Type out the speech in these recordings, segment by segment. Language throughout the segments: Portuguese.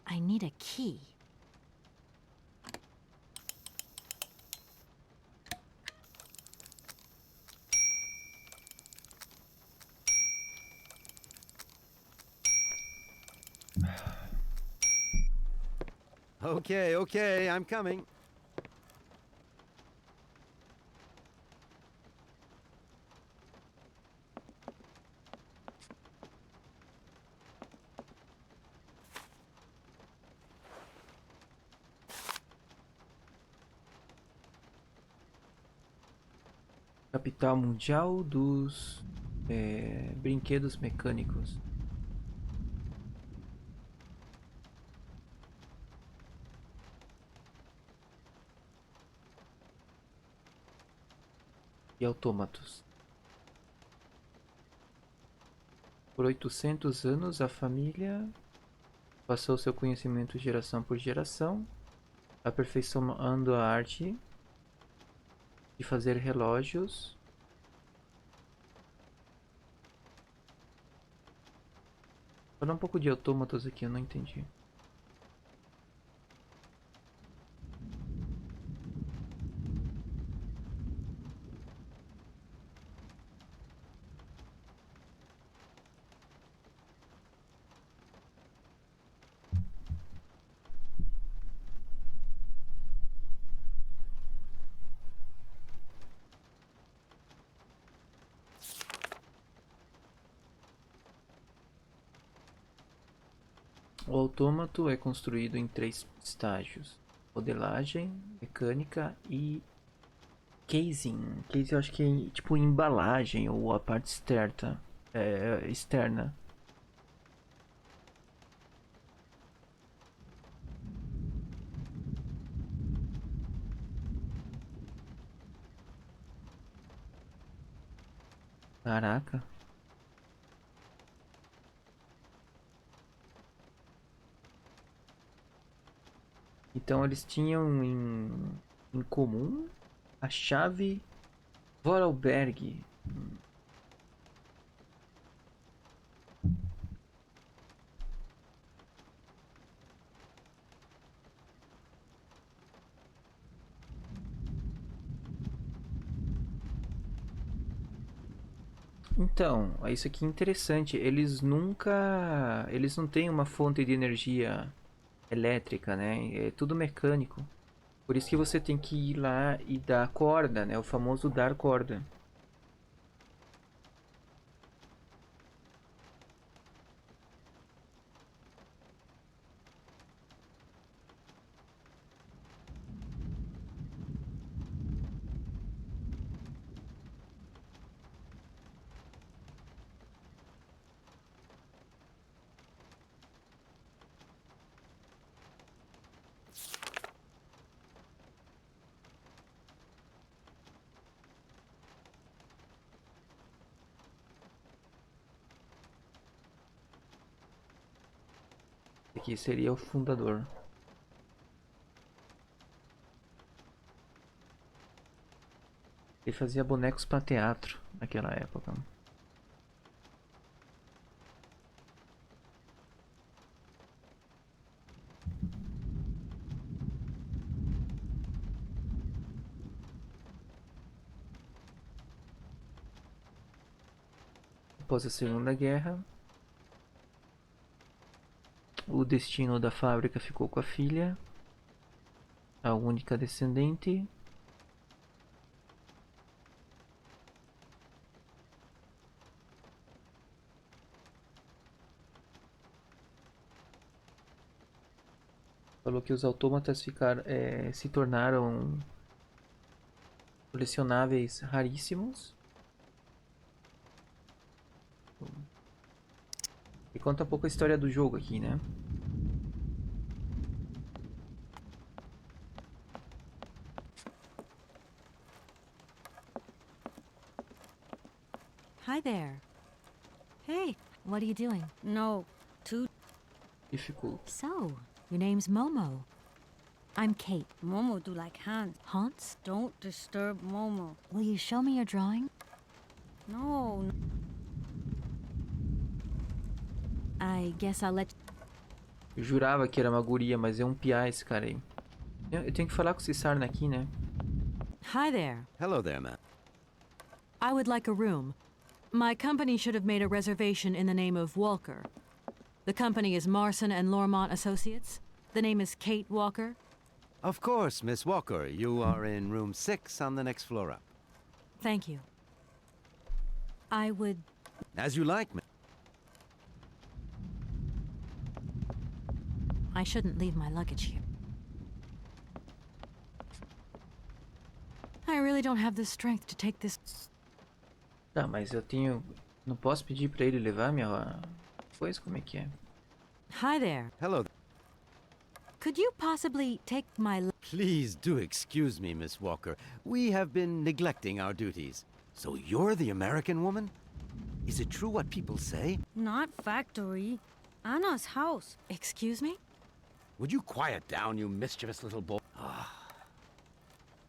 I need a key. Okay, I'm coming. Capital mundial dos brinquedos mecânicos. E autômatos. Por 800 anos, a família passou seu conhecimento geração por geração, aperfeiçoando a arte de fazer relógios. Fala um pouco de autômatos aqui, eu não entendi. O autômato é construído em 3 estágios: modelagem, mecânica e casing. Casing eu acho que é tipo embalagem ou a parte externa. Caraca. Então eles tinham em comum a chave Vorarlberg. Então, isso aqui é interessante. Eles não têm uma fonte de energia elétrica, né? É tudo mecânico. Por isso que você tem que ir lá e dar corda, né? O famoso dar corda. que seria o fundador. Ele fazia bonecos para teatro naquela época. Após a Segunda Guerra, o destino da fábrica ficou com a filha, a única descendente. Falou que os autômatas se tornaram colecionáveis raríssimos. E conta um pouco a história do jogo aqui, né? Hi there. Hey, what are you doing? No, too. Difficult. So, your name's Momo. I'm Kate. Momo do like Hans. Hans, Don't disturb Momo. will you show me your drawing? No. I guess I'll let Eu jurava que era uma guria, mas é um piá esse cara aí. Eu tenho que falar com esse Sarna aqui, né? Hi there. Hello there, ma'am. I would like a room. My company should have made a reservation in the name of Walker. The company is Marson and Lormont Associates. The name is Kate Walker. Of course, Miss Walker. You are in room 6 on the next floor up. Thank you. I would... As you like, ma'am. I shouldn't leave my luggage here. I really don't have the strength to take this... Tá, mas eu tenho... Não posso pedir pra ele levar minha coisa? Como é que é? Hi there. Hello. Could you possibly take my... Please do excuse me, Miss Walker. We have been neglecting our duties. So you're the American woman? Is it true what people say? Not factory. Anna's house. Excuse me? Would you quiet down, you mischievous little boy?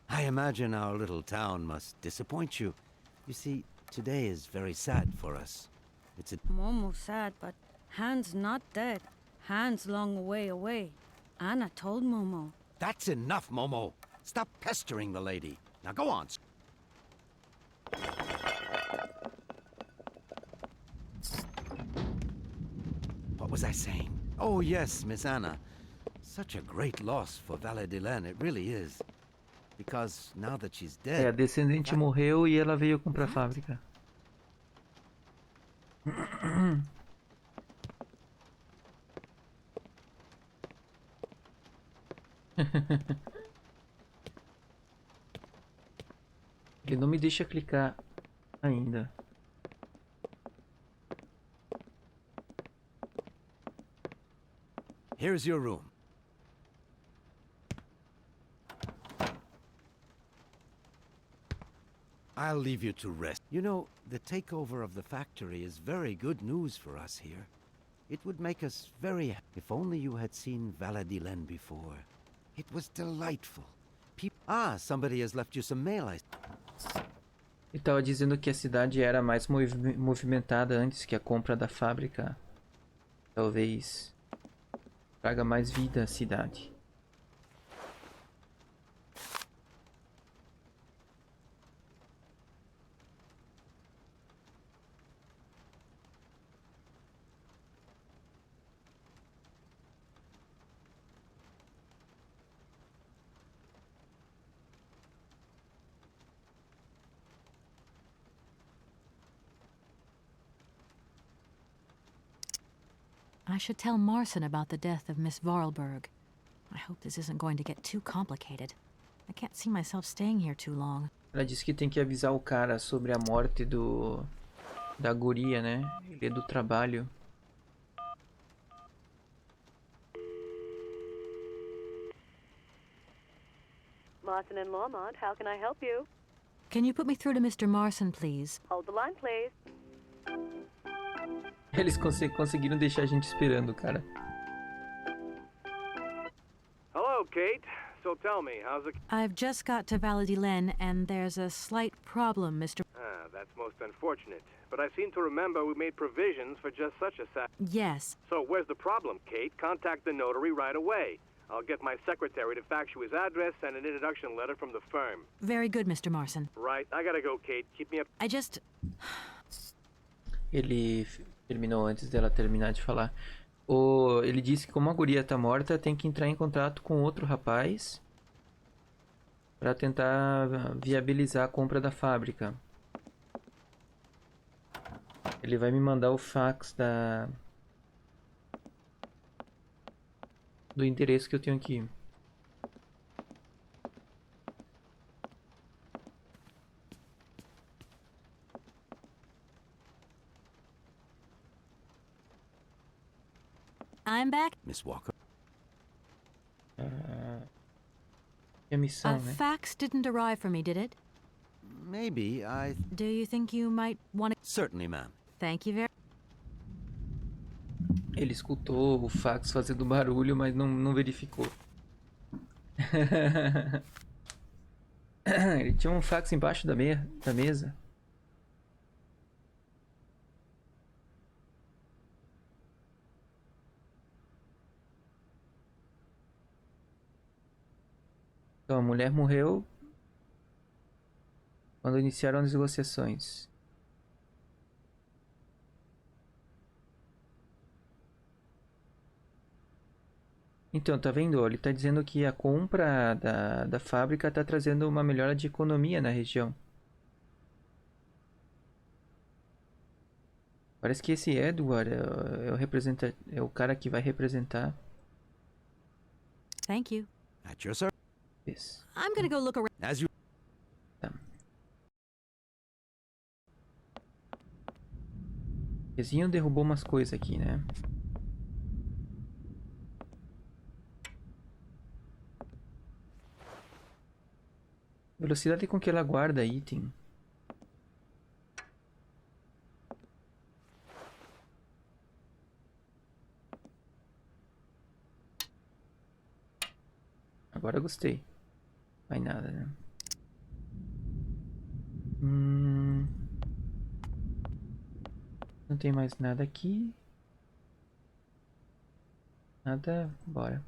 I imagine our little town must disappoint you. You see, today is very sad for us. It's a... Momo sad, but Hans not dead. Hans long way away. Anna told Momo. That's enough, Momo. Stop pestering the lady. Now go on. What was I saying? Oh, yes, Miss Anna. Such a great loss for Valadilene, it really is. Because now that she's dead... É, a descendente morreu e ela veio comprar a fábrica. Ele não me deixa clicar ainda. Here's your room. I'll leave you to rest. You know, the takeover of the factory is very good news for us here. It would make us very happy if only you had seen Valadilene before. It was delightful. Somebody has left you some mail. Ele estava dizendo que a cidade era mais movimentada antes que a compra da fábrica. Talvez traga mais vida à cidade. I should tell Marson about the death of Miss Varlberg. I hope this isn't going to get too complicated. I can't see myself staying here too long. Ela disse que tem que avisar o cara sobre a morte da guria, né? Ele é do trabalho. Marson and Lormont, how can I help you? Can you put me through to Mr. Marson, please? Hold the line, please. Eles conseguiram deixar a gente esperando, cara. Kate. So tell me, how's it... I've just got to Valadilen, and there's a slight problem, Mr. That's most unfortunate. But I seem to remember we made provisions for just such a Yes. So where's the problem, Kate? Contact the notary right away. I'll get my secretary to fax you his address and an introduction letter from the firm. Very good, Mr. Marson. Right, I gotta go, Kate. Keep me up. I just... Ele terminou antes dela terminar de falar. Ele disse que como a guria tá morta, tem que entrar em contato com outro rapaz para tentar viabilizar a compra da fábrica. Ele vai me mandar o fax do endereço que eu tenho aqui. I'm back. Miss Walker. É a missão, A né? fax didn't arrive for me, did it? Maybe Do you think you might want to... Certainly, ma'am. Thank you very... Ele escutou o fax fazendo barulho, mas não verificou. Ele tinha um fax embaixo da mesa. Então, a mulher morreu quando iniciaram as negociações. Então, tá vendo? Ele tá dizendo que a compra da fábrica tá trazendo uma melhora de economia na região. Parece que esse Edward é o cara que vai representar. Thank you. At your service. I'm gonna go look around. As you... Tá. O vizinho derrubou umas coisas aqui, né? Velocidade com que ela guarda item. Agora eu gostei. Mais nada, né? Não tem mais nada aqui. Nada, bora.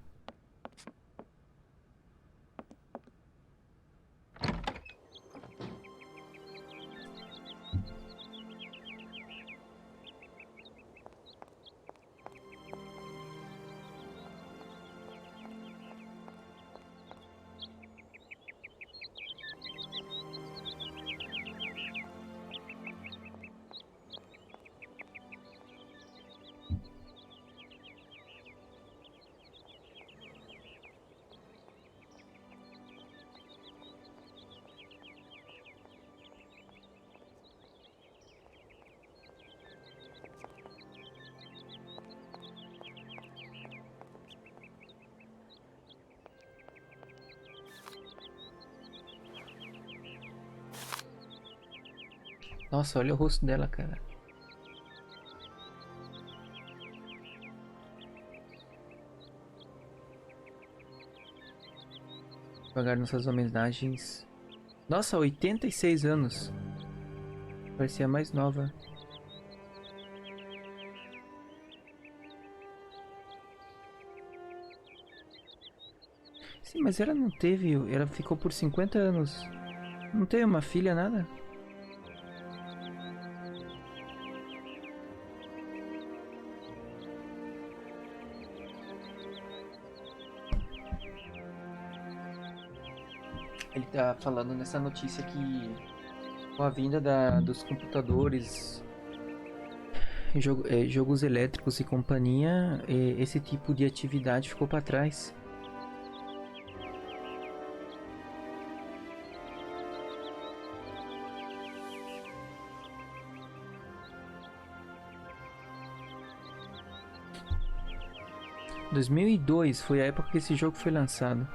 Nossa, olha o rosto dela, cara. Devagar nossas homenagens. Nossa, 86 anos. Parecia mais nova. Sim, mas ela não teve... Ela ficou por 50 anos. Não teve uma filha, nada? Ele tá falando nessa notícia que com a vinda dos computadores, jogos elétricos e companhia, esse tipo de atividade ficou para trás. Em 2002 foi a época que esse jogo foi lançado.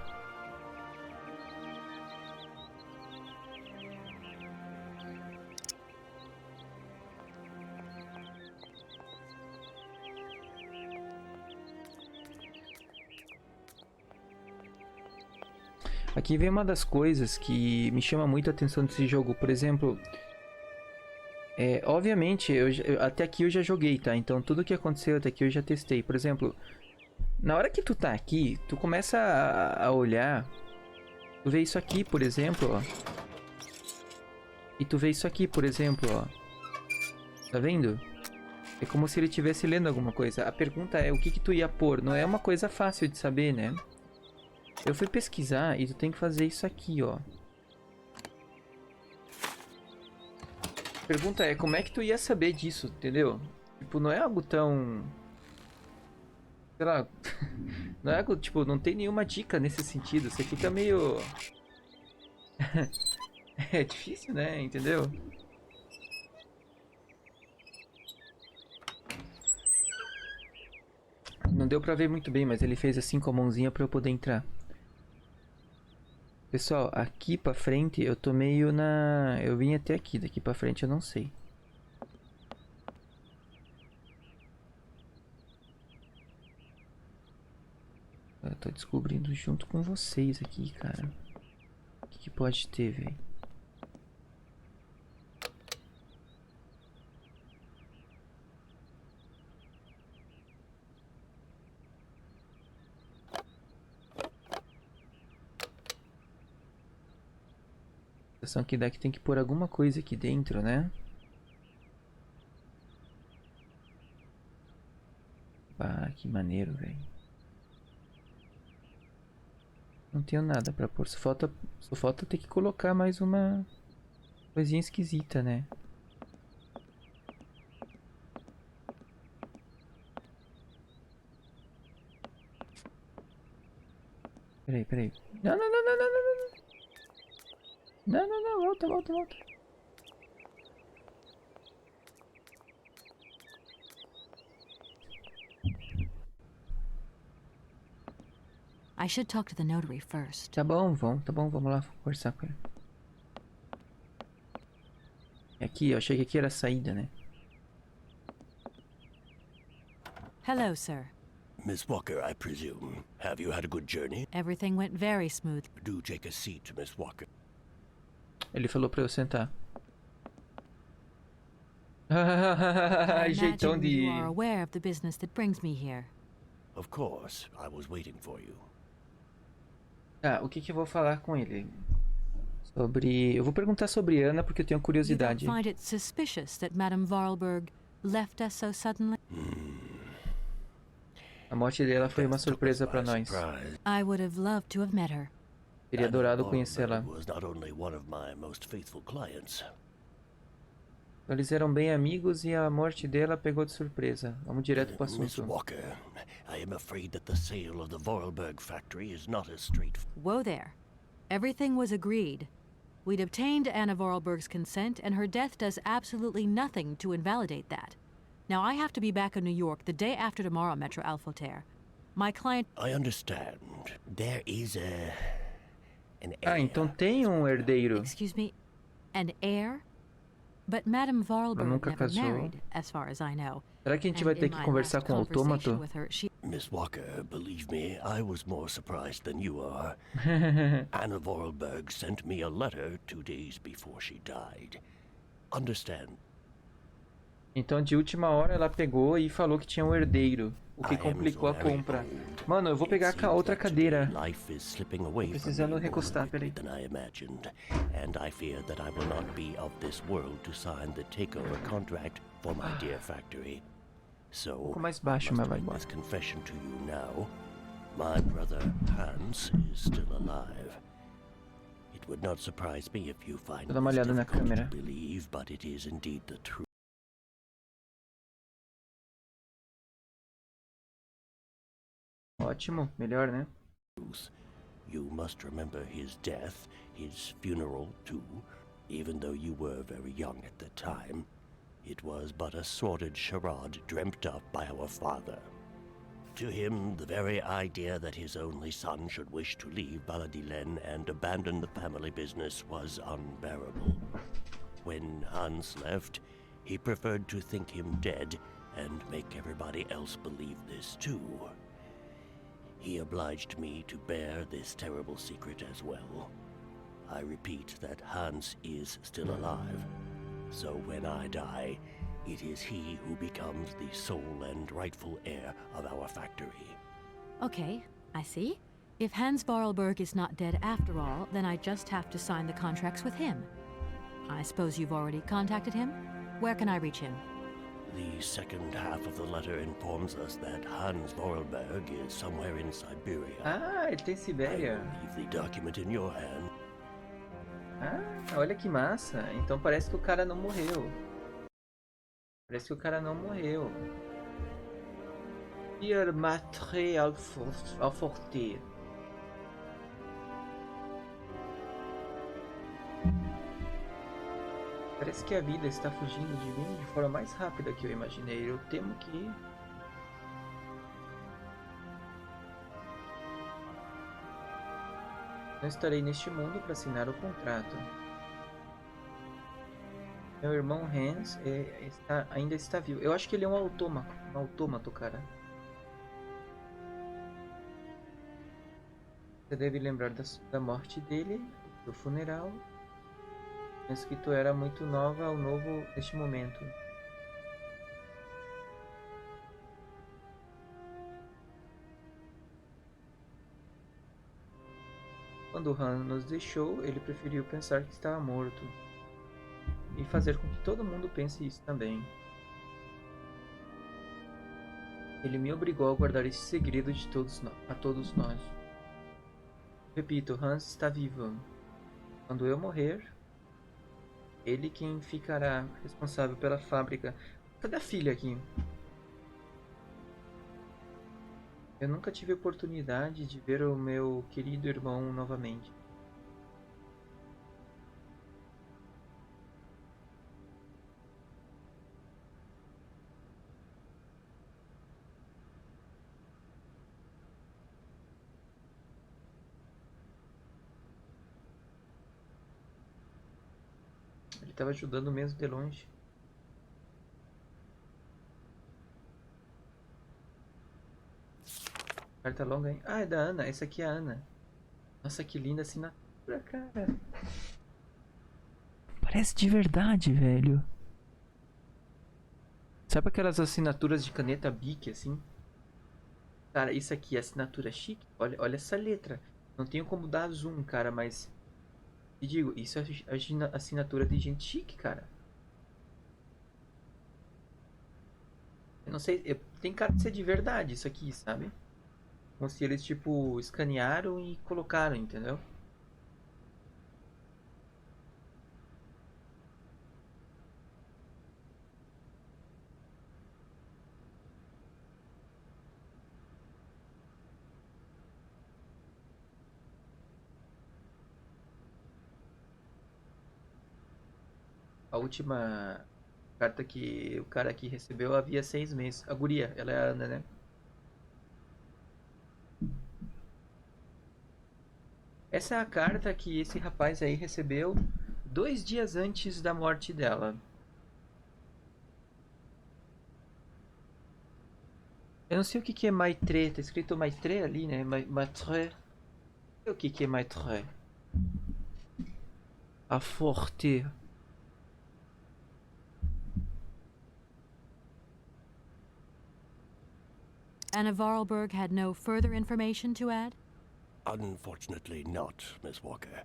Aqui vem uma das coisas que me chama muito a atenção desse jogo. Por exemplo, obviamente, até aqui eu já joguei, tá? Então tudo que aconteceu até aqui eu já testei. Por exemplo, na hora que tu tá aqui, tu começa a olhar. Tu vê isso aqui, por exemplo, ó. E tu vê isso aqui, por exemplo, ó. Tá vendo? É como se ele estivesse lendo alguma coisa. A pergunta é, o que que tu ia pôr? Não é uma coisa fácil de saber, né? Eu fui pesquisar e tu tem que fazer isso aqui, ó. A pergunta é, como é que tu ia saber disso, entendeu? Tipo, não é algo tão... Sei lá... Não é algo, tipo, não tem nenhuma dica nesse sentido. Você fica meio... É difícil, né? Entendeu? Não deu pra ver muito bem, mas ele fez assim com a mãozinha pra eu poder entrar. Pessoal, aqui pra frente eu tô meio na... Eu vim até aqui, daqui pra frente eu não sei. Eu tô descobrindo junto com vocês aqui, cara. O que pode ter, velho? A sensação que dá que tem que pôr alguma coisa aqui dentro, né? Ah, que maneiro, velho. Não tenho nada pra pôr. Só falta ter que colocar mais uma coisinha esquisita, né? Peraí. Não. Não. Volta. I should talk to the notary first. Tá bom, vamos lá conversar com ele. Aqui, eu achei que aqui era a saída, né? Hello, sir. Miss Walker, I presume. Have you had a good journey? Everything went very smooth. Do take a seat, Miss Walker. Ele falou pra eu sentar. I Jeitão imagine de... you are aware of the business that brings me here. Of course, I was waiting for you. Tá, o que que eu vou falar com ele? Sobre... Eu vou perguntar sobre Ana porque eu tenho You don't curiosidade. find it suspicious that Madame Vorarlberg left us so suddenly? A morte dela foi uma Death took surpresa us pra by nós. surprise. I would have loved to have met her. Teria Anna adorado conhecê-la. Vorarlberg was not only one of my most faithful clients. Eles eram bem amigos e a morte dela pegou de surpresa. Vamos direto pro Miss assunto. Walker, I am afraid that the sale of the Vorarlberg factory is not as straightforward. Whoa there. Everything was agreed. We'd obtained Anna Vorarlberg's consent, and her death does absolutely nothing to invalidate that. Now, I have to be back in New York the day after tomorrow, Metro Alphotair. My client... I understand. There is an Ah, heir. então tem um herdeiro. Excuse me? An heir? But Madame Vorarlberg nunca never casou. married, as far as I know. Será que a gente And vai in ter que my conversar last com o conversation autômato? with her, she... Miss Walker, believe me, I was more surprised than you are. Anna Vorarlberg sent me a letter 2 days before she died. Understand? Então de última hora ela pegou e falou que tinha um herdeiro, o que I am complicou a so very compra. old. Mano, eu vou pegar It a outra seems that cadeira. Life is slipping away from Precisando me more recostar, quickly peraí. than I imagined, and I fear that I will not be of this world to sign the takeover contract for my dear factory. So, pouco mais baixo, I mas must vai make embora. this confession to you now. My brother Hans is still alive. It would not surprise me if you find Vou dar uma this olhada na difficult câmera. to believe, but it is indeed the truth. Ótimo, melhor, né? You must remember his death, his funeral too, even though you were very young at the time. It was but a sordid charade dreamt up by our father. To him, the very idea that his only son should wish to leave Baladilen and abandon the family business was unbearable. When Hans left, he preferred to think him dead and make everybody else believe this too. He obliged me to bear this terrible secret as well. I repeat that Hans is still alive. So when I die, it is he who becomes the sole and rightful heir of our factory. Okay, I see. If Hans Vorarlberg is not dead after all, then I just have to sign the contracts with him. I suppose you've already contacted him? Where can I reach him? The second half of the letter informs us that Hans Vorarlberg is somewhere in Syberia. Ah, ele tem I Sibéria. will leave the document in your hand. Ah, olha que massa. Então parece que o cara não morreu. Parece que o cara não morreu. Ir matre al forte. Parece que a vida está fugindo de mim de forma mais rápida que eu imaginei. Eu temo que... não estarei neste mundo para assinar o contrato. Meu irmão Hans ainda está vivo. Eu acho que ele é um autômato, cara. Você deve lembrar da morte dele, do funeral. Penso que tu era muito nova ou novo neste momento. Quando Han nos deixou, ele preferiu pensar que estava morto. E fazer com que todo mundo pense isso também. Ele me obrigou a guardar esse segredo de todos nós. Repito, Hans está vivo. Quando eu morrer, ele quem ficará responsável pela fábrica. Cadê a filha aqui? Eu nunca tive a oportunidade de ver o meu querido irmão novamente. Ele estava ajudando mesmo de longe. Carta longa, hein? Ah, é da Ana. Essa aqui é a Ana. Nossa, que linda assinatura, cara. Parece de verdade, velho. Sabe aquelas assinaturas de caneta Bic, assim? Cara, isso aqui é assinatura chique. Olha essa letra. Não tenho como dar zoom, cara, mas... te digo, isso é assinatura de gente chique, cara. Eu não sei... tem cara de ser de verdade isso aqui, sabe? Como se eles, tipo, escanearam e colocaram, entendeu? A última carta que o cara aqui recebeu havia 6 meses. A guria, ela é a Ana, né? Essa é a carta que esse rapaz aí recebeu 2 dias antes da morte dela. Eu não sei o que é Maitre. Tá escrito Maitre ali, né? Maitre. Não sei o que é Maitre. A Forte. Anna Vorarlberg had no further information to add? Unfortunately not, Miss Walker.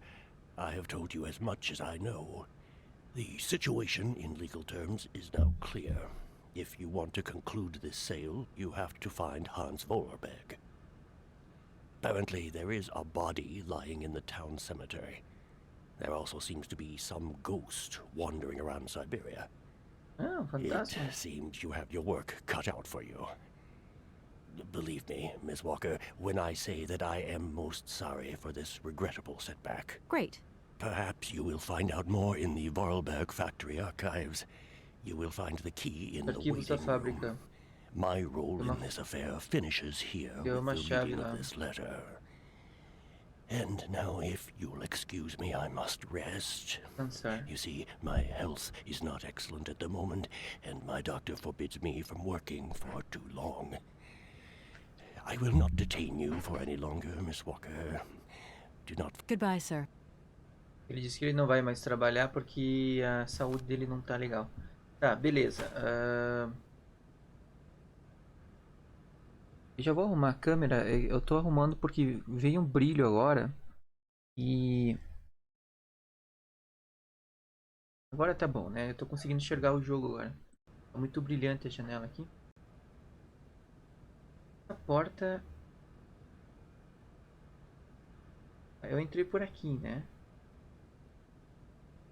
I have told you as much as I know. The situation, in legal terms, is now clear. If you want to conclude this sale, you have to find Hans Vorarlberg. Apparently, there is a body lying in the town cemetery. There also seems to be some ghost wandering around Syberia. Oh, fantastic. It seems you have your work cut out for you. Believe me, Miss Walker, when I say that I am most sorry for this regrettable setback. Great. Perhaps you will find out more in the Vorarlberg factory archives. You will find the key in the Arquivos da waiting fábrica. room. My role in this affair finishes here Deu uma with the chave reading lá. of this letter. And now, if you'll excuse me, I must rest. Cansar. You see, my health is not excellent at the moment, and my doctor forbids me from working for too long. I will not detain you for any longer, Miss Walker. Do not... Goodbye, sir. Ele disse que ele não vai mais trabalhar porque a saúde dele não tá legal. Tá, beleza. Eu já vou arrumar a câmera. Eu tô arrumando porque veio um brilho agora. E... agora tá bom, né? Eu tô conseguindo enxergar o jogo agora. Tá muito brilhante a janela aqui. A porta... eu entrei por aqui, né?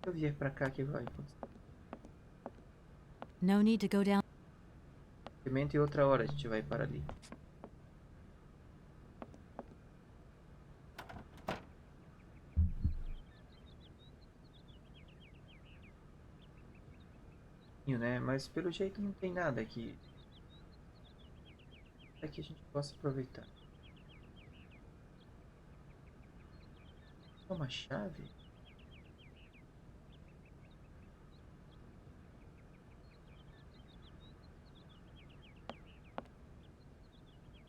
Se eu vier pra cá, que vai acontecer? No need to go down. Simplesmente outra hora a gente vai para ali. Né? Mas pelo jeito não tem nada aqui. É que a gente possa aproveitar. Uma chave?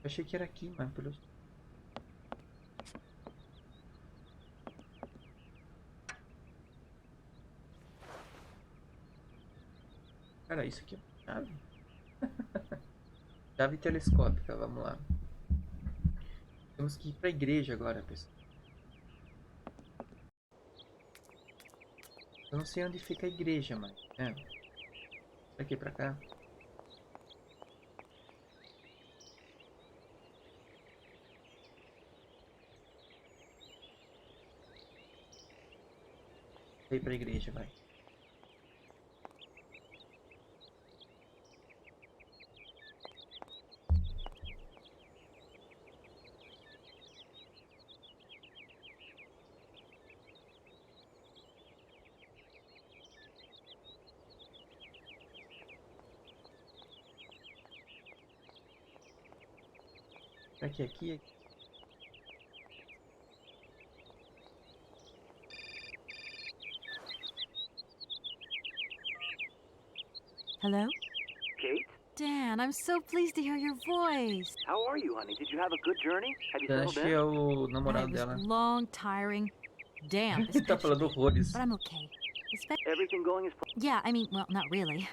Eu achei que era aqui, mas pelo... cara, isso aqui é uma chave? Chave telescópica, vamos lá. Temos que ir pra igreja agora, pessoal. Eu não sei onde fica a igreja, mas... daqui pra cá. Vai pra igreja, vai. Será que é aqui? Hello? Kate? Dan, I'm so pleased to hear your voice. How are you, honey? Did you have a good journey? Have you Eu settled acho que in? é o It namorado was dela. long, tiring, damp, Ele tá falando especially. horrores. But I'm okay. Everything going as planned? Yeah, I mean, well, not really.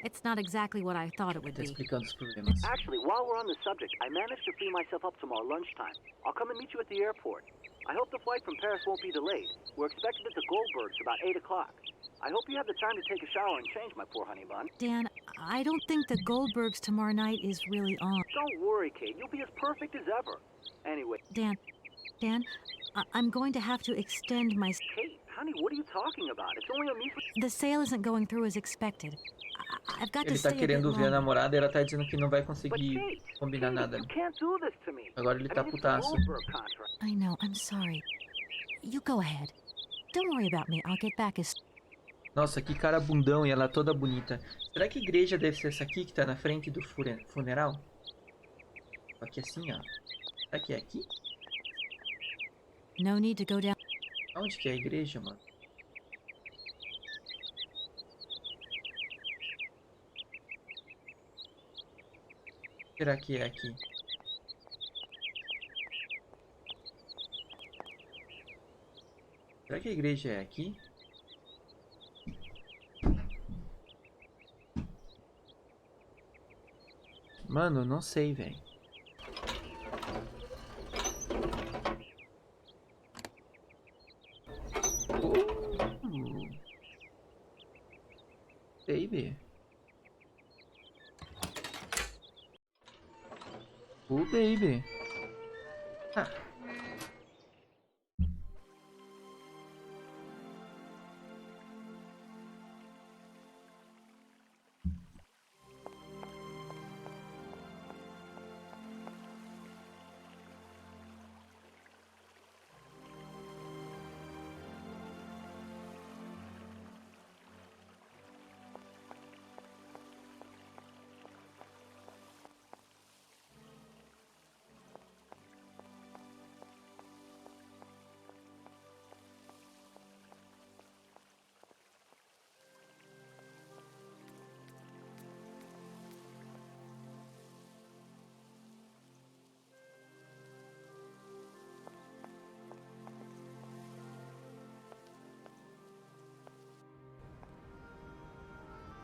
It's not exactly what I thought it would Tá be. explicando os problemas. Actually, while we're on the subject, I managed to free myself up tomorrow lunchtime. I'll come and meet you at the airport. I hope the flight from Paris won't be delayed. We're expected at the Goldbergs about 8 o'clock. I hope you have the time to take a shower and change, my poor honey bun. Dan, I don't think the Goldbergs tomorrow night is really on. Don't worry, Kate. You'll be as perfect as ever. Anyway, Dan, I'm going to have to extend my... Kate, honey, what are you talking about? It's only a measly... The sale isn't going through as expected. I've got to Ele tá stay a bit querendo ver a longer. namorada e ela tá dizendo que não vai But conseguir Kate, combinar nada. you can't do this to me. Agora ele tá it's the putaço. Goldberg contract. I know, I'm sorry. You go ahead. Don't worry about me. I'll get back as... Nossa, que cara bundão e ela toda bonita. Será que a igreja deve ser essa aqui que tá na frente do funeral? Aqui assim, ó. Será que é aqui? No need to go down... Onde que é a igreja, mano? Será que é aqui? Será que a igreja é aqui? Mano, não sei, velho. Baby. Baby. Ah.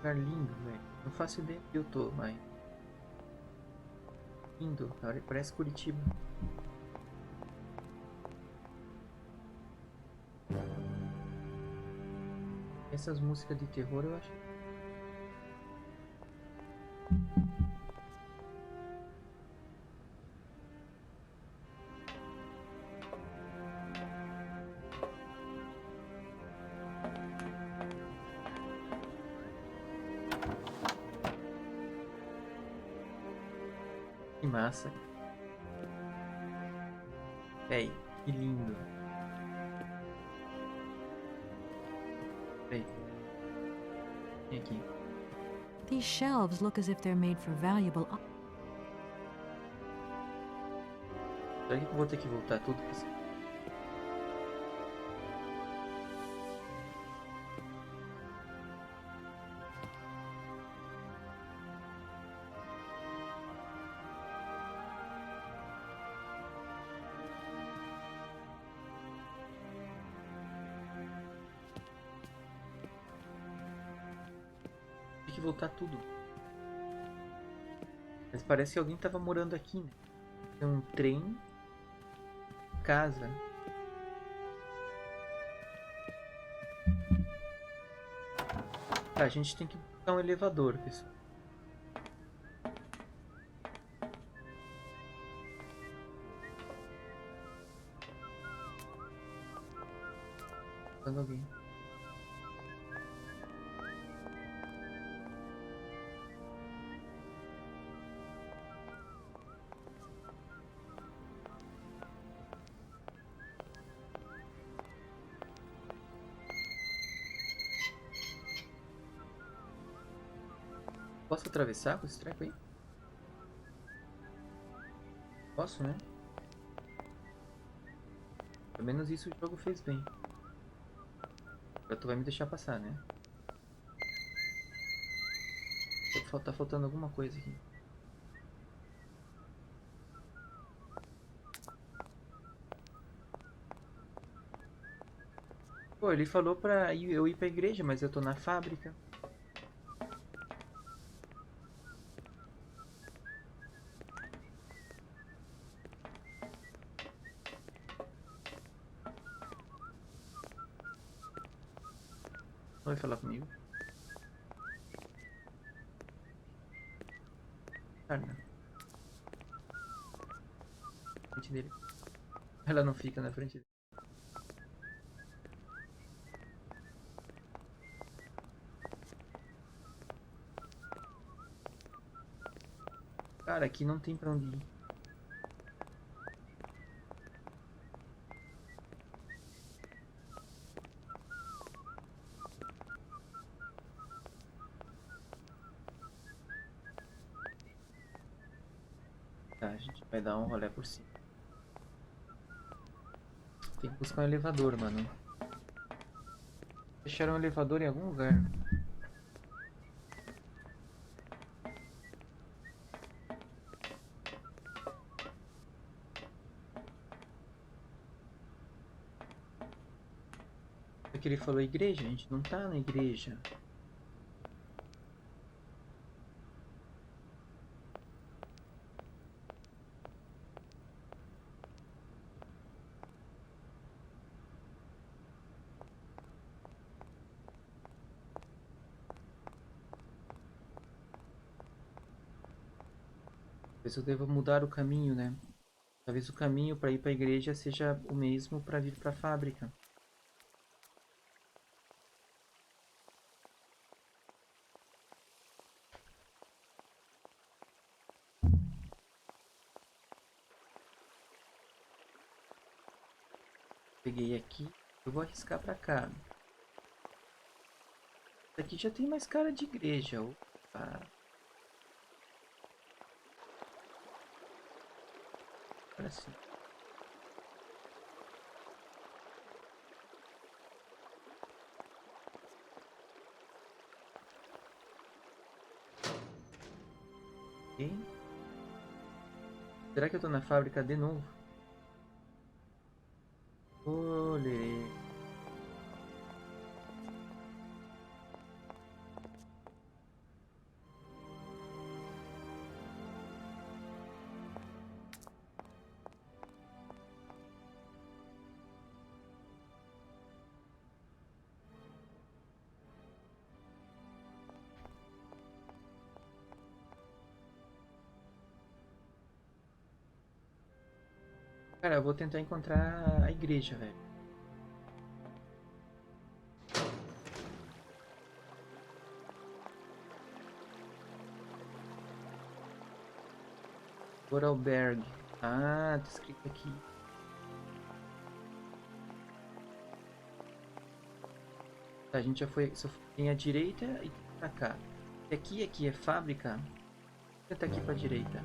Lugar lindo, velho. Não faço ideia onde eu tô, mas... Lindo, cara. Parece Curitiba. Essas músicas de terror eu acho. Que massa. Véi, que lindo. Véi. Vem aqui. These shelves look as if they're made for valuable. Será que eu vou ter que voltar tudo pra isso? Tem que voltar tudo. Mas parece que alguém tava morando aqui, né? Tem um trem. Casa. Tá, a gente tem que buscar um elevador, pessoal. Buscando alguém. Posso atravessar com esse treco aí? Posso, né? Pelo menos isso o jogo fez bem. Agora tu vai me deixar passar, né? Tá faltando alguma coisa aqui. Pô, ele falou pra eu ir pra igreja, mas eu tô na fábrica. Não vai falar comigo? Ah, não. Na frente dele. Ela não fica na frente dele. Cara, aqui não tem pra onde ir. Tá, a gente vai dar um rolê por cima. Tem que buscar um elevador, mano. Fecharam um elevador em algum lugar. Só que ele falou igreja, a gente não tá na igreja. Talvez eu deva mudar o caminho, né? Talvez o caminho para ir para a igreja seja o mesmo para vir para a fábrica. Peguei aqui, eu vou arriscar para cá. Isso aqui já tem mais cara de igreja. Opa. Agora sim. Ok. Será que eu tô na fábrica de novo? Olê. Cara, eu vou tentar encontrar a igreja, velho. Vorarlberg. Ah, tá escrito aqui. Tá, a gente já foi. Só tem a direita e pra cá. Aqui é fábrica. Vou tentar aqui pra direita.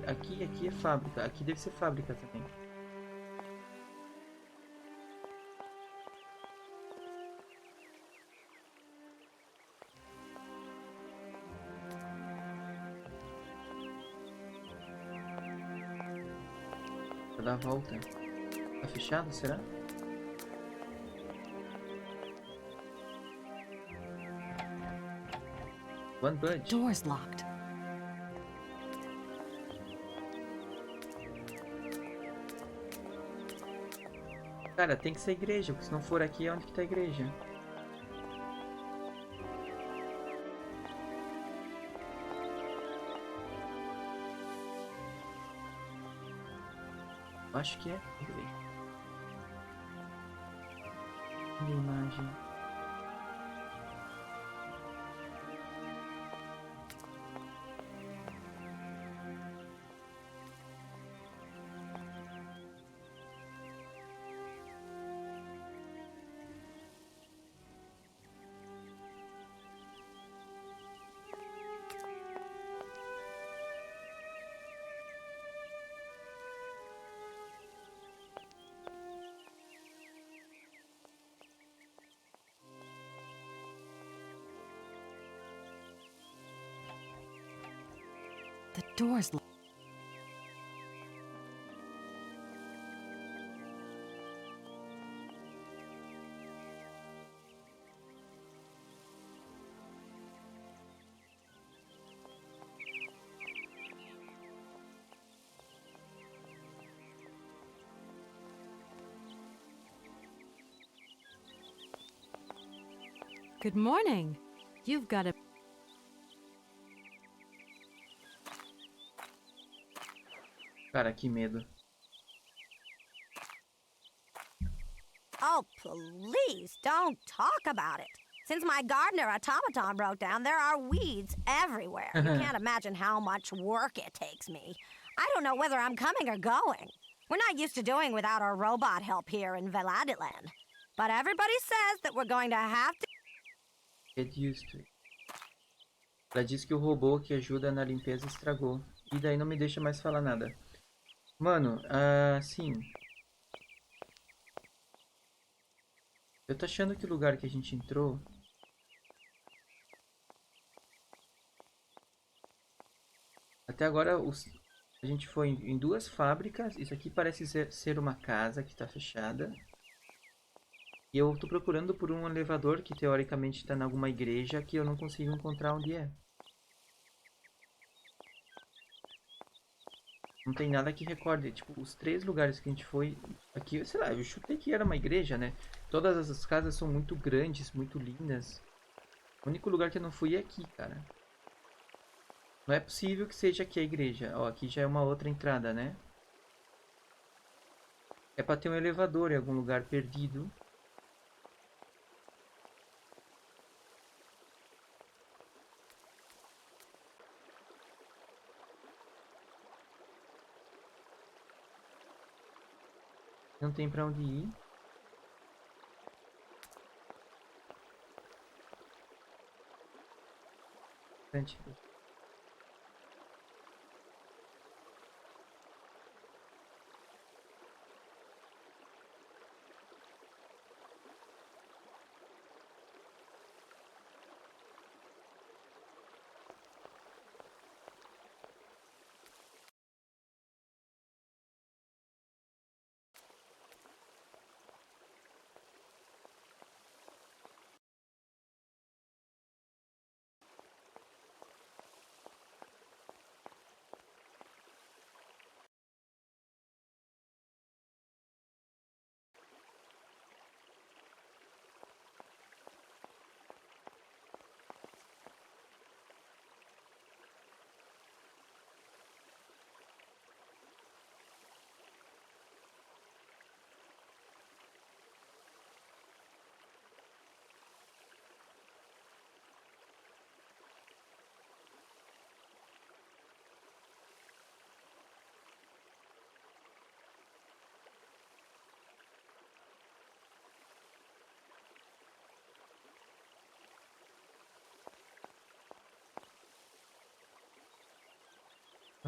Aqui é fábrica. Aqui deve ser fábrica também. Vou dar a volta. Tá fechado, será? One budge. Door's locked. Cara, tem que ser igreja, porque se não for aqui, é onde que tá a igreja? Acho que é igreja. Olha a imagem. The door's locked. Good morning. You've got a... Cara, que medo. Oh, please don't talk about it. Since my gardener automaton broke down, there are weeds everywhere. You can't imagine how much work it takes me. I don't know whether I'm coming or going. We're not used to doing without our robot help here in Veladiland. But everybody says that we're going to have to... Get used to it. Ela disse que o robô que ajuda na limpeza estragou. E daí não me deixa mais falar nada. Mano, assim... Eu tô achando que o lugar que a gente entrou... Até agora a gente foi em duas fábricas. Isso aqui parece ser uma casa que tá fechada. E eu tô procurando por um elevador que teoricamente está em alguma igreja que eu não consigo encontrar onde é. Não tem nada que recorde. Tipo, os 3 lugares que a gente foi aqui, sei lá, eu chutei que era uma igreja, né? Todas as casas são muito grandes, muito lindas. O único lugar que eu não fui é aqui, cara. Não é possível que seja aqui a igreja. Ó, aqui já é uma outra entrada, né? É pra ter um elevador em algum lugar perdido. Não tem pra onde ir. Bastante.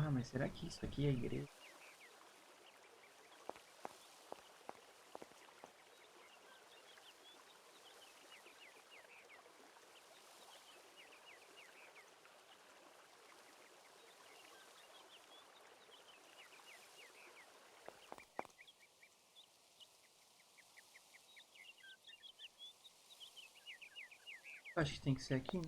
Porra, mas será que isso aqui é a igreja? Eu acho que tem que ser aqui.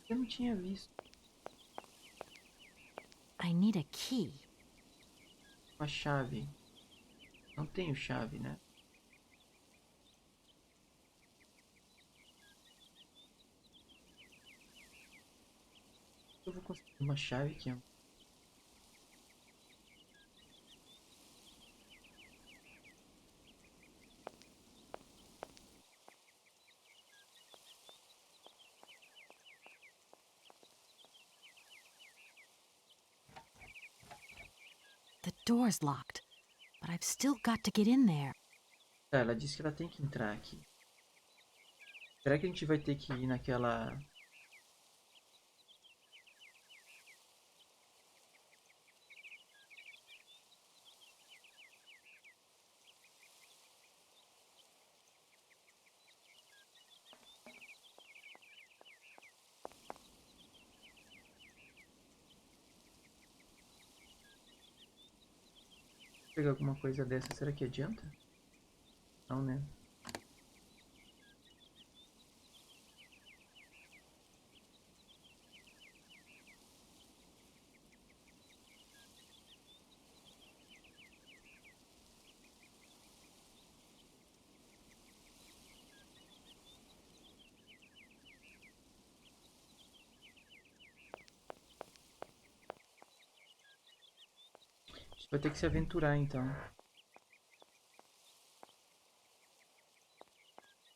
Eu não tinha visto. I need a key. Uma chave. Não tenho chave, né? Eu vou conseguir uma chave aqui, ó. The door's locked, but I've still got to get in there. Tá, ela disse que ela tem que entrar aqui. Será que a gente vai ter que ir naquela... pegar alguma coisa dessa? Será que adianta? Não, né? A gente vai ter que se aventurar, então.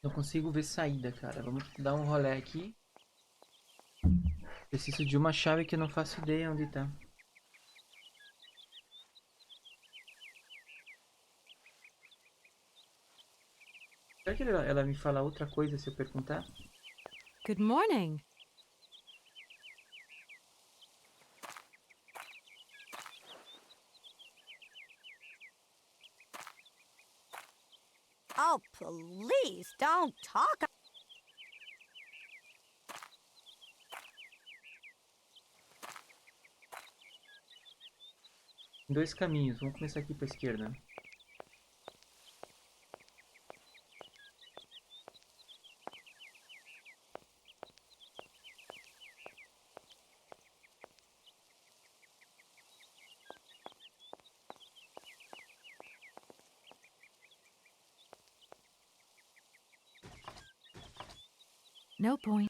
Não consigo ver saída, cara. Vamos dar um rolê aqui. Preciso de uma chave que eu não faço ideia onde tá. Será que ela me fala outra coisa se eu perguntar? Good morning. Oh, please don't talk. Tem dois caminhos. Vamos começar aqui pra esquerda. No point.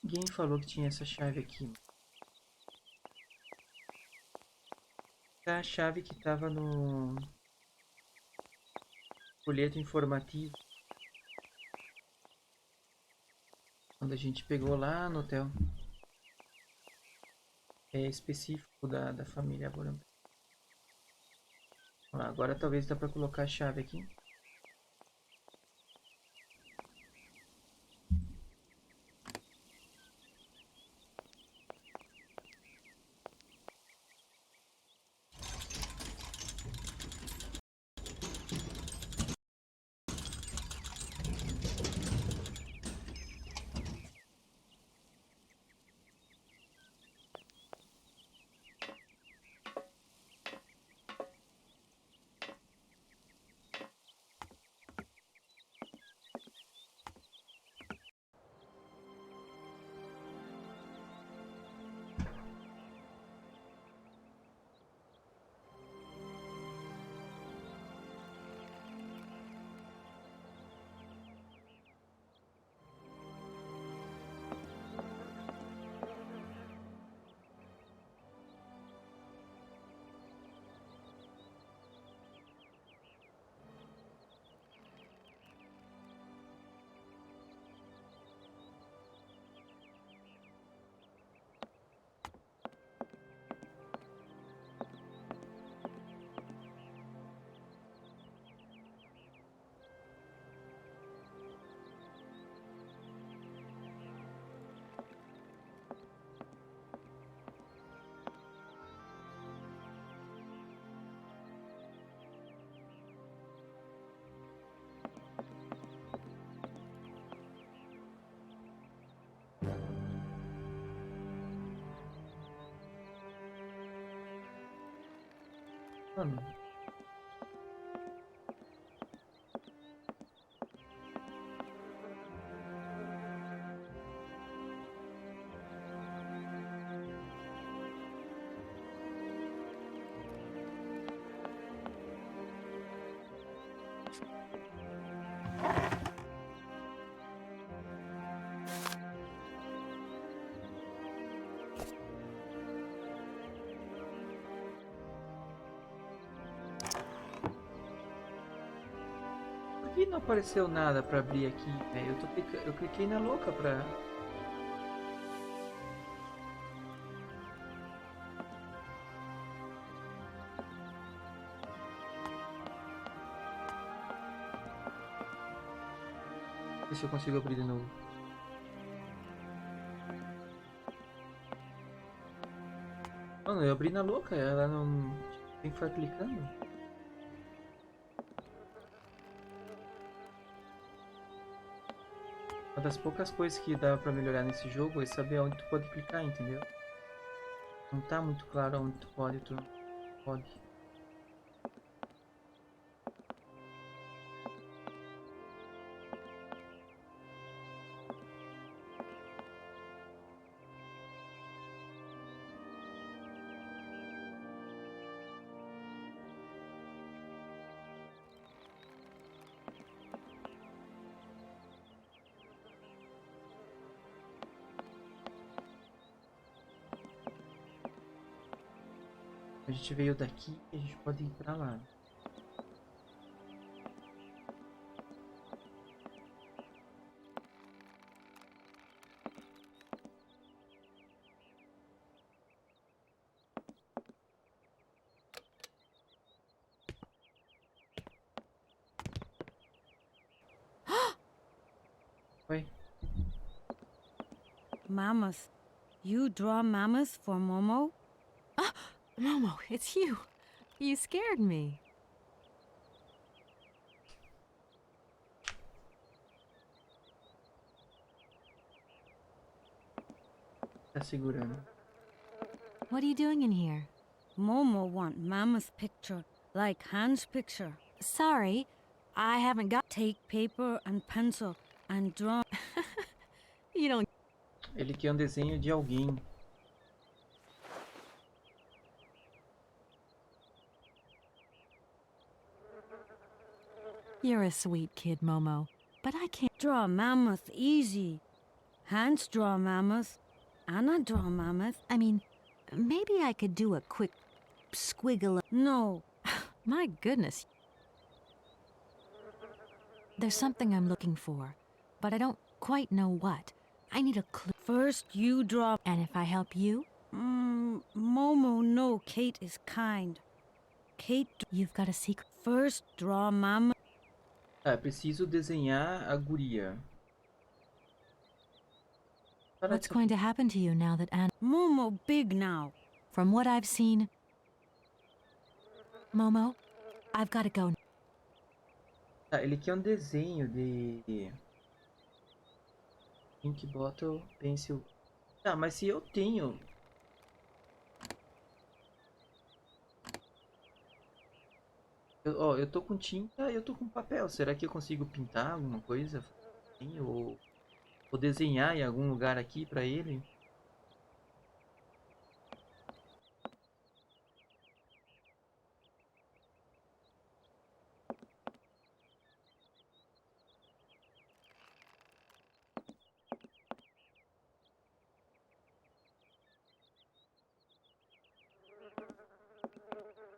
Ninguém falou que tinha essa chave aqui. Tá a chave que tava no folheto informativo. Quando a gente pegou lá no hotel. É específico da família Vamos lá, agora talvez dá pra colocar a chave aqui. Mano. Por que não apareceu nada pra abrir aqui? Eu cliquei na louca pra... Ver se eu consigo abrir de novo. Mano, eu abri na louca, ela não... Tem que ficar clicando. Uma das poucas coisas que dá pra melhorar nesse jogo é saber onde tu pode clicar, entendeu? Não tá muito claro onde tu pode. A gente veio daqui e a gente pode ir pra lá. Oi? Mamas. You draw mamas for Momo? Ah, Momo, it's you. You scared me. Tá segurando. What are you doing in here? Momo want mama's picture, like Hans' picture. Sorry, I haven't got... Take paper and pencil and draw. You don't... Ele quer um desenho de alguém. You're a sweet kid, Momo, but I can't... Draw mammoth easy. Hans draw mammoth. Anna draw mammoth. I mean, maybe I could do a quick squiggle... No. My goodness. There's something I'm looking for, but I don't quite know what. I need a clue. First you draw. And if I help you? Momo, no, Kate is kind. Kate, You've got a secret. first draw mama. Tá, preciso desenhar a guria. What's going to happen to you now that Anna... Momo big now. From what I've seen... Momo, I've got to go. Tá, ele quer um desenho de... Ink Bottle, Pencil... Tá, mas se eu tenho... Eu tô com tinta e eu tô com papel. Será que eu consigo pintar alguma coisa? Ou desenhar em algum lugar aqui pra ele?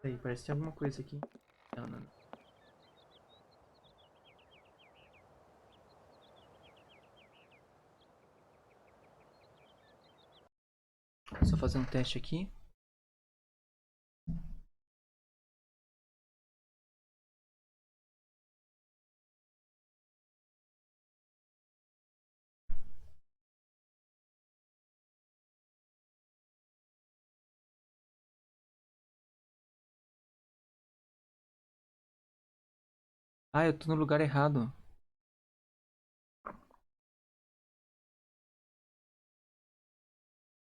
Aí, parece que tem alguma coisa aqui. Não, não, não. Só fazer um teste aqui. Ah, eu tô no lugar errado.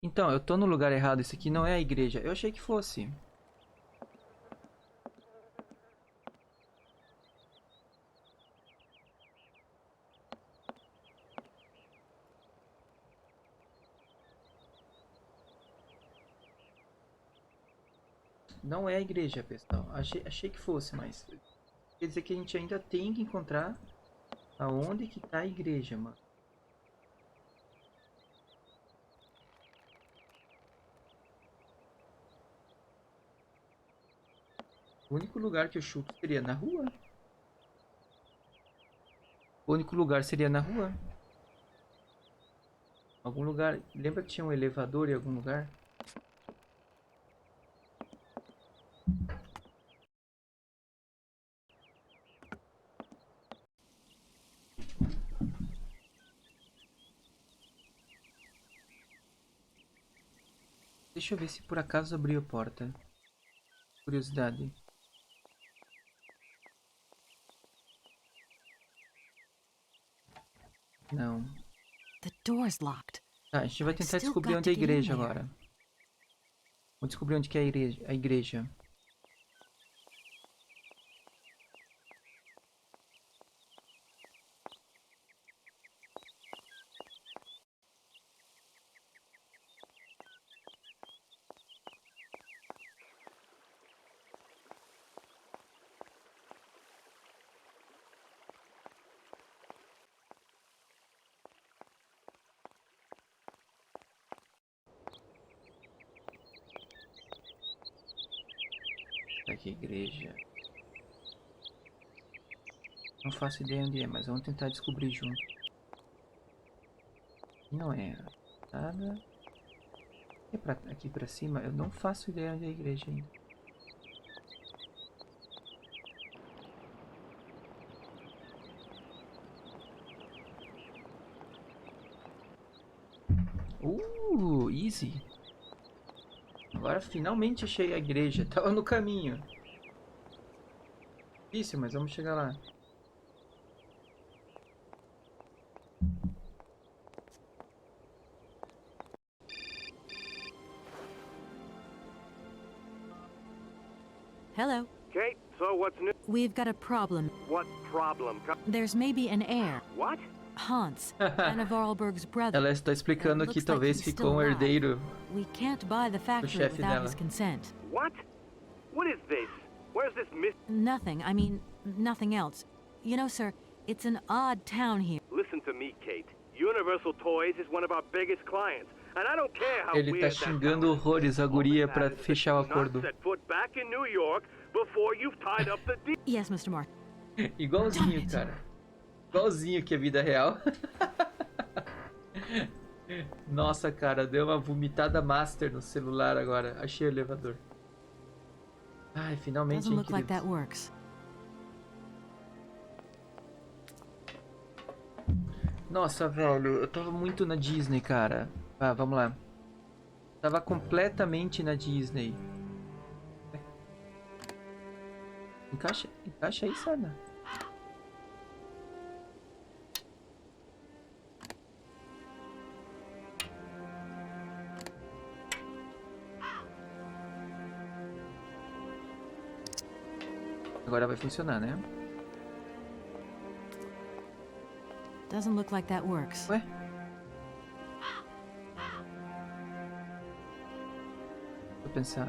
Então, eu tô no lugar errado. Esse aqui não é a igreja. Eu achei que fosse. Não é a igreja, pessoal. Achei que fosse, mas... Quer dizer que a gente ainda tem que encontrar aonde que tá a igreja, mano. O único lugar que eu chuto seria na rua. O único lugar seria na rua. Algum lugar... Lembra que tinha um elevador em algum lugar? Deixa eu ver se por acaso abriu a porta. Curiosidade. Não. The door's locked. Tá, a gente vai I've tentar still descobrir got onde é a to get in igreja there. agora. Vamos descobrir onde que é a igreja. Aqui, igreja. Não faço ideia onde é, mas vamos tentar descobrir junto. Não é nada. Aqui pra cima, eu não faço ideia onde é a igreja ainda. Easy. Agora finalmente achei a igreja. Tava no caminho. Difícil, mas vamos chegar lá. Hello. Kate, so what's new? We've got a problem. What problem? There's maybe an heir. What? Hans, Anna Vorarlberg's brother. Ela está explicando que Looks like talvez he's ficou still um alive. herdeiro. We can't buy the factory chefe without dela. his consent. What? What is this? Where's this miss? Nothing. I mean, nothing else. You know, sir, it's an odd town here. Listen to me, Kate. Universal Toys is one of our biggest clients, and I don't care how Ele tá weird that xingando town is. horrores a All guria that pra matters is that fechar o you not acordo. set foot back in New York before you've tied up the deal. Yes, Mr. Mark. Igualzinho, cara. Igualzinho que a vida real. Nossa, cara, deu uma vomitada master no celular agora. Achei o elevador. Ai, finalmente, Doesn't hein, look like queridos. that works. Nossa, velho, eu tava muito na Disney, cara. Ah, vamos lá. Tava completamente na Disney. Encaixa aí, Sana. Agora vai funcionar, né? Doesn't look like that works. Ué? Deixa eu pensar.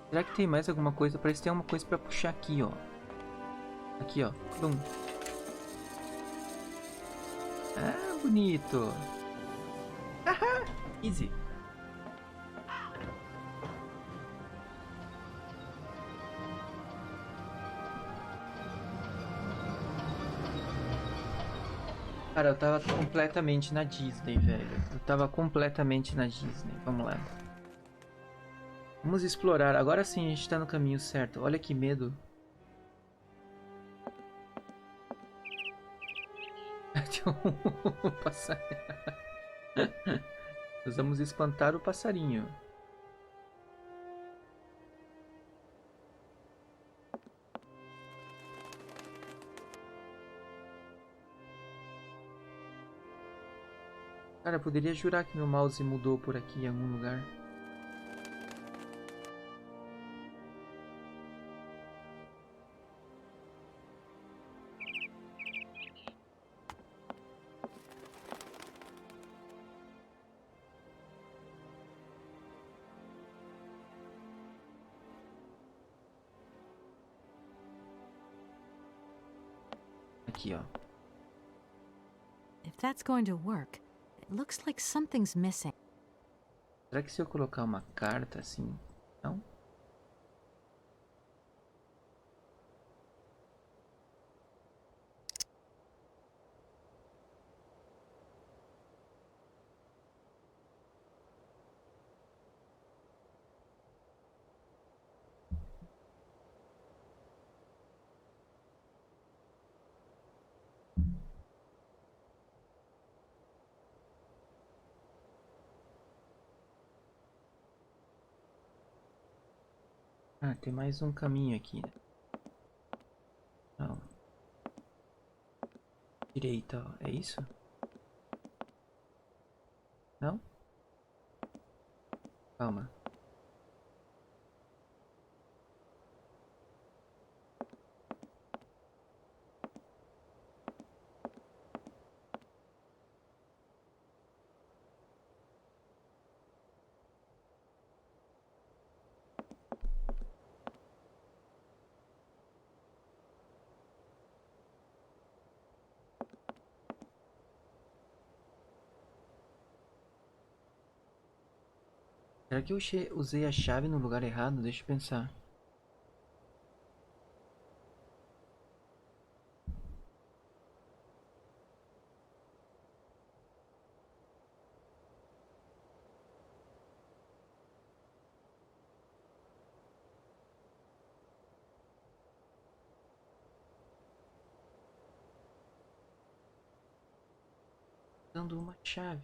Será que tem mais alguma coisa? Parece que tem uma coisa pra puxar aqui, ó. Aqui, ó. Plum. Ah, bonito. Haha, easy. Cara, eu tava completamente na Disney, velho. Eu tava completamente na Disney. Vamos lá. Vamos explorar. Agora sim a gente tá no caminho certo. Olha que medo. Tinha um passarinho. Nós vamos espantar o passarinho. Cara, eu poderia jurar que meu mouse mudou por aqui em algum lugar. Aqui, ó. If that's going to work, it looks like something's missing. Será que se eu colocar uma carta assim... Não? Ah, tem mais um caminho aqui, né? Não. Direita, ó. É isso? Não? Calma. Será que eu usei a chave no lugar errado? Deixa eu pensar. Usando uma chave.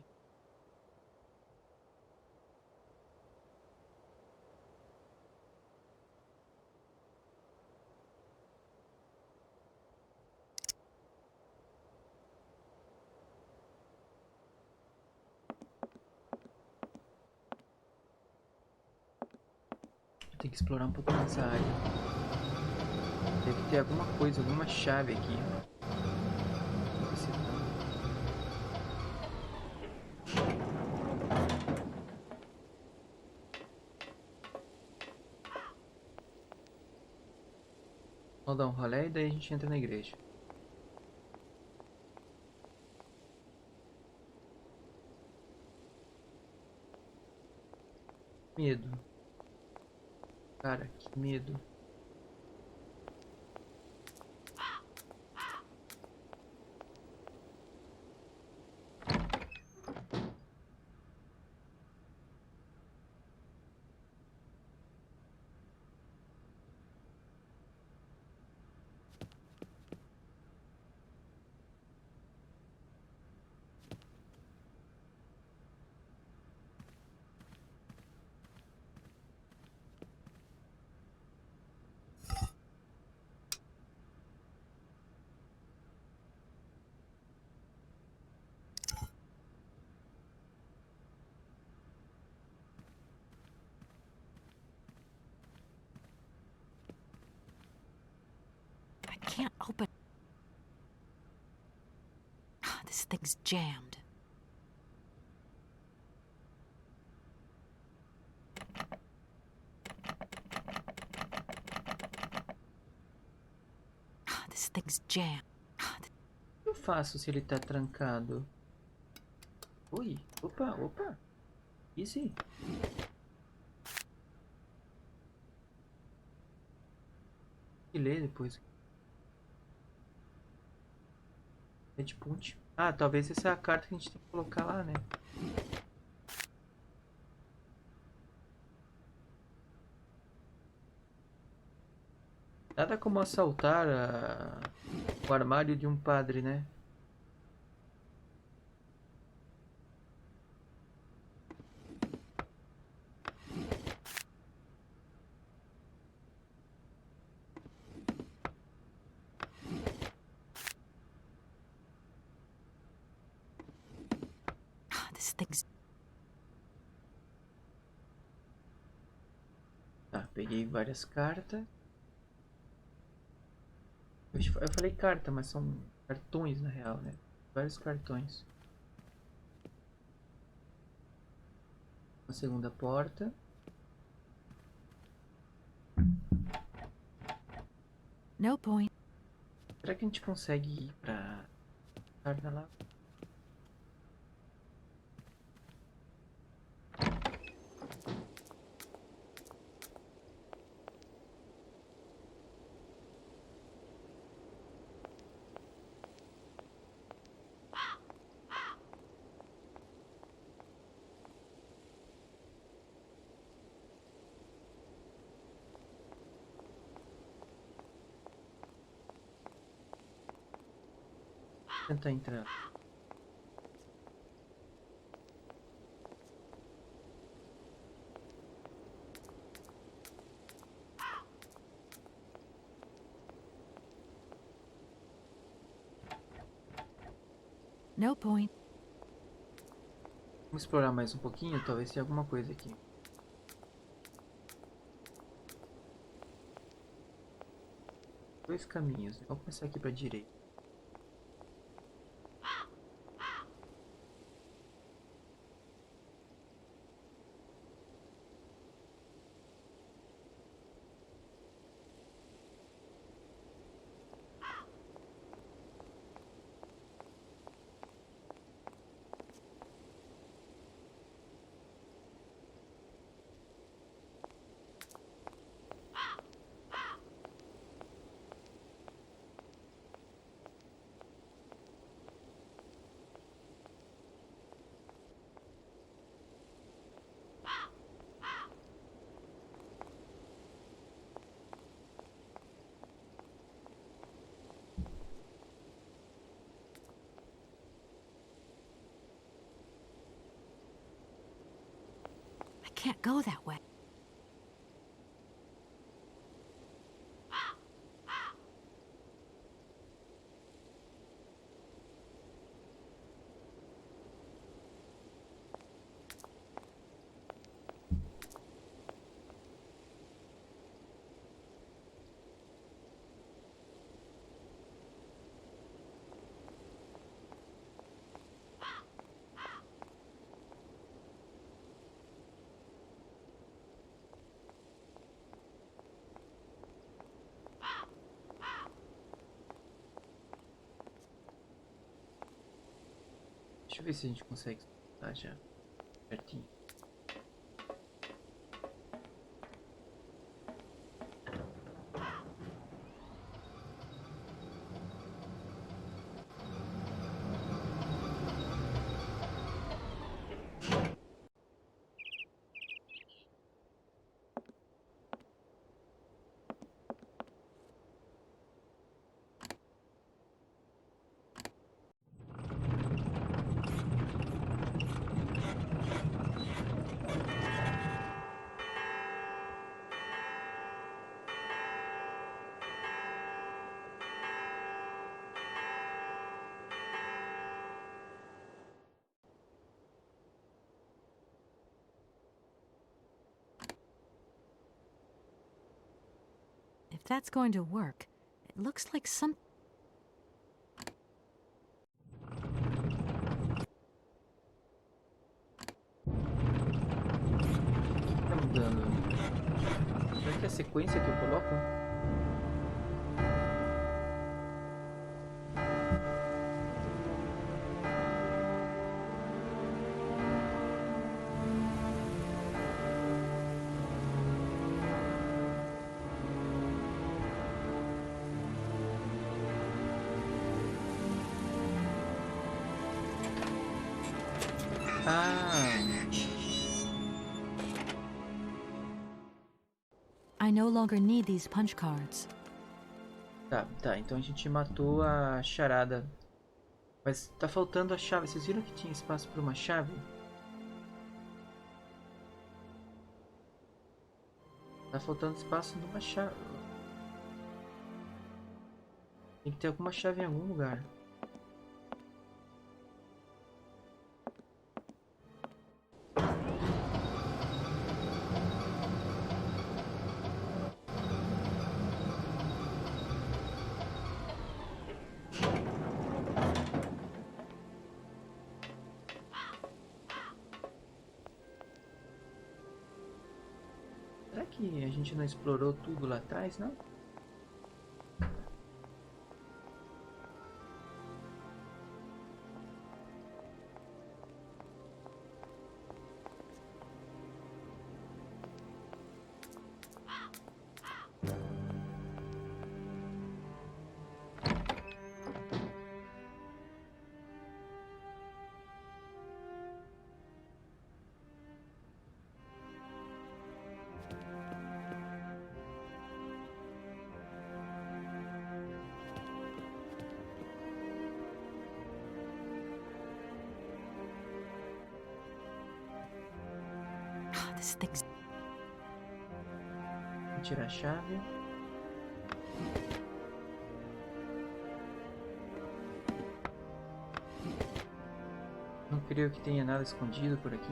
Tem que explorar um pouco mais a área. Deve ter alguma coisa, alguma chave aqui. Não sei se tá. Vamos dar um rolê e daí a gente entra na igreja. Medo. Cara, que medo. I can't open. This thing's jammed. This thing's jammed. O que eu faço se ele tá trancado? Ui, opa, opa. Easy. E ler depois. Headpoint. Ah, talvez essa é a carta que a gente tem que colocar lá, né? Nada como assaltar o armário de um padre, né? This thing's. Tá, peguei várias cartas. Eu falei carta, mas são cartões na real, né? Vários cartões. Uma segunda porta. No point. Será que a gente consegue ir pra carga lá? Tentar entrar. No point. Vamos explorar mais um pouquinho, talvez tenha alguma coisa aqui. Dois caminhos. Vamos começar aqui para a direita. I can't go that way. Deixa eu ver se a gente consegue estar já certinho. If that's going to work, it looks like some... Tá mudando. Será que é a sequência que eu coloco? I no longer need these punch cards. Tá, então a gente matou a charada. Mas tá faltando a chave. Vocês viram que tinha espaço para uma chave? Tá faltando espaço numa chave. Tem que ter alguma chave em algum lugar. Será que a gente não explorou tudo lá atrás, não? This thing's... Vou tirar a chave. Não creio que tenha nada escondido por aqui.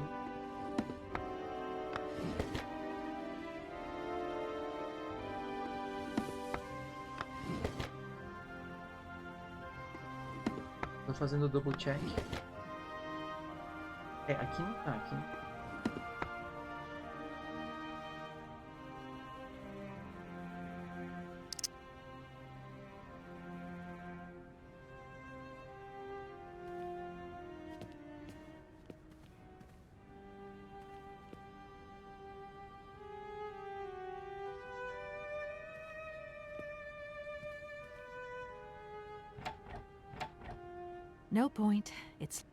Tô fazendo double check. É, aqui não tá, aqui não tá. No point. It's...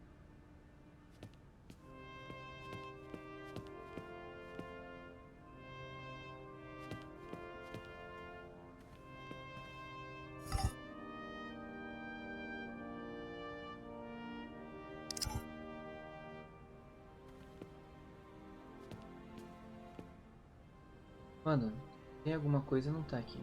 Mano, tem alguma coisa e não tá aqui.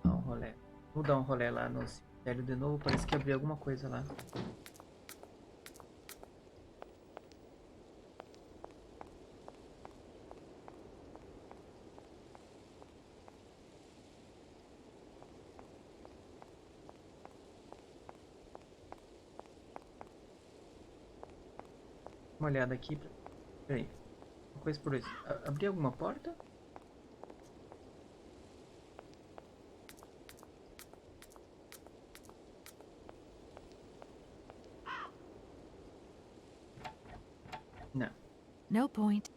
Dá um rolê. Vou dar um rolê lá no cemitério de novo. Parece que abriu alguma coisa lá. Uma olhada aqui. Peraí. Uma coisa por isso. Abrir alguma porta? Não. No point.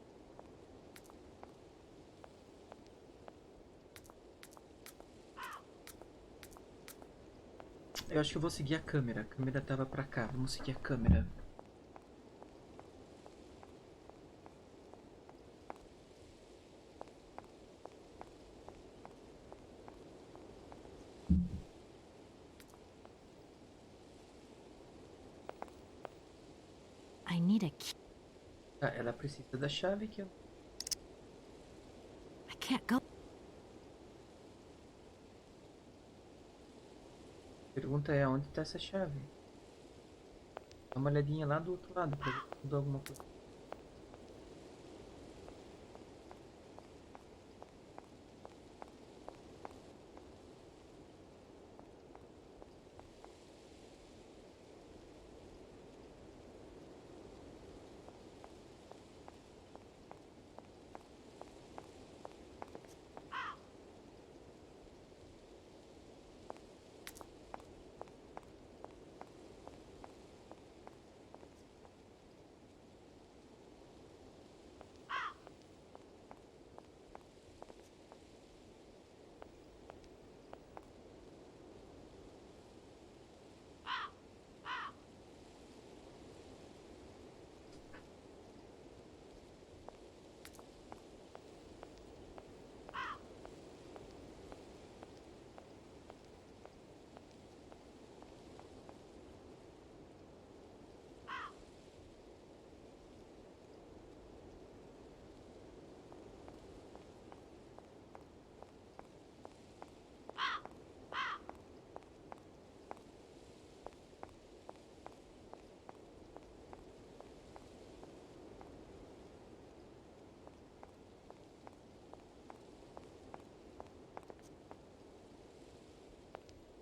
Eu acho que eu vou seguir a câmera. A câmera tava pra cá. Vamos seguir a câmera. I need a key. Tá, ela precisa da chave que eu... I can't go. A pergunta é onde tá essa chave? Dá uma olhadinha lá do outro lado pra ver se mudou alguma coisa.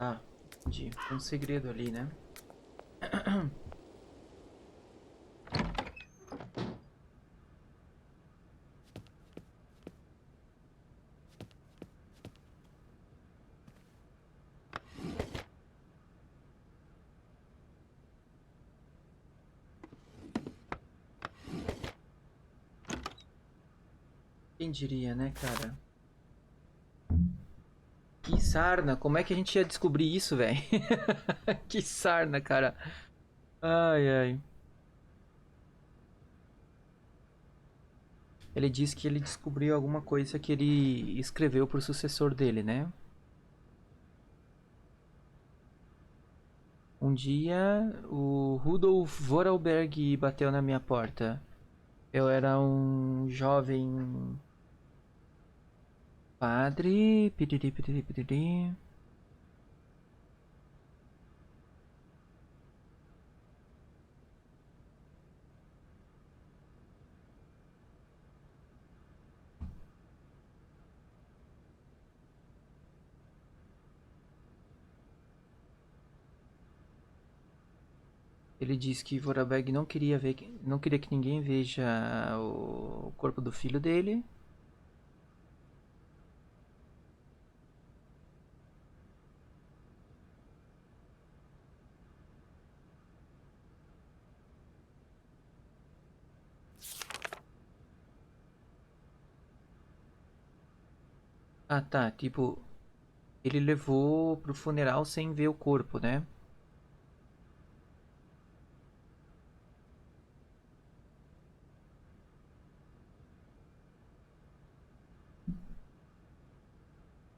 Ah, entendi. Tem um segredo ali, né? Quem diria, né, cara? Que sarna, como é que a gente ia descobrir isso, velho? Que sarna, cara. Ai, ai. Ele disse que ele descobriu alguma coisa que ele escreveu pro sucessor dele, né? Um dia, o Rudolf Vorarlberg bateu na minha porta. Eu era um jovem padre. Piriri, piriri, piriri. Ele disse que Vorarlberg não queria ver, não queria que ninguém veja o corpo do filho dele. Ah, tá. Tipo, ele levou pro funeral sem ver o corpo, né?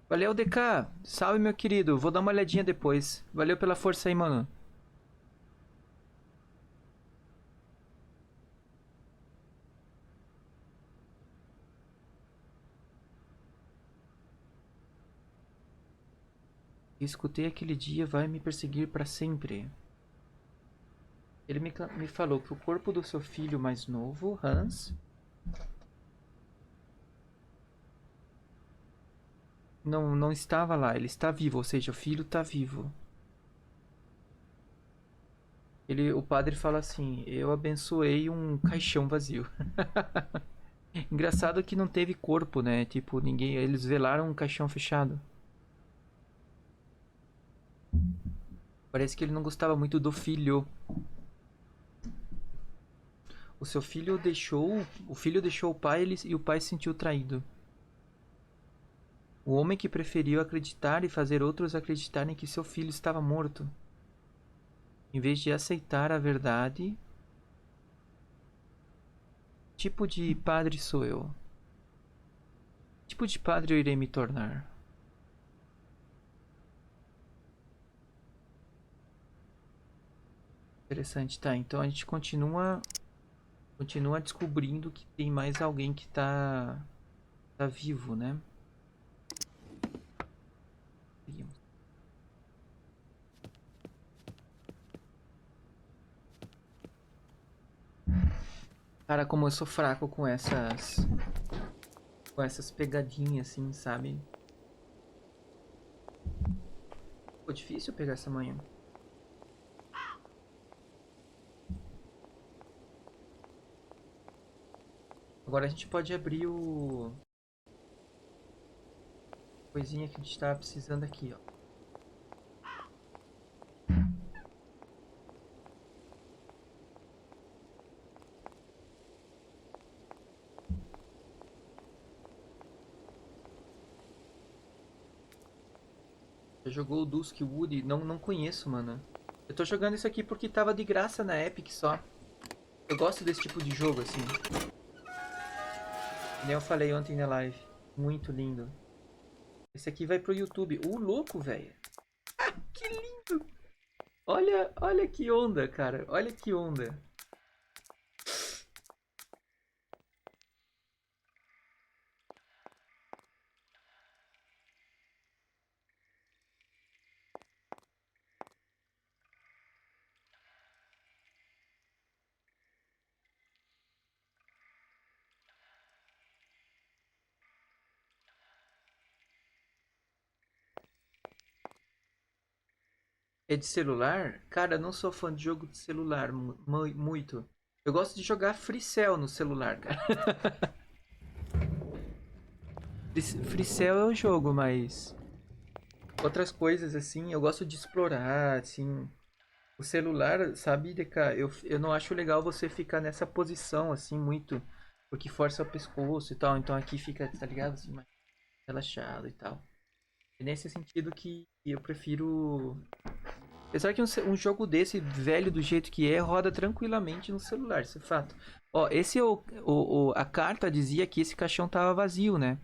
Valeu, DK. Salve, meu querido. Vou dar uma olhadinha depois. Valeu pela força aí, mano. Escutei aquele dia vai me perseguir para sempre. Ele me falou que o corpo do seu filho mais novo, Hans, não estava lá. Ele está vivo, ou seja, o filho está vivo. O padre fala assim: eu abençoei um caixão vazio. Engraçado que não teve corpo, né? Tipo, ninguém. Eles velaram um caixão fechado. Parece que ele não gostava muito do filho. O seu filho deixou. O filho deixou o pai e o pai se sentiu traído. O homem que preferiu acreditar e fazer outros acreditarem que seu filho estava morto. Em vez de aceitar a verdade. Tipo de padre sou eu? Tipo de padre eu irei me tornar? Interessante, tá? Então a gente continua descobrindo que tem mais alguém que tá vivo, né? Cara, como eu sou fraco com essas pegadinhas assim, sabe? Ficou difícil pegar essa manhã. Agora a gente pode abrir o coisinha que a gente tava precisando aqui, ó. Já jogou o Duskwood? Não conheço, mano. Eu tô jogando isso aqui porque tava de graça na Epic só. Eu gosto desse tipo de jogo, assim. Que nem eu falei ontem na live. Muito lindo. Esse aqui vai pro YouTube. Louco, velho. Ah, que lindo. Olha que onda, cara. Olha que onda. É de celular? Cara, eu não sou fã de jogo de celular muito. Eu gosto de jogar Free Cell no celular, cara. Free Cell é o jogo, mas outras coisas assim, eu gosto de explorar, assim. O celular, sabe, DK, eu não acho legal você ficar nessa posição assim muito, porque força o pescoço e tal. Então aqui fica, tá ligado? Assim, mais relaxado e tal. É nesse sentido que eu prefiro. Apesar que um jogo desse, velho do jeito que é, roda tranquilamente no celular, isso é fato. Ó, esse a carta dizia que esse caixão tava vazio, né?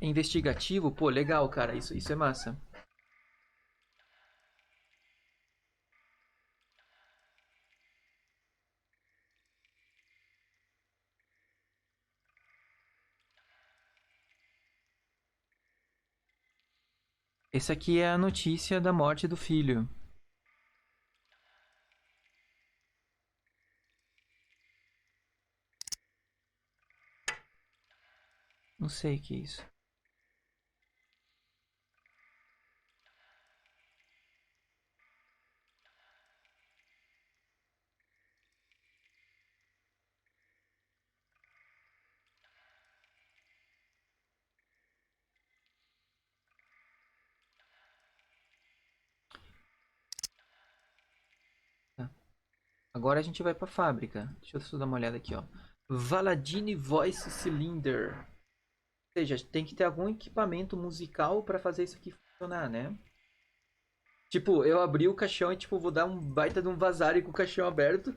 É investigativo? Pô, legal, cara. Isso é massa. Esse aqui é a notícia da morte do filho. Não sei o que é isso. Agora a gente vai pra fábrica. Deixa eu só dar uma olhada aqui, ó. Valadine Voice Cylinder. Ou seja, tem que ter algum equipamento musical pra fazer isso aqui funcionar, né? Tipo, eu abri o caixão e tipo, vou dar um baita de um vazare com o caixão aberto.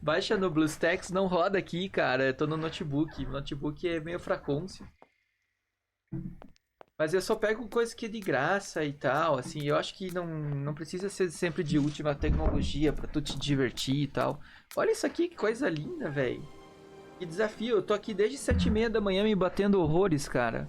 Baixa no BlueStacks, não roda aqui, cara. Eu tô no notebook. O notebook é meio fracôncio. Mas eu só pego coisa que é de graça e tal, assim, eu acho que não precisa ser sempre de última tecnologia pra tu te divertir e tal. Olha isso aqui, que coisa linda, velho. Que desafio, eu tô aqui desde 7h30 da manhã me batendo horrores, cara.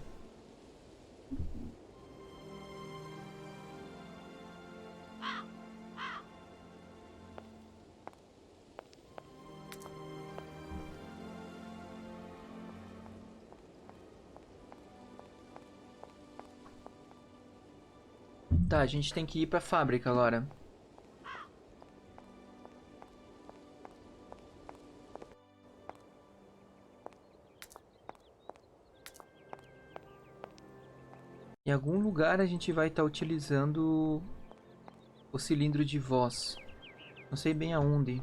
Tá, a gente tem que ir pra fábrica agora. Em algum lugar a gente vai estar utilizando o cilindro de voz. Não sei bem aonde.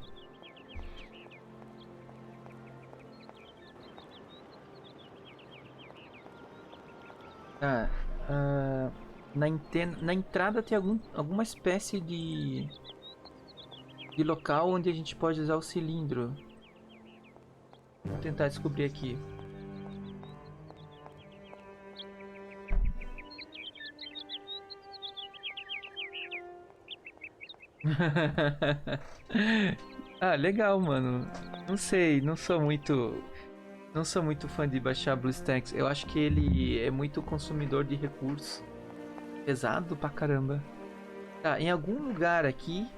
Tá, na entrada tem alguma espécie de local onde a gente pode usar o cilindro. Vou tentar descobrir aqui. Ah, legal, mano. Não sei, não sou muito fã de baixar BlueStacks. Eu acho que ele é muito consumidor de recursos. Pesado pra caramba. Tá, em algum lugar aqui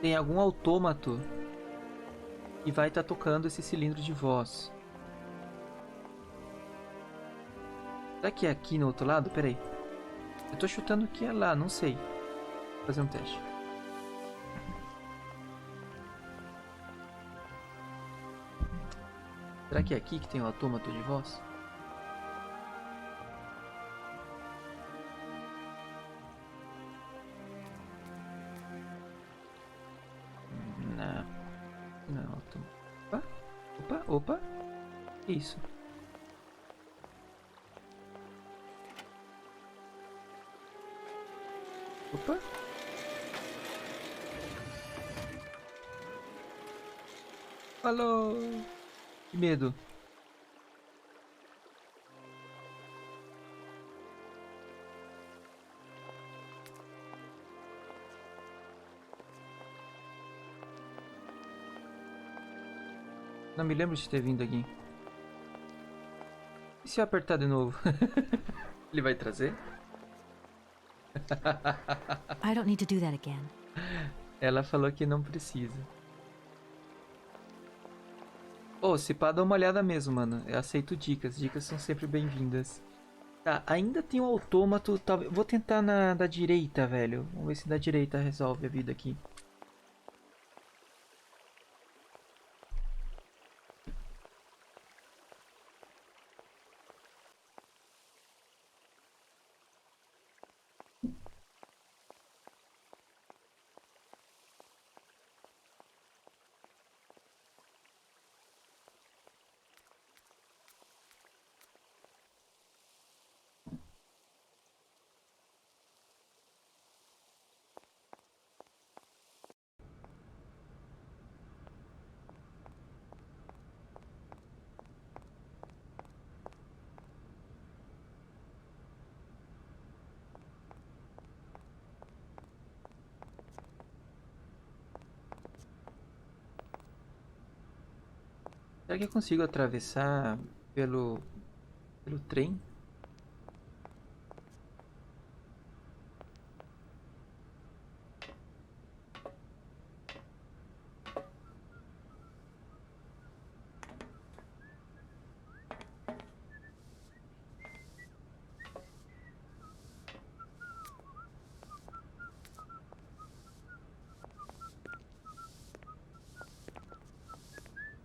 tem algum autômato que vai estar tocando esse cilindro de voz. Será que é aqui no outro lado? Pera aí. Eu tô chutando que é lá, não sei. Vou fazer um teste. Será que é aqui que tem o autômato de voz? Não. Não, autômato. Opa, opa, opa. Que isso? Opa. Falou. Que medo. Não me lembro de ter vindo aqui. E se eu apertar de novo? Ele vai trazer? I don't need to do that again. Ela falou que não precisa. Oh, se pá, dá uma olhada mesmo, mano. Eu aceito dicas. Dicas são sempre bem-vindas. Tá, ainda tem um autômato. Talvez... Vou tentar na da direita, velho. Vamos ver se da direita resolve a vida aqui. Será que eu consigo atravessar pelo trem?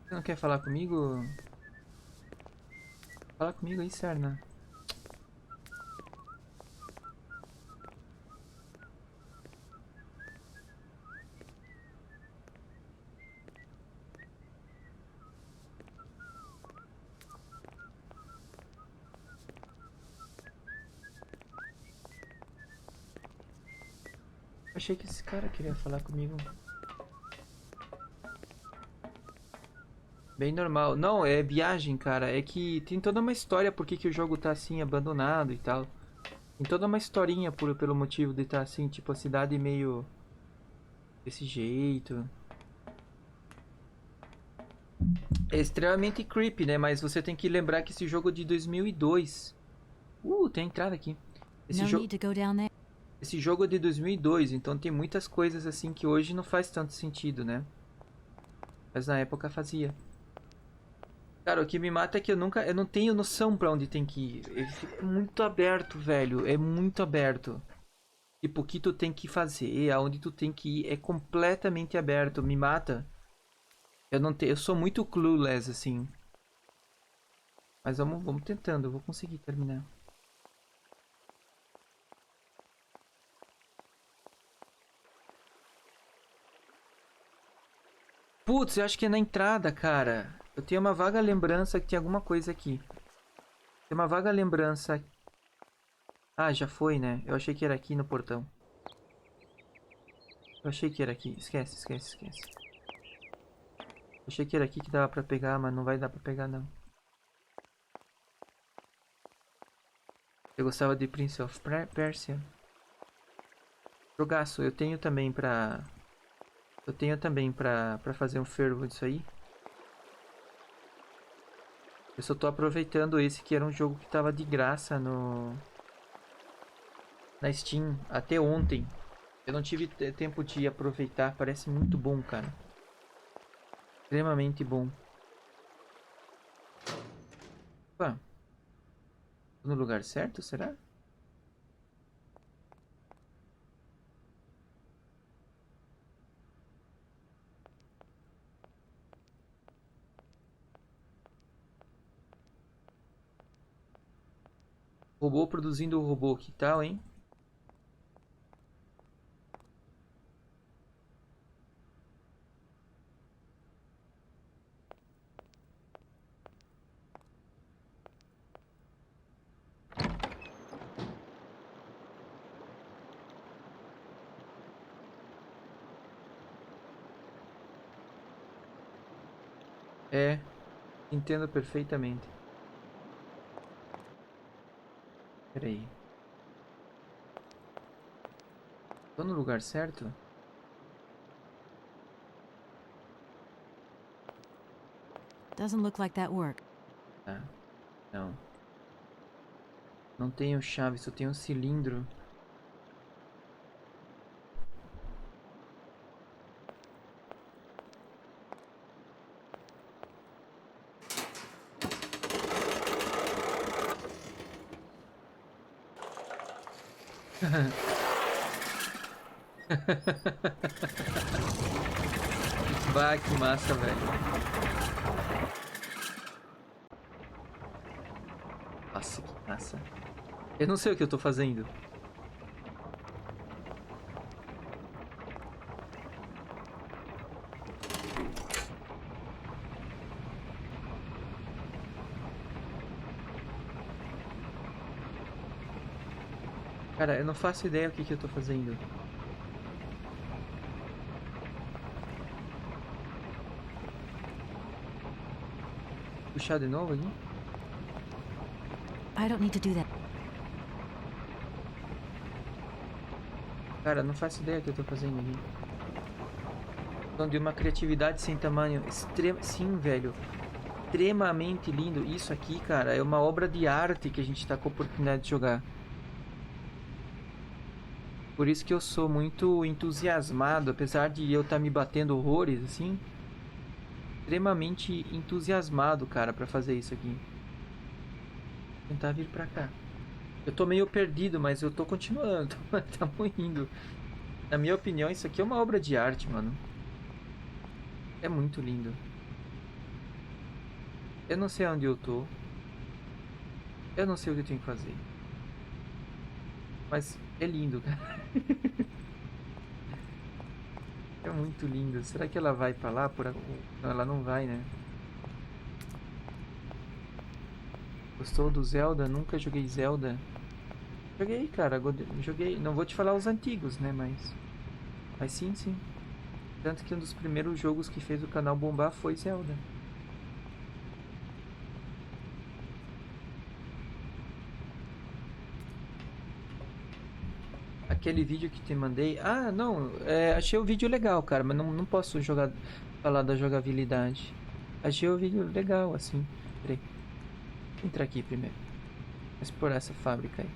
Você não quer falar comigo? Fala comigo aí, Serna. Achei que esse cara queria falar comigo. Bem normal. Não, é viagem, cara. É que tem toda uma história por que o jogo tá assim, abandonado e tal. Tem toda uma historinha pelo motivo de estar assim, tipo, a cidade meio... desse jeito. É extremamente creepy, né? Mas você tem que lembrar que esse jogo é de 2002. Tem entrada aqui. No need to go down there. Esse jogo é de 2002, então tem muitas coisas assim que hoje não faz tanto sentido, né? Mas na época fazia. Cara, o que me mata é que eu não tenho noção pra onde tem que ir. Ele fica muito aberto, velho. É muito aberto. Tipo, o que tu tem que fazer, aonde tu tem que ir, é completamente aberto. Me mata. Eu sou muito clueless, assim. Mas vamos tentando, eu vou conseguir terminar. Putz, eu acho que é na entrada, cara. Eu tenho uma vaga lembrança que tem alguma coisa aqui. Tem uma vaga lembrança. Ah, já foi, né? Eu achei que era aqui no portão. Eu achei que era aqui. Esquece, esquece, esquece. Eu achei que era aqui que dava pra pegar, mas não vai dar pra pegar, não. Eu gostava de Prince of Persia. Jogaço. Eu tenho também pra... Eu tenho também pra fazer um fervo disso aí. Eu só tô aproveitando esse que era um jogo que tava de graça na Steam até ontem. Eu não tive tempo de aproveitar. Parece muito bom, cara. Extremamente bom. Opa. Tô no lugar certo, será? Robô produzindo o robô, que tal, hein? É, entendo perfeitamente. Pera aí. Tô no lugar certo? Doesn't look like that worked. Tá. Não. Não tenho chave, só tenho um cilindro. Bah, que massa, velho. Nossa, que massa. Eu não sei o que eu tô fazendo. Cara, eu não faço ideia o que eu tô fazendo. Puxar de novo aqui? I don't need to do that. Cara, não faço ideia o que eu tô fazendo aqui. Então, de uma criatividade sem tamanho extremo. Sim, velho. extremamente lindo. Isso aqui, cara, é uma obra de arte que a gente tá com a oportunidade de jogar. Por isso que eu sou muito entusiasmado, apesar de eu estar me batendo horrores, assim. Extremamente entusiasmado, cara, pra fazer isso aqui. Vou tentar vir pra cá. Eu tô meio perdido, mas eu tô continuando. Estamos indo. Na minha opinião, isso aqui é uma obra de arte, mano. É muito lindo. Eu não sei onde eu tô. Eu não sei o que eu tenho que fazer. Mas é lindo, cara. É muito lindo. Será que ela vai pra lá? Não, ela não vai, né? Gostou do Zelda? Nunca joguei Zelda. Joguei, cara. Joguei. Não vou te falar os antigos, né? Mas sim, sim. Tanto que um dos primeiros jogos que fez o canal bombar foi Zelda. Aquele vídeo que te mandei... Ah, não. Achei o vídeo legal, cara. Mas não posso falar da jogabilidade. Achei o vídeo legal, assim. Peraí. Vou entrar aqui primeiro. Vou explorar essa fábrica aí.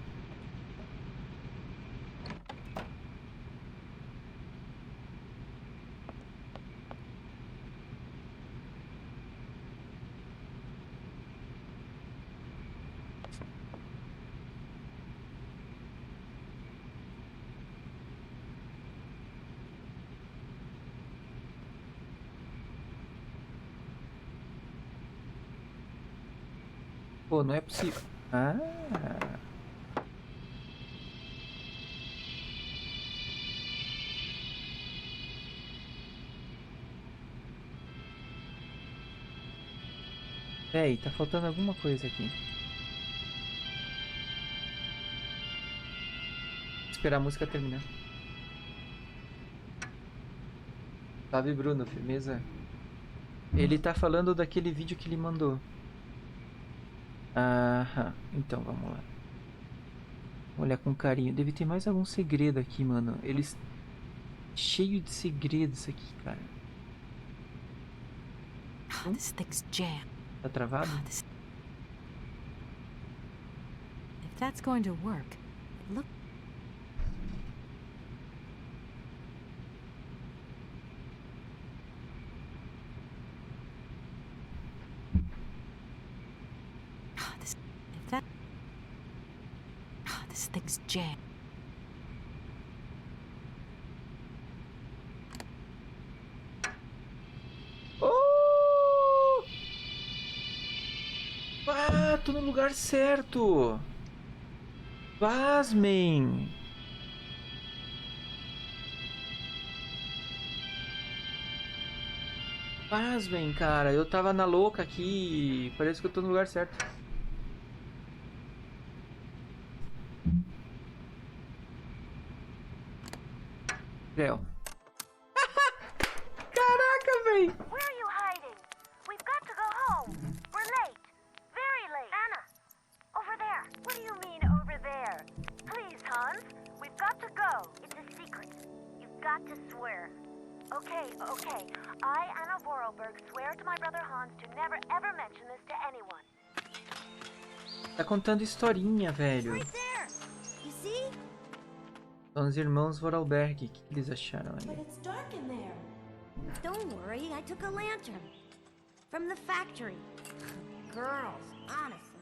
Pô, não é possível. Ah. Véi, tá faltando alguma coisa aqui. Vou esperar a música terminar. Salve, Bruno, firmeza? Ele tá falando daquele vídeo que ele mandou. Aham, então vamos lá. Olha com carinho. Deve ter mais algum segredo aqui, mano. Eles... Cheio de segredos aqui, cara. This thing's jammed. Tá travado? If that's going to work, look. This thing's jammed. Oh! Ah, tô no lugar certo. Pasmem. Pasmem, cara. Eu tava na louca aqui. Parece que eu tô no lugar certo. Léo. Caraca, véi. Where are you hiding? We've got to go home. We're late. Very late. Anna, over there. What do you mean over there? Please, Hans. We've got to go. It's a secret. You've got to swear. Okay. I, Anna Vorarlberg, swear to my brother Hans to never ever mention this to anyone. Tá contando historinha, velho. Right there. You see? São os irmãos Vorarlberg. O que eles acharam ali? But it's dark in there. Don't worry, I took a lantern. From the factory. Girls, honestly.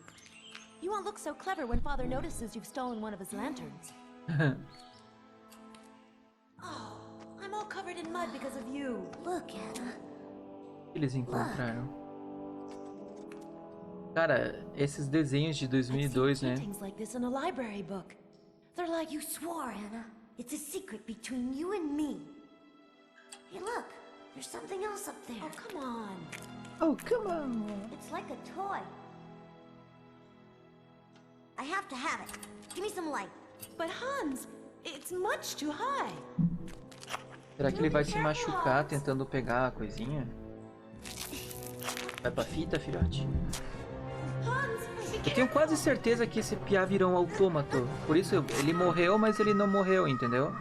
You won't look so clever when Father notices you've stolen one of his lanterns. Oh, I'm all covered in mud because of you. Look, Anna. O que eles encontraram? Cara, esses desenhos de 2002, né? Things like this in a library book. They're like You swore, Anna. It's a secret between you and me. Hey, look. There's something else up there. Oh, come on. Oh, come on. It's like a toy. I have to have it. Give me some light. But Hans, it's much too high. Será que ele vai se machucar tentando pegar a coisinha? Vai pra fita, filhote? Eu tenho quase certeza que esse piá virou um autômato. Por isso ele morreu, mas ele não morreu, entendeu?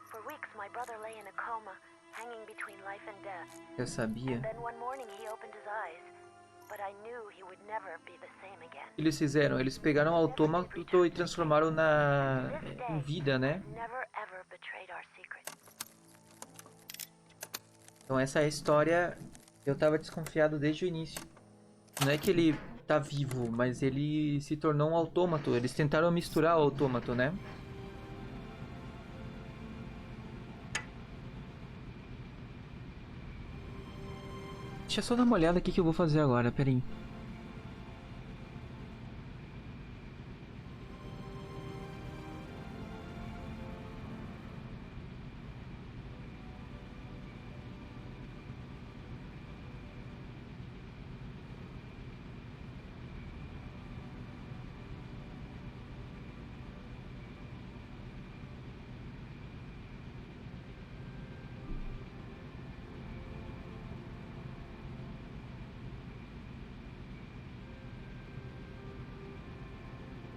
For weeks, my brother lay in a coma, hanging between life and death. Eu sabia. And then one morning he opened his eyes, but I knew he would never be the same again. O que eles fizeram? Eles pegaram o autômato e transformaram em vida, né? Never ever betrayed our secret. Então essa é a história. Eu tava desconfiado desde o início. Não é que ele tá vivo, mas ele se tornou um autômato. Eles tentaram misturar o autômato, né? Deixa eu só dar uma olhada aqui que eu vou fazer agora, peraí.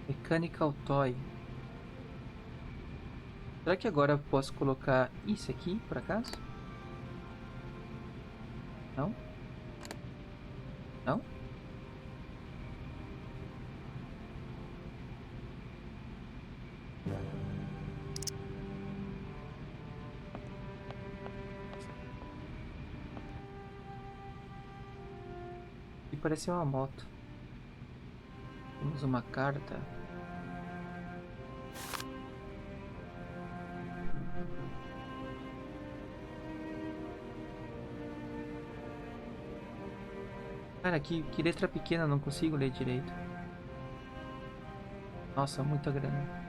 Mechanical Toy. Será que agora eu posso colocar isso aqui, por acaso? Não? Não? E parece uma moto. Temos uma carta. Cara, que letra pequena, não consigo ler direito. Nossa, muita grana.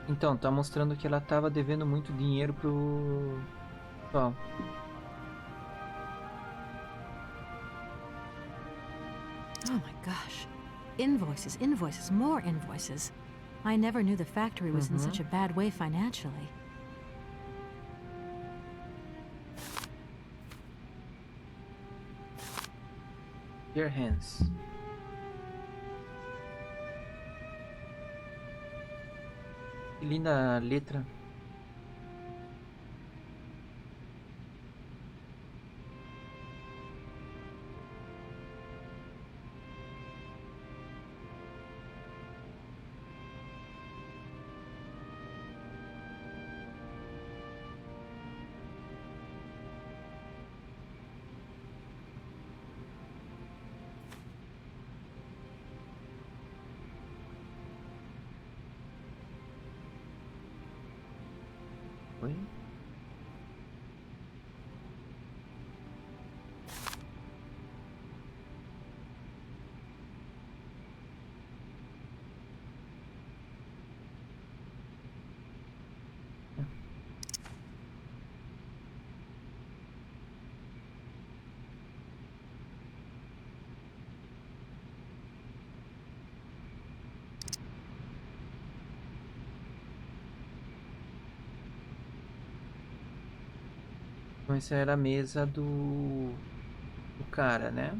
Então, tá mostrando que ela tava devendo muito dinheiro pro... Bom. Oh my gosh. Invoices, invoices, more invoices. I never knew the factory was in such a bad way financially. Your hands. Que linda letra. Oi? Então essa era a mesa do cara, né?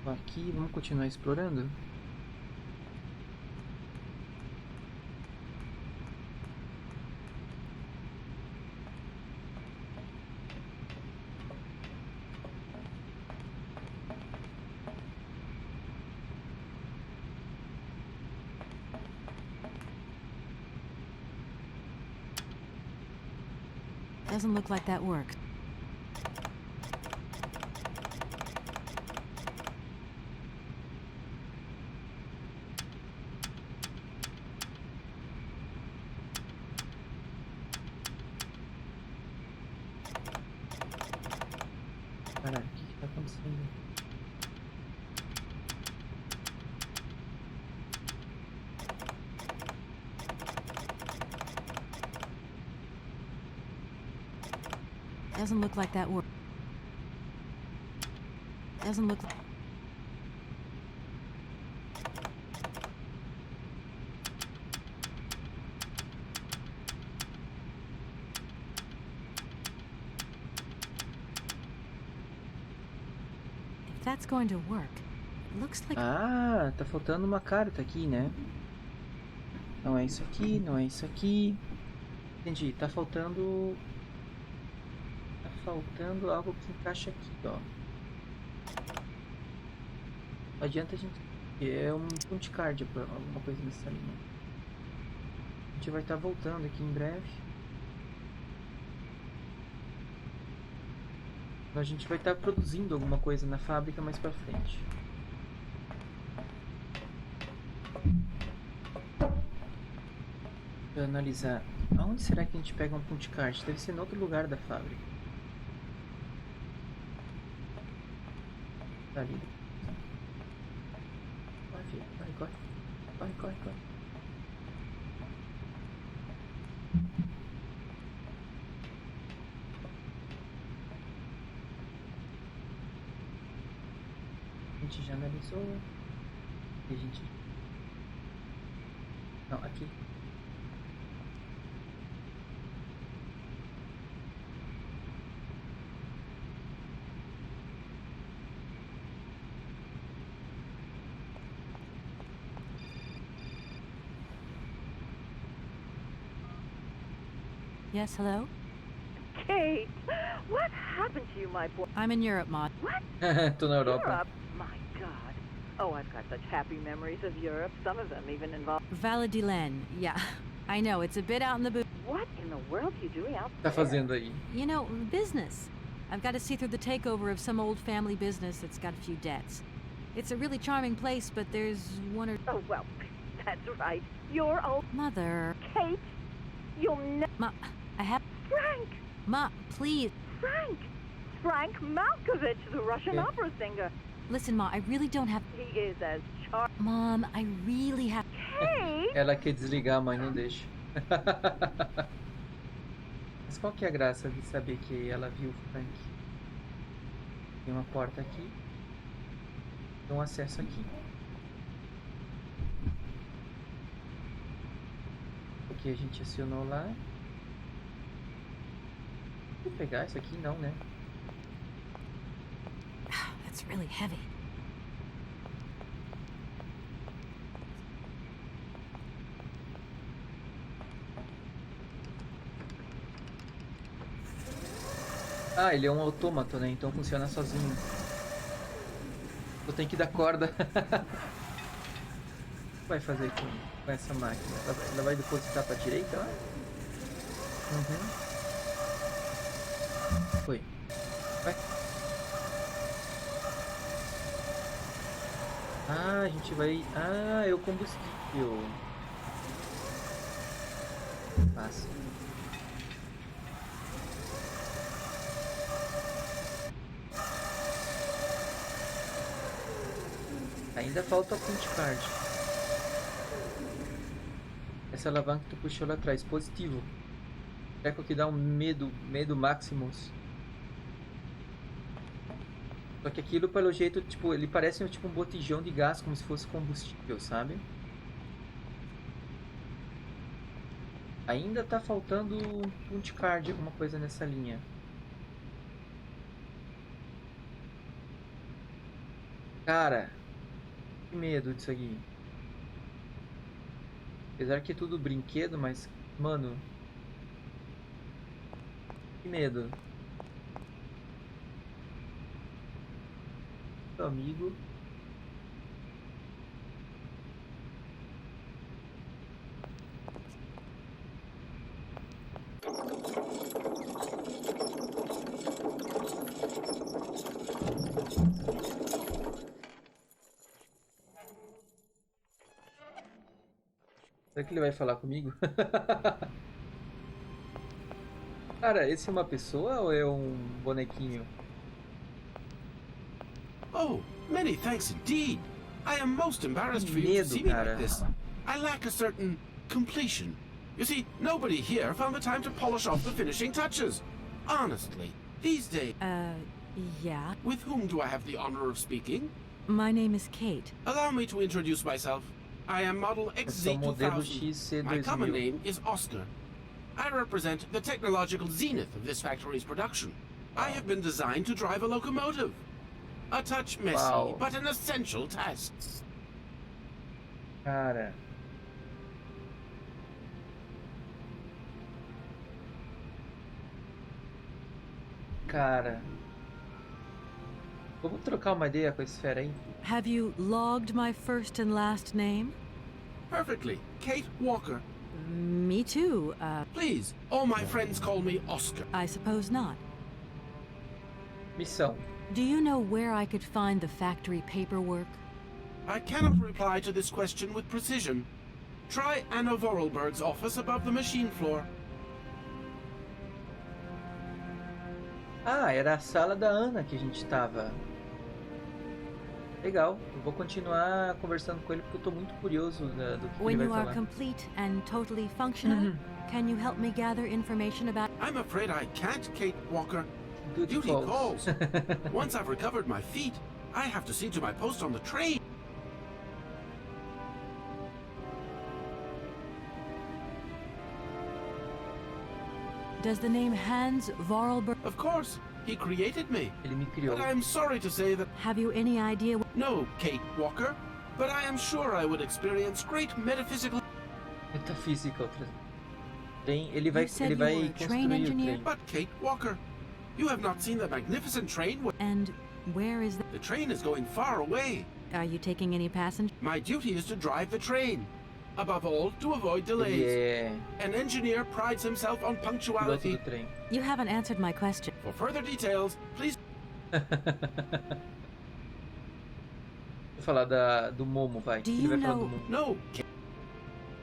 Aqui, vamos continuar explorando? Doesn't look like that worked. Doesn't look like that works. Doesn't look like... If that's going to work, it looks like... Ah, tá faltando uma carta aqui, né? Não é isso aqui, não é isso aqui. Entendi, tá faltando... Tá faltando algo que encaixa aqui, ó. Não adianta a gente... É um punch card, alguma coisa nessa linha. A gente vai estar voltando aqui em breve. A gente vai estar produzindo alguma coisa na fábrica mais pra frente. Deixa eu analisar. Aonde será que a gente pega um punch card? Deve ser em outro lugar da fábrica. Tá ali. Corre, filho. Corre, corre. Corre, corre, corre. A gente já analisou. E a gente... Não, aqui. Yes, hello? Kate, what happened to you, my boy? I'm in Europe, Ma. What? Tô na Europa. Europe? My God. Oh, I've got such happy memories of Europe. Some of them even involve... Valladolid, yeah. I know, it's a bit out in the boot. What in the world are you doing out Tá there? fazendo aí? You know, business. I've got to see through the takeover of some old family business that's got a few debts. It's a really charming place, but there's one or... Oh, well, that's right. You're old... Mother. Kate, you'll never... Ma, I have... Frank! Ma, please. Frank! Frank Malkovich, the Russian opera singer. Listen, Ma, I really don't have... He is as charming... Mom, I really have... Kate! Ela quer desligar, a mãe não deixa. Mas qual que é a graça de saber que ela viu o Frank? Tem uma porta aqui. Tem um acesso aqui. Aqui a gente acionou lá. Vou pegar isso aqui? Não, né? That's really heavy. Ah, ele é um autômato, né? Então funciona sozinho. Eu tenho que dar corda. O que vai fazer com essa máquina? Ela vai depositar para a direita lá? Uhum. Foi. Vai. Ah, a gente vai... Ah, é o combustível. Passa. Ainda falta o punch card. Essa alavanca que tu puxou lá atrás, positivo. É que dá um medo maximus. Só que aquilo, pelo jeito, tipo, ele parece tipo um botijão de gás, como se fosse combustível, sabe? Ainda tá faltando um punch card, alguma coisa nessa linha. Cara, que medo disso aqui. Apesar que é tudo brinquedo, mas, mano, que medo. Meu amigo. Será que ele vai falar comigo? Cara, esse é uma pessoa ou é um bonequinho? Oh, many thanks indeed. I am most embarrassed for you to see me like this. I lack a certain completion. You see, nobody here found the time to polish off the finishing touches. Honestly, These days. Yeah. With whom do I have the honor of speaking? My name is Kate. Allow me to introduce myself. I am model XZ2000. My common name is Oscar. I represent the technological zenith of this factory's production. I have been designed to drive a locomotive. A touch messy, but an essential task. Cara. Vamos trocar uma ideia com esse fera aí? Have you logged my first and last name? Perfectly. Kate Walker. Me too. Please, all my friends call me Oscar. I suppose not. Missão. Do you know where I could find the factory paperwork? I cannot reply to this question with precision. Try Anna Vorarlberg's office above the machine floor. Ah, era a sala da Ana que a gente tava. Legal, eu vou continuar conversando com ele porque eu tô muito curioso do que When ele you vai are falar. complete and totally functional, can you help me gather information about... I'm afraid I can't, Kate Walker. Duty calls. Once I've recovered my feet, I have to see to my post on the train. Does the name Hans Vorarlberg... Of course, he created me. Ele me criou. But I'm sorry to say that... Have you any idea... No, Kate Walker, but I am sure I would experience great metaphysical... Metafísica, ele vai said you vai were a construir train o engineer? trem. But Kate Walker, you have not seen the magnificent train... And where is the... The train is going far away. Are you taking any passengers? My duty is to drive the train. Above all, to avoid delays. An engineer prides himself on punctuality. Piloto do trem. You haven't answered my question. For further details, please... Vou falar do Momo, vai. Do Ele you vai falar do know... Momo. No.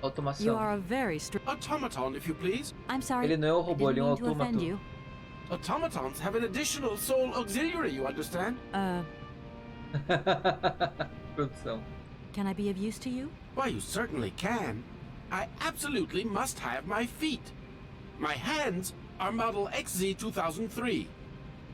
Automação. You are a very strict... Automaton, if you please. I'm sorry. Ele não é um I robô, didn't ele é um mean to offend autômato. you. Automatons have an additional sole auxiliary, you understand? Produção. Can I be of use to you? Why, you certainly can. I absolutely must have my feet. My hands are model XZ2003.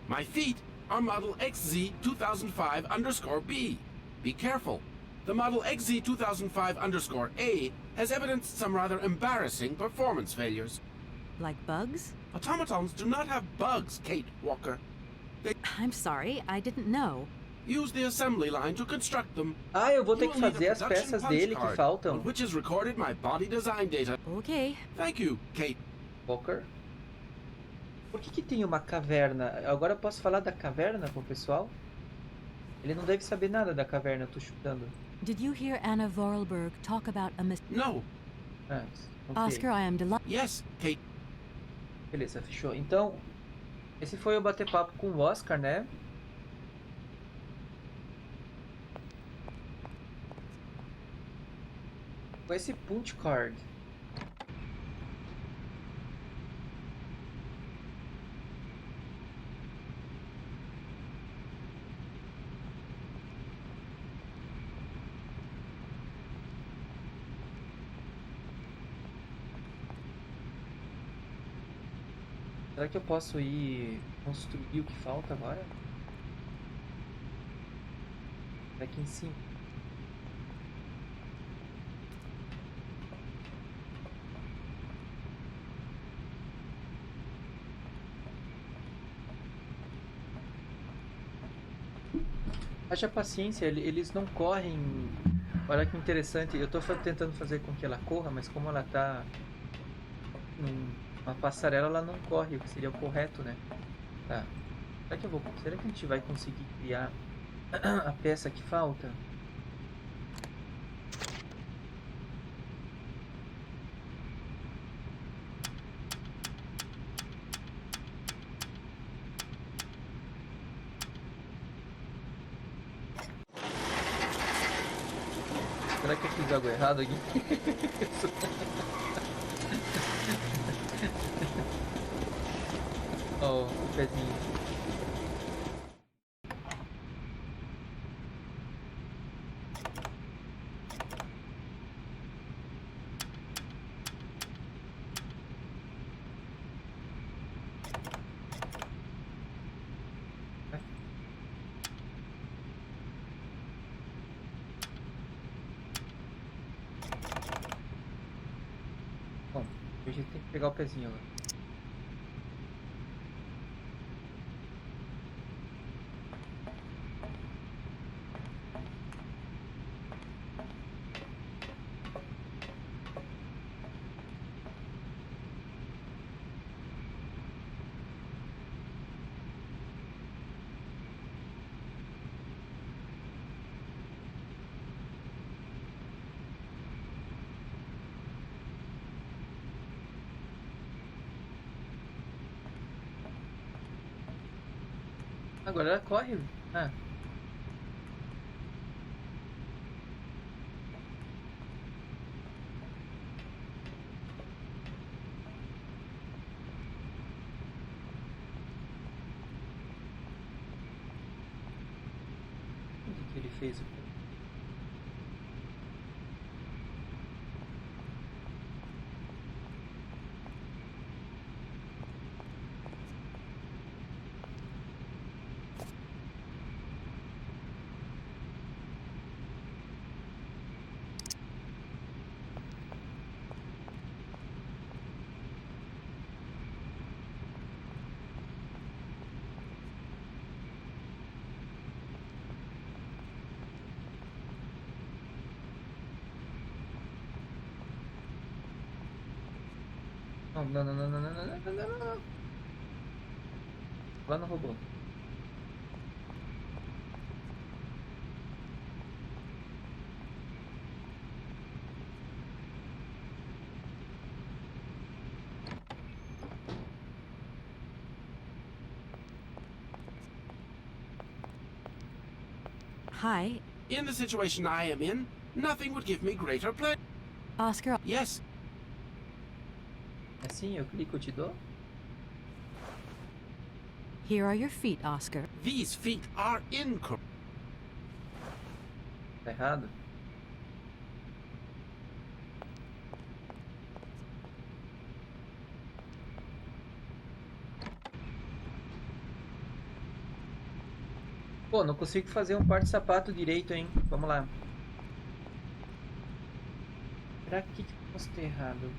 My feet are model XZ2005_B. Be careful. The model XZ2005_A has evidenced some rather embarrassing performance failures. Like bugs? Automatons do not have bugs, Kate Walker. I'm sorry, I didn't know. Use the assembly line to construct them. Ah, eu vou ter You que will need fazer a as production peças punch dele que card, faltam. on which is recorded my body design data. Okay. Thank you, Kate Walker. Por que tem uma caverna? Agora eu posso falar da caverna com o pessoal? Ele não deve saber nada da caverna, eu tô chutando. Did you hear Anna Vorarlberg talk about a No. Ah, ok. Oscar, I am delighted. Yes, Kate. Beleza, fechou. Então, esse foi o bater-papo com o Oscar, né? Com esse punch card. Será que eu posso ir construir o que falta agora? Aqui em cima. Haja paciência, eles não correm. Olha que interessante, eu tô tentando fazer com que ela corra, mas como ela tá numa passarela, ela não corre, o que seria o correto, né? Tá. Será que a gente vai conseguir criar a peça que falta? Será que eu fiz algo errado aqui? Oh, o pezinho. gente tem que pegar o pezinho agora. Agora ela corre. Ah. O que ele fez? Não, não, não, não, não, não, não, não, não, não. Lá no robô. Hi. In the situation I am in, nothing would give me greater pleasure. Oscar. Yes. Assim, eu clico, eu te dou. Here are your feet, Oscar. These feet are incorrect. Tá errado? Pô, não consigo fazer um par de sapato direito, hein? Vamos lá. Será que eu posso ter errado?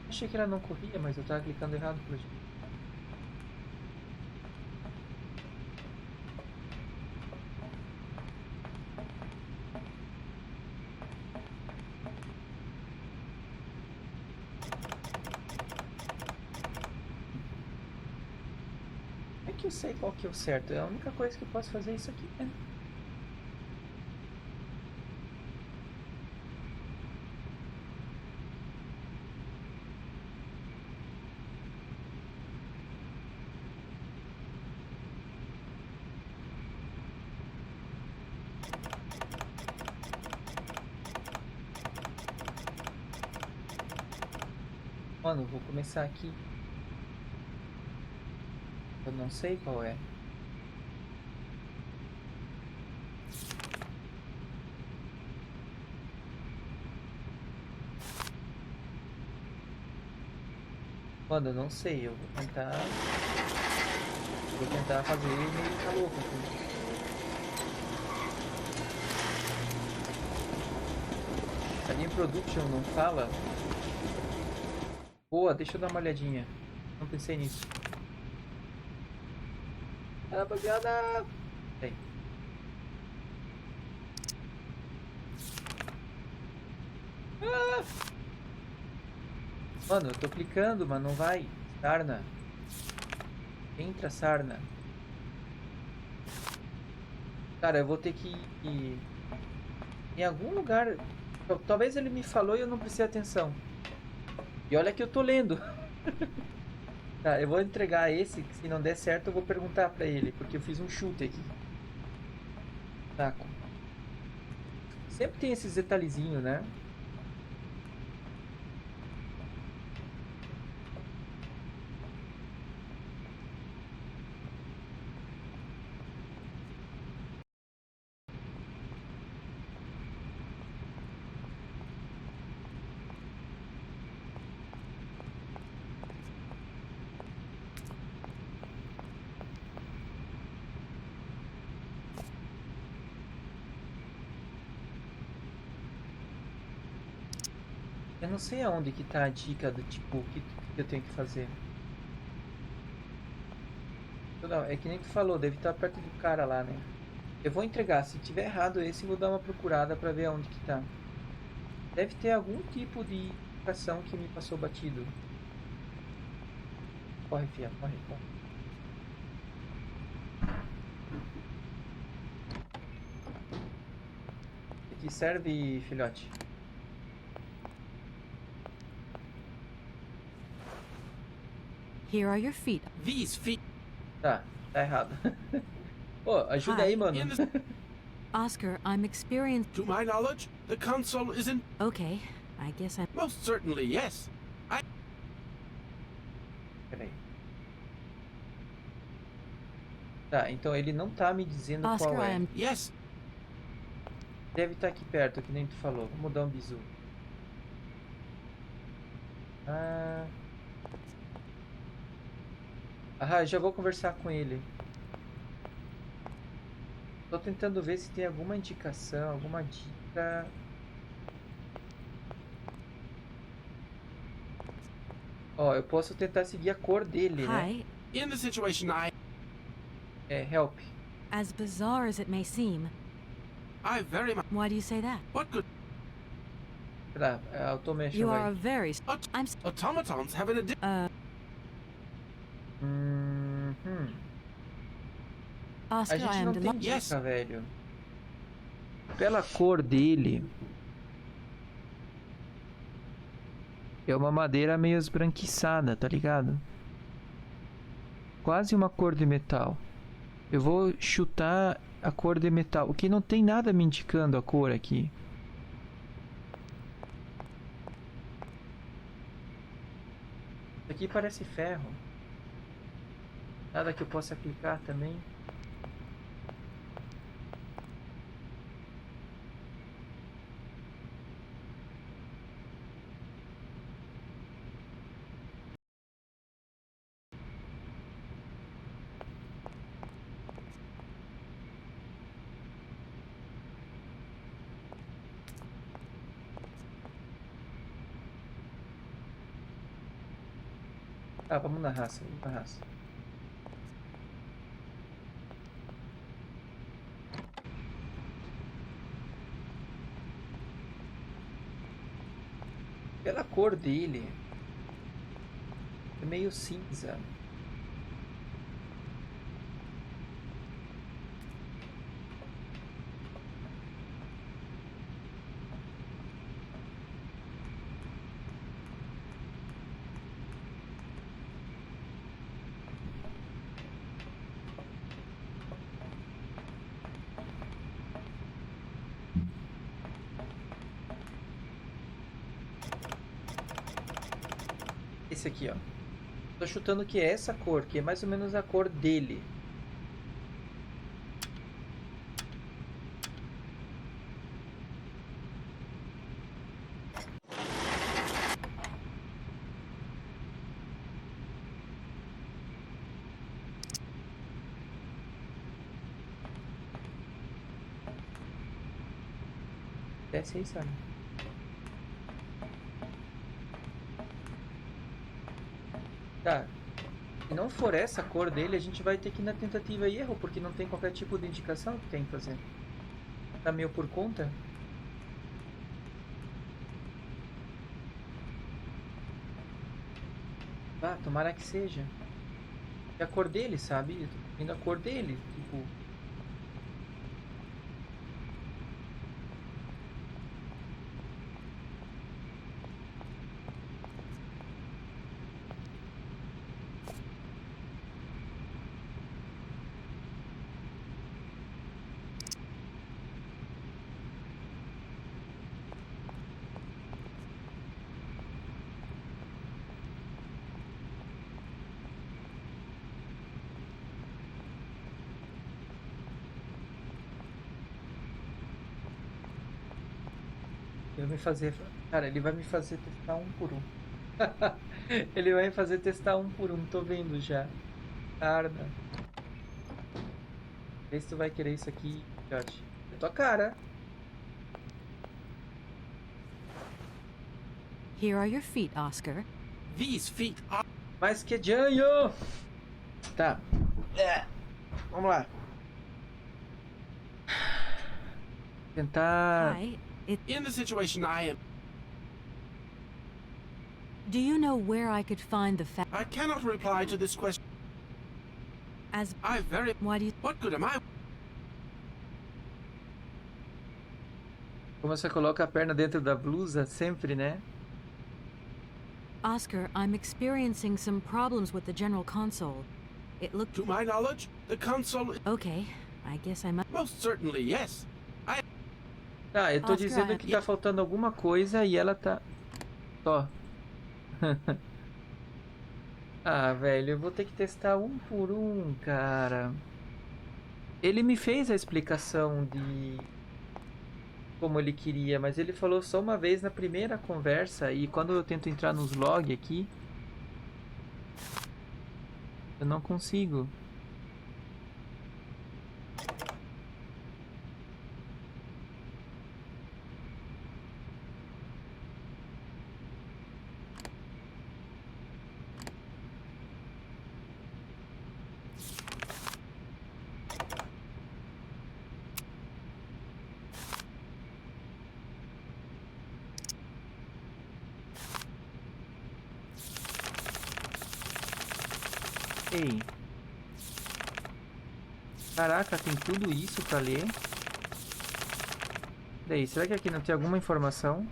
Achei que ela não corria, mas eu tava clicando errado por aqui. É que eu sei qual que é o certo. É a única coisa que eu posso fazer é isso aqui, né? Mano, vou começar aqui. Eu não sei qual é. Mano, eu não sei. Eu vou tentar. Vou tentar fazer meio tá louco aqui. Ali em Production não fala. Boa, deixa eu dar uma olhadinha. Não pensei nisso. Rapaziada! Aí. Ah! Mano, eu tô clicando, mas não vai. Sarna. Entra, Sarna. Cara, eu vou ter que ir em algum lugar. Talvez ele me falou e eu não prestei atenção. E olha que eu tô lendo. Tá, eu vou entregar esse, que se não der certo eu vou perguntar pra ele, porque eu fiz um chute aqui. Saco. Sempre tem esses detalhezinhos, né? Eu não sei aonde que tá a dica do tipo que eu tenho que fazer. Não, é que nem tu falou, deve estar perto do cara lá, né? Eu vou entregar, se tiver errado esse, eu vou dar uma procurada pra ver aonde que tá. Deve ter algum tipo de indicação que me passou batido. Corre, fia, corre, corre. Que serve, filhote? Here are your feet. These feet. Tá errado. Pô, ajuda aí, mano. Oscar, I'm experienced. To my knowledge, the console isn't. Okay, I guess I'm. Most certainly, yes. Peraí. Tá, então ele não tá me dizendo Oscar, qual é. I am. Yes. Deve estar aqui perto, que nem tu falou. Vamos dar um bisu. Já vou conversar com ele. Tô tentando ver se tem alguma indicação, alguma dica. Ó, eu posso tentar seguir a cor dele, né? In the situation help. As bizarre as it may seem. I very much. Why do you say that? What could? Automation. You are a very. I'm. Automatons have an Oscar, a gente I am não tem delighted. dica, velho. Pela cor dele. É uma madeira meio esbranquiçada, tá ligado? Quase uma cor de metal. Eu vou chutar a cor de metal. O que não tem nada me indicando a cor aqui. Isso aqui parece ferro. Nada que eu possa clicar também. Vamos na raça, vamos na raça. Pela cor dele, é meio cinza. Esse aqui, ó. Tô chutando que é essa cor, que é mais ou menos a cor dele. Desce aí, sabe? Tá. Se não for essa cor dele, a gente vai ter que ir na tentativa e erro, porque não tem qualquer tipo de indicação que tem que fazer. Tá meio por conta? Tomara que seja. É a cor dele, sabe? Eu tô vendo a cor dele, tipo... Ele vai me fazer... Cara, ele vai me fazer testar um por um. Ele vai me fazer testar um por um, tô vendo já. Arda. Vê se tu vai querer isso aqui, Josh. É tua cara. Here are your feet, Oscar. These feet are... Mas que janho! Tá. Vamos lá. Tentar... Hi. In the situation I am... Do you know where I could find the fact? I cannot reply to this question. As I very... Why do you... What good am I... Como você coloca a perna dentro da blusa sempre, né? Oscar, I'm experiencing some problems with the general console. It looked... To my knowledge, the console... Okay, I guess I must... Most certainly, yes. Tá, eu tô Oscar, dizendo que tá faltando alguma coisa e ela tá... Ó. Ah, velho, eu vou ter que testar um por um, cara. Ele me fez a explicação de como ele queria, mas ele falou só uma vez na primeira conversa e quando eu tento entrar nos log aqui, eu não consigo. Ei. Caraca, tem tudo isso pra ler. Daí, será que aqui não tem alguma informação?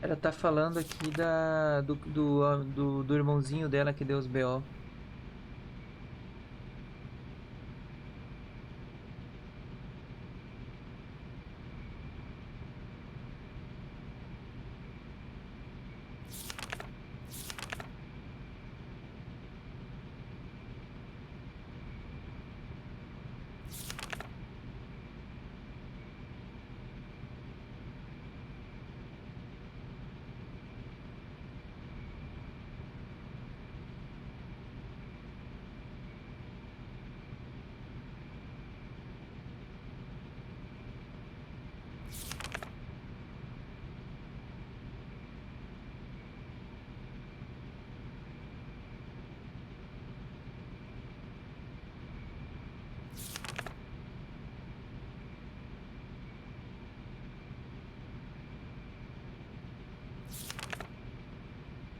Ela tá falando aqui do irmãozinho dela que deu os BO.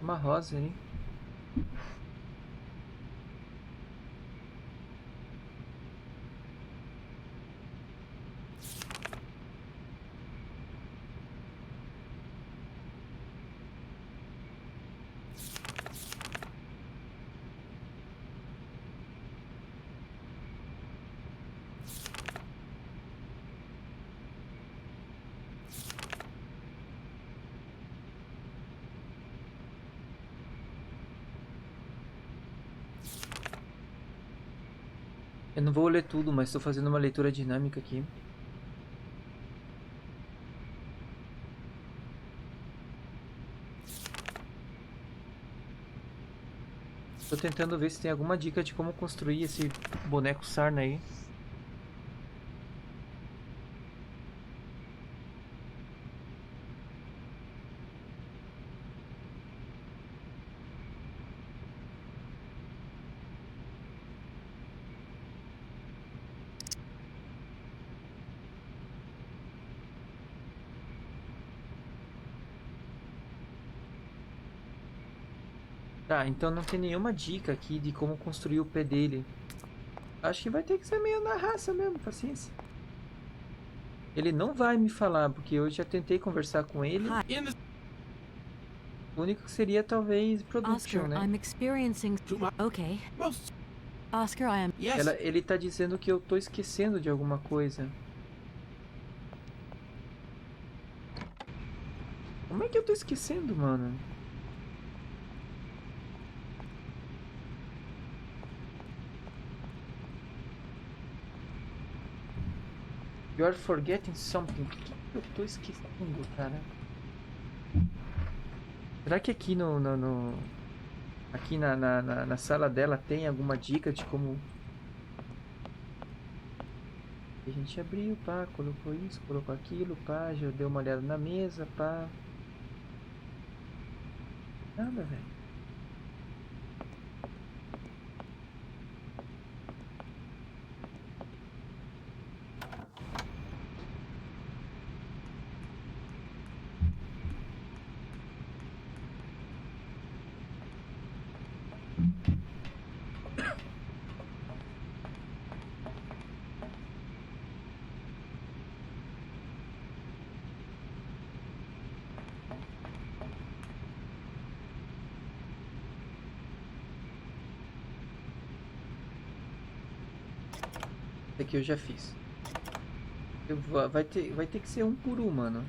Uma rosa, hein? Eu não vou ler tudo, mas estou fazendo uma leitura dinâmica aqui. Estou tentando ver se tem alguma dica de como construir esse boneco sarna aí. Tá, então não tem nenhuma dica aqui de como construir o pé dele. Acho que vai ter que ser meio na raça mesmo, paciência. Ele não vai me falar, porque eu já tentei conversar com ele. O único que seria talvez production, Oscar, né? I'm experiencing... Okay. Oscar, I am... Ele tá dizendo que eu tô esquecendo de alguma coisa. Como é que eu tô esquecendo, mano? You're forgetting something. O que eu tô esquecendo, cara? Será que aqui aqui na sala dela tem alguma dica de como... A gente abriu, pá, colocou isso, colocou aquilo, pá, já deu uma olhada na mesa, pá. Nada, velho. Esse aqui eu já fiz. Vai ter que ser um por um, mano.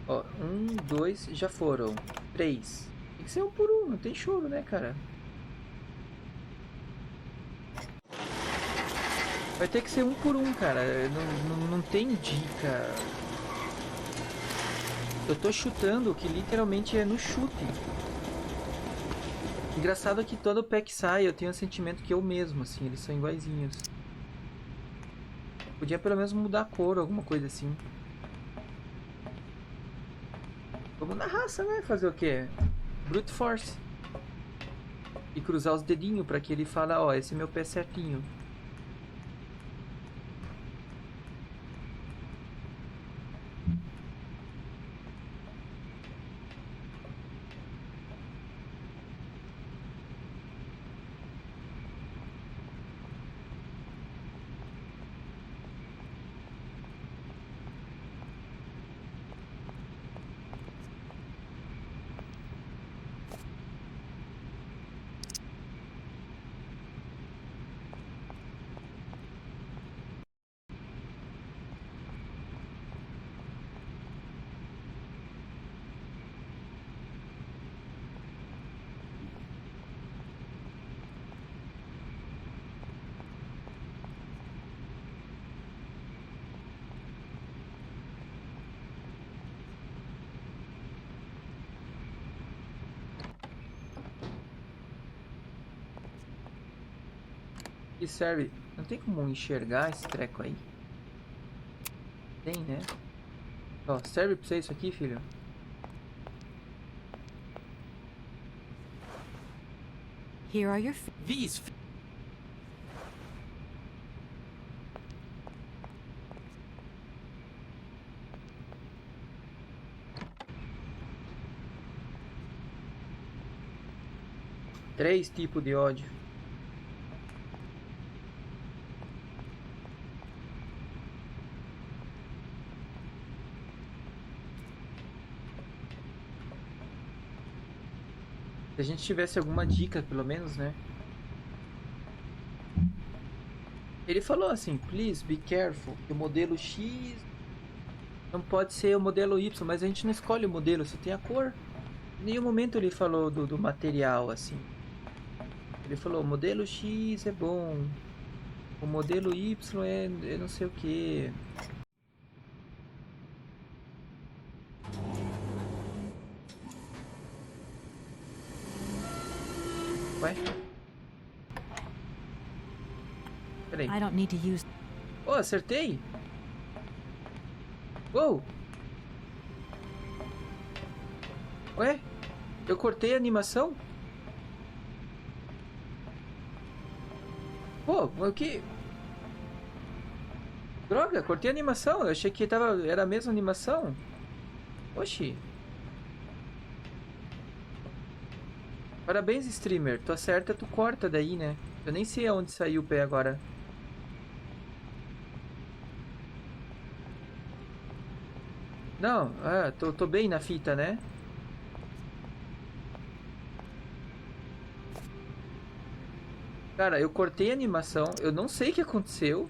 Ó, 1, 2, já foram. 3. Tem que ser um por um, não tem choro, né, cara? Vai ter que ser um por um, cara. Não tem dica. Eu tô chutando, que literalmente é no chute. Engraçado que todo pé que sai, eu tenho o sentimento que eu mesmo, assim, eles são iguaizinhos. Podia pelo menos mudar a cor, alguma coisa assim. Vamos na raça, né? Fazer o quê? Brute Force. E cruzar os dedinhos pra que ele fale, ó, esse é meu pé certinho. Que serve? Não tem como enxergar esse treco aí? Tem, né? Ó, serve pra você isso aqui, filho? Here are your These. Três tipos de ódio. Se a gente tivesse alguma dica, pelo menos, né? Ele falou assim, please be careful, que o modelo X não pode ser o modelo Y, mas a gente não escolhe o modelo, só tem a cor. Em nenhum momento ele falou do material, assim. Ele falou, o modelo X é bom, o modelo Y é não sei o que. Ué? Peraí. I don't need to use. Oh, acertei! Uou! Ué? Eu cortei a animação? Pô, o que? Droga, cortei a animação. Eu achei que era a mesma animação. Oxi. Parabéns, streamer. Tu acerta, tu corta daí, né? Eu nem sei aonde saiu o pé agora. Não, tô bem na fita, né? Cara, eu cortei a animação. Eu não sei o que aconteceu.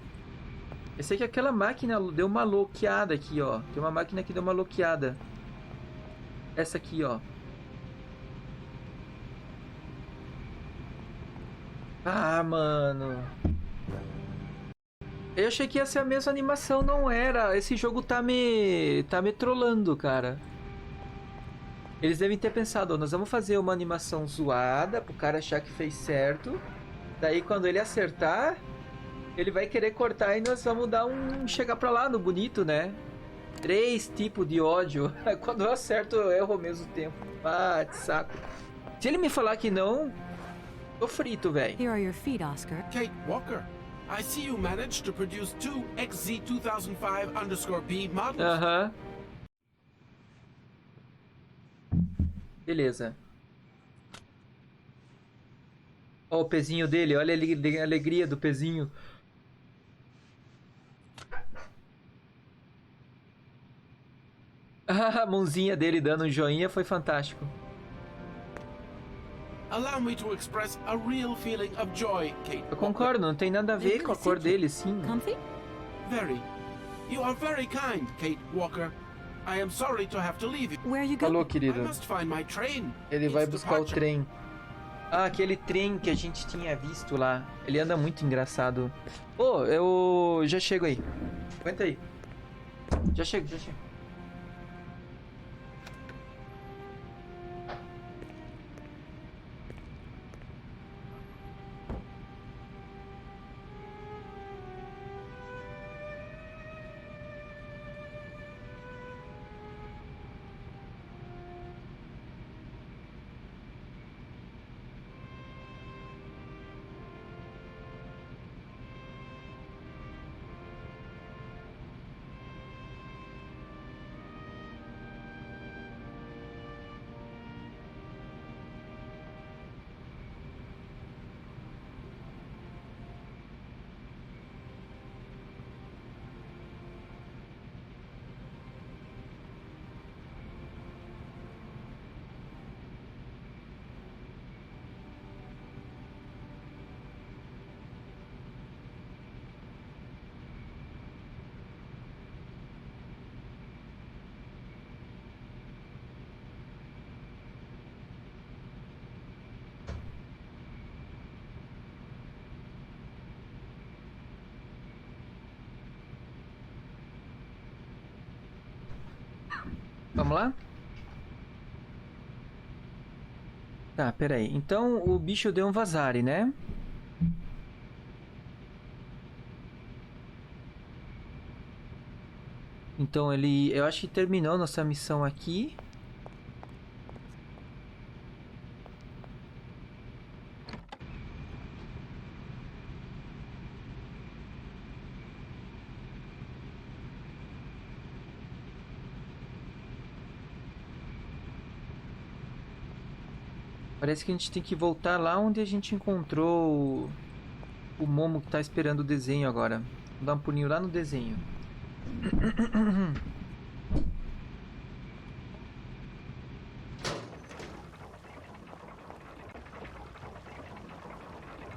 Eu sei que aquela máquina deu uma loqueada aqui, ó. Tem uma máquina que deu uma loqueada. Essa aqui, ó. Ah, mano. Eu achei que ia ser a mesma animação, não era. Esse jogo tá me trollando, cara. Eles devem ter pensado, ó, nós vamos fazer uma animação zoada pro cara achar que fez certo. Daí quando ele acertar, ele vai querer cortar e nós vamos dar um... chegar pra lá no bonito, né? 3 tipos de ódio. Quando eu acerto, eu erro ao mesmo tempo. Ah, que saco. Se ele me falar que não, tô frito, velho. Here are your feet, Oscar. Kate Walker, I see you managed to produce 2 XZ2005_B models. Aham. Beleza. Ó o pezinho dele, olha a alegria do pezinho. A mãozinha dele dando um joinha foi fantástico. Allow me to express a real feeling of joy, Kate. Eu concordo, não tem nada a ver com a cor dele, sim. Comfy? Very. You are very kind, Kate Walker. I am sorry to have to leave you. Where are you going? Falou, I querido. must find my train. Ele vai It's buscar o departure. trem. Ah, aquele trem que a gente tinha visto lá. Ele anda muito engraçado. Ô, eu já chego aí. Aguenta aí. Já chego, já chego. Vamos lá? Tá, peraí. Então o bicho deu um vazare, né? Então ele... eu acho que terminou nossa missão aqui. Parece que a gente tem que voltar lá onde a gente encontrou o Momo que tá esperando o desenho agora. Vou dar um pulinho lá no desenho.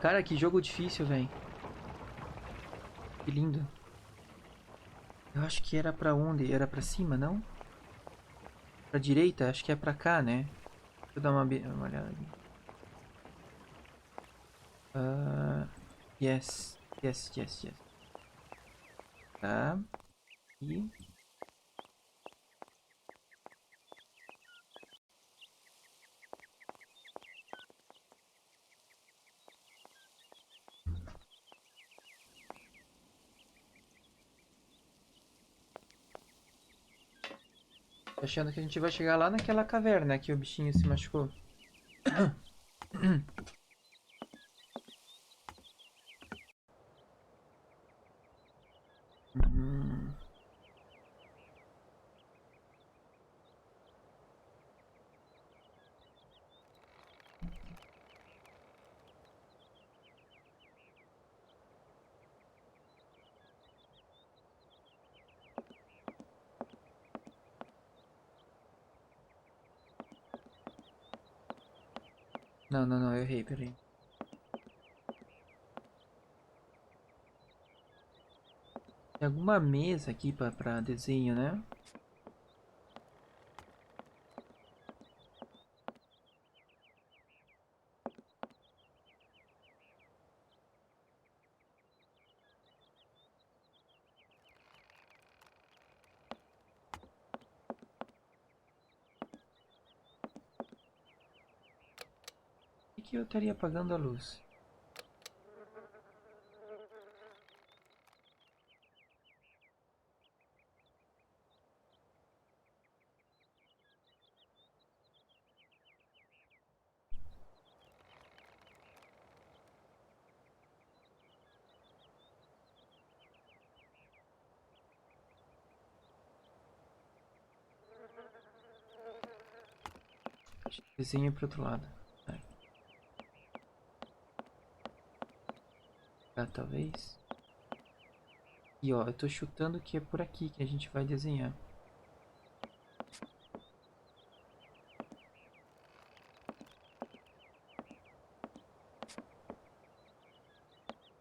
Cara, que jogo difícil, velho. Que lindo. Eu acho que era pra onde? Era pra cima, não? Pra direita? Acho que é pra cá, né? Deixa eu dar uma olhada aqui. Yes. Yes, yes, yes. Tá. E... tô achando que a gente vai chegar lá naquela caverna que o bichinho se machucou. Não, não, não, eu errei, peraí. Tem alguma mesa aqui pra desenho, né? que eu estaria apagando a luz? Desenha para outro lado. Vai. Talvez. E ó, eu tô chutando que é por aqui que a gente vai desenhar.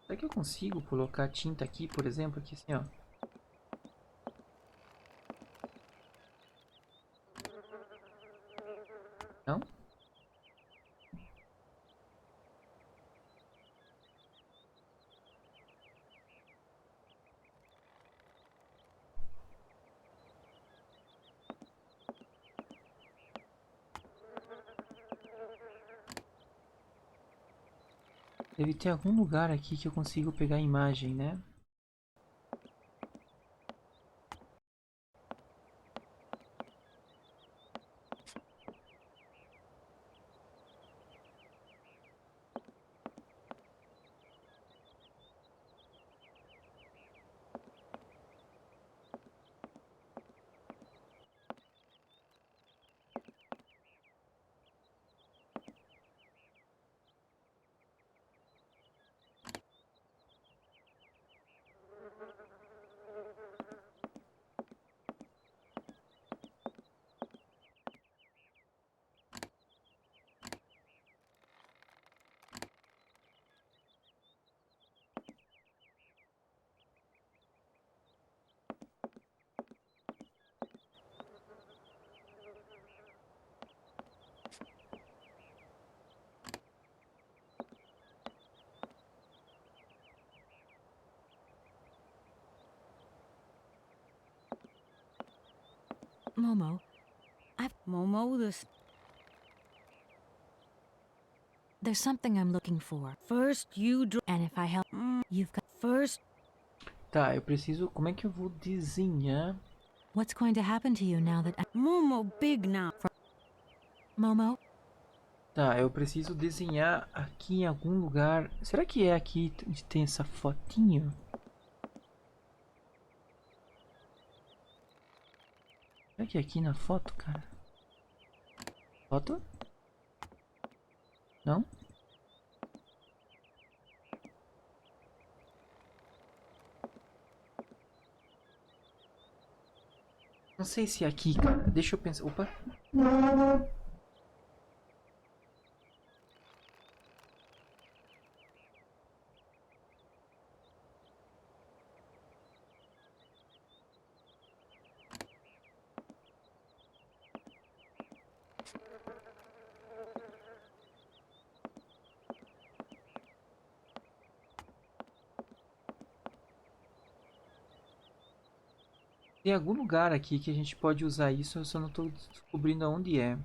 Será que eu consigo colocar tinta aqui, por exemplo, aqui assim, ó? Não? Deve ter algum lugar aqui que eu consigo pegar a imagem, né? Momo, Momo, this... there's something I'm looking for. First you draw... And if I help, you've got... First... Tá, eu preciso... Como é que eu vou desenhar? What's going to happen to you now that... Momo, big now. Momo? Tá, eu preciso desenhar aqui em algum lugar. Será que é aqui onde tem essa fotinho? Será que é aqui na foto, cara? Foto? Não? Não sei se é aqui, cara. Deixa eu pensar. Opa! Tem algum lugar aqui que a gente pode usar isso, eu só não estou descobrindo aonde é.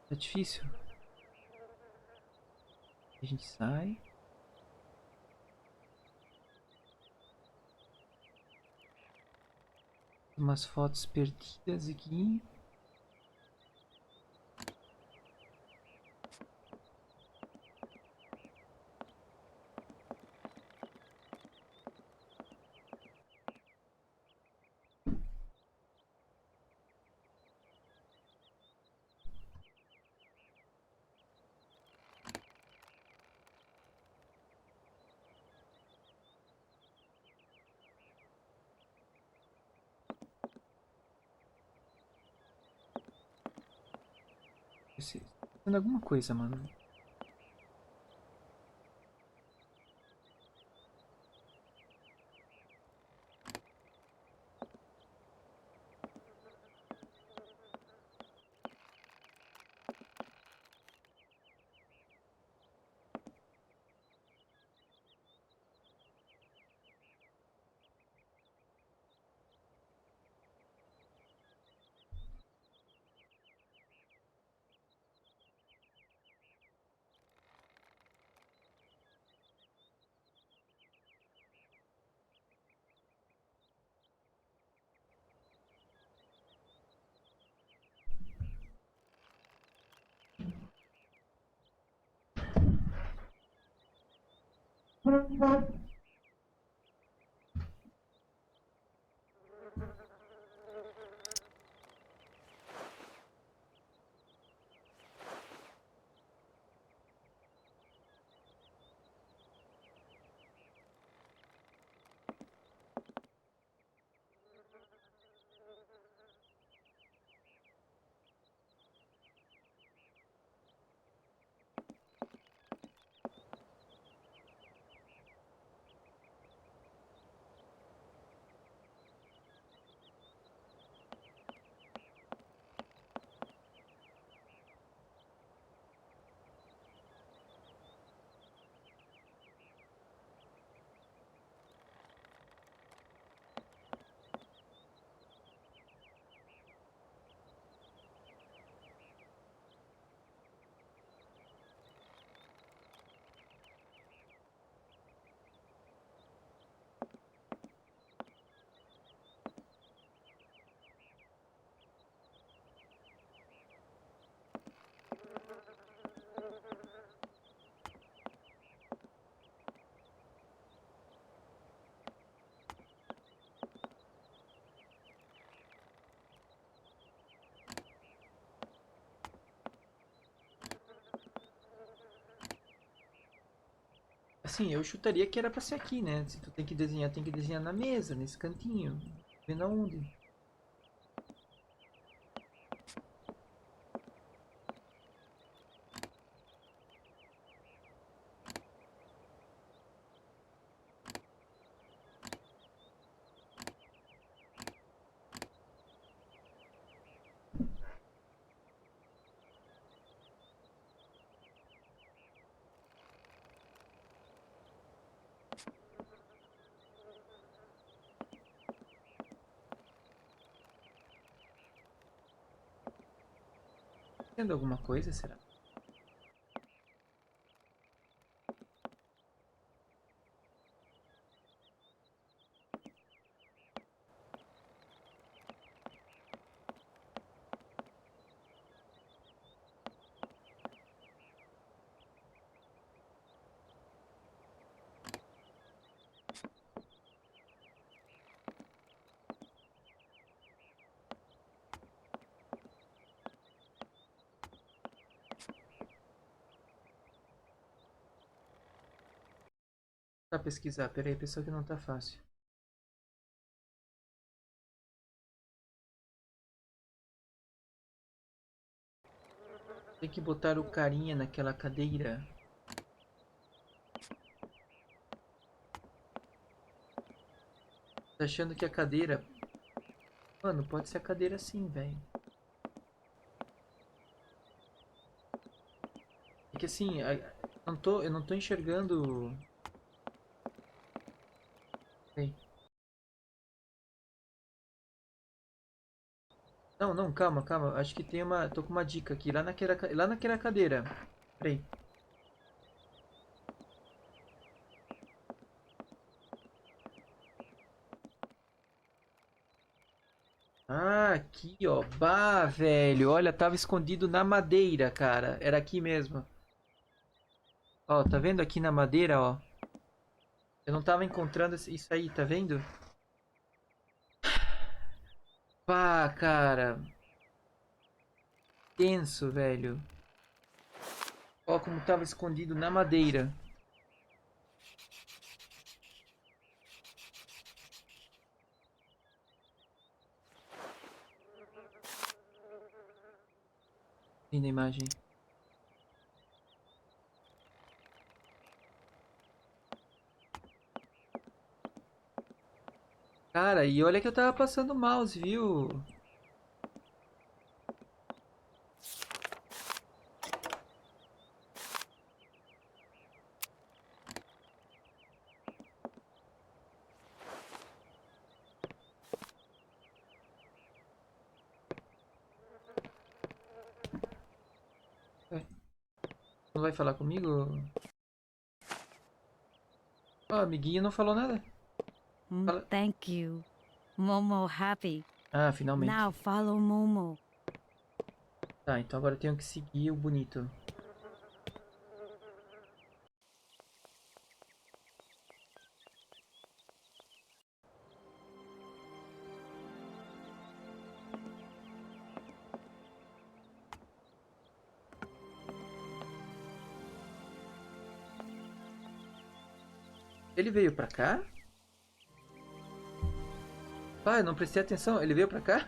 Tá difícil. A gente sai. Tem umas fotos perdidas aqui. Fazendo alguma coisa, mano. Assim, eu chutaria que era pra ser aqui, né? Se tu tem que desenhar na mesa, nesse cantinho. Vendo aonde. Tendo alguma coisa, será? Pra pesquisar, peraí, pessoal, que não tá fácil. Tem que botar o carinha naquela cadeira. Tá achando que a cadeira... Mano, pode ser a cadeira sim, velho. É que assim, eu não tô enxergando... Ei. Não, não, calma, calma. Acho que tem uma... Tô com uma dica aqui. Lá naquela cadeira. Peraí. Ah, aqui, ó. Bah, velho. Olha, tava escondido na madeira, cara. Era aqui mesmo. Ó, tá vendo aqui na madeira, ó? Eu não tava encontrando isso aí, tá vendo? Pá, cara. Tenso, velho. Ó, como tava escondido na madeira. Linda imagem. Cara, e olha que eu tava passando o mouse, viu? Não vai falar comigo? Ó, amiguinho não falou nada. Fala... Thank you. Momo happy. Ah, finalmente. Now follow Momo. Tá, então agora eu tenho que seguir o bonito. Ele veio pra cá? Ah, eu não prestei atenção. Ele veio pra cá?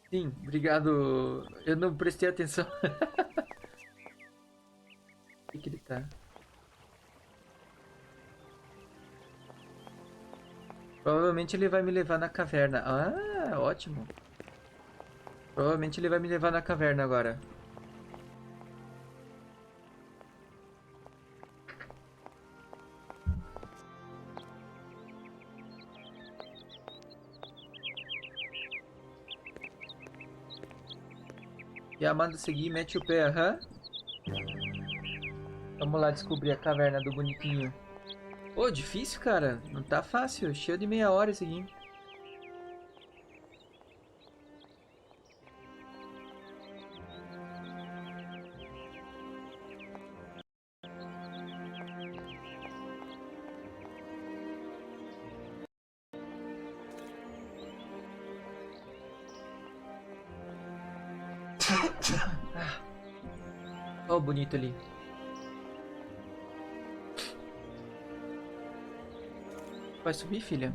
Sim, obrigado. Eu não prestei atenção. Onde que ele tá? Provavelmente ele vai me levar na caverna. Ah, ótimo. Provavelmente ele vai me levar na caverna agora. E a Amanda seguir, mete o pé, aham. Vamos lá descobrir a caverna do bonitinho. Ô, difícil, cara. Não tá fácil. Cheio de meia hora esse aqui. Ó, o bonito ali. Vai subir, filha?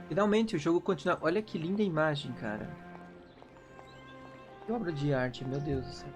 Finalmente o jogo continua. Olha que linda imagem, cara. Que obra de arte, meu Deus do céu.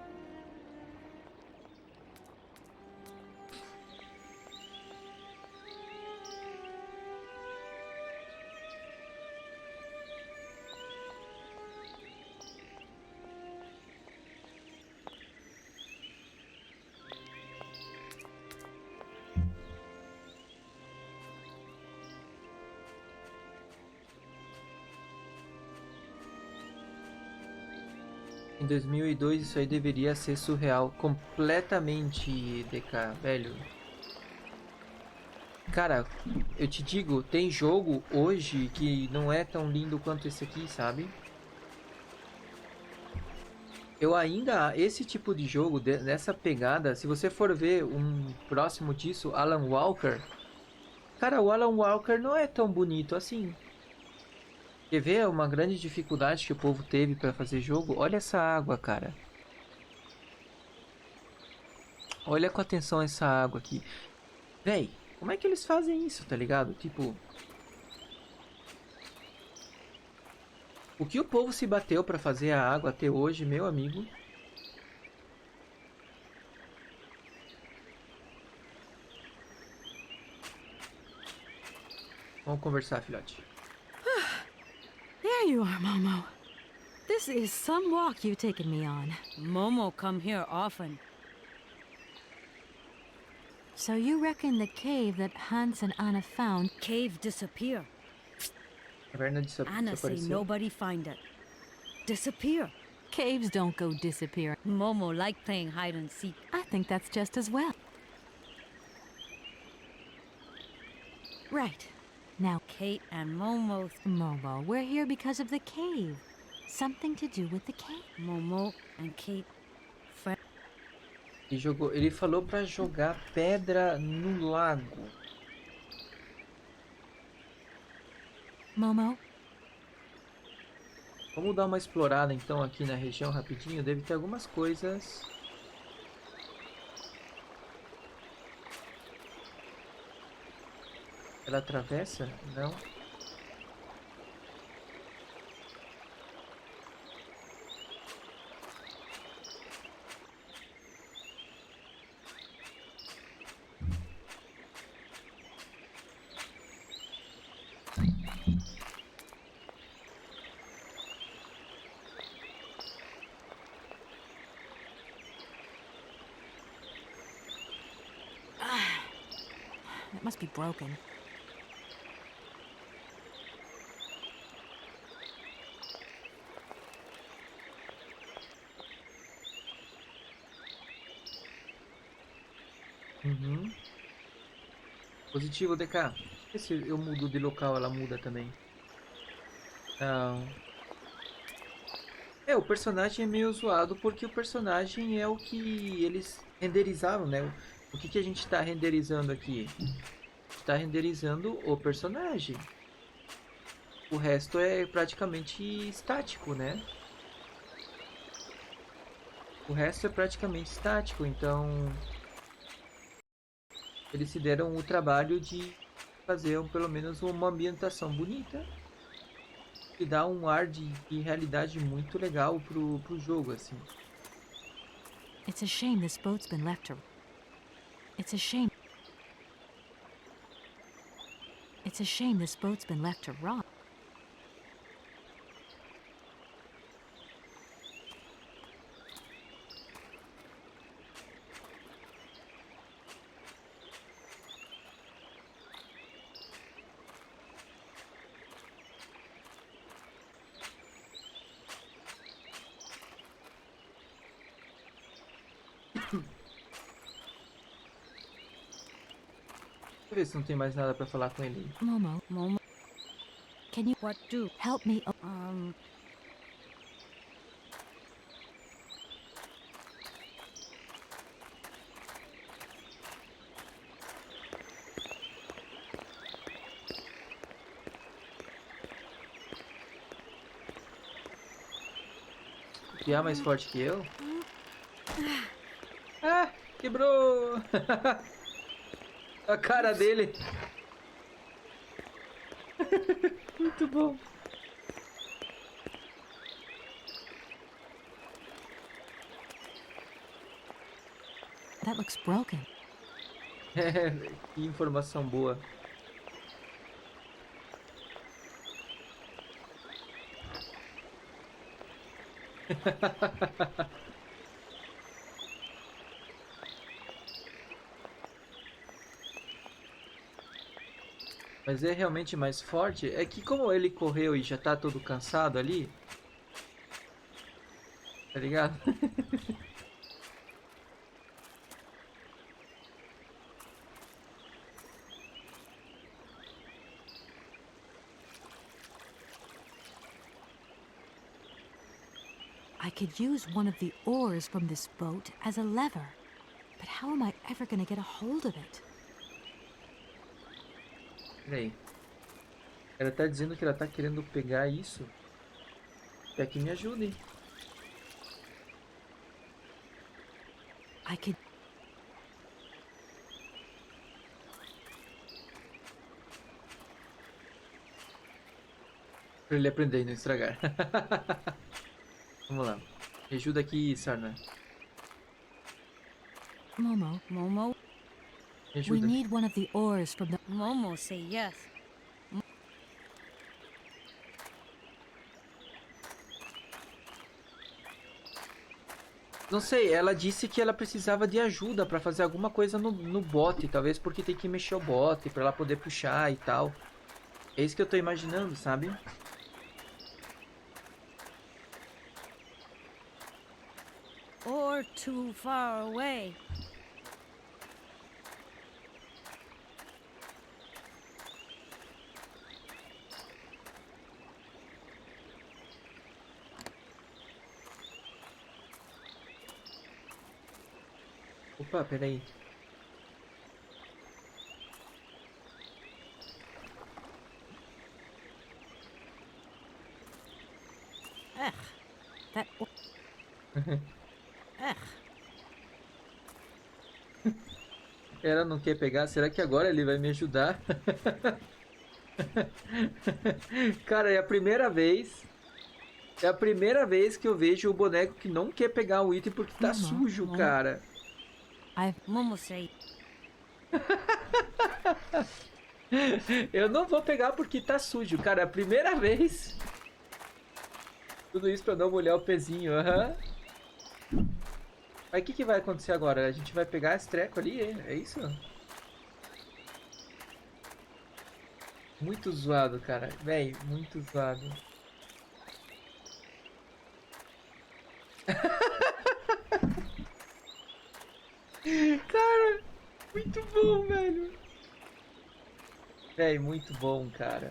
Em 2002 isso aí deveria ser surreal. Completamente, DK, velho. Cara, eu te digo, tem jogo hoje que não é tão lindo quanto esse aqui, sabe? Eu ainda, esse tipo de jogo, nessa pegada, se você for ver um próximo disso, Alan Walker. Cara, o Alan Walker não é tão bonito assim. Quer ver uma grande dificuldade que o povo teve para fazer jogo? Olha essa água, cara. Olha com atenção essa água aqui. Véi, como é que eles fazem isso, tá ligado? Tipo... O que o povo se bateu para fazer a água até hoje, meu amigo? Vamos conversar, filhote. There you are, Momo. This is some walk you've taken me on. Momo come here often. So you reckon the cave that Hans and Anna found... Cave disappear. Caverna Anna say desapareceu. nobody find it. Disappear. Caves don't go disappear. Momo like playing hide and seek. I think that's just as well. Right. Now, Kate and Momo. Momo, we're here because of the cave. Something to do with the cave. Momo and Kate. Ele falou pra jogar pedra no lago. Momo? Vamos dar uma explorada então aqui na região rapidinho. Deve ter algumas coisas. Ela atravessa? Não. It must be broken. Uhum. Positivo, DK. Se eu mudo de local, ela muda também. Não. O personagem é meio zoado porque o personagem é o que eles renderizaram, né? O que a gente está renderizando aqui? Está renderizando o personagem. O resto é praticamente estático, né? O resto é praticamente estático, então eles se deram o trabalho de fazer pelo menos uma ambientação bonita e dá um ar de realidade muito legal pro jogo, assim. It's a shame this boat's been left to... It's a shame. It's a shame this boat's been left to rot. Deixa eu ver se não tem mais nada pra falar com ele. Momo. Can you What do? help me? Piar mais forte que eu? Ah, quebrou! A cara dele. Muito bom. That looks broken. Que informação boa. Mas é realmente mais forte. É que como ele correu e já tá todo cansado ali. Tá ligado? I could use one of the oars from this boat as a lever. But how am I ever going to get a hold of it? Peraí. Ela tá dizendo que ela tá querendo pegar isso. Até que me ajude. I could... Pra ele aprender e não estragar. Vamos lá. Me ajuda aqui, Sarna. Momo. Me We ajuda. need one of the oars from the... Momo say yes. Não sei, ela disse que ela precisava de ajuda pra fazer alguma coisa no bote. Talvez porque tem que mexer o bote pra ela poder puxar e tal. É isso que eu tô imaginando, sabe? Or too far away. Opa, peraí. That... Ela não quer pegar? Será que agora ele vai me ajudar? Cara, é a primeira vez. É a primeira vez que eu vejo o boneco que não quer pegar o item porque tá sujo, cara. Momo say. Eu não vou pegar porque tá sujo, cara. É a primeira vez. Tudo isso pra não molhar o pezinho, aham. Mas o que vai acontecer agora? A gente vai pegar esse treco ali, é isso? Muito zoado, cara. Véi, muito zoado. Cara, muito Véi, muito bom, cara.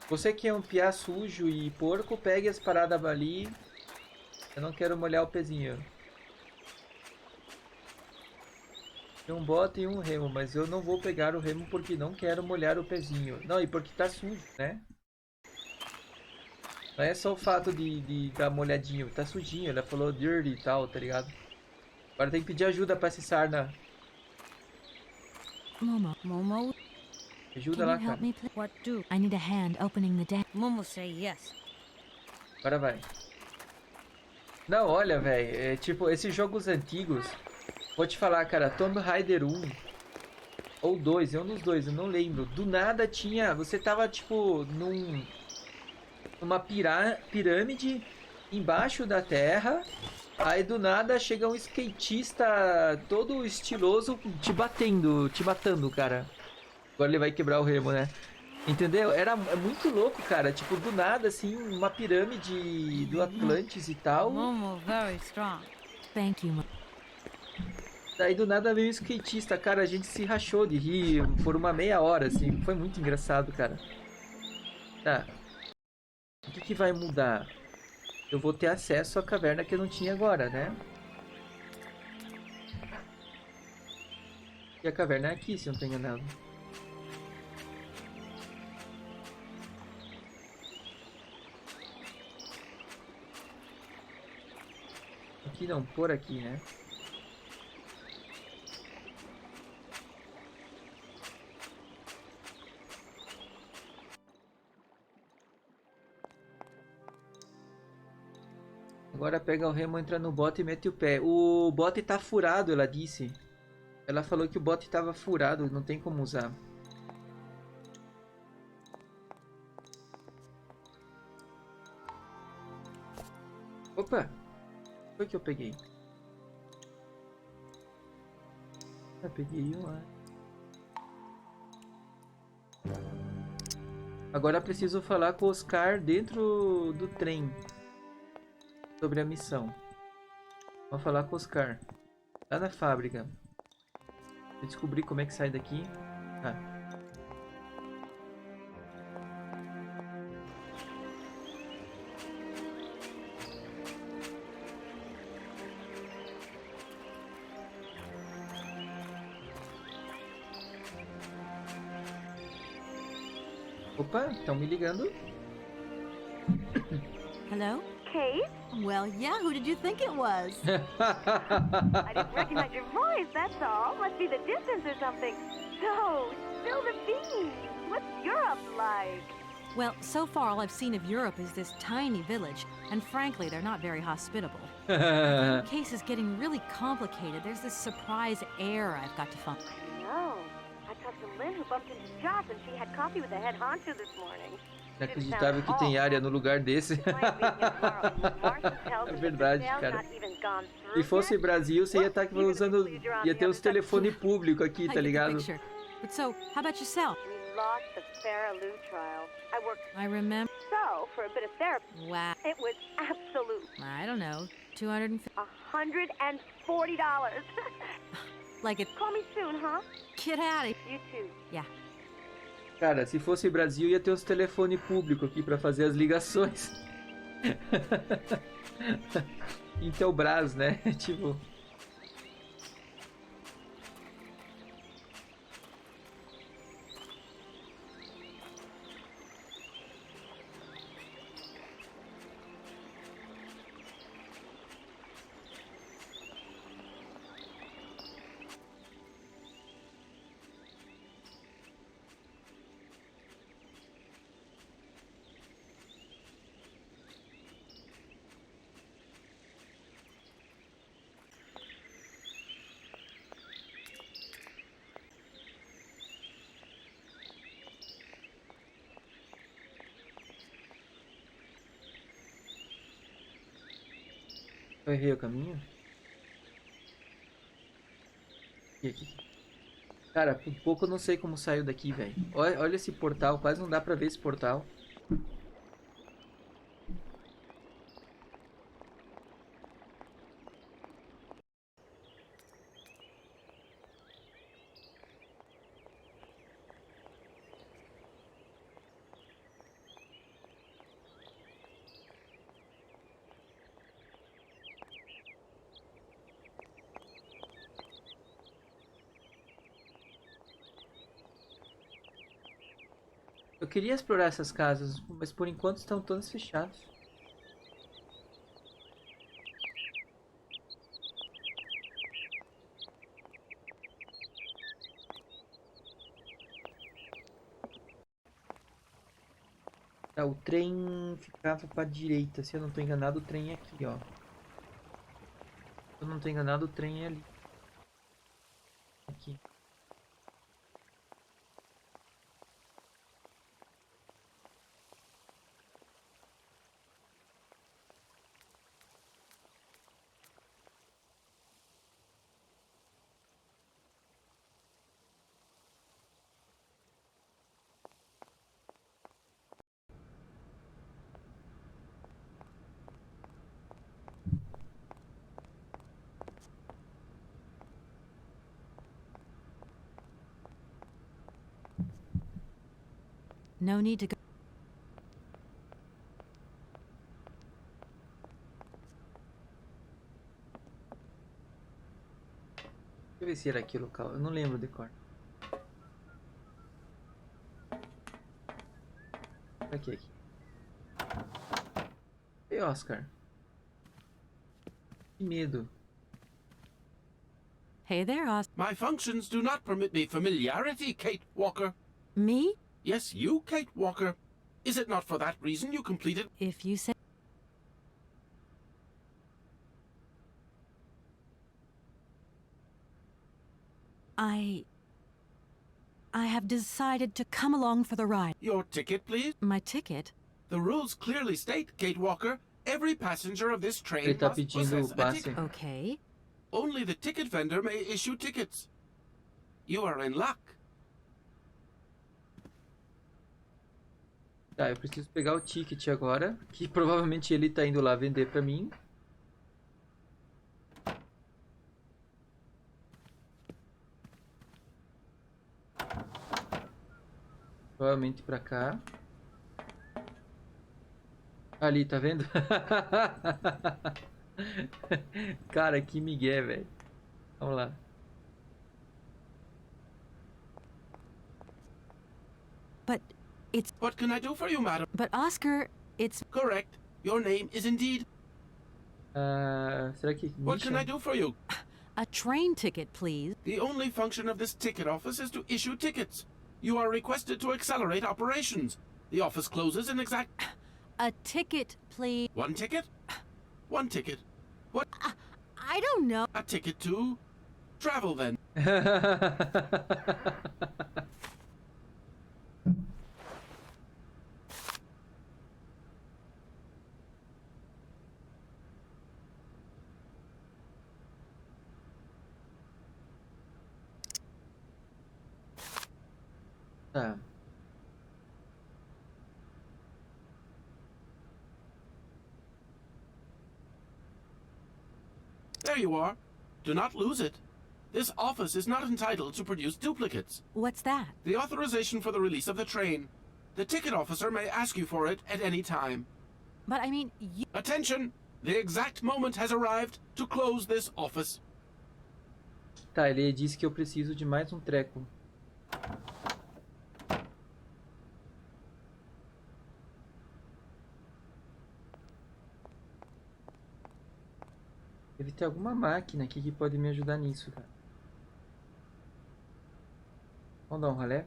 Você que é um piá sujo e porco, pegue as paradas ali. Eu não quero molhar o pezinho. Tem um bote e um remo, mas eu não vou pegar o remo porque não quero molhar o pezinho. Não, e porque tá sujo, né? Não é só o fato de dar molhadinho, tá sujinho. Ela falou dirty e tal, tá ligado? Agora tem que pedir ajuda pra esse sarna. Momo, Ajuda Can lá, you help cara. me, please? what do? I need a hand opening the dam. Momo say yes. Agora vai. Não, olha, velho. É, tipo, esses jogos antigos. Vou te falar, cara. Tomb Raider 1 ou 2, é um dos dois, eu não lembro. Do nada tinha. Você tava, tipo, numa pirâmide embaixo da terra. Aí do nada chega um skatista todo estiloso te matando, cara. Agora ele vai quebrar o remo, né? Entendeu? Era muito louco, cara. Tipo, do nada, assim, uma pirâmide do Atlantis e tal. Momo very strong. Thank you, Daí do nada veio um skatista, cara. A gente se rachou de rir por uma meia hora, assim. Foi muito engraçado, cara. Tá. O que vai mudar? Eu vou ter acesso à caverna que eu não tinha agora, né? E a caverna é aqui, se eu não tô enganado. Aqui não, por aqui, né? Agora pega o remo, entra no bote e mete o pé. O bote tá furado, ela disse. Ela falou que o bote tava furado, não tem como usar. Opa! Foi que eu peguei? Eu peguei um lá. Agora preciso falar com o Oscar dentro do trem. Sobre a missão. Vamos falar com o Oscar. Lá na fábrica. Eu descobri como é que sai daqui. Ah. Opa, estão me ligando. Hello? Kate? Well, yeah, who did you think it was? I didn't recognize your voice, that's all. Must be the distance or something. So, spill the beans. What's Europe like? Well, so far all I've seen of Europe is this tiny village, and frankly, they're not very hospitable. The case is getting really complicated. There's this surprise heir I've got to find. No. I talked to Lynn, who bumped into Joss, and she had coffee with the head honcho this morning. Inacreditável que tem área no lugar desse. É verdade, cara. Se fosse Brasil, você ia estar usando. Ia ter uns telefones públicos aqui, tá ligado? But so, how about yourself? We lost the Farah Lou trial. I worked. I remember. So, for a bit of therapy, Wow. it was absolute. I don't know. $250. $140. Like it. Call me soon, huh? Get out of here. You too. Yeah. Cara, se fosse Brasil, ia ter uns telefones públicos aqui pra fazer as ligações. Intelbras, né? Tipo... Eu errei o caminho? Aqui. Cara, por pouco eu não sei como saiu daqui, velho. Olha esse portal, quase não dá pra ver esse portal. Eu queria explorar essas casas, mas por enquanto estão todas fechadas. Tá, o trem ficava para direita, se eu não estou enganado, o trem é aqui, ó. Se eu não estou enganado, o trem é ali. Aqui. No need to go. Deixa eu ver se era aqui o local. Eu não lembro de cor. Aqui. Ei, Oscar. Que medo. Hey there, Oscar. My functions do not permit me familiarity, Kate Walker. Me? Yes, you, Kate Walker. Is it not for that reason you completed? If you say... I have decided to come along for the ride. Your ticket, please? My ticket? The rules clearly state, Kate Walker, every passenger of this train Ele tá must pedindo possess o a passe. ticket. Okay. Only the ticket vendor may issue tickets. You are in luck. Tá, eu preciso pegar o ticket agora, que provavelmente ele tá indo lá vender pra mim. Provavelmente pra cá. Ali, tá vendo? Cara, que migué, velho. Vamos lá. But it's... What can I do for you, madam? But Oscar, it's... Correct. Your name is indeed... será que... What can I do for you? A train ticket, please. The only function of this ticket office is to issue tickets. You are requested to accelerate operations. The office closes in exact... A ticket, please. One ticket? One ticket. What? I don't know. A ticket to... travel, then. Tá. There you are. Do not lose it. This office is not entitled to produce duplicates. What's that? The authorization for the release of the train. The ticket officer may ask you for it at any time. But I mean, you... Attention! The exact moment has arrived to close this office. Tá, ele disse que eu preciso de mais um treco. Deve ter alguma máquina aqui que pode me ajudar nisso, cara. Vamos dar um ralé?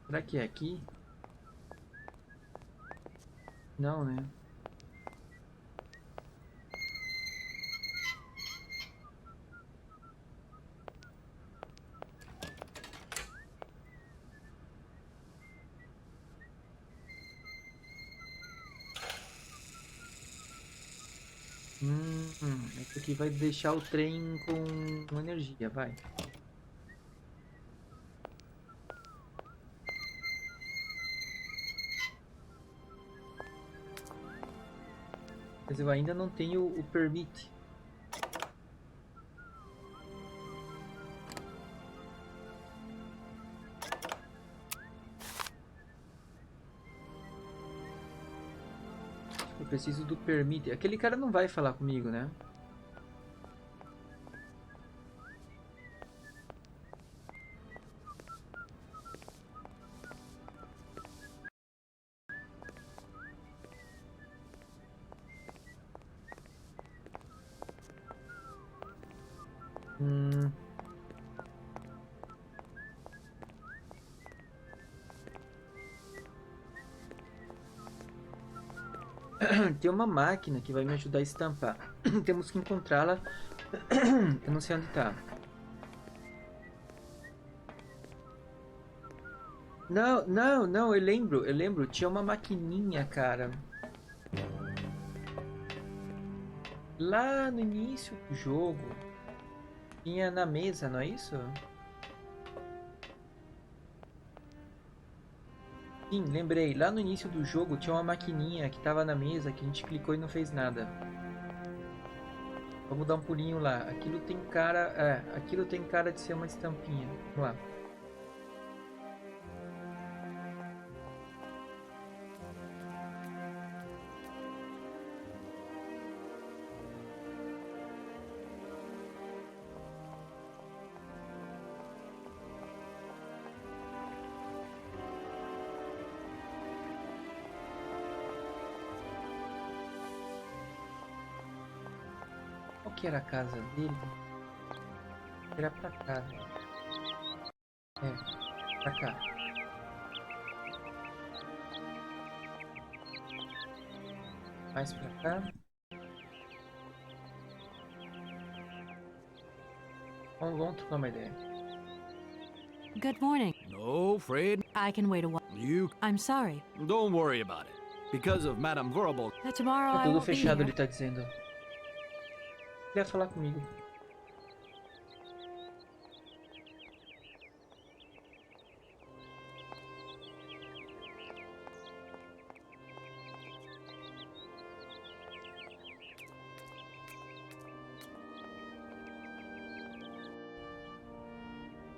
Será que é aqui? Não, né? Esse aqui vai deixar o trem com energia, vai. Mas eu ainda não tenho o permit. Eu preciso do permit. Aquele cara não vai falar comigo, né? Tem uma máquina que vai me ajudar a estampar. Temos que encontrá-la. Eu não sei onde tá. Não, eu lembro. Tinha uma maquininha, cara. Lá no início do jogo. Tinha na mesa, não é isso? Sim, lembrei. Lá no início do jogo tinha uma maquininha que tava na mesa que a gente clicou e não fez nada. Vamos dar um pulinho lá. Aquilo tem cara... aquilo tem cara de ser uma estampinha. Vamos lá. Qual que era a casa dele? Era pra cá. Pra cá. Mais pra cá. Vamos trocar uma ideia. Good morning. No, Fred. I can wait a while. I'm sorry. Don't worry about it. Because of Madame Vorobal. Tomorrow Tá I tudo won't be fechado, here. ele tá dizendo. Quer falar comigo?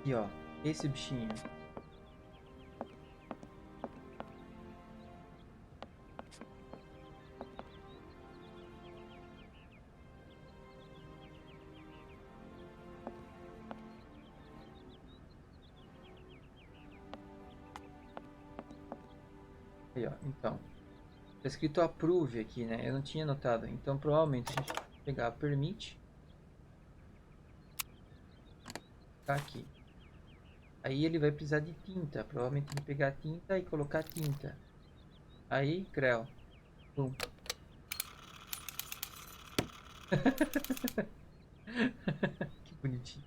Aqui, ó. Esse bichinho. Aí, ó. Então. Tá escrito approve aqui, né? Eu não tinha notado. Então, provavelmente, a gente vai pegar permit. Tá aqui. Aí ele vai precisar de tinta. Provavelmente tem que pegar a tinta e colocar tinta. Aí, creu. Pum. Que bonitinho.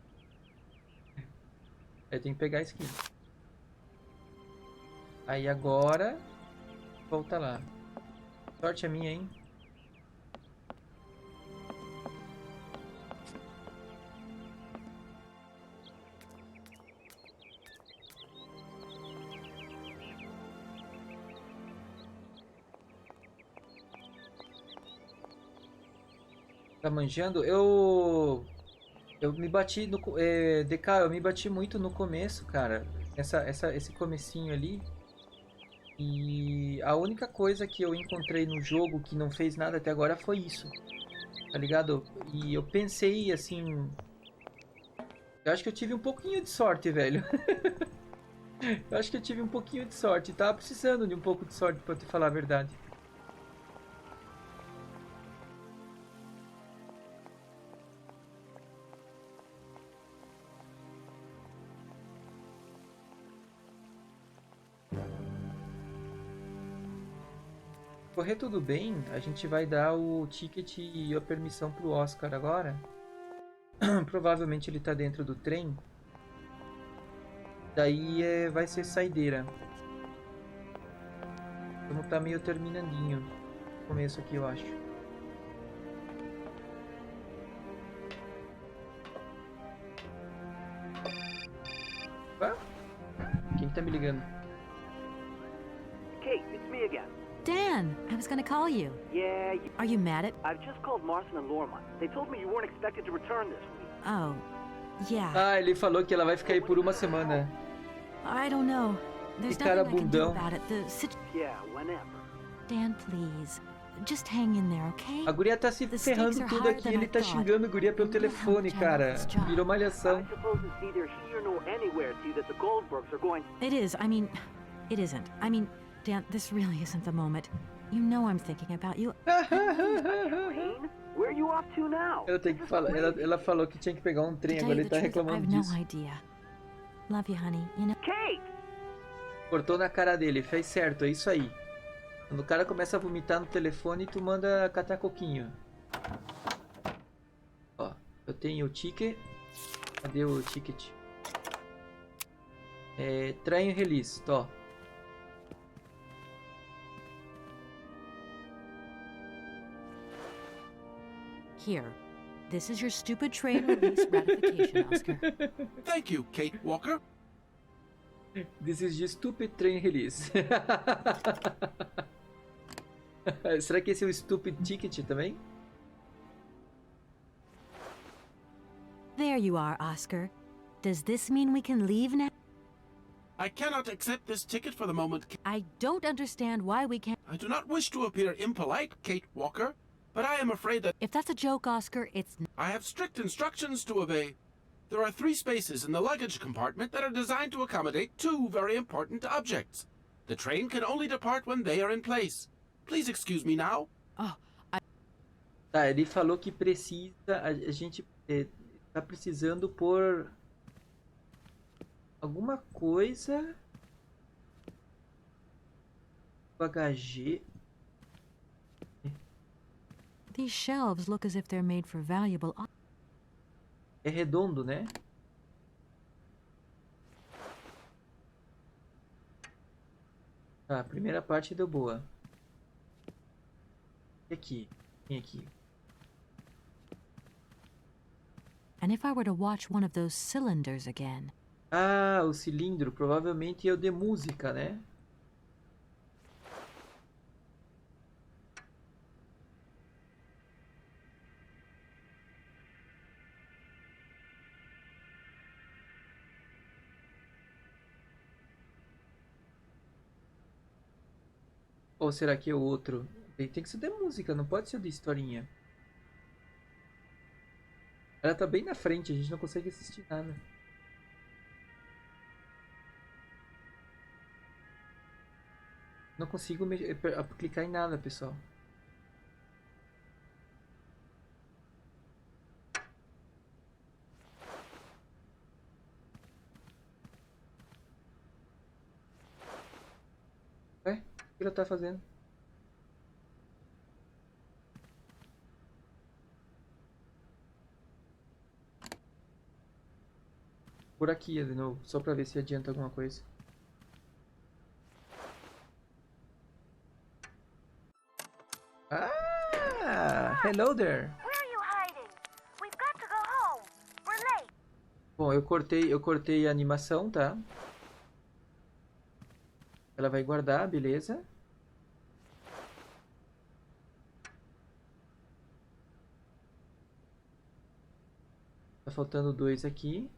Eu tenho que pegar isso aqui. Aí agora... Volta lá. Sorte a minha, hein? Tá manjando? Eu me bati no... DK, eu me bati muito no começo, cara. Esse comecinho ali. E a única coisa que eu encontrei no jogo que não fez nada até agora foi isso. Tá ligado? E eu pensei assim... Eu acho que eu tive um pouquinho de sorte, velho. Eu acho que eu tive um pouquinho de sorte. Tava precisando de um pouco de sorte, pra te falar a verdade. Correr tudo bem, a gente vai dar o ticket e a permissão pro Oscar agora. Provavelmente ele tá dentro do trem. Daí vai ser saideira. Vamos tá meio terminandinho. No começo aqui, eu acho. Opa. Quem tá me ligando? Kate, it's me again. Dan, I was gonna call you. Yeah, Are you mad at... I've just called Marson and Lorma. They told me you weren't expected to return this week. Oh, yeah. Ah, ele falou que ela vai ficar aí por uma semana. I don't know. There's Que cara nothing I can do bundão. about it. Yeah, whenever. Dan, please. Just hang in there, okay? A guria tá se ferrando tudo aqui, ele tá xingando a guria pelo telefone, cara. Virou malhação. I suppose it's neither here nor anywhere to you that the Goldbergs are going. It is. I mean, it isn't. I mean, Dan, this really isn't the moment. You know I'm thinking about you. Where are you off to now? Ela tem que falar. Ela falou que tinha que pegar um trem, To agora tell you ele the tá truth, reclamando I have disso. no idea. Love you, honey. You know. Kate! Cortou na cara dele, fez certo, é isso aí. Quando o cara começa a vomitar no telefone, tu manda catar coquinho. Ó, eu tenho o ticket. Cadê o ticket? Train release, ó. Here. This is your stupid train release ratification, Oscar. Thank you, Kate Walker. This is the stupid train release. Será que esse é o stupid ticket também? There you are, Oscar. Does this mean we can leave now? I cannot accept this ticket for the moment. I don't understand why we can't... I do not wish to appear impolite, Kate Walker, but I am afraid that... If that's a joke, Oscar, it's... I have strict instructions to obey. There are 3 spaces in the luggage compartment that are designed to accommodate 2 very important objects. The train can only depart when they are in place. Please excuse me now. Oh, Tá, ele falou que precisa... A gente tá precisando por... alguma coisa... bagagem... These shelves look as if they're made for valuable... É redondo, né? Tá, a primeira parte deu boa. E aqui? Vem aqui. And if I were to watch one of those cylinders again... Ah, o cilindro. Provavelmente é o de música, né? Ou será que é o outro? Tem que ser de música, não pode ser de historinha. Ela tá bem na frente, a gente não consegue assistir nada. Não consigo clicar em nada, pessoal. Ué? O que ela tá fazendo? Por aqui de novo, só pra ver se adianta alguma coisa. Ah! Hello there! Where are you hiding? We've got to go home. We're late. Bom, eu cortei a animação, tá? Ela vai guardar, beleza? Tá faltando 2 aqui.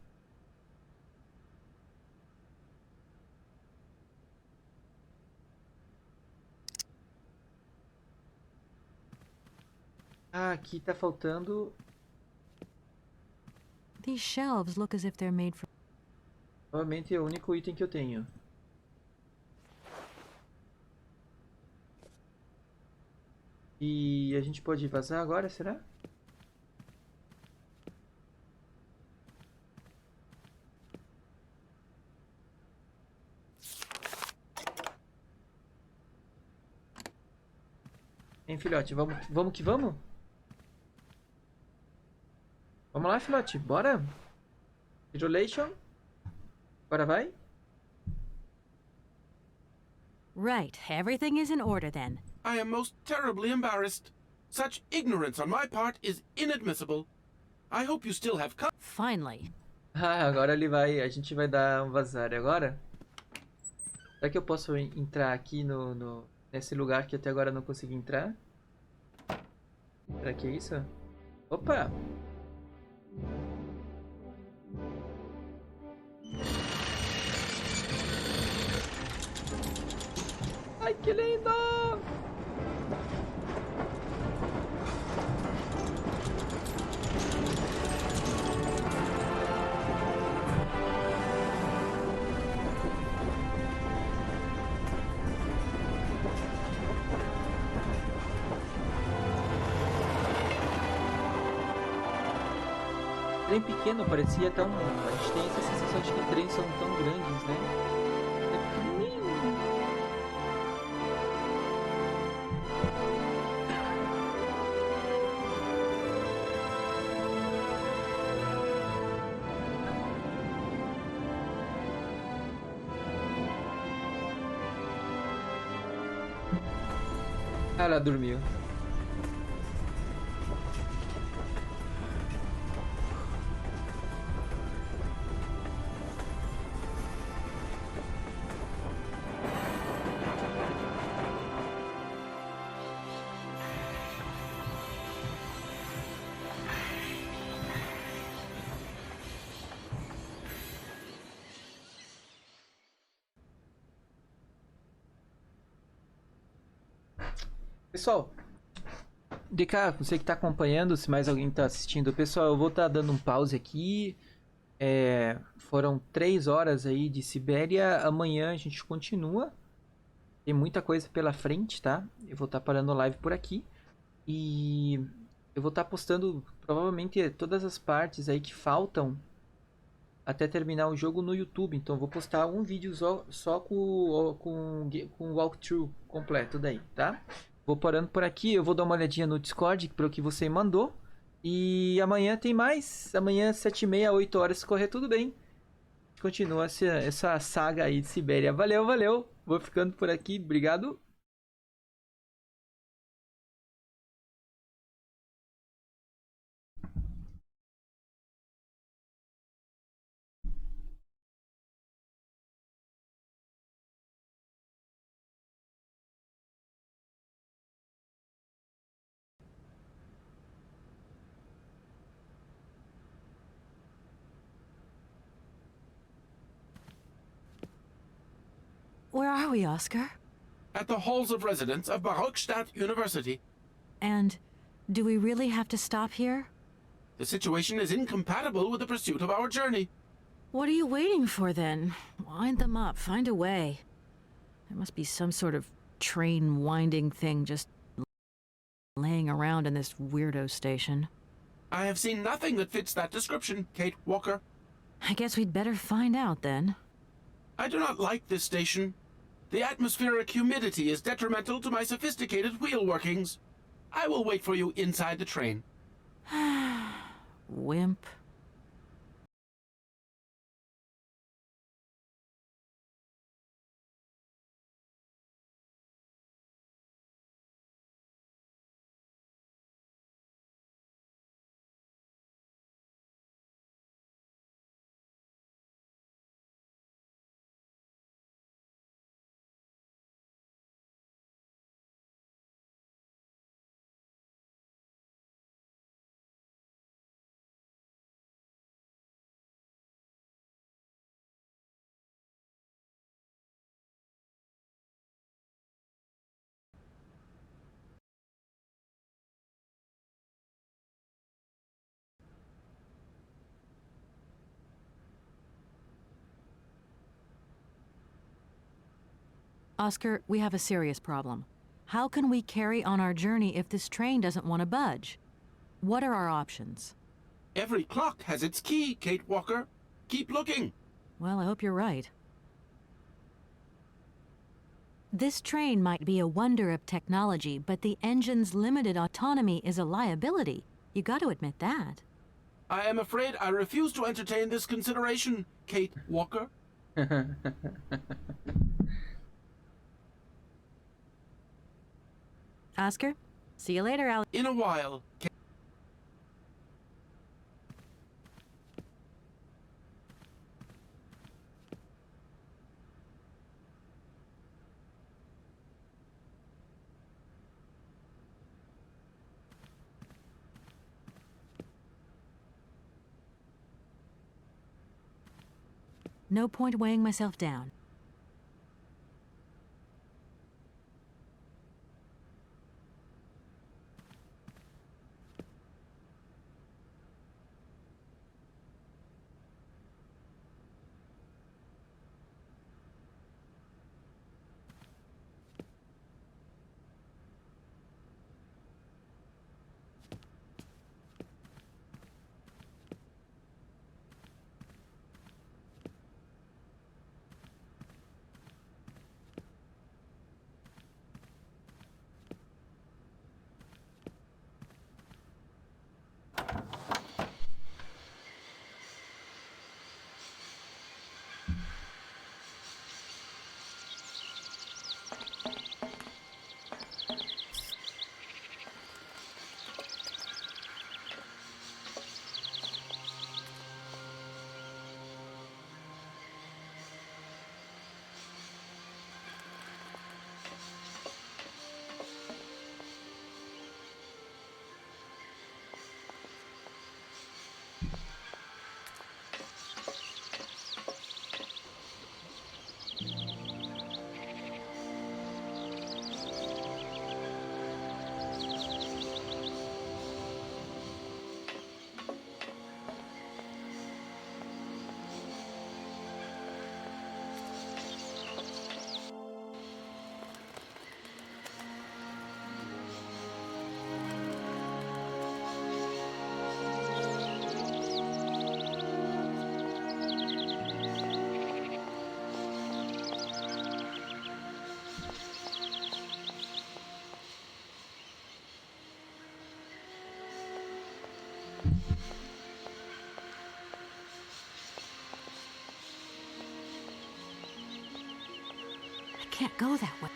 Ah, aqui tá faltando... These shelves look as if they're made for... Provavelmente é o único item que eu tenho. E a gente pode vazar agora, será? Hein, filhote? Vamos que vamos? Vamos lá, filhote. Bora? Congratulations. Agora vai? Right. Everything is in order then. I am most terribly embarrassed. Such ignorance on my part is inadmissible. I hope you still have Finally. Ah, agora ele vai... A gente vai dar um vazar agora? Será que eu posso entrar aqui no Nesse lugar que até agora eu não consegui entrar. Será que é isso? Opa! Ai, que lindo! Trem pequeno, parecia tão... A gente tem essa sensação de que trens são tão grandes, né? É pequenininho. Ela dormiu. Pessoal, DK, você que está acompanhando, se mais alguém está assistindo, pessoal, eu vou estar dando um pause aqui. Foram 3 horas aí de Sibéria. Amanhã a gente continua. Tem muita coisa pela frente, tá? Eu vou estar parando a live por aqui. E eu vou estar postando provavelmente todas as partes aí que faltam até terminar o jogo no YouTube. Então eu vou postar um vídeo só com o walkthrough completo daí, tá? Vou parando por aqui, eu vou dar uma olhadinha no Discord para o que você mandou. E amanhã tem mais. Amanhã, 7h30, 8 horas, se correr tudo bem. Continua essa saga aí de Sibéria. Valeu, valeu. Vou ficando por aqui. Obrigado. Where are we, Oscar? At the halls of residence of Barockstadt University. And do we really have to stop here? The situation is incompatible with the pursuit of our journey. What are you waiting for, then? Wind them up. Find a way. There must be some sort of train winding thing just laying around in this weirdo station. I have seen nothing that fits that description, Kate Walker. I guess we'd better find out, then. I do not like this station. The atmospheric humidity is detrimental to my sophisticated wheel workings. I will wait for you inside the train. Wimp. Oscar, we have a serious problem. How can we carry on our journey if this train doesn't want to budge? What are our options? Every clock has its key, Kate Walker. Keep looking. Well, I hope you're right. This train might be a wonder of technology, but the engine's limited autonomy is a liability. You got to admit that. I am afraid I refuse to entertain this consideration, Kate Walker. Oscar, see you later, Alex. In a while. No point weighing myself down. I can't go that way.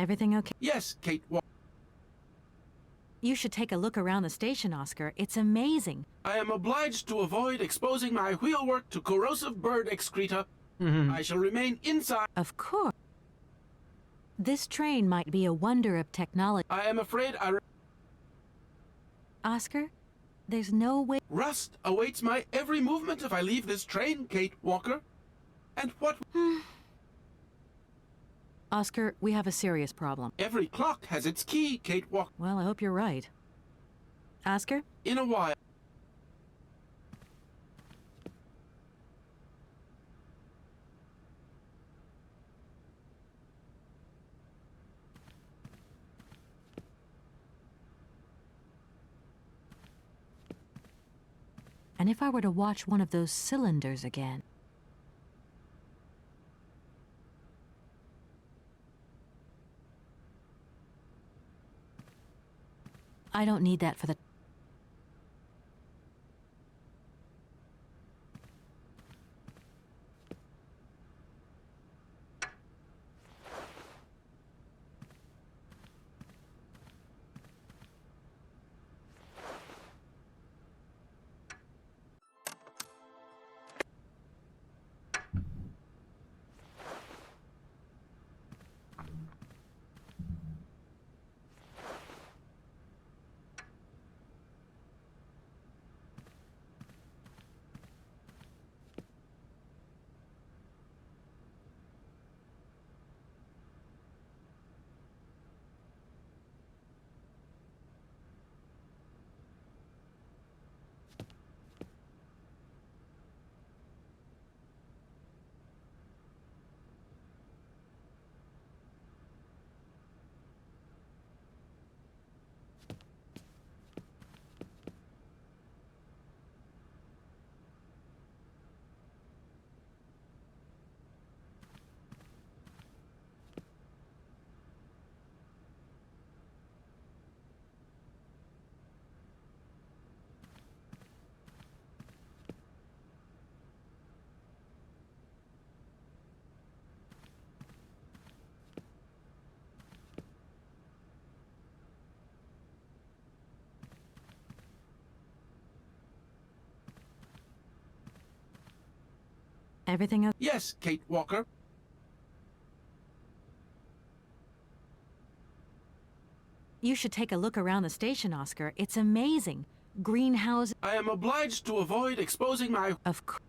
Everything okay? Yes, Kate. You should take a look around the station, Oscar. It's amazing. I am obliged to avoid exposing my wheelwork to corrosive bird excreta. I shall remain inside. Of course. This train might be a wonder of technology. I am afraid Oscar, there's no way... Rust awaits my every movement if I leave this train, Kate Walker. And what... Oscar, we have a serious problem. Every clock has its key, Kate Walker. Well, I hope you're right. Oscar? In a while. And if I were to watch one of those cylinders again? I don't need that for the... Everything okay? Yes, Kate Walker. You should take a look around the station, Oscar. It's amazing. Greenhouse... I am obliged to avoid exposing my... Of course.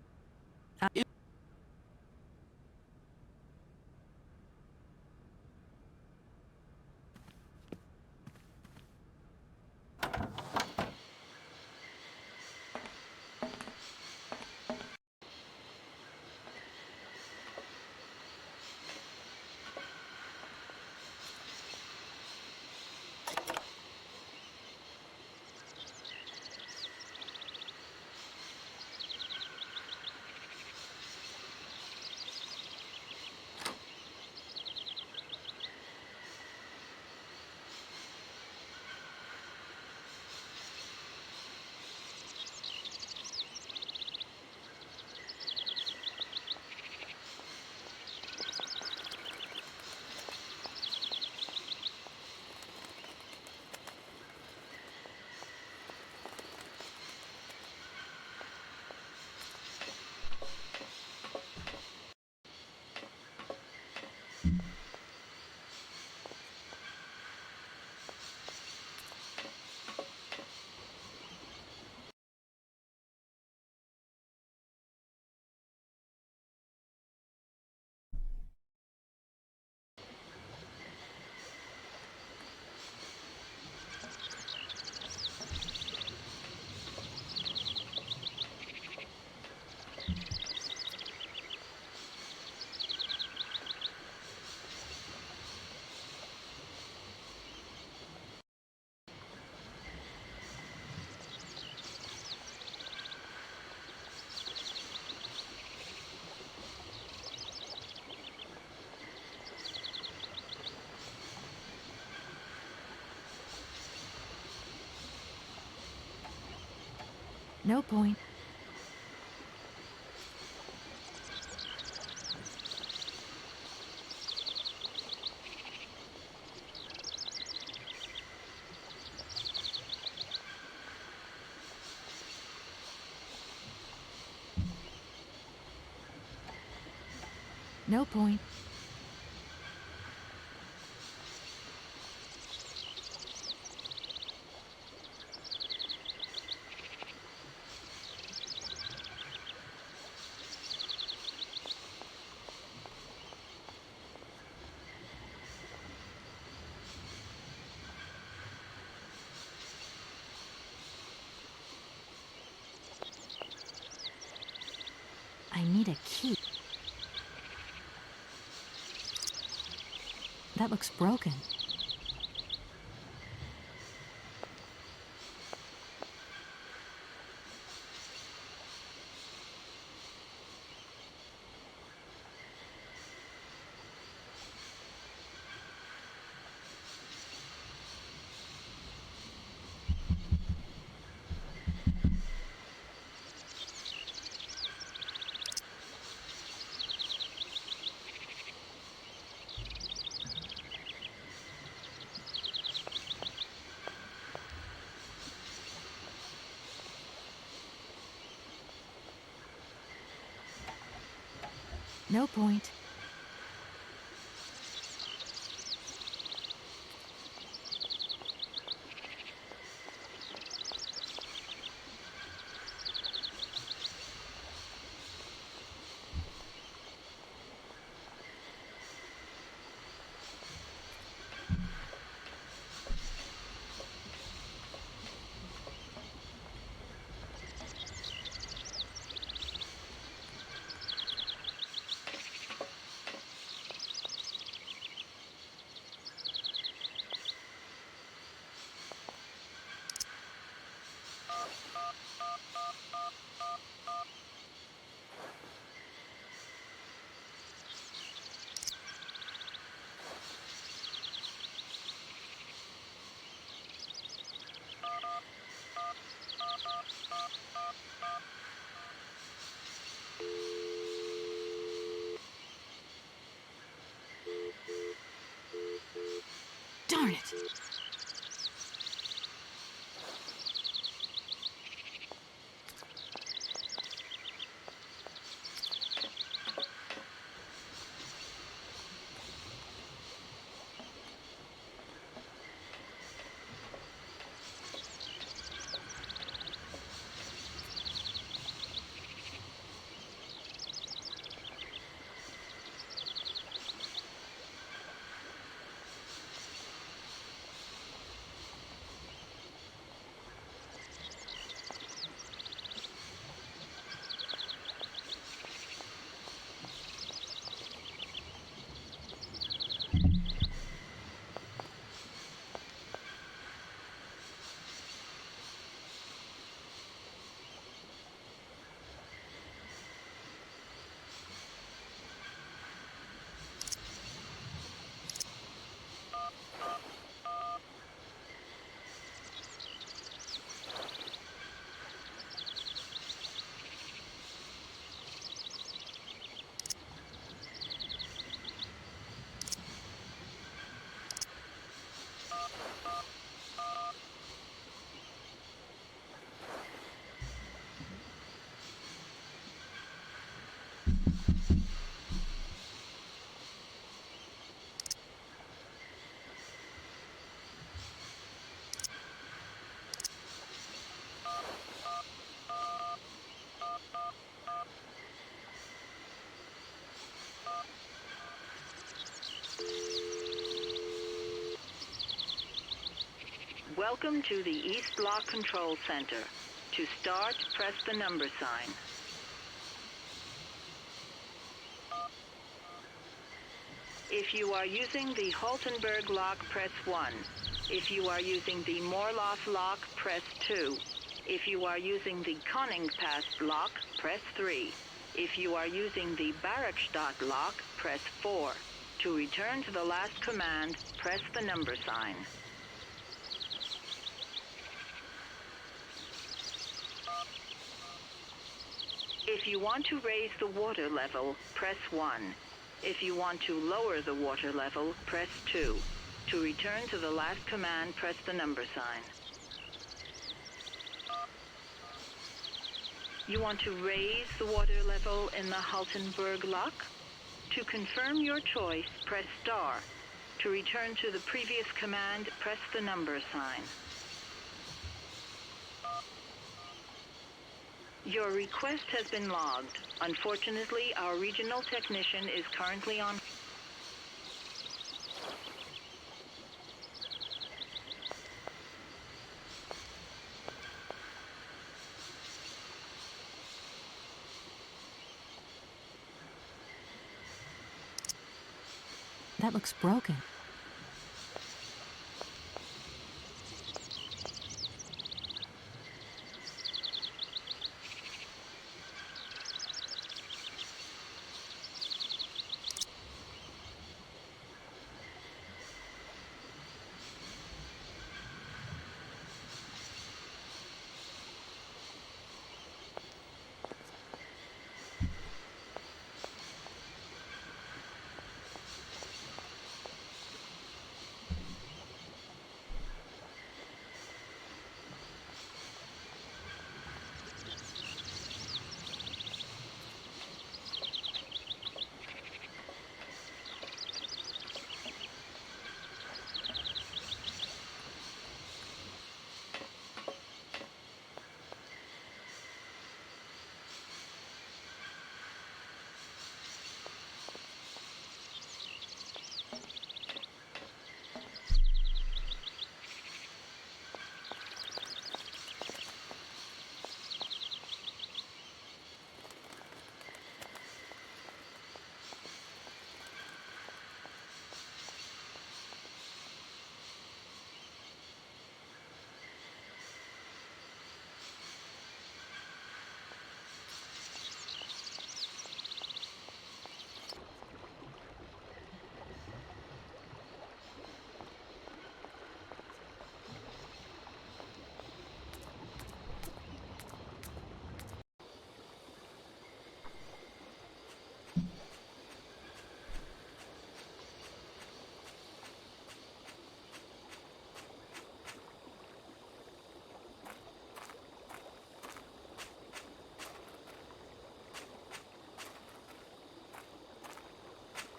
No point. No point. I need a key. That looks broken. No point. Darn it! Welcome to the East Block Control Center. To start, press the number sign. If you are using the Haltenberg lock, press 1. If you are using the Morloff lock, press 2. If you are using the Koningpass lock, press 3. If you are using the Barakstadt lock, press 4. To return to the last command, press the number sign. If you want to raise the water level, press 1. If you want to lower the water level, press 2. To return to the last command, press the number sign. You want to raise the water level in the Haltenberg lock? To confirm your choice, press star. To return to the previous command, press the number sign. Your request has been logged. Unfortunately, our regional technician is currently on. That looks broken.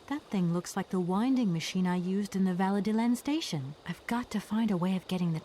That thing looks like the winding machine I used in the Valladolid station. I've got to find a way of getting the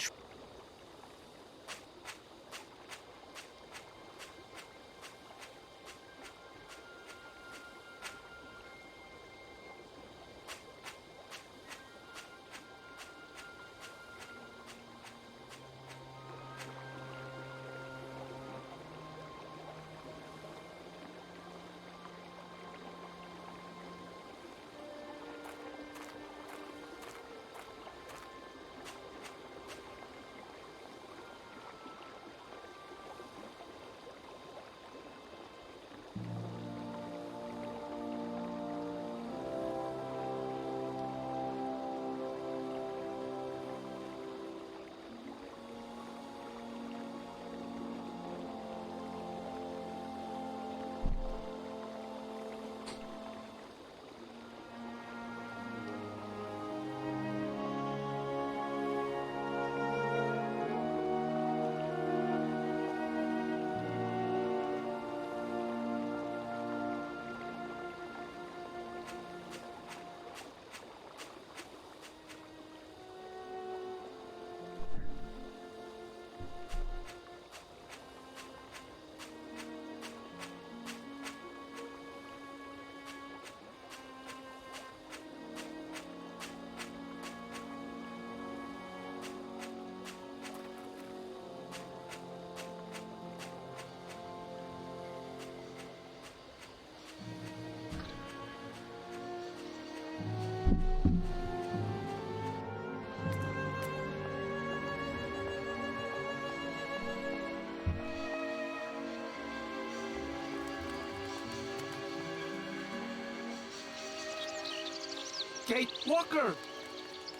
Kate Walker!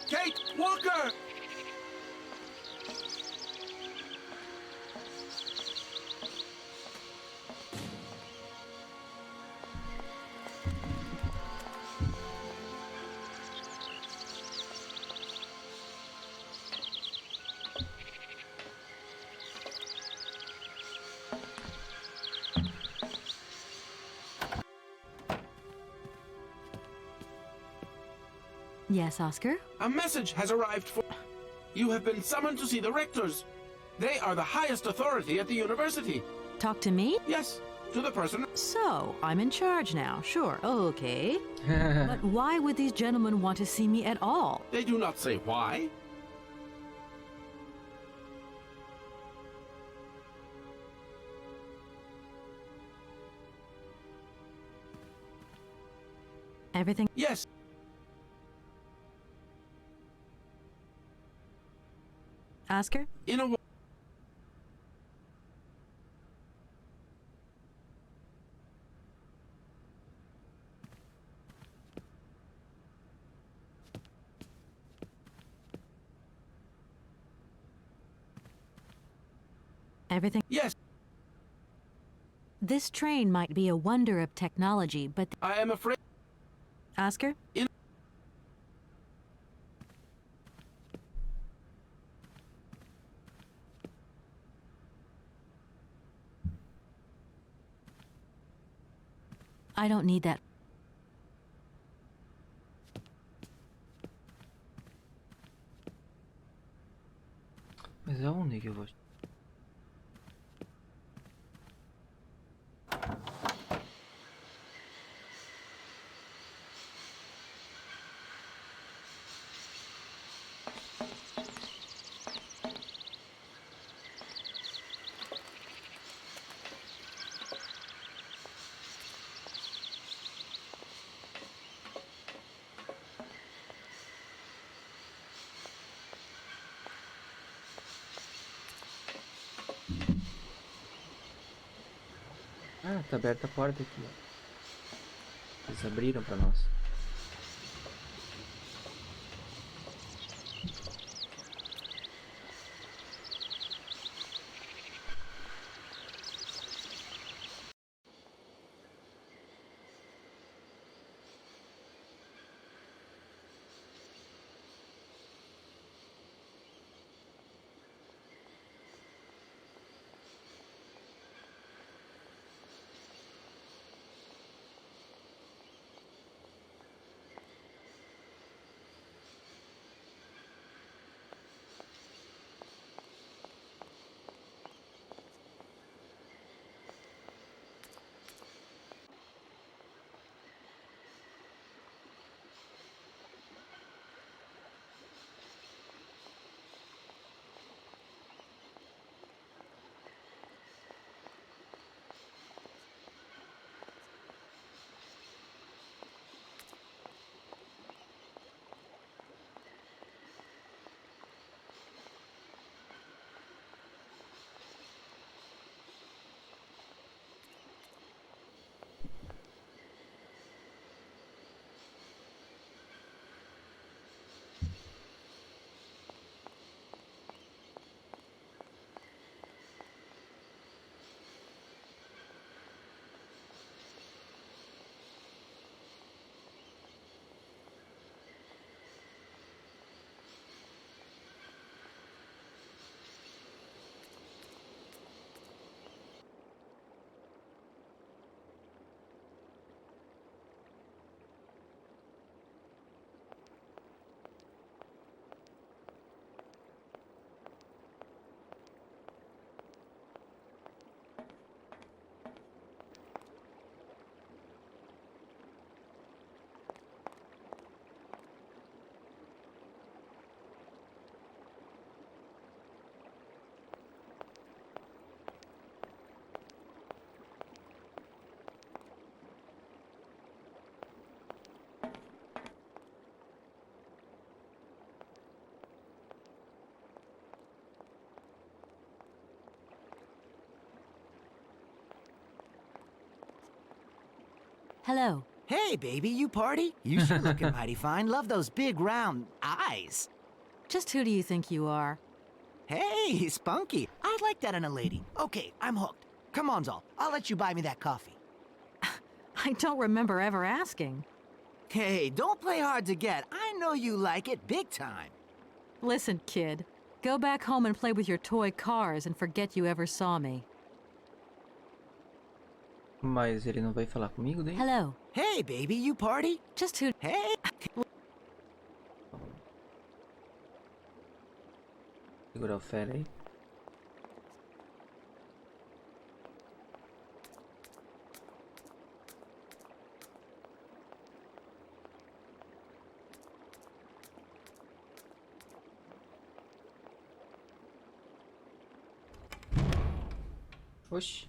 Kate Walker! Yes, Oscar? A message has arrived for... You have been summoned to see the rectors. They are the highest authority at the university. Talk to me? Yes, to the person... So, I'm in charge now. Sure, okay. But why would these gentlemen want to see me at all? They do not say why. Everything? Yes. Oscar? In a... Everything? Yes. This train might be a wonder of technology, but... I am afraid... Oscar? In... I don't need that. Mas aonde que eu vou? Ah, tá aberta a porta aqui, ó. Eles abriram pra nós. Hello. Hey, baby, you party? You sure looking mighty fine. Love those big, round eyes. Just who do you think you are? Hey, spunky. I'd like that in a lady. Okay, I'm hooked. Come on, Zol. I'll let you buy me that coffee. I don't remember ever asking. Hey, don't play hard to get. I know you like it big time. Listen, kid. Go back home and play with your toy cars and forget you ever saw me. Mas ele não vai falar comigo, daí? Hello. Hey, baby, you party? Just who... Hey. Segurar o ferro aí. Oxi.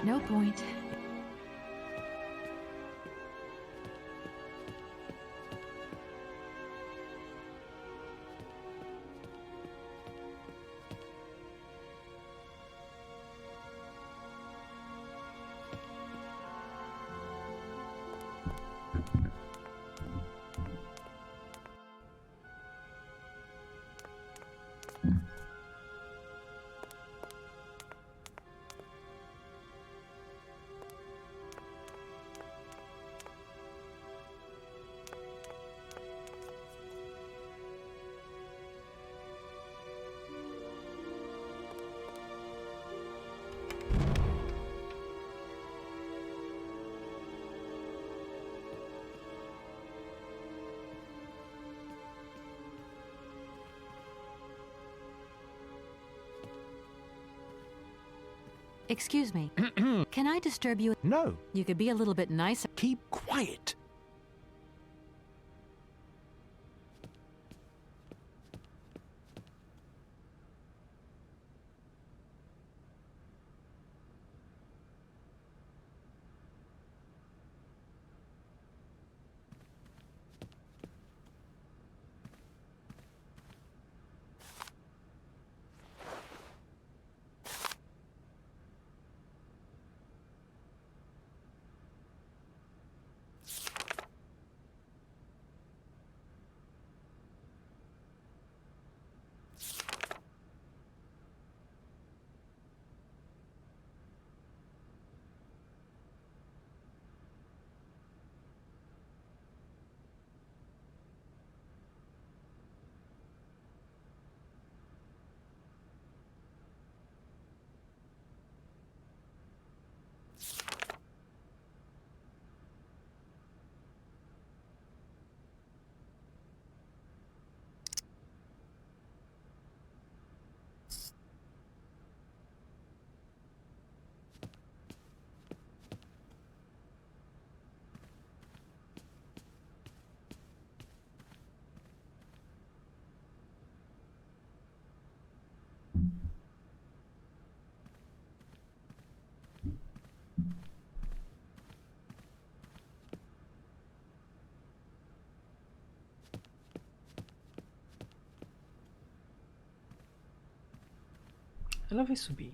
No point. Excuse me. Can I disturb you? No. You could be a little bit nicer. Keep quiet. Ela vai subir.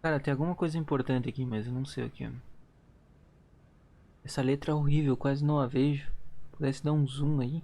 Cara, tem alguma coisa importante aqui, mas eu não sei o que é. Essa letra é horrível, quase não a vejo. Pudesse dar um zoom aí.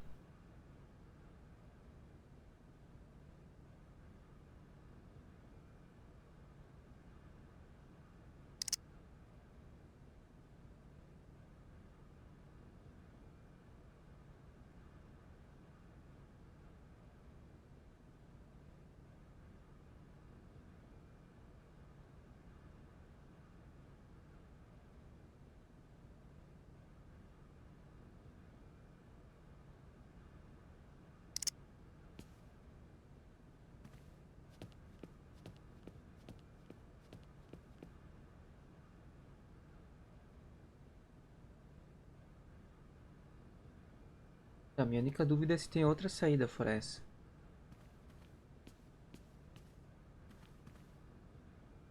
A minha única dúvida é se tem outra saída fora essa.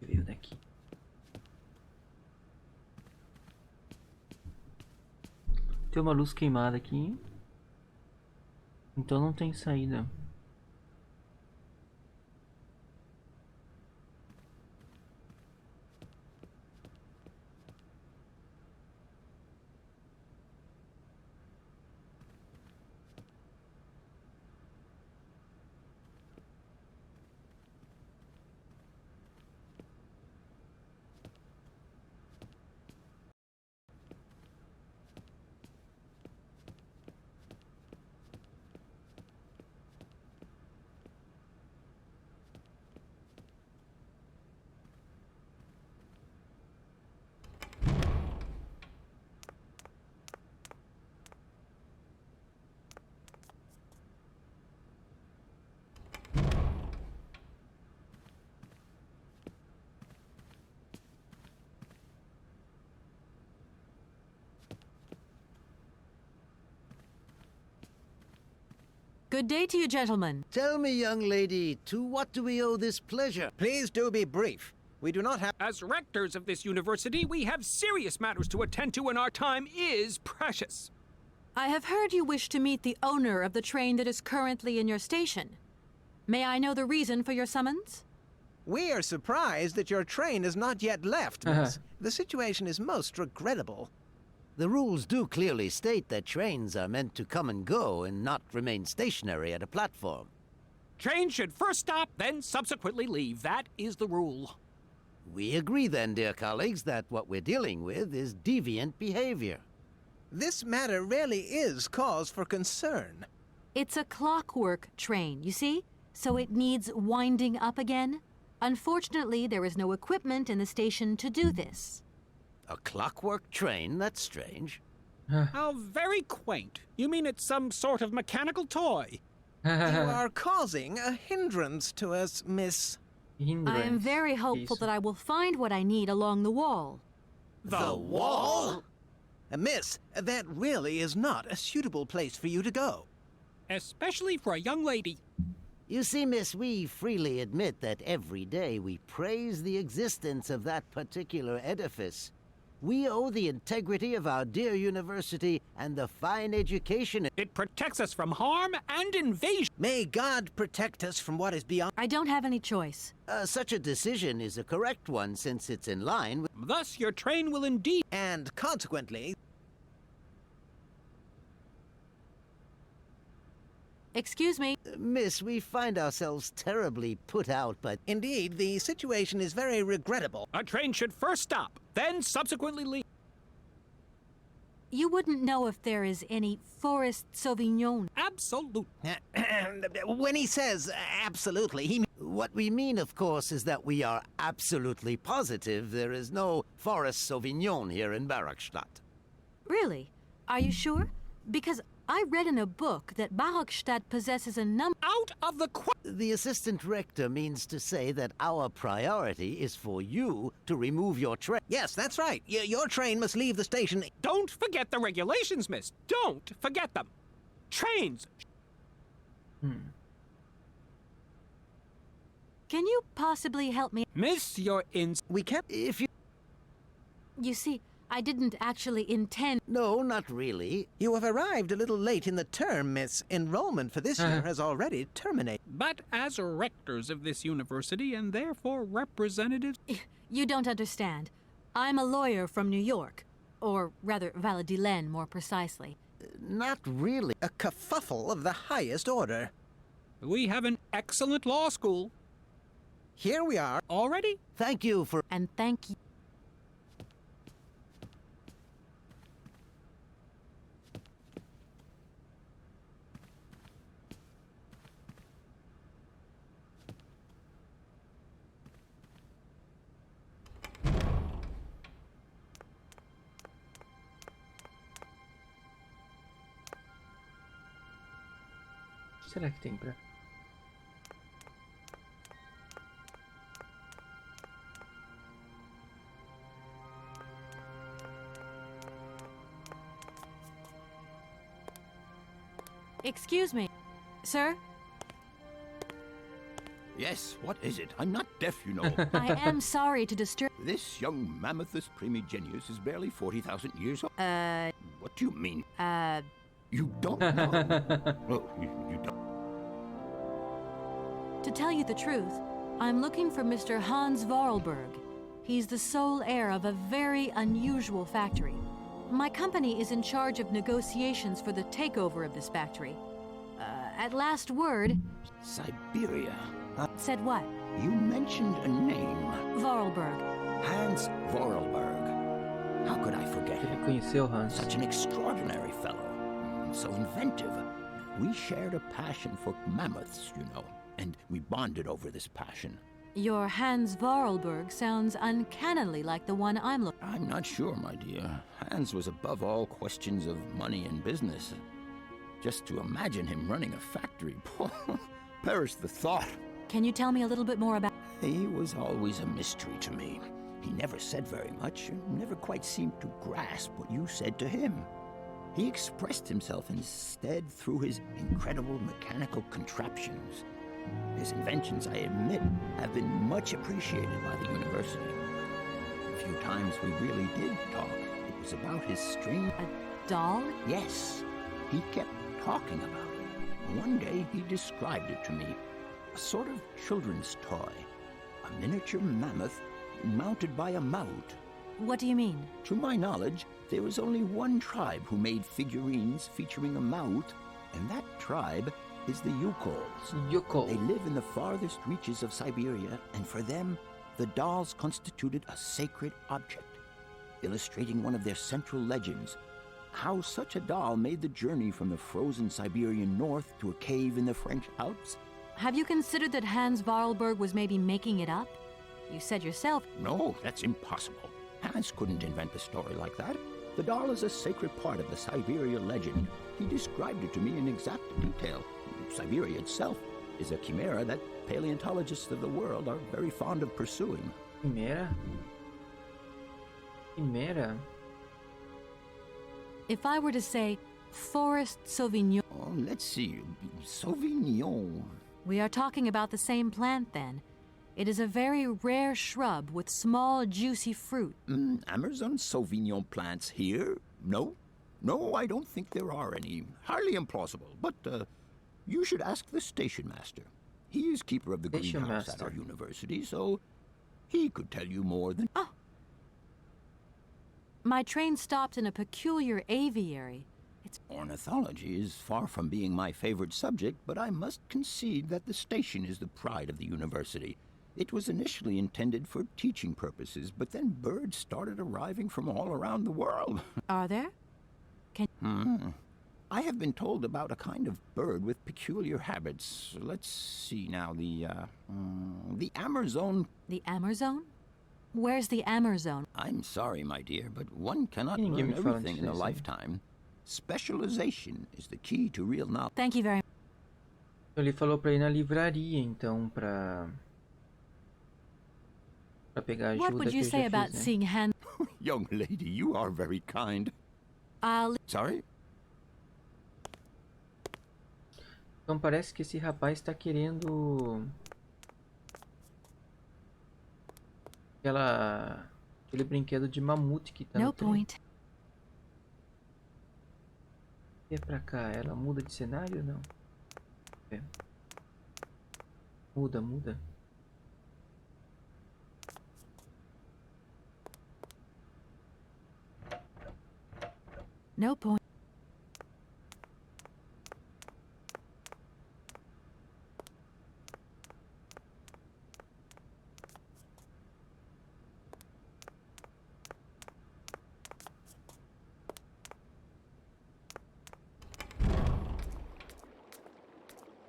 Veio daqui. Tem uma luz queimada aqui. Então não tem saída. Good day to you, gentlemen. Tell me, young lady, to what do we owe this pleasure? Please do be brief. We do not have... As rectors of this university, we have serious matters to attend to, and our time is precious. I have heard you wish to meet the owner of the train that is currently in your station. May I know the reason for your summons? We are surprised that your train has not yet left, miss. The situation is most regrettable. The rules do clearly state that trains are meant to come and go and not remain stationary at a platform. Trains should first stop, then subsequently leave. That is the rule. We agree then, dear colleagues, that what we're dealing with is deviant behavior. This matter really is cause for concern. It's a clockwork train, you see? So it needs winding up again. Unfortunately, there is no equipment in the station to do this. A clockwork train? That's strange. How very quaint. You mean it's some sort of mechanical toy? You are causing a hindrance to us, miss. I am very hopeful that I will find what I need along the wall. The wall? Miss, that really is not a suitable place for you to go. Especially for a young lady. You see, miss, we freely admit that every day we praise the existence of that particular edifice. We owe the integrity of our dear university and the fine education it protects us from harm and invasion. May God protect us from what is beyond... I don't have any choice. Such a decision is a correct one since it's in line with... Thus, your train will indeed... And consequently... Excuse me. Miss, we find ourselves terribly put out, but... Indeed, the situation is very regrettable. A train should first stop, then subsequently leave. You wouldn't know if there is any Forest Sauvignon. Absolutely. When he says absolutely, he... What we mean, of course, is that we are absolutely positive there is no Forest Sauvignon here in Barakstadt. Really? Are you sure? Because I read in a book that Barakstadt possesses a number... Out of the... The assistant rector means to say that our priority is for you to remove your train. Yes, that's right. Your train must leave the station. Don't forget the regulations, miss. Don't forget them. Trains... Can you possibly help me? Miss, you're in... We can't... If you... You see, I didn't actually intend... No, not really. You have arrived a little late in the term, miss. Enrollment for this year has already terminated. But as rectors of this university and therefore representatives... You don't understand. I'm a lawyer from New York. Or rather, Valladolid, more precisely. Not really. A kerfuffle of the highest order. We have an excellent law school. Here we are. Already? Thank you for... And thank you. Será que tem pra... Excuse me, sir? Yes, what is it? I'm not deaf, you know. I am sorry to disturb... This young mammothus primigenius is barely 40,000 years old. What do you mean? You don't know? Oh, you don't. To tell you the truth, I'm looking for Mr. Hans Vorarlberg. He's the sole heir of a very unusual factory. My company is in charge of negotiations for the takeover of this factory. At last word... Syberia. Said what? You mentioned a name. Vorarlberg. Hans Vorarlberg. How could I forget him? Conheceu Hans. Such an extraordinary fellow. So inventive. We shared a passion for mammoths, you know, and we bonded over this passion. Your Hans Vorarlberg sounds uncannily like the one I'm looking... I'm not sure, my dear. Hans was above all questions of money and business. Just to imagine him running a factory, perish the thought. Can you tell me a little bit more about... He was always a mystery to me. He never said very much, and never quite seemed to grasp what you said to him. He expressed himself instead through his incredible mechanical contraptions. His inventions, I admit, have been much appreciated by the university. The few times we really did talk, it was about his string... A doll? Yes. He kept talking about it. One day he described it to me. A sort of children's toy. A miniature mammoth mounted by a maut. What do you mean? To my knowledge, there was only one tribe who made figurines featuring a maut, and that tribe is the Yukols. Yukol. They live in the farthest reaches of Siberia, and for them, the dolls constituted a sacred object, illustrating one of their central legends, how such a doll made the journey from the frozen Siberian north to a cave in the French Alps. Have you considered that Hans Vorarlberg was maybe making it up? You said yourself... No, that's impossible. Hans couldn't invent a story like that. The doll is a sacred part of the Syberia legend. He described it to me in exact detail. Syberia itself is a chimera that paleontologists of the world are very fond of pursuing. Chimera? Chimera? If I were to say Forest Sauvignon... Oh, let's see. Sauvignon. We are talking about the same plant, then. It is a very rare shrub with small, juicy fruit. Amazon Sauvignon plants here? No. No, I don't think there are any. Highly implausible. But, you should ask the station master. He is keeper of the greenhouse at our university, so he could tell you more than... Oh. My train stopped in a peculiar aviary. Ornithology is far from being my favorite subject, but I must concede that the station is the pride of the university. It was initially intended for teaching purposes, but then birds started arriving from all around the world. Are there? I have been told about a kind of bird with peculiar habits. Let's see now, the Amazon... The Amazon? Where's the Amazon? I'm sorry, my dear, but one cannot learn everything in a lifetime. Specialization is the key to real knowledge. Thank you very much. Ele falou pra ir na livraria, então, pra pegar ajuda. What would you say about seeing Hans? Young lady, you are very kind. Sorry? Então parece que esse rapaz está querendo aquele brinquedo de mamute que tá no trem. E pra cá, ela muda de cenário ou não? É. Muda. No point.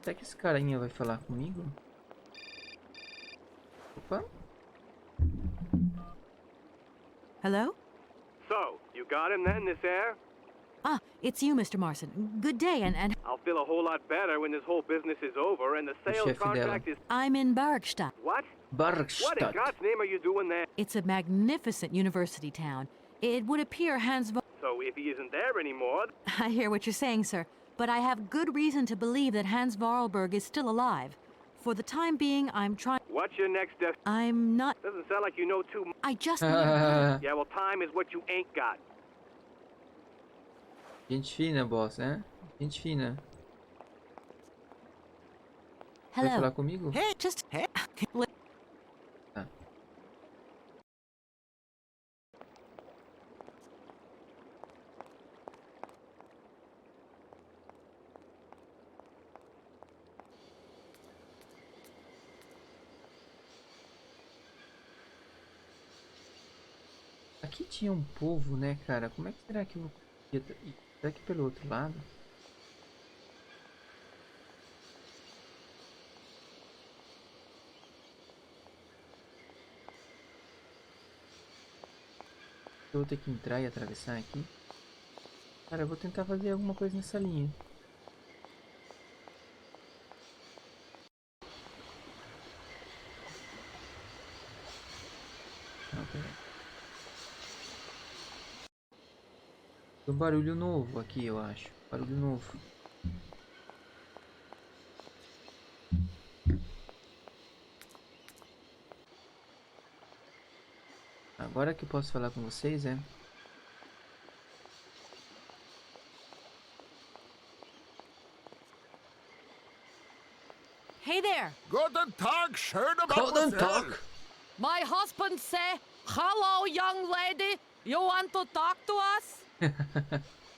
Será que esse carinha vai falar comigo? Opa. Hello? So, you got him then, this air? Ah, it's you, Mr. Marson. Good day, and... I'll feel a whole lot better when this whole business is over and the sales contract is... I'm in Barkstadt. What? Barkstadt. What in God's name are you doing there? It's a magnificent university town. It would appear So if he isn't there anymore... I hear what you're saying, sir. But I have good reason to believe that Hans Vorarlberg is still alive. For the time being, I'm trying... What's your next step? I'm not... Doesn't sound like you know too much. I just... Yeah, well, time is what you ain't got. Gente fina, boss, hein? Gente fina. Hello. Vai falar comigo? Hey, just... Hey. Tá. Aqui tinha um povo, né, cara? Como é que será que eu... Será que pelo outro lado? Eu vou ter que entrar e atravessar aqui. Cara, eu vou tentar fazer alguma coisa nessa linha. Não, peraí. Tem um barulho novo aqui, eu acho. Barulho novo. Agora que eu posso falar com vocês, é... Hey there! Guten Tag, schöne Guten Tag! My husband say, hello, young lady. You want to talk to us?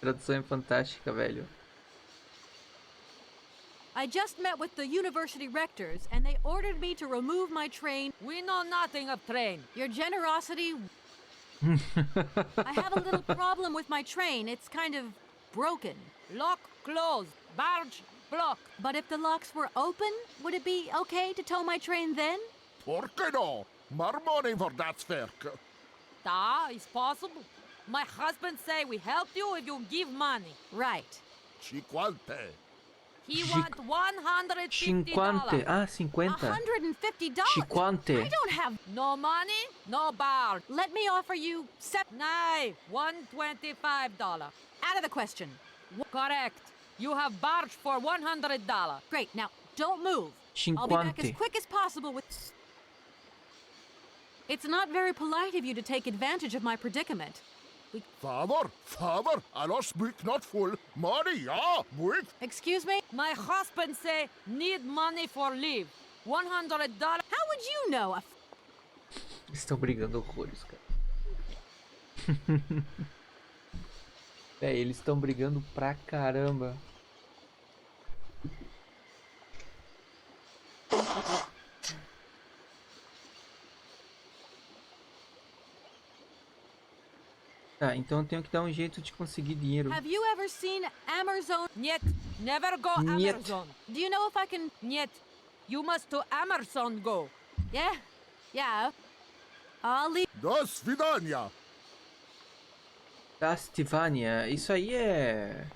Tradução é fantástica, velho. I just met with the university rectors, and they ordered me to remove my train. We know nothing of train. Your generosity... I have a little problem with my train. It's kind of broken. Lock closed. Barge blocked. But if the locks were open, would it be okay to tow my train then? Por que no? More money for that werk. Da, it's possible. My husband say we help you if you give money. Right. Cinquante. He want $150. 50. Ah, 50. $150? 50. I don't have no money, no bar. Let me offer you Nay, $125. Out of the question. Correct. You have barge for $100. Great. Now, don't move. 50. I'll be back as quick as possible with... It's not very polite of you to take advantage of my predicament. Father, I don't speak not full. Money, yeah, wait. Excuse me? My husband say need money for leave. $100. How would you know? Estão brigando horrores, cara. Eles estão brigando pra caramba. Tá, então eu tenho que dar um jeito de conseguir dinheiro. Have you ever seen Amazon? Niet, never go Niet. Amazon. Do you know if I can... Niet, you must to Amazon go. Yeah. I'll leave... Do svidania. Dastivania, isso aí é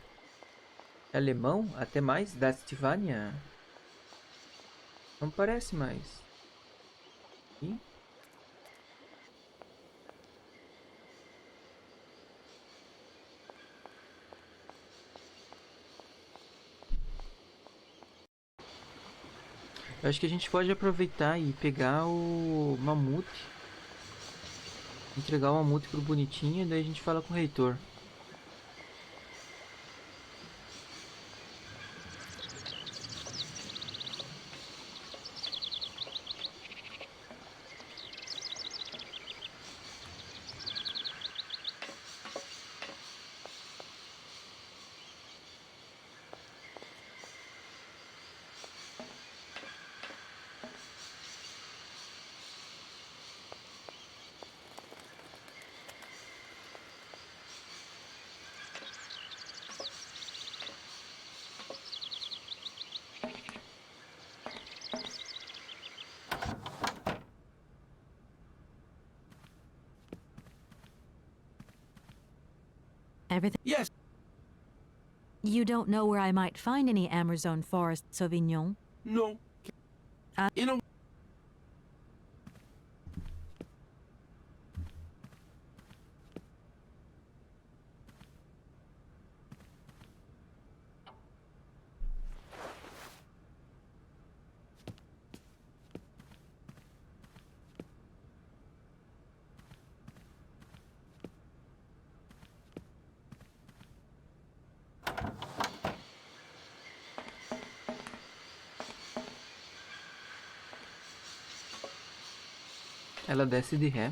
alemão? Até mais? Dastivania? Não parece mais. Ih? Eu acho que a gente pode aproveitar e pegar o mamute. Entregar o mamute pro bonitinho e daí a gente fala com o reitor. Everything? Yes. You don't know where I might find any Amazon forest Sauvignon? No. In a... Ela desce de ré.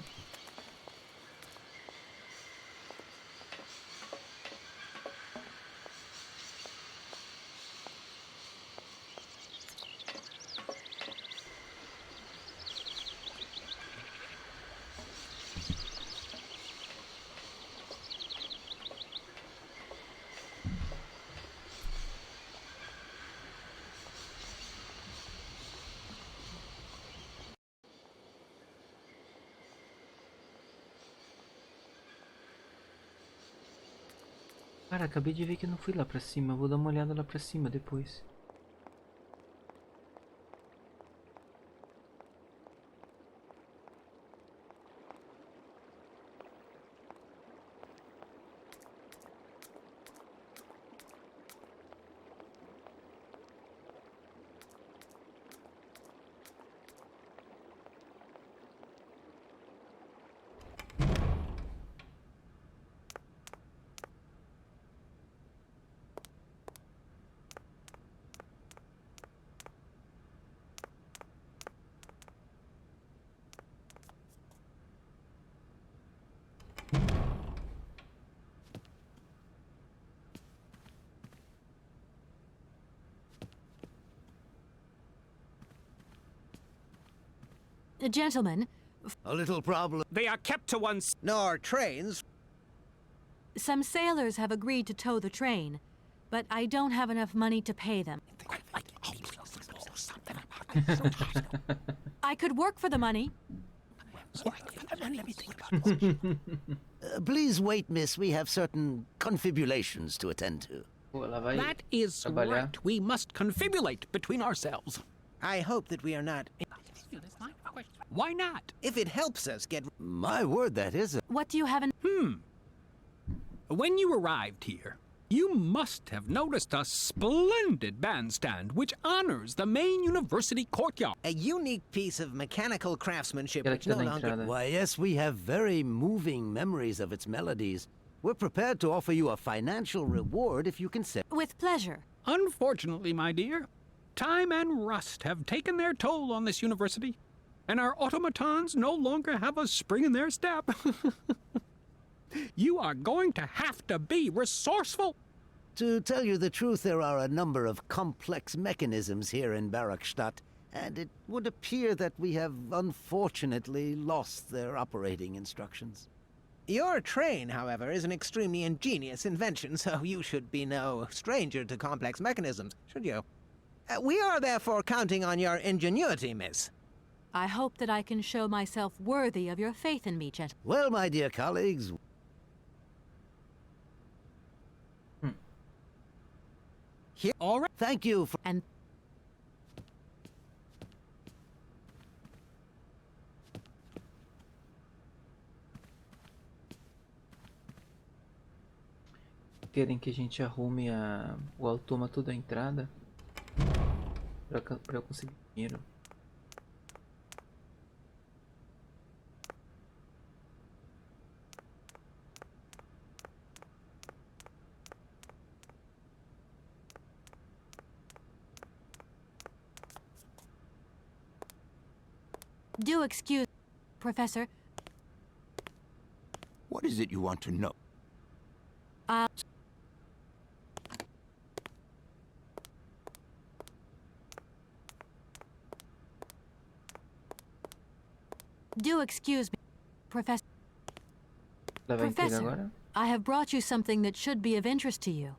Cara, acabei de ver que eu não fui lá pra cima. Vou dar uma olhada lá pra cima depois. Gentlemen, A little problem. They are kept to one... Nor trains. some sailors have agreed to tow the train, but I don't have enough money to pay them. I could work for the money. Please wait, miss. We have certain confibulations to attend to. That is right. We must confibulate between ourselves. I hope that we are not. Why not? If it helps us get. My word, that is. What do you have in... When you arrived here, you must have noticed a splendid bandstand which honors the main university courtyard. A unique piece of mechanical craftsmanship which no longer. Why, yes, we have very moving memories of its melodies. We're prepared to offer you a financial reward if you can say. With pleasure. Unfortunately, my dear, time and rust have taken their toll on this university, and our automatons no longer have a spring in their step. You are going to have to be resourceful. To tell you the truth, there are a number of complex mechanisms here in Barakstadt, and it would appear that we have unfortunately lost their operating instructions. Your train, however, is an extremely ingenious invention, so you should be no stranger to complex mechanisms, should you? We are therefore counting on your ingenuity, miss. I hope that I can show myself worthy of your faith in me, gentlemen. Well, my dear colleagues... Here, all right. Thank you for... And... Querem que a gente arrume o autômato da entrada pra eu conseguir dinheiro. Do excuse, Professor. What is it you want to know? Do excuse me, Professor. Professor, I have brought you something that should be of interest to you.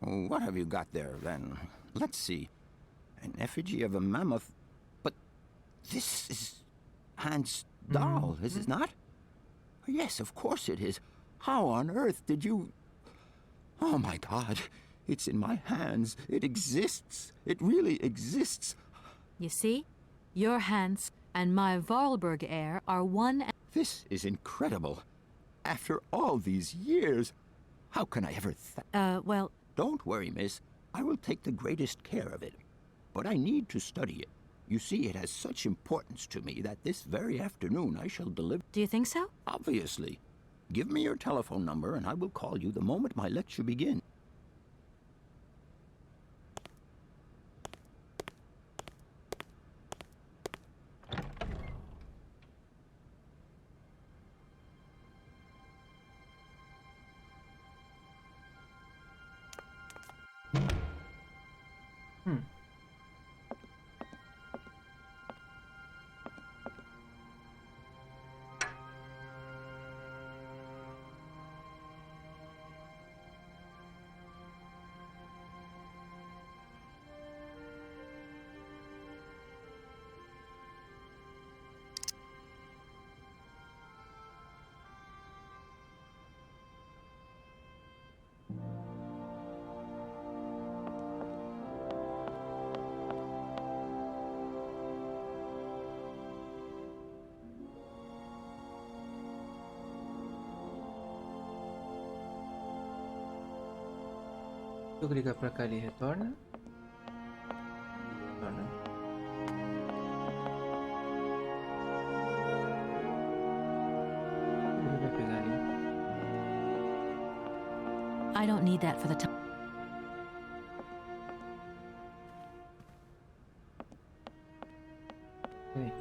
What have you got there, then? Let's see. An effigy of a mammoth. But this is Hans' doll, is it not? Yes, of course it is. How on earth did you... Oh my God, it's in my hands. It exists. It really exists. You see? Your Hans and my Vorarlberg heir are one. This is incredible. After all these years, how can I ever well... Don't worry, miss. I will take the greatest care of it. But I need to study it. You see, it has such importance to me that this very afternoon I shall deliver... Do you think so? Obviously. Give me your telephone number and I will call you the moment my lecture begins. Se eu clicar pra cá, ele retorna. Retorna. Ele vai pegar ali. I don't need that for the time. Ei.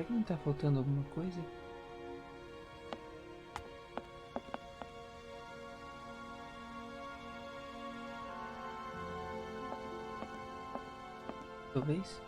Será que não tá faltando alguma coisa? Talvez.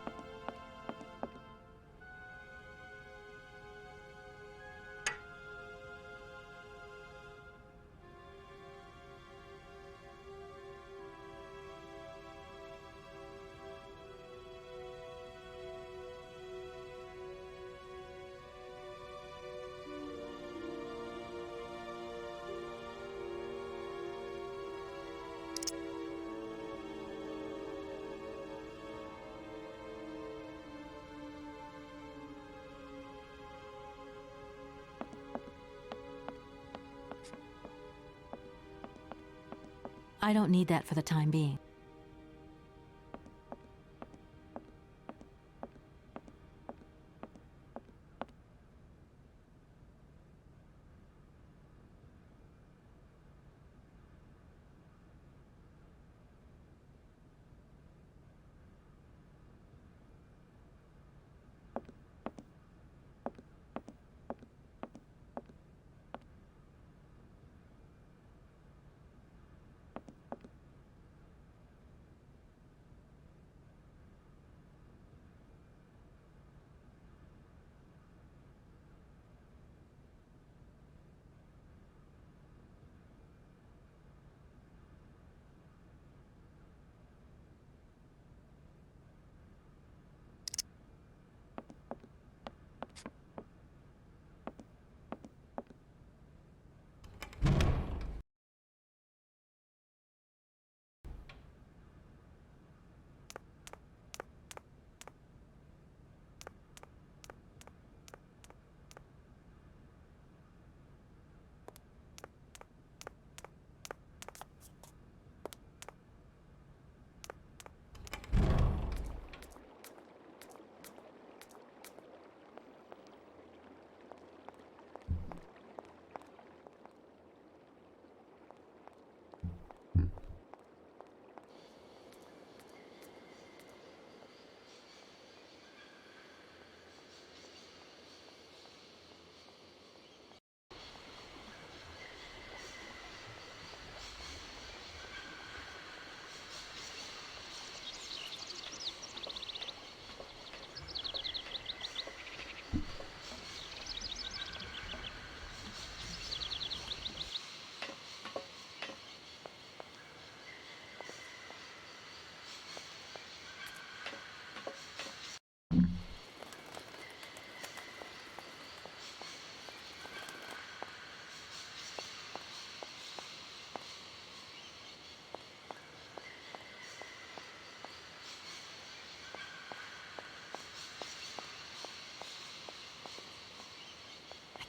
I don't need that for the time being.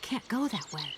can't go that way.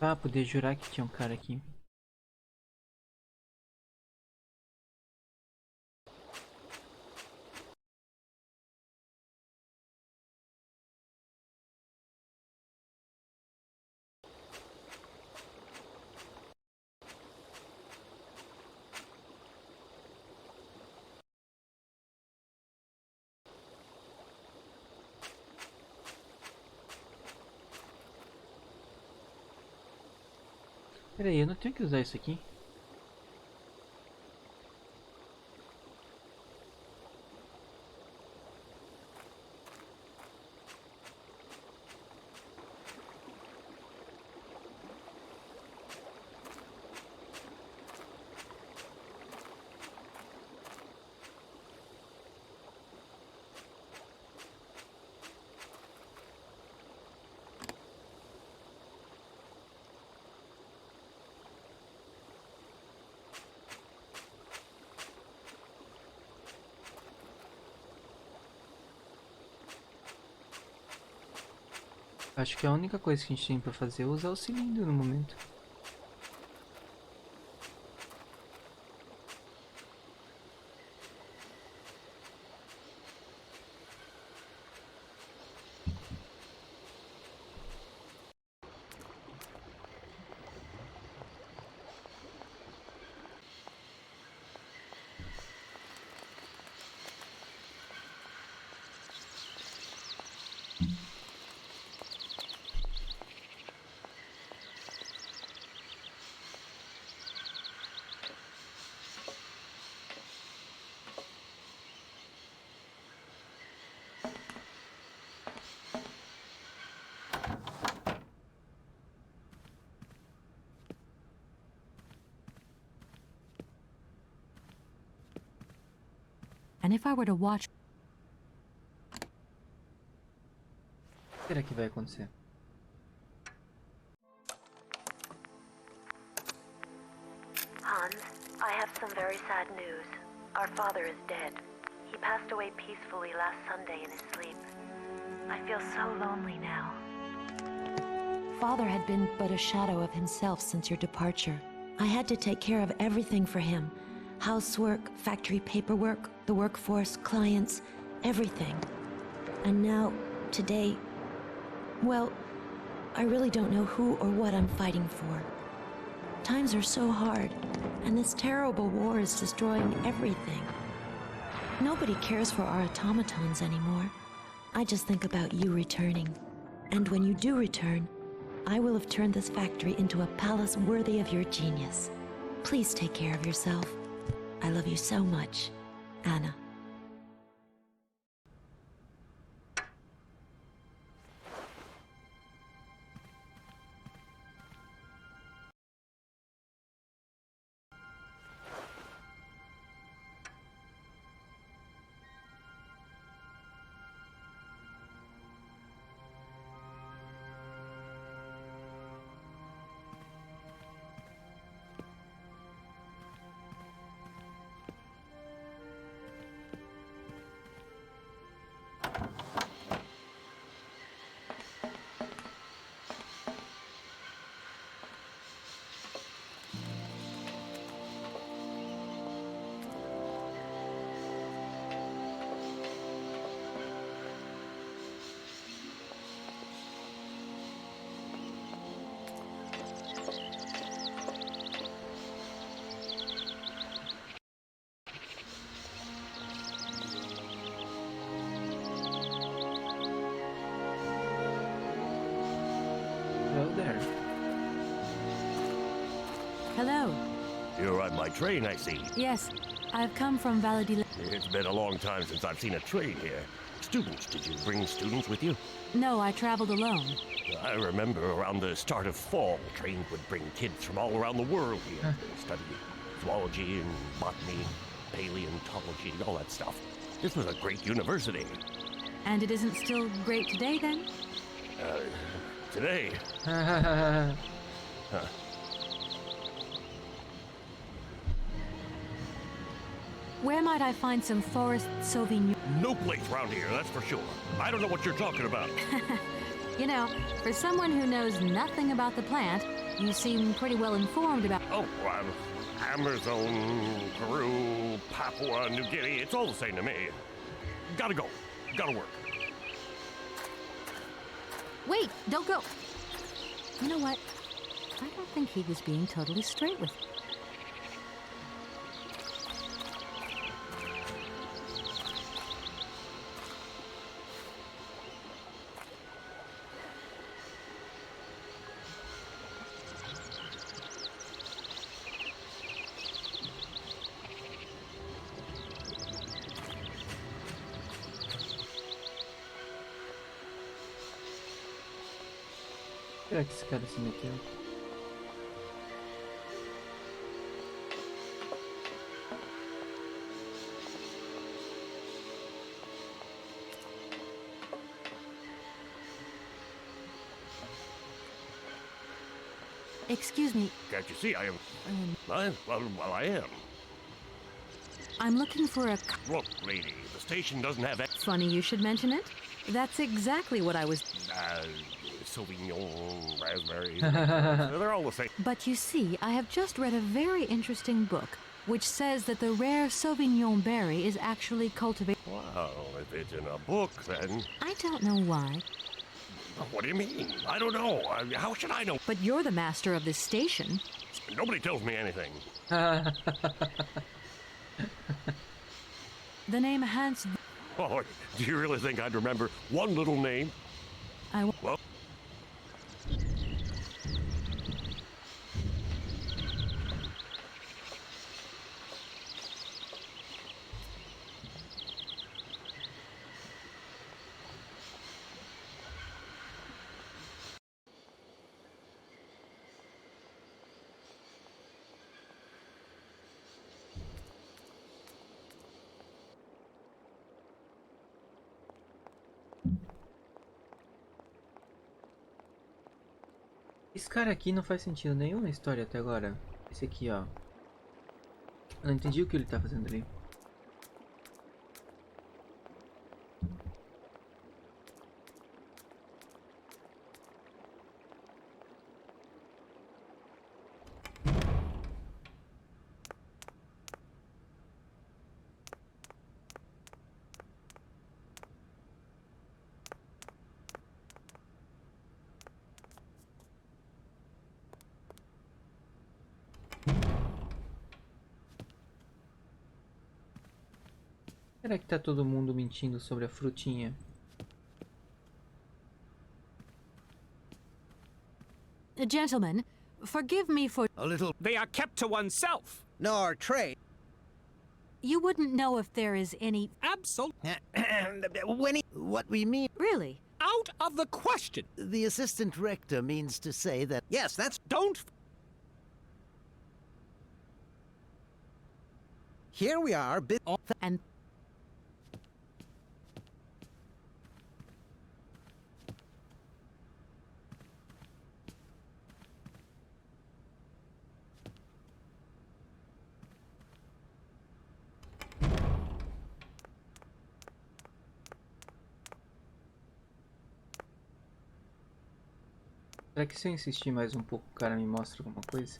Ah, poder jurar que tinha um cara aqui. Pera aí, eu não tenho que usar isso aqui? Acho que a única coisa que a gente tem pra fazer é usar o cilindro no momento. And if I were to watch... O que será que vai acontecer? Hans, I have some very sad news. Our father is dead. He passed away peacefully last Sunday in his sleep. I feel so lonely now. Father had been but a shadow of himself since your departure. I had to take care of everything for him. Housework, factory paperwork, the workforce, clients, everything. And now, today, well, I really don't know who or what I'm fighting for. Times are so hard, and this terrible war is destroying everything. Nobody cares for our automatons anymore. I just think about you returning. And when you do return, I will have turned this factory into a palace worthy of your genius. Please take care of yourself. I love you so much, Anna. There. Hello. You're on my train, I see. Yes, I've come from Valladolid. It's been a long time since I've seen a train here. Students, did you bring students with you? No, I traveled alone. I remember around the start of fall, trains would bring kids from all around the world here to study zoology and botany, paleontology, and all that stuff. This was a great university. And it isn't still great today, then? Today? Where might I find some Forest Sauvignon? No place around here, that's for sure. I don't know what you're talking about. You know, for someone who knows nothing about the plant, you seem pretty well informed about... Oh, Amazon, Peru, Papua New Guinea, it's all the same to me. Gotta go. Gotta work. Wait, don't go. You know what? I don't think he was being totally straight with me. Será que esse cara se meteu? Excuse me. Can't you see I am... Well, I am. I'm looking for a... Look, lady, the station doesn't have... Funny you should mention it. That's exactly what I was... Sauvignon, raspberries. They're all the same. But you see, I have just read a very interesting book, which says that the rare Sauvignon berry is actually cultivated... Well, if it's in a book, then... I don't know why. What do you mean? I don't know. How should I know? But you're the master of this station. Nobody tells me anything. The name Hans... Oh, do you really think I'd remember one little name? Well... Esse cara aqui não faz sentido nenhum na história até agora. Esse aqui, ó. Eu não entendi o que ele tá fazendo ali. Será que tá todo mundo mentindo sobre a frutinha? Gentlemen, forgive me for... A little... They are kept to oneself. Nor trade. You wouldn't know if there is any... Absolutely. What we mean... Really? Out of the question. The assistant rector means to say that... Yes, that's... Don't... Here we are, and... Será que se eu insistir mais um pouco o cara me mostra alguma coisa?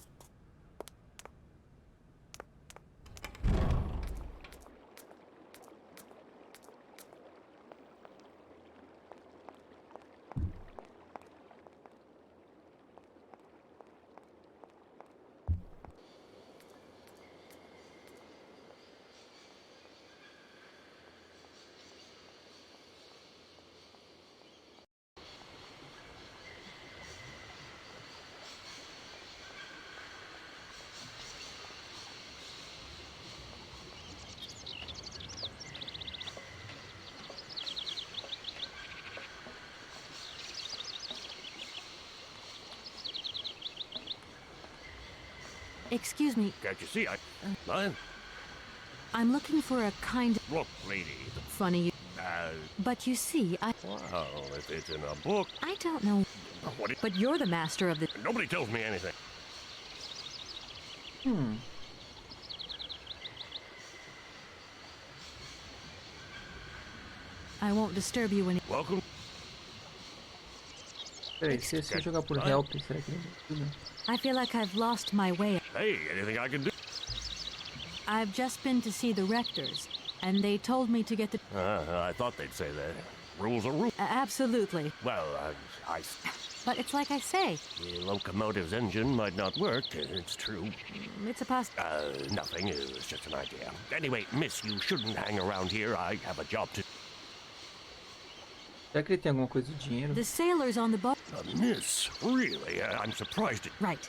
Excuse me. Can't you see? I'm looking for a kind of... Look, lady. Funny. But you see, Well, if it's in a book... I don't know. What but you're the master of the... Nobody tells me anything. I won't disturb you when... Welcome. Peraí, se eu jogar por help, será que ele ajuda? I feel like I've lost my way. Hey, anything I can do? I've just been to see the rectors, and they told me to get the... I thought they'd say that. Rules are rules. Absolutely. Well, I... But it's like I say. The locomotive's engine might not work, it's true. It's a nothing, it was just an idea. Anyway, miss, you shouldn't hang around here. I have a job to... Será que ele tem alguma coisa de dinheiro? The sailors on the boat... miss, really? I'm surprised. Right.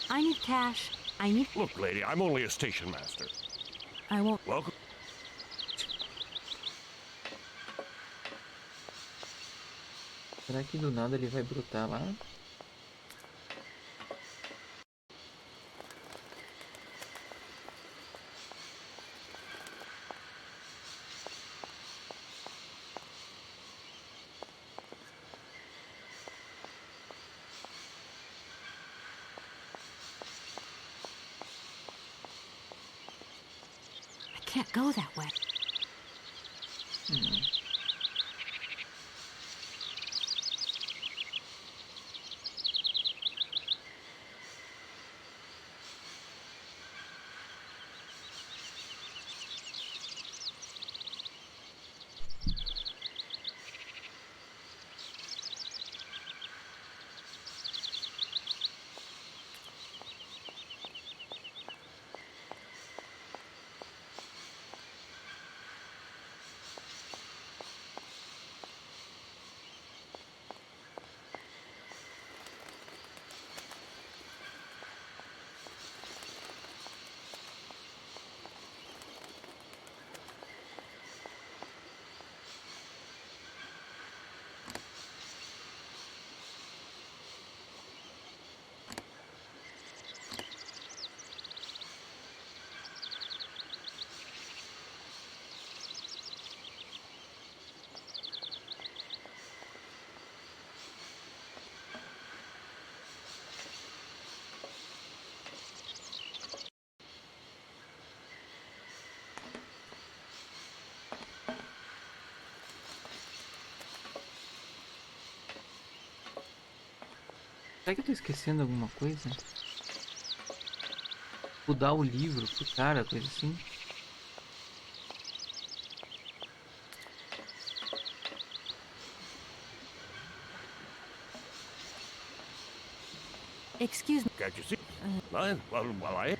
I need cash. I need... Look, lady, I'm only a station master. I won't... Welcome. Será que do nada ele vai brotar lá? Can't go that way. Será que eu tô esquecendo alguma coisa? Mudar o livro pro cara, coisa assim? Excuse me. Can't you see? Well, I...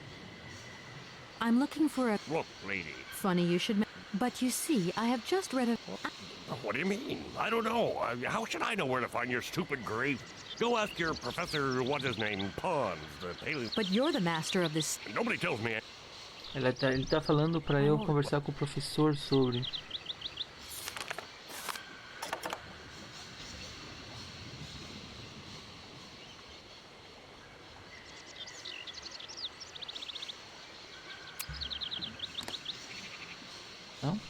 I'm looking for a... Look, lady. Funny you should... But you see, I have just read a... What do you mean? I don't know. How should I know where to find your stupid grave? Go ask your professor, what's his name, Pons, the paleo... But you're the master of this... Nobody tells me... Ele tá falando pra eu conversar com o professor sobre... Não?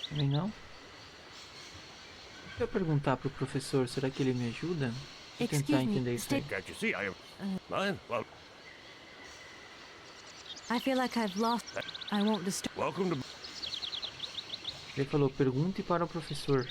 Também não? Se eu perguntar pro professor, será que ele me ajuda? Vou tentar entender isso aí. Can't you see? Well, I feel like I've lost... I won't disturb... welcome to... Ele falou, pergunte para o professor.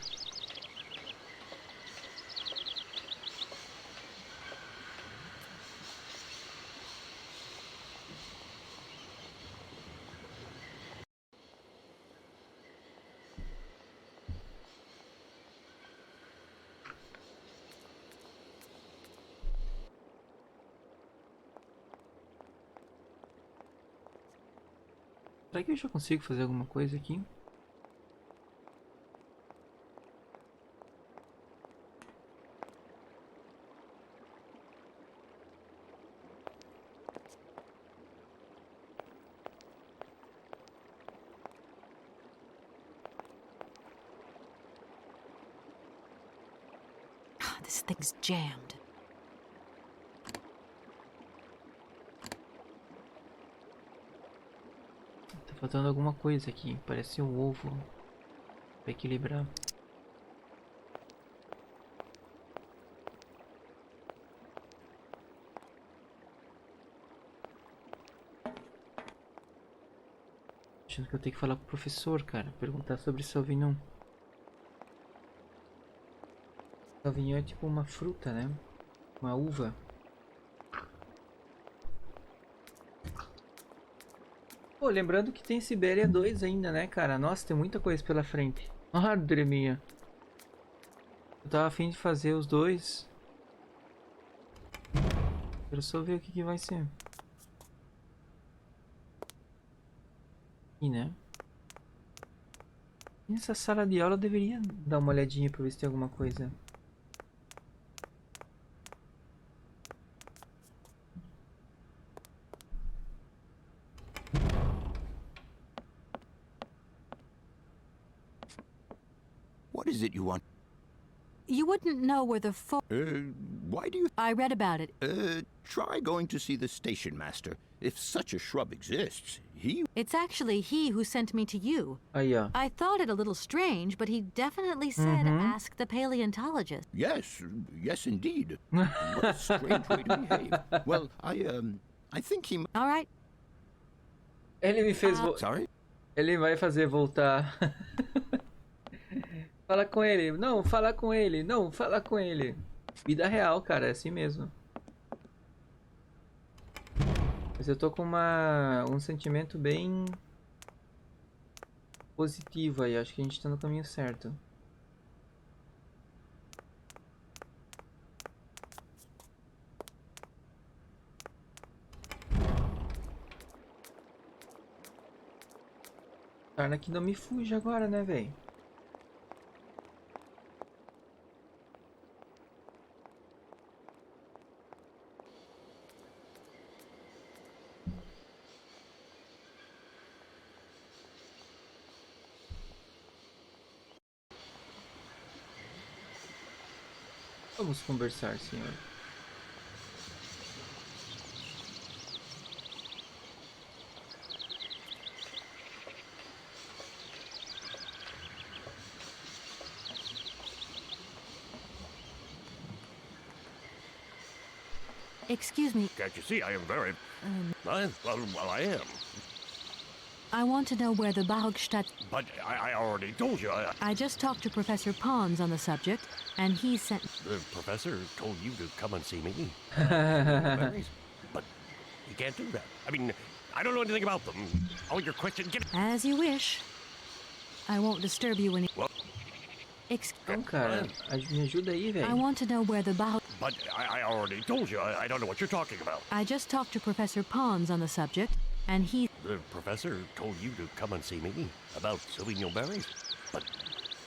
Será que eu já consigo fazer alguma coisa aqui? This thing's jammed. Tá faltando alguma coisa aqui. Parece um ovo. Pra equilibrar. Achando que eu tenho que falar com o professor, cara. Perguntar sobre Sauvignon. Sauvignon é tipo uma fruta, né? Uma uva. Pô, lembrando que tem Syberia 2 ainda, né, cara? Nossa, tem muita coisa pela frente. Madre minha. Eu tava a fim de fazer os dois. Quero só ver o que vai ser. E, né? Nessa sala de aula eu deveria dar uma olhadinha pra ver se tem alguma coisa. What is it you want? You wouldn't know where the Why do you... I read about it. Try going to see the station master. If such a shrub exists, he... It's actually he who sent me to you. Yeah. I thought it a little strange, but he definitely said ask the paleontologist. Yes, yes indeed. What a strange way to behave. Well, I think he... All right. Ele me fez... Sorry? Ele vai fazer voltar... Fala com ele. Não, fala com ele. Não, fala com ele. Vida real, cara. É assim mesmo. Mas eu tô com um sentimento bem positivo aí. Acho que a gente tá no caminho certo. Carna que não me fuja agora, né, velho? Vamos conversar, senhor. Excuse me. Can't you see I am very... Well, I am. I want to know where the Barockstadt... But I already told you. I just talked to Professor Pons on the subject, and he sent... The professor told you to come and see me. But you can't do that. I mean, I don't know anything about them. All your questions... As you wish. I won't disturb you any... Well, Então, cara, me ajuda aí, velho. I want to know where the Barock... But I already told you. I don't know what you're talking about. I just talked to Professor Pons on the subject, And he... The professor told you to come and see me about Sauvignon berries, but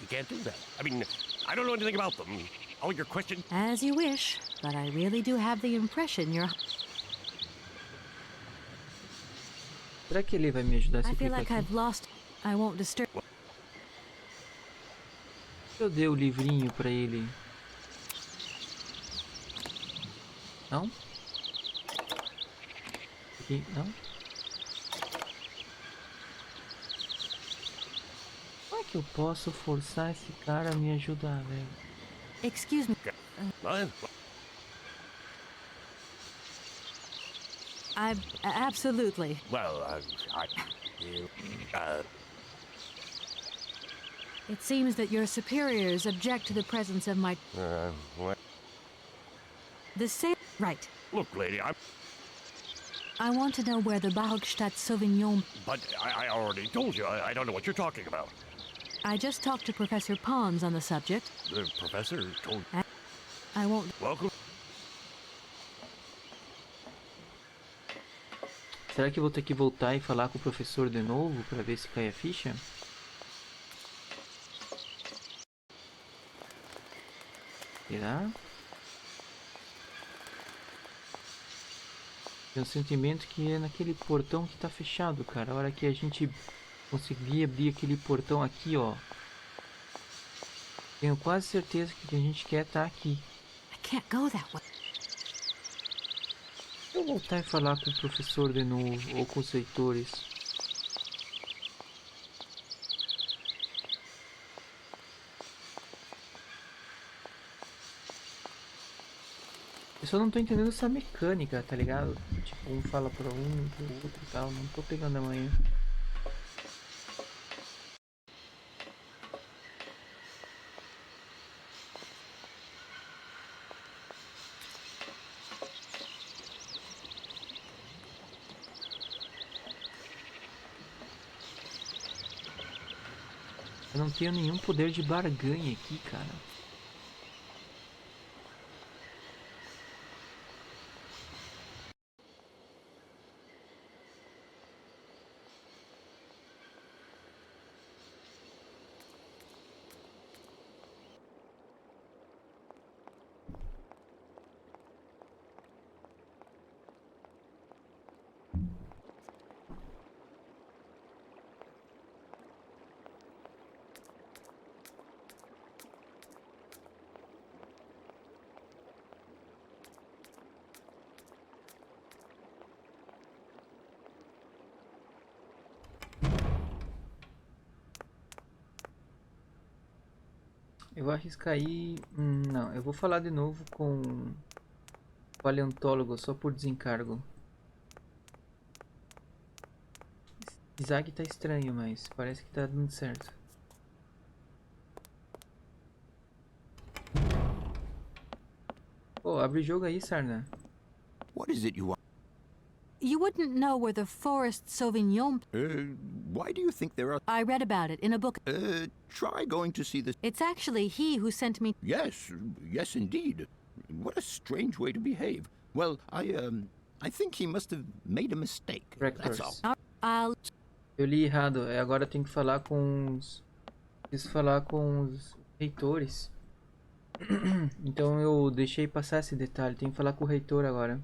you can't do that. I mean, I don't know anything about them. All your questions... As you wish, but I really do have the impression you're... Será que ele vai me ajudar a I feel explicar like aqui? I've lost... I won't disturb... Eu dei o livrinho pra ele. Não? Aqui, não? Como é que eu posso forçar esse cara a me ajudar, velho? Excuse me. Absolutely. Well, It seems that your superiors object to the presence of my... what? The same... Right. Look, lady, I want to know where the Bauhauptstadt Sauvignon... But I already told you, I don't know what you're talking about. I just talked to Professor Pons on the subject. The professor told... I won't... Welcome. Será que eu vou ter que voltar e falar com o professor de novo pra ver se cai a ficha? Será? Tem um sentimento que é naquele portão que tá fechado, cara. A hora que a gente conseguir abrir aquele portão aqui, ó. Tenho quase certeza que o que a gente quer tá aqui. I can't go that way. Se eu voltar e falar com o professor de novo, ou com os reitores. Eu só não tô entendendo essa mecânica, tá ligado? Tipo, um fala pra um, pro outro e tal. Não tô pegando a manhã. Eu não tenho nenhum poder de barganha aqui, cara. Eu vou arriscar aí... não, eu vou falar de novo com o paleontólogo só por desencargo. Zag tá estranho, mas parece que tá dando certo. Pô, abre o jogo aí, Sarna. What is it you want? You wouldn't know where the Forest Sauvignon... Why do you think there are... I read about it in a book. Try going to see the... It's actually he who sent me... Yes, yes indeed. What a strange way to behave. Well, I think he must have made a mistake. That's all. Eu li errado. Agora eu tenho que falar com os... Preciso falar com os reitores. Então eu deixei passar esse detalhe. Tenho que falar com o reitor agora.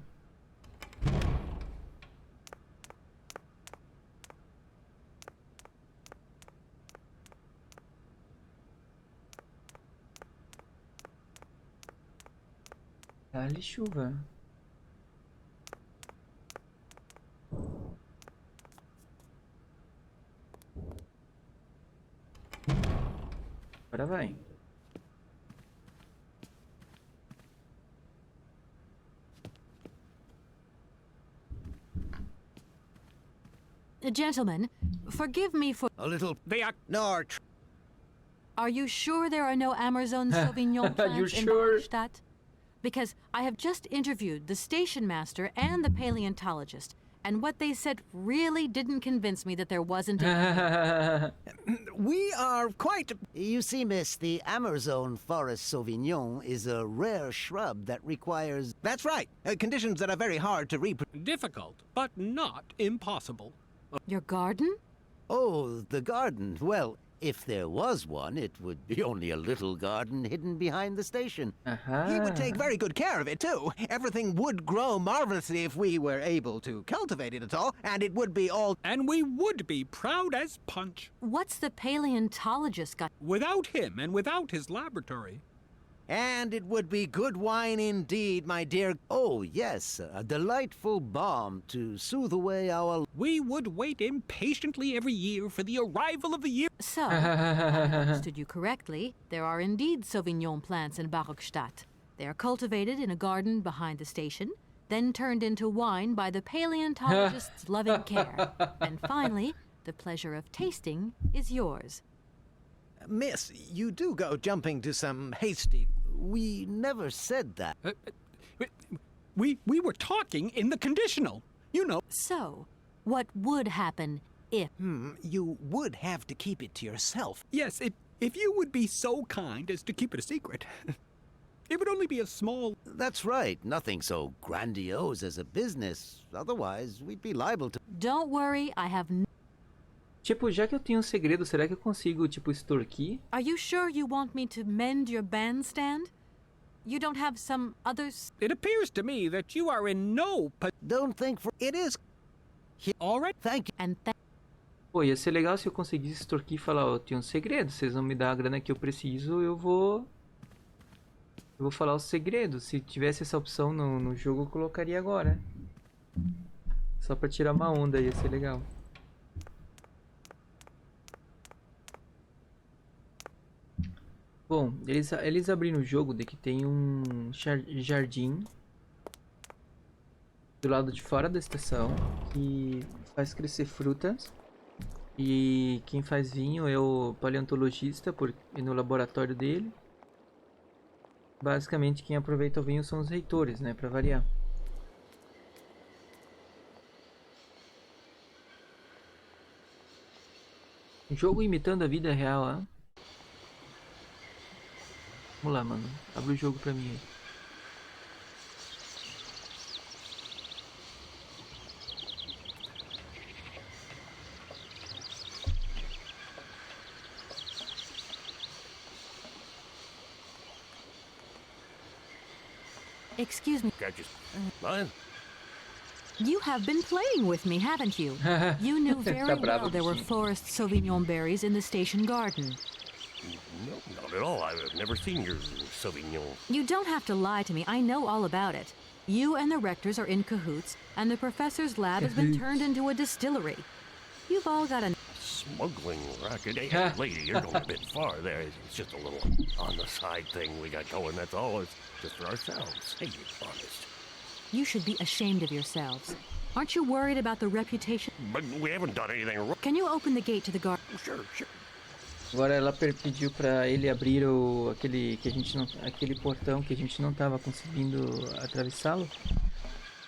Dá-lhe chuva. Agora vai. Gentlemen, forgive me for... A little... They are... No, Are you sure there are no Amazon Sauvignon plants You in sure? Bauhauptstadt? Because I have just interviewed the station master and the paleontologist, And what they said really didn't convince me that there wasn't a... We are quite... You see, miss, the Amazon Forest Sauvignon is a rare shrub that requires... That's right. Conditions that are very hard to Difficult, but not impossible. Your garden? Oh, the garden. Well, if there was one, it would be only a little garden hidden behind the station. He would take very good care of it, too. Everything would grow marvelously if we were able to cultivate it at all, and it would be all... And we would be proud as punch. What's the paleontologist got? Without him and without his laboratory. And it would be good wine indeed, my dear. Oh, yes, a delightful balm to soothe away our... We would wait impatiently every year for the arrival of the year. So, if I understood you correctly, there are indeed Sauvignon plants in Barokstadt. They are cultivated in a garden behind the station, then turned into wine by the paleontologist's loving care. And finally, the pleasure of tasting is yours. Miss, you do go jumping to some hasty... We never said that. We were talking in the conditional, you know. So, what would happen if... You would have to keep it to yourself. Yes, if you would be so kind as to keep it a secret. It would only be a small... That's right. Nothing so grandiose as a business. Otherwise, we'd be liable to... Don't worry, I have... Tipo, já que eu tenho um segredo, será que eu consigo, tipo, extorquir? Are you sure you want me to mend your bandstand? You don't have some others? It appears to me that you are in no... Don't think for... It is... All right. Thank you. And Pô, ia ser legal se eu conseguisse extorquir e falar, ó, eu tenho um segredo, vocês vão me dar a grana que eu preciso, eu vou falar o segredo. Se tivesse essa opção no jogo, eu colocaria agora. Só pra tirar uma onda, ia ser legal. Bom, eles abriram o jogo de que tem um jardim do lado de fora da estação que faz crescer frutas. E quem faz vinho é o paleontologista no laboratório dele. Basicamente quem aproveita o vinho são os reitores, né, pra variar. Um jogo imitando a vida real, ó. Vamos lá, mano. Abre o jogo pra mim aí. Excuse me. Mine? You have been playing with me, haven't you? You knew very well there were forest Sauvignon berries in the station garden. No, not at all. I've never seen your Sauvignon. You don't have to lie to me. I know all about it. You and the rectors are in cahoots, and the professor's lab has been turned into a distillery. You've all got a... Smuggling racket. Hey, lady, you're going a bit far there. It's just a little on-the-side thing we got going, that's all. It's just for ourselves. Hey, you're honest. You should be ashamed of yourselves. Aren't you worried about the reputation? But we haven't done anything wrong. Can you open the gate to the garden? Sure. Agora ela pediu pra ele abrir aquele portão que a gente não tava conseguindo atravessá-lo.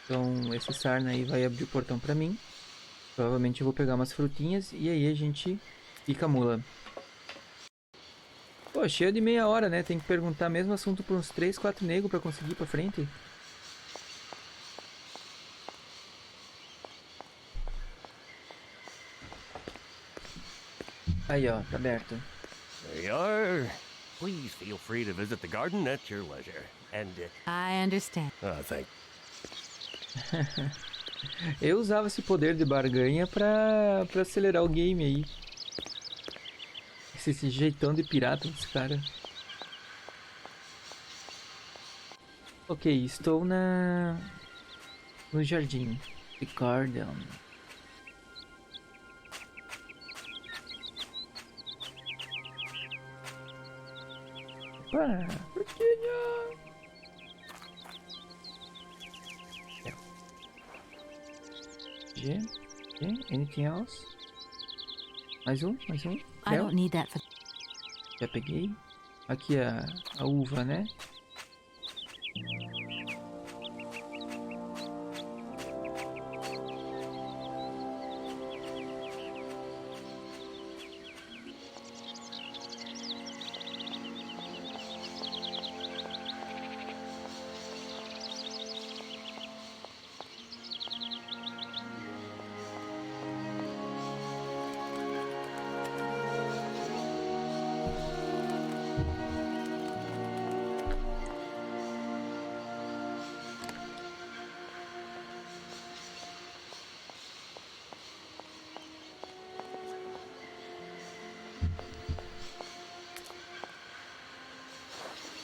Então esse sarna aí vai abrir o portão pra mim. Provavelmente eu vou pegar umas frutinhas e aí a gente pica a mula. Pô, cheio de meia hora, né? Tem que perguntar mesmo assunto pra uns 3, 4 negros pra conseguir ir pra frente. Aí, ó, tá aberto. There you are. Please feel free to visit the garden at your leisure. And I understand. Thank. Eu usava esse poder de barganha pra acelerar o game aí. Esse jeitão de pirata desse cara. Ok, estou no jardim. The garden. Opa, frutinha! Okay. Anything else? Mais um? I don't need that for... Já peguei. Aqui a uva, né?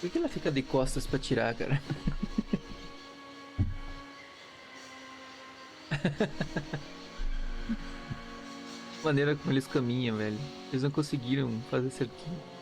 Por que ela fica de costas pra tirar, cara? A maneira como eles caminham, velho. Eles não conseguiram fazer certinho.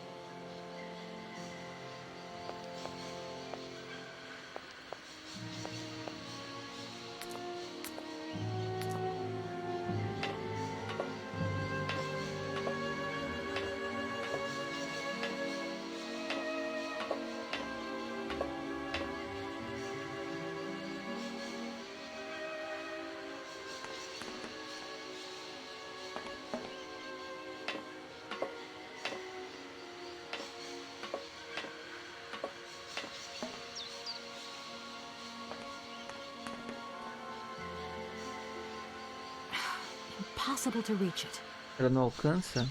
Impossible to reach it. Ela não alcança?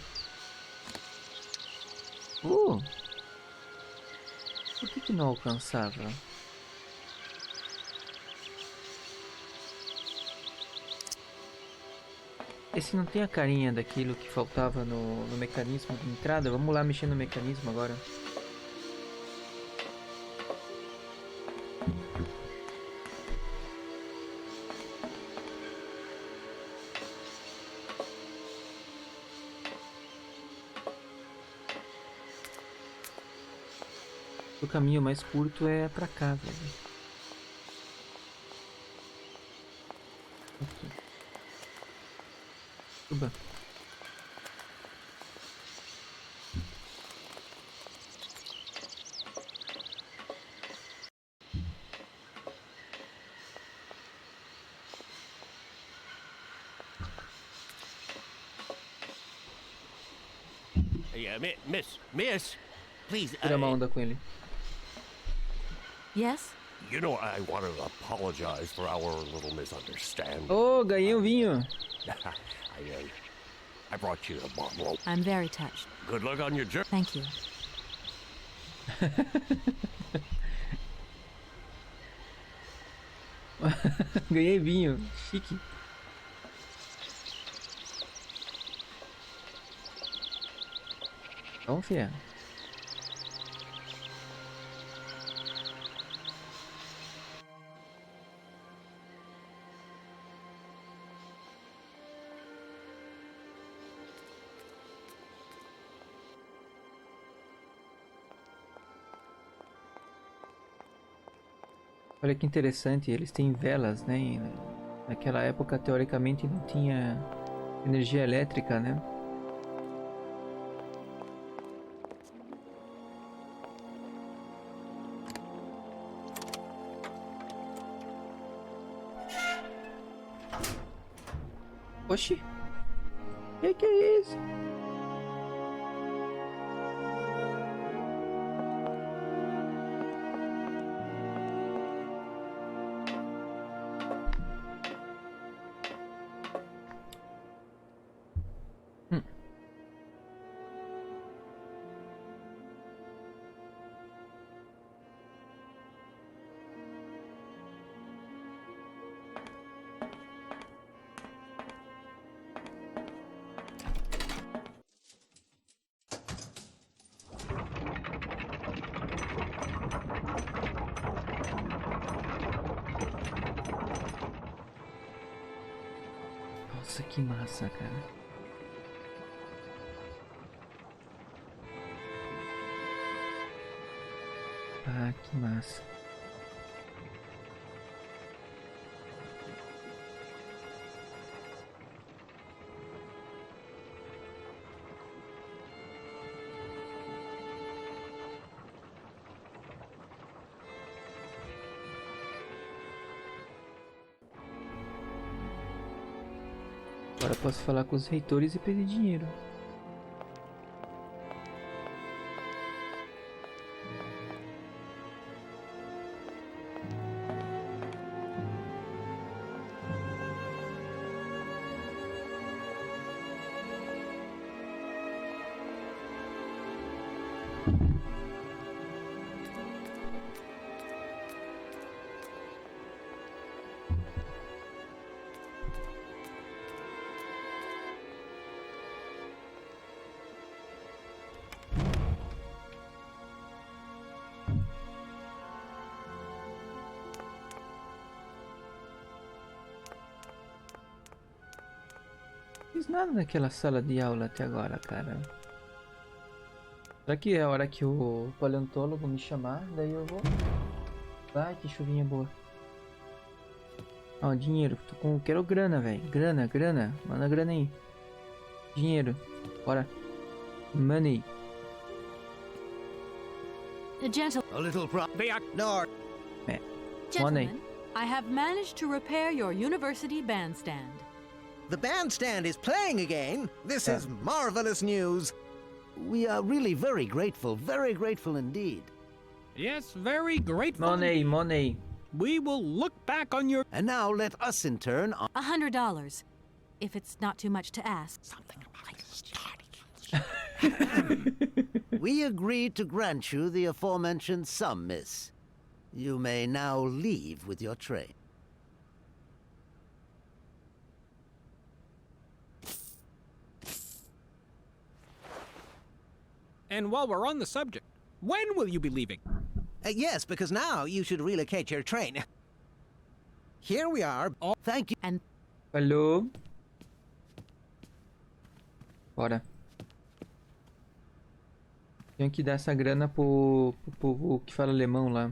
Por que não alcançava? Esse não tem a carinha daquilo que faltava no mecanismo de entrada? Vamos lá mexer no mecanismo agora. O caminho mais curto é pra cá, velho. Aqui. Suba. Yeah, miss, please. Tira uma onda com ele. Yes? You know, I want to apologize for our little misunderstanding. Oh, ganhei um vinho. I brought you a bottle. I'm very touched. Good luck on your journey. Thank you. Ganhei vinho. Chique. Vamos, fia. Olha que interessante, eles têm velas, né? E naquela época, teoricamente, não tinha energia elétrica, né? Oxi! Que é isso? Nossa, que massa, cara. Ah, que massa. Agora posso falar com os reitores e pedir dinheiro. Fiz nada naquela sala de aula até agora, cara. Será que é a hora que o paleontólogo me chamar? Daí eu vou. Ai, que chuvinha boa. Ó, dinheiro. Quero grana, velho. Grana. Manda grana aí. Dinheiro. Bora. Money. A little They are no. Money. Gentlemen, I have managed to repair your university bandstand. The bandstand is playing again. This is marvelous news. We are really very grateful indeed. Yes, very grateful. Money. We will look back on your... And now let us in turn on... $100, if it's not too much to ask. We agree to grant you the aforementioned sum, miss. You may now leave with your train. And while we're on the subject, when will you be leaving? Yes, because now you should relocate your train. Here we are. Thank you. And Falou. Bora. Tenho que dar essa grana pro povo que fala alemão lá.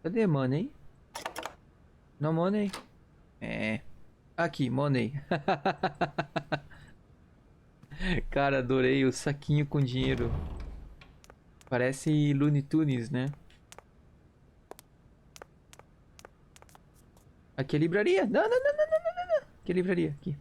Cadê money? Não money? É. Aqui, money. Cara, adorei o saquinho com dinheiro. Parece Looney Tunes, né? Aqui é livraria. Não. Aqui é livraria, aqui.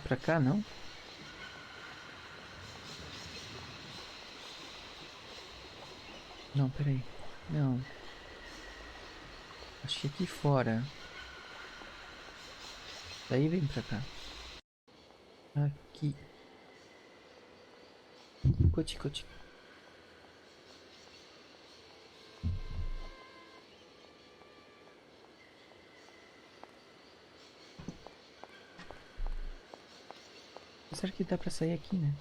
Pra cá, não? Não, peraí. Não. Acho que aqui fora. Daí vem pra cá. Aqui. Cote. Será que dá pra sair aqui, né?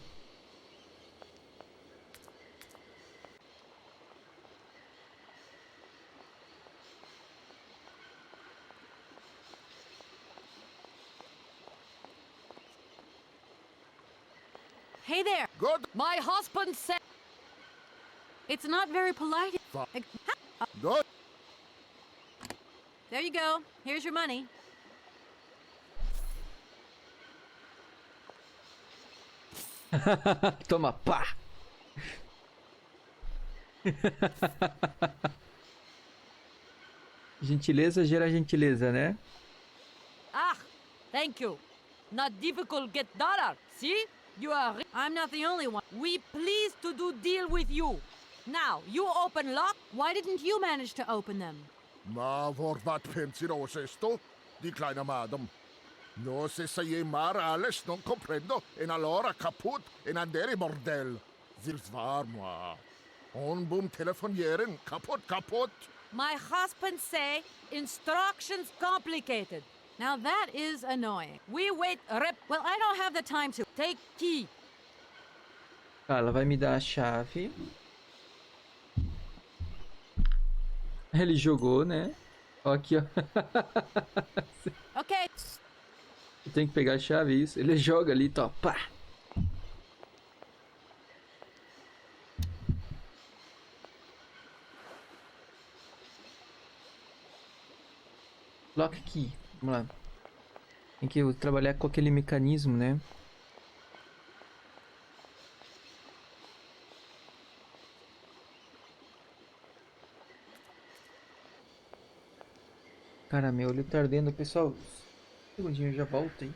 hey there. Good. My husband said it's not very polite. Good. There you go. Here's your money. Toma, pá! Gentileza gera gentileza, né? Ah, thank you. Not difficult get dollar. See? You are... I'm not the only one. We pleased to do deal with you. Now, you open lock. Why didn't you manage to open them? Ma vad pensiero esto? Di kleine madam. No se sei mar alles non comprendo en allora kaput en andere bordel. Zils var moi. On boom telefonieren kaput. My husband say instructions complicated. Now that is annoying. We wait Well, I don't have the time to. Take key. Ela vai me dar a chave. Ele jogou, né? Ó, aqui, ó. Okay. Eu tenho que pegar a chave, isso. Ele joga ali, tó. Pá! Lock key. Vamos lá. Tem que trabalhar com aquele mecanismo, né? Cara, meu olho tá ardendo, pessoal. Um segundinho, eu já volto, hein?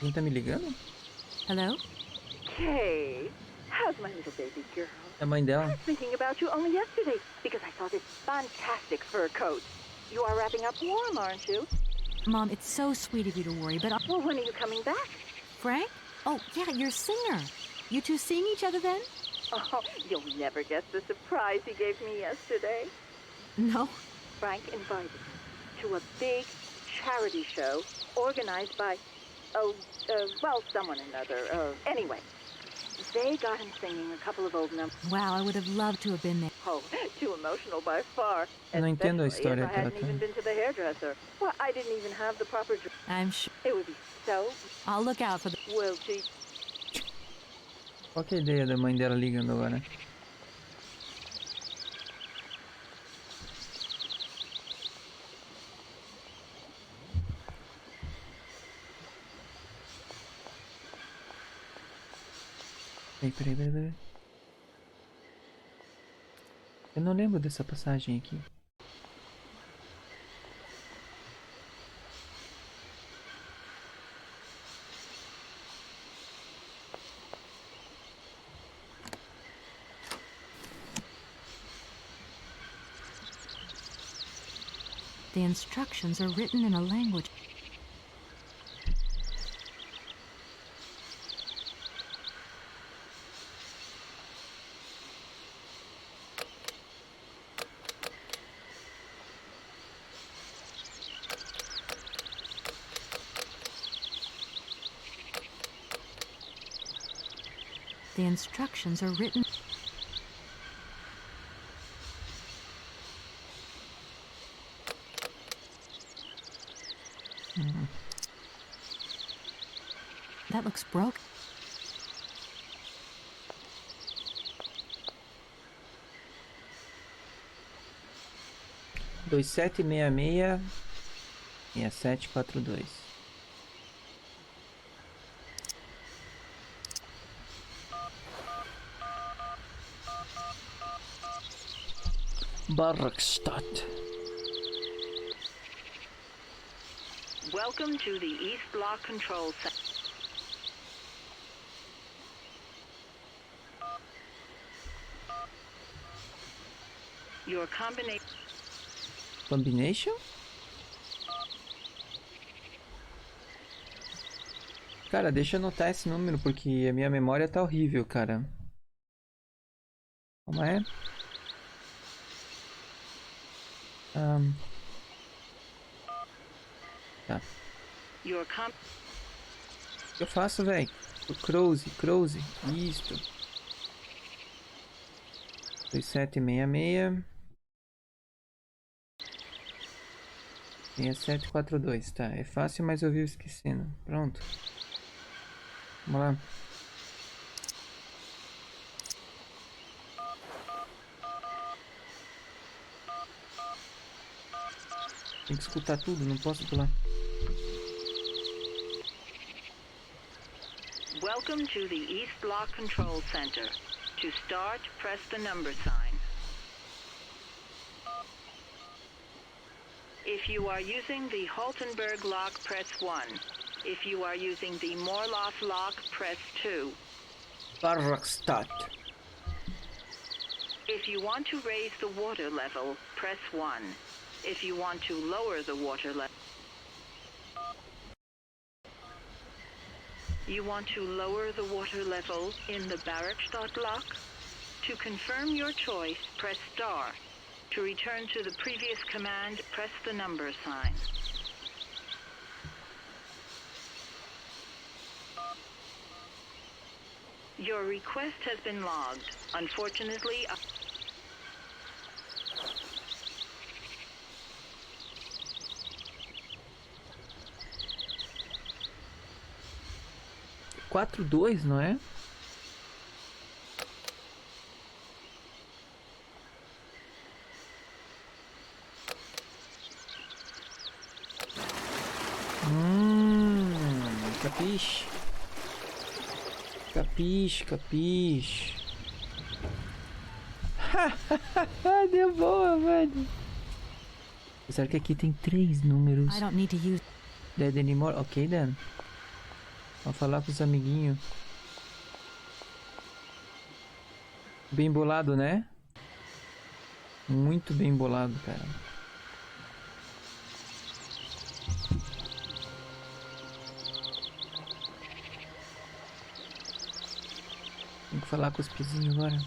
Quem tá me ligando? Hello? Kay, how's my little baby girl? É a mãe I dela. was thinking about you only yesterday because I saw this fantastic fur coat. You are wrapping up warm, aren't you? Mom, it's so sweet of you to worry, but Well, when are you coming back? Frank? Oh, yeah, your singer. You two seeing each other then? Oh, you'll never guess the surprise he gave me yesterday. No. Frank invited me to a big charity show organized by, well, someone or another. Anyway, they got him singing a couple of old numbers. Wow, I would have loved to have been there. Oh, too emotional by far. Eu não entendo a Especially história if I que ela hadn't even tá. been to the hairdresser. Well, I didn't even have the proper dress. I'm sure. It would be so... I'll look out for the... Will she... Qual que é a ideia da mãe dela ligando agora? Peraí. Eu não lembro dessa passagem aqui. The instructions are written in a language. The instructions are written. That looks broken. Dois sete meia meia 6742. Barkstadt. Welcome to the East Block Control Center. Your Combination? Cara, deixa eu anotar esse número porque a minha memória tá horrível, cara. Como é? Tá. O que eu faço, velho? Close. Isto. 2766 6742. Tá, é fácil, mas eu vivo esquecendo. Pronto. Vamos lá. Tem que escutar tudo, não posso pular. Welcome to the East Block Control Center. To start, press the number sign. If you are using the Haltenberg lock, press 1. If you are using the Morloff lock, press 2. Barkstadt. If you want to raise the water level, press 1. If you want to lower the water level, you want to lower the water level in the Barkstadt lock? To confirm your choice, press star. To return to the previous command, press the number sign. Your request has been logged. Unfortunately, 42, não é? Capiche. Deu boa, velho. Apesar que aqui tem 3 números. I don't need to use. Dead anymore. Ok, Dan. Vou falar com os amiguinhos. Bem bolado, né? Muito bem bolado, cara. Tem que falar com os pezinhos agora.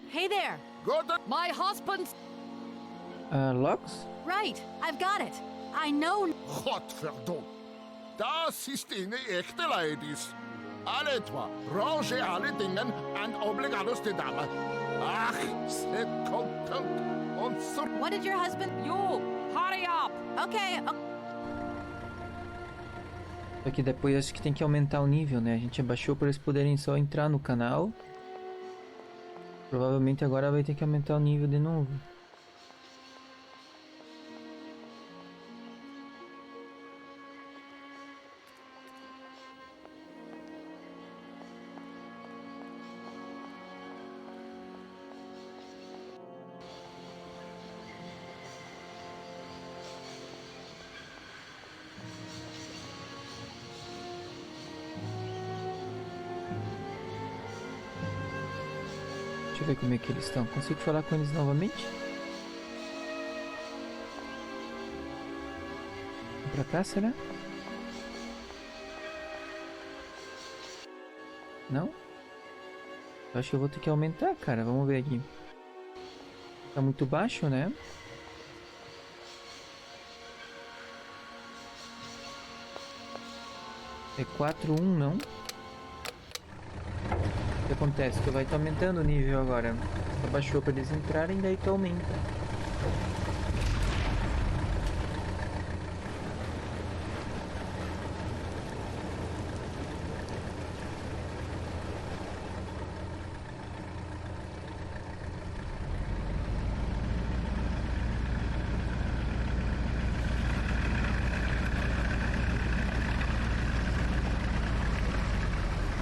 Hey there! My husband's... Logs? Right, I've got it. I know... Godverdomme. Das ist eine echte ladies. Alle trois, rangez alle Dingen and obligados de dame. Ach, c'est content. Und so... What did your husband... You, hurry up! Okay, Só que depois acho que tem que aumentar o nível, né? A gente abaixou para eles poderem só entrar no canal. Provavelmente agora vai ter que aumentar o nível de novo. Deixa eu ver como é que eles estão. Consigo falar com eles novamente? Vem pra cá, será? Não? Eu acho que eu vou ter que aumentar, cara. Vamos ver aqui. Tá muito baixo, né? É 4-1, não? O que acontece? Tu vai estar aumentando o nível agora. Abaixou para eles entrarem, daí tu aumenta.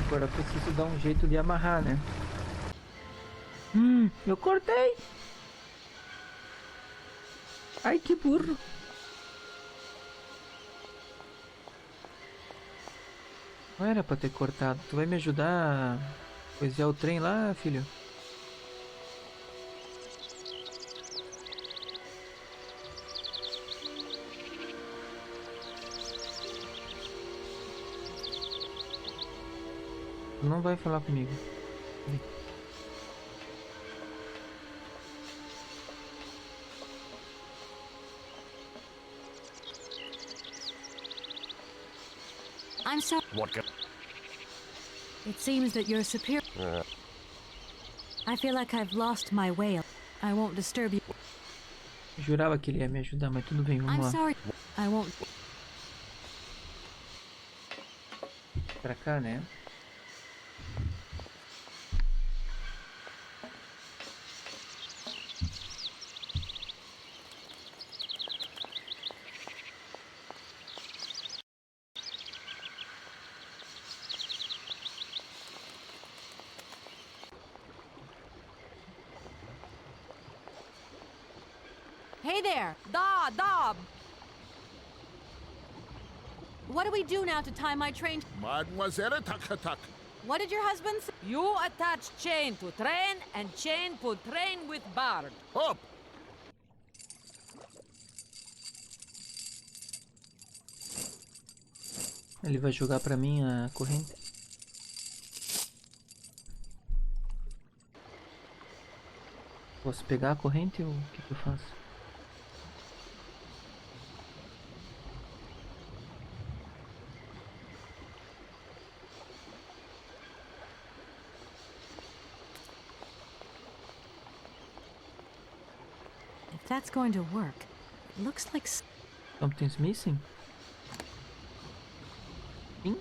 Agora eu preciso dar um jeito de amarrar, né? Eu cortei! Ai, que burro! Não era pra ter cortado. Tu vai me ajudar a coisear o trem lá, filho? Não vai falar comigo. I'm sorry. What? It seems that you're superior. I feel like I've lost my way. I won't disturb you. Jurava que ele ia me ajudar, mas tudo bem, vamos I'm lá. sorry. I won't. Pra cá, né? Hey there! Dob! What do we do now to tie my train? Mademoiselle Tak. What did your husband say? You attach chain to train and chain put train with bar. Hop! Ele vai jogar pra mim a corrente. Posso pegar a corrente ou o que eu faço? If that's going to work, it looks like... Something's missing. Sim?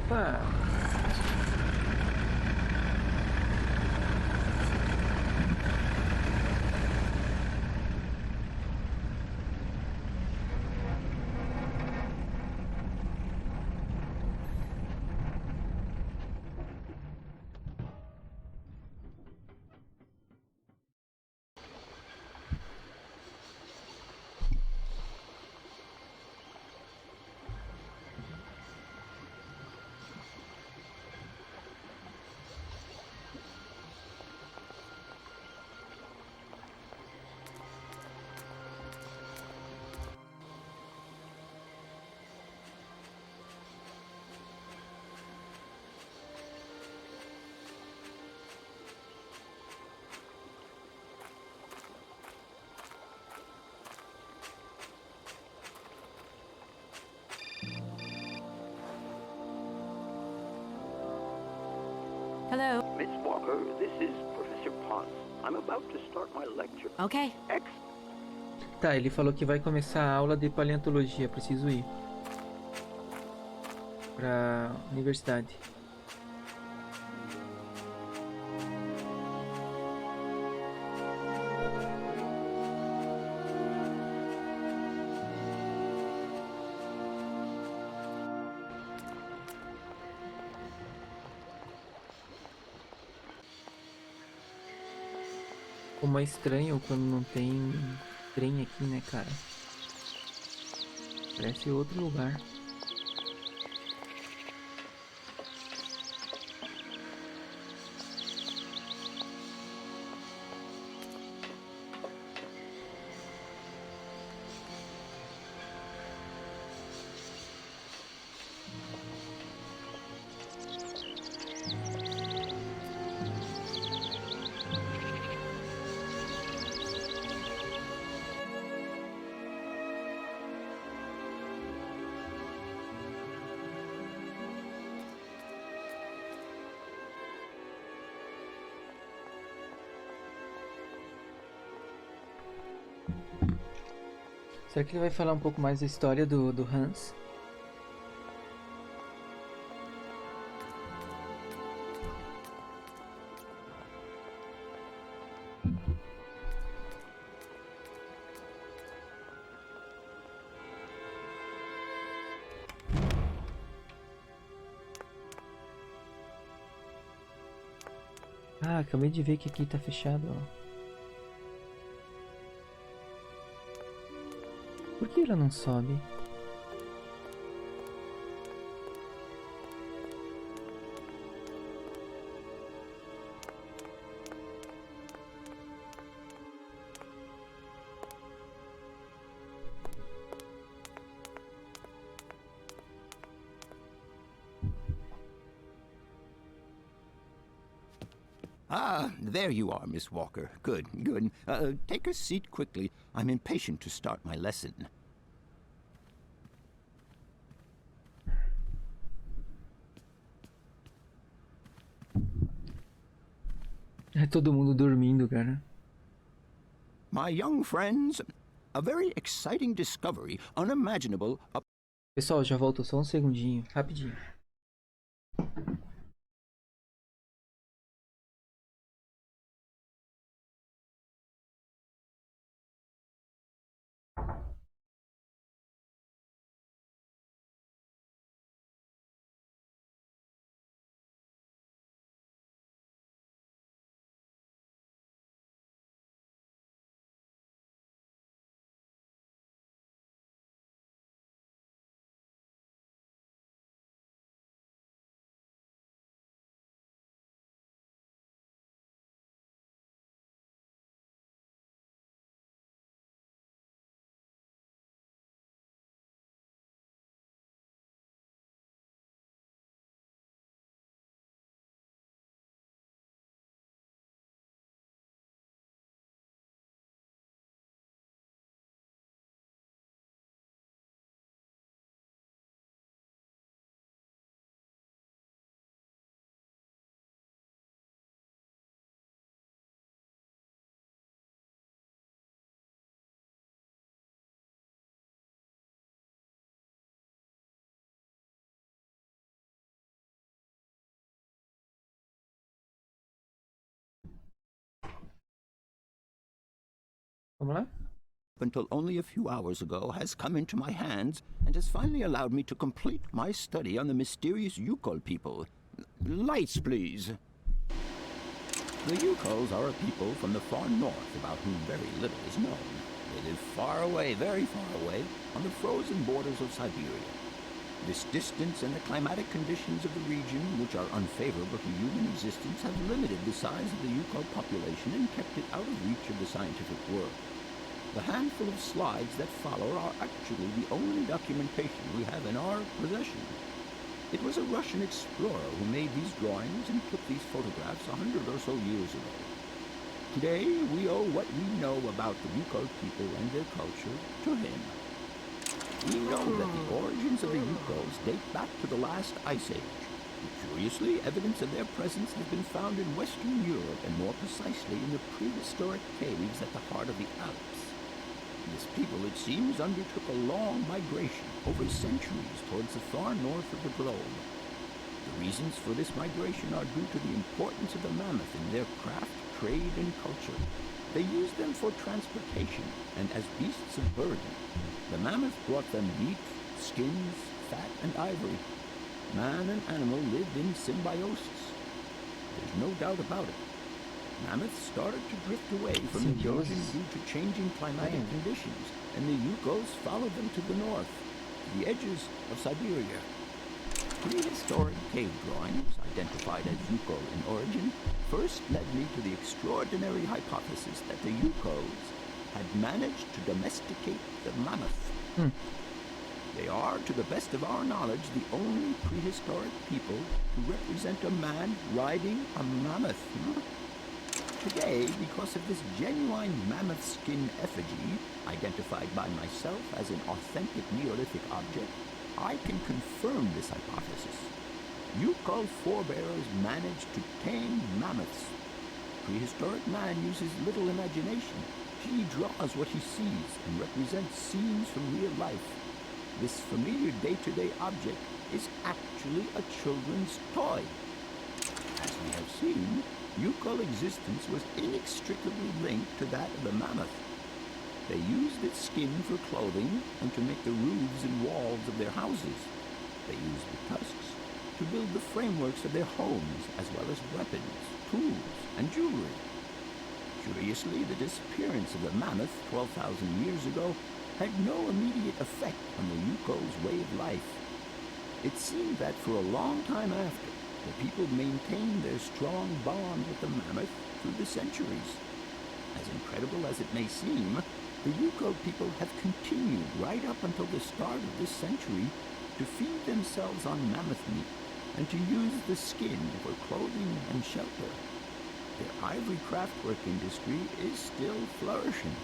Opa! Hello. Miss Walker, this is Professor Ponce. I'm about to start my lecture. Okay. Tá, ele falou que vai começar a aula de paleontologia. Preciso ir pra universidade. Como é estranho quando não tem trem aqui, né, cara? Parece outro lugar. Será que ele vai falar um pouco mais da história do Hans? Ah, acabei de ver que aqui tá fechado, ó. Por que ela não sobe? Ah, there you are, Miss Walker. Good, good. Take a seat quickly. I'm impatient to start my lesson. É todo mundo dormindo, cara. My young friends, a very exciting discovery, unimaginable. Pessoal, já volto só um segundinho, rapidinho. Vamos lá? Until only a few hours ago has come into my hands and has finally allowed me to complete my study on the mysterious Yukol people. Lights, please. The Yukols are a people from the far north about whom very little is known. They live far away, very far away, on the frozen borders of Syberia. This distance and the climatic conditions of the region, which are unfavorable to human existence, have limited the size of the Yukol population and kept it out of reach of the scientific world. The handful of slides that follow are actually the only documentation we have in our possession. It was a Russian explorer who made these drawings and took these photographs 100 or so years ago. Today, we owe what we know about the Yukol people and their culture to him. We know that the origins of the Yukols date back to the last ice age. Curiously, evidence of their presence has been found in Western Europe, and more precisely in the prehistoric caves at the heart of the Alps. This people, it seems, undertook a long migration over centuries towards the far north of the globe. The reasons for this migration are due to the importance of the mammoth in their craft, trade, and culture. They used them for transportation and as beasts of burden. The mammoth brought them meat, skins, fat, and ivory. Man and animal lived in symbiosis. There's no doubt about it. Mammoths started to drift away from the region due to changing climatic conditions, and the Yukos followed them to the north, to the edges of Syberia. Prehistoric cave drawings, identified as Yuko in origin, first led me to the extraordinary hypothesis that the Yukos had managed to domesticate the mammoth. They are, to the best of our knowledge, the only prehistoric people to represent a man riding a mammoth. Today, because of this genuine mammoth skin effigy, identified by myself as an authentic Neolithic object, I can confirm this hypothesis. Yukol forebears managed to tame mammoths. Prehistoric man uses little imagination. He draws what he sees and represents scenes from real life. This familiar day-to-day object is actually a children's toy. As we have seen, Yukol existence was inextricably linked to that of the mammoth. They used its skin for clothing and to make the roofs and walls of their houses. They used the tusks to build the frameworks of their homes, as well as weapons, tools, and jewelry. Curiously, the disappearance of the mammoth 12,000 years ago had no immediate effect on the Yuko's way of life. It seemed that for a long time after, the people maintained their strong bond with the mammoth through the centuries. As incredible as it may seem, the Yuko people have continued right up until the start of this century to feed themselves on mammoth meat and to use the skin for clothing and shelter. Their ivory craftwork industry is still flourishing.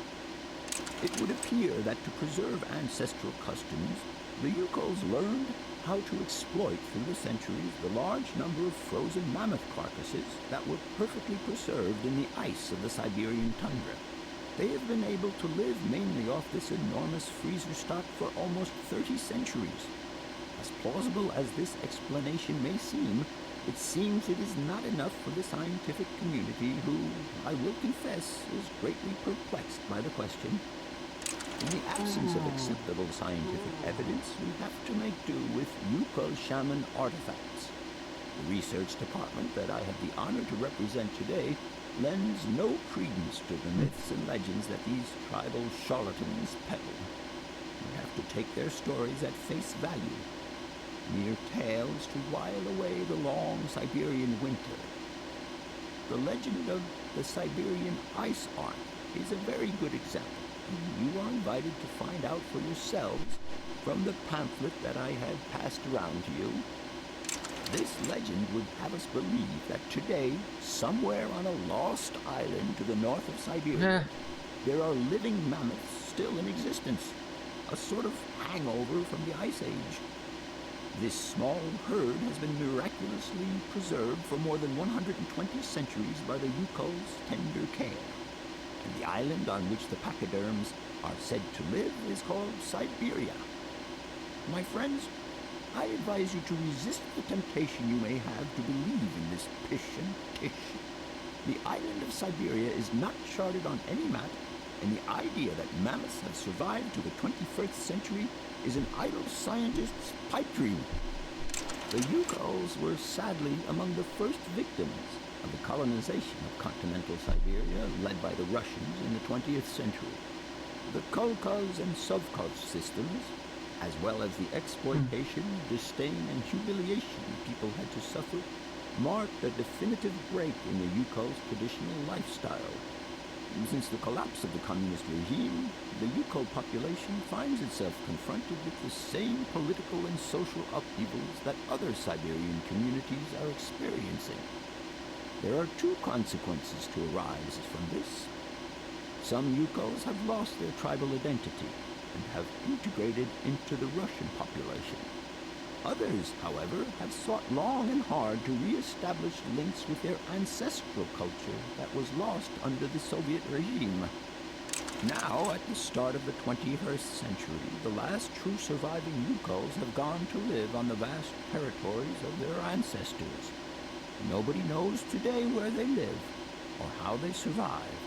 It would appear that to preserve ancestral customs, the Yukos learned how to exploit through the centuries the large number of frozen mammoth carcasses that were perfectly preserved in the ice of the Siberian tundra. They have been able to live mainly off this enormous freezer stock for almost 30 centuries. As plausible as this explanation may seem, it seems it is not enough for the scientific community who, I will confess, is greatly perplexed by the question. In the absence of acceptable scientific evidence, we have to make do with Yuko shaman artifacts. The research department that I have the honor to represent today lends no credence to the myths and legends that these tribal charlatans peddle. We have to take their stories at face value, mere tales to while away the long Siberian winter. The legend of the Siberian ice ark is a very good example. You are invited to find out for yourselves from the pamphlet that I had passed around to you. This legend would have us believe that today, somewhere on a lost island to the north of Siberia, there are living mammoths still in existence, a sort of hangover from the Ice Age. This small herd has been miraculously preserved for more than 120 centuries by the Yuko's tender care. And the island on which the pachyderms are said to live is called Syberia. My friends, I advise you to resist the temptation you may have to believe in this pish and tish. The island of Syberia is not charted on any map, and the idea that mammoths have survived to the 21st century is an idle scientist's pipe dream. The Yukos were sadly among the first victims of the colonization of continental Siberia led by the Russians in the 20th century. The Kolkhoz and Sovkhoz systems, as well as the exploitation, disdain, and humiliation people had to suffer, marked a definitive break in the Yukos' traditional lifestyle. Since the collapse of the communist regime, the Yuko population finds itself confronted with the same political and social upheavals that other Siberian communities are experiencing. There are two consequences to arise from this. Some Yukos have lost their tribal identity and have integrated into the Russian population. Others, however, have sought long and hard to re-establish links with their ancestral culture that was lost under the Soviet regime. Now, at the start of the 21st century, the last true surviving Yukols have gone to live on the vast territories of their ancestors. Nobody knows today where they live or how they survive.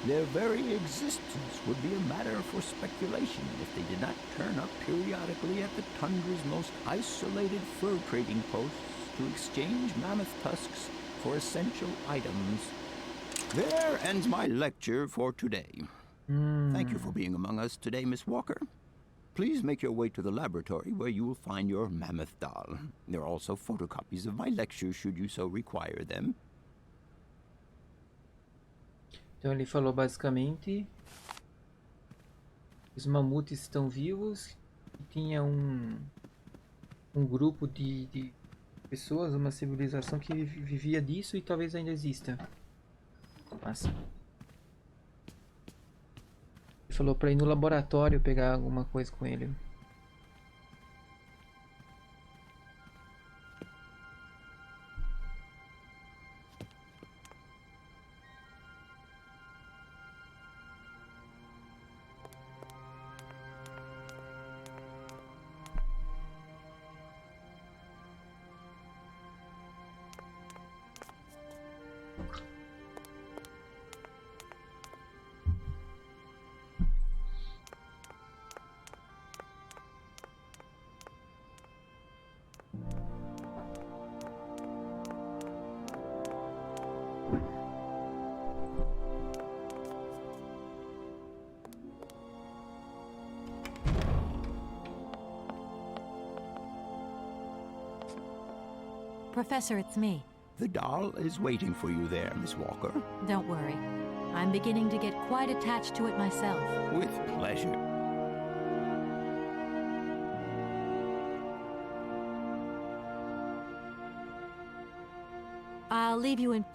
Their very existence would be a matter for speculation if they did not turn up periodically at the tundra's most isolated fur trading posts to exchange mammoth tusks for essential items. There ends my lecture for today. Thank you for being among us today, Miss Walker. Please make your way to the laboratory where you will find your mammoth doll. There are also photocopies of my lectures should you so require them. Então ele falou basicamente os mamutes estão vivos e tinha um grupo de pessoas, uma civilização que vivia disso e talvez ainda exista. Massa. Ele falou para ir no laboratório pegar alguma coisa com ele. Professor, it's me. The doll is waiting for you there, Miss Walker. Don't worry. I'm beginning to get quite attached to it myself. With pleasure. I'll leave you in...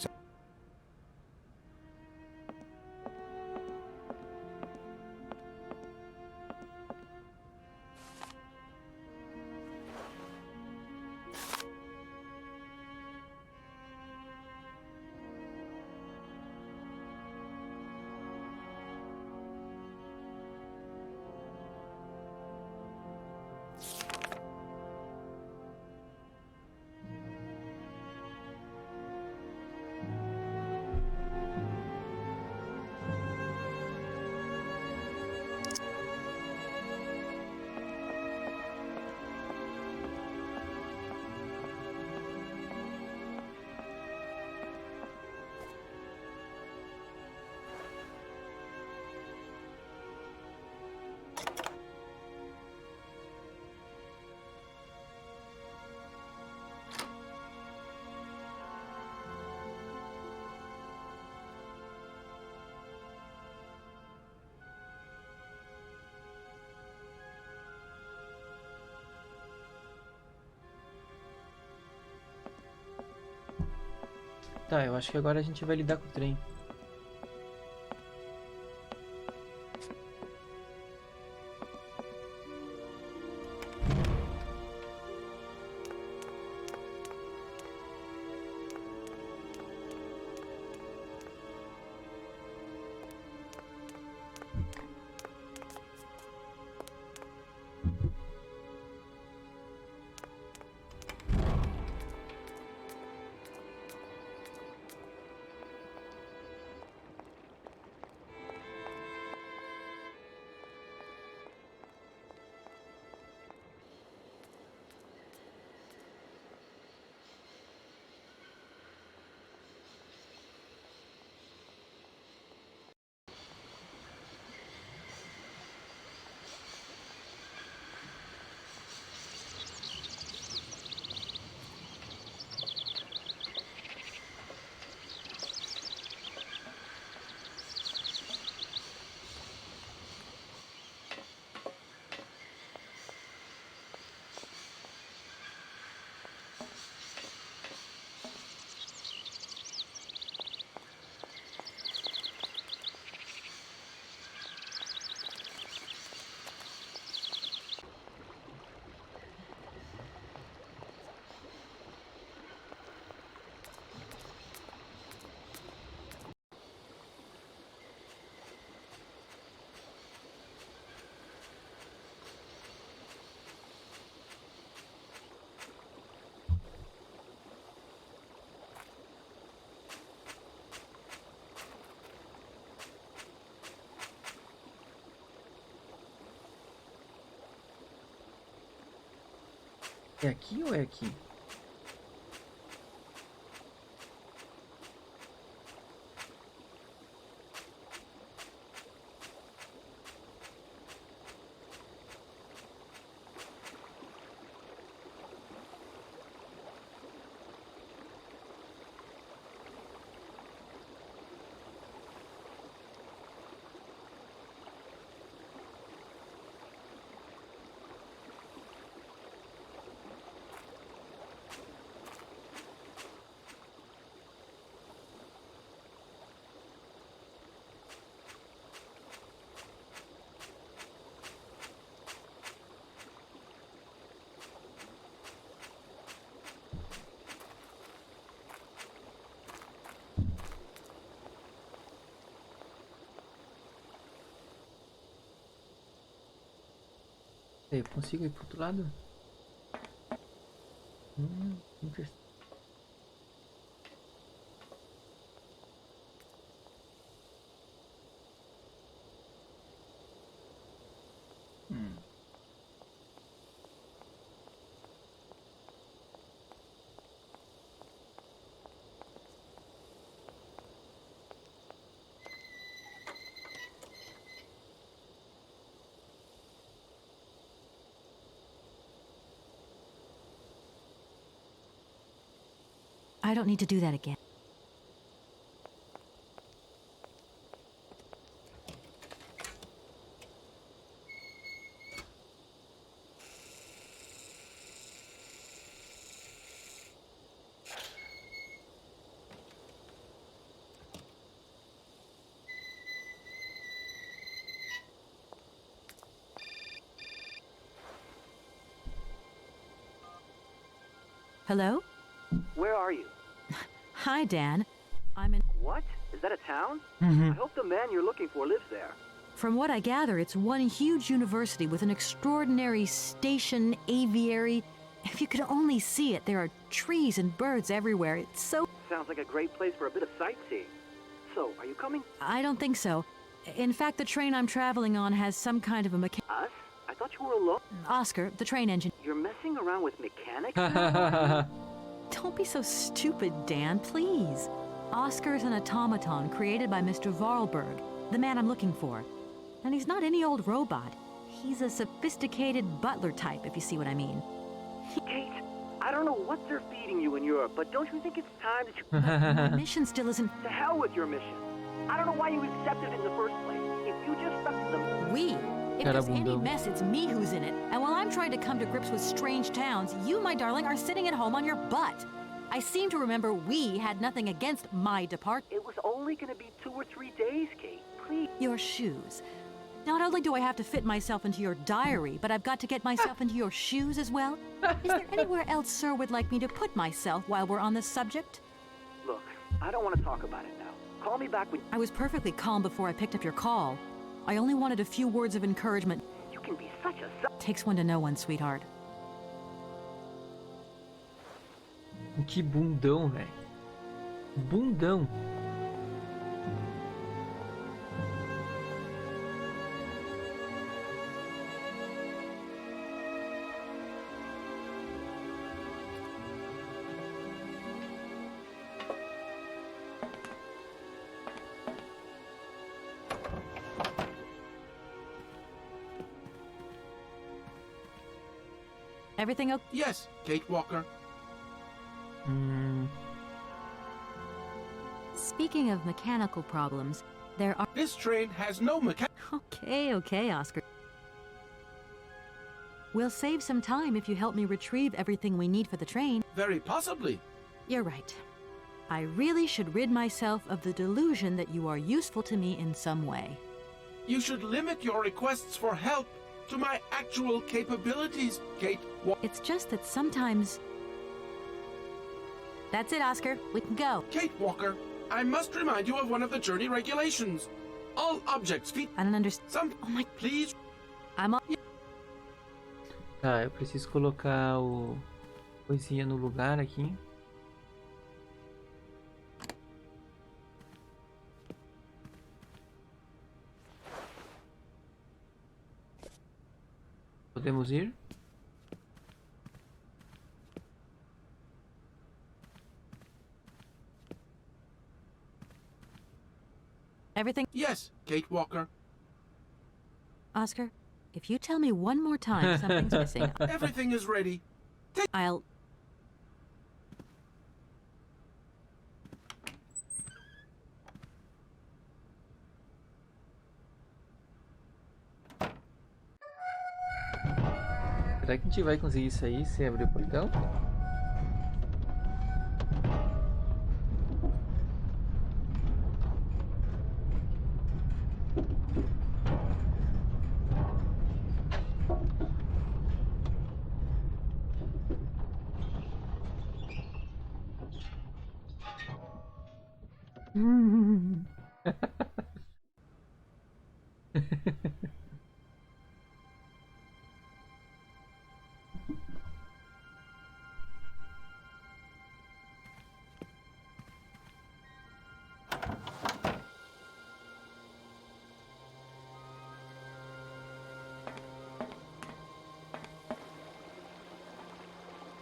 Tá, eu acho que agora a gente vai lidar com o trem. É aqui ou é aqui? Eu consigo ir pro outro lado? Interessante. I don't need to do that again. Hello? Where are you? Hi, Dan. I'm in... What? Is that a town? Mm-hmm. I hope the man you're looking for lives there. From what I gather, it's one huge university with an extraordinary station, aviary. If you could only see it, there are trees and birds everywhere. It's so... Sounds like a great place for a bit of sightseeing. So, are you coming? I don't think so. In fact, the train I'm traveling on has some kind of a mechanic... Us? I thought you were alone. Oscar, the train engine. You're messing around with mechanics? Don't be so stupid, Dan, please. Oscar's an automaton created by Mr. Varlberg, the man I'm looking for. And he's not any old robot. He's a sophisticated butler type, if you see what I mean. Kate, I don't know what they're feeding you in Europe, but don't you think it's time that you... My mission still isn't... To hell with your mission. I don't know why you accepted it in the first place. If you just stuck to the... We? If there's any mess, it's me who's in it. And while I'm trying to come to grips with strange towns, you, my darling, are sitting at home on your butt. I seem to remember we had nothing against my departure. It was only going to be 2 or 3 days, Kate. Please. Your shoes. Not only do I have to fit myself into your diary, but I've got to get myself into your shoes as well. Is there anywhere else Sir would like me to put myself while we're on this subject? Look, I don't want to talk about it now. Call me back when... I was perfectly calm before I picked up your call. I only wanted a few words of encouragement. You can be such a... Takes one to know one, sweetheart. Que bundão, velho. Bundão. Everything okay? Yes, Kate Walker. Speaking of mechanical problems, there are... This train has no Okay, Oscar. We'll save some time if you help me retrieve everything we need for the train. Very possibly. You're right. I really should rid myself of the delusion that you are useful to me in some way. You should limit your requests for help to my actual capabilities, Kate Walker. It's just that sometimes... That's it, Oscar. We can go. Kate Walker, I must remind you of one of the journey regulations. All objects feet... I don't understand. Oh my... Please... I'm on... Tá, eu preciso colocar o... coisinha no lugar aqui. Podemos ir? Everything? Yes, Kate Walker. Oscar, if you tell me one more time something's missing... Everything is ready. I'll... Será que a gente vai conseguir sair sem abrir o portão?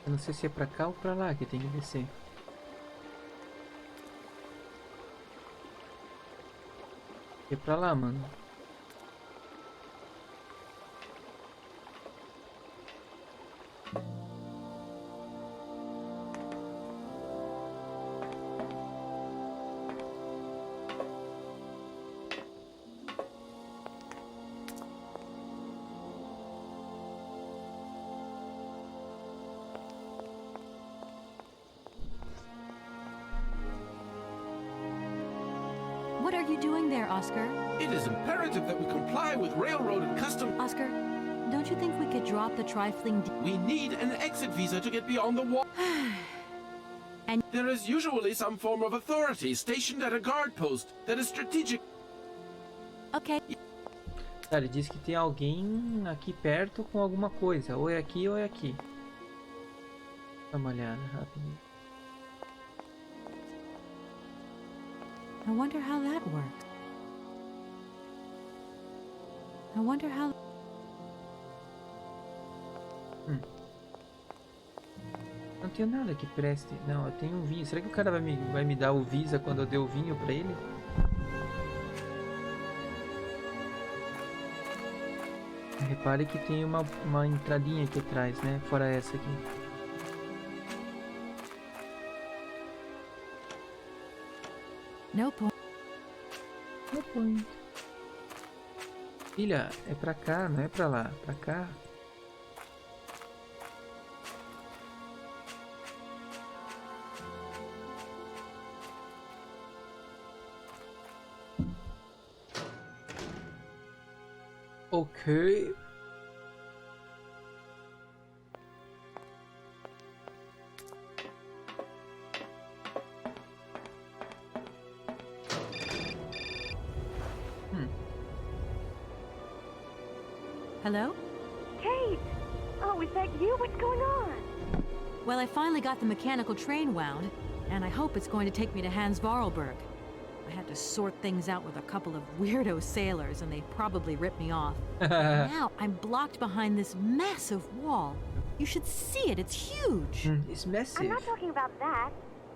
Eu não sei se é pra cá ou pra lá que tem que descer. É pra lá, mano. What are you doing there, Oscar? It is imperative that we comply with railroad and custom... Oscar, don't you think we could drop the trifling... We need an exit visa to get beyond the wall. And there is usually some form of authority stationed at a guard post that is strategic. Okay. Tá, ele diz que tem alguém aqui perto com alguma coisa. Ou é aqui ou é aqui. Dá uma olhada rapidinho. I wonder how that works. I wonder how... Não tenho nada que preste. Não, eu tenho um vinho. Será que o cara vai me dar o Visa quando eu der o vinho pra ele? Repare que tem uma entradinha aqui atrás, né? Fora essa aqui. No point. No point. Filha, é pra cá, não é pra lá. Pra cá. Ok. Hello? Kate! Oh, is that you? What's going on? Well, I finally got the mechanical train wound, and I hope it's going to take me to Hans Vorarlberg. I had to sort things out with a couple of weirdo sailors, and they probably ripped me off. Now I'm blocked behind this massive wall. You should see it, it's huge. It's massive. I'm not talking about that.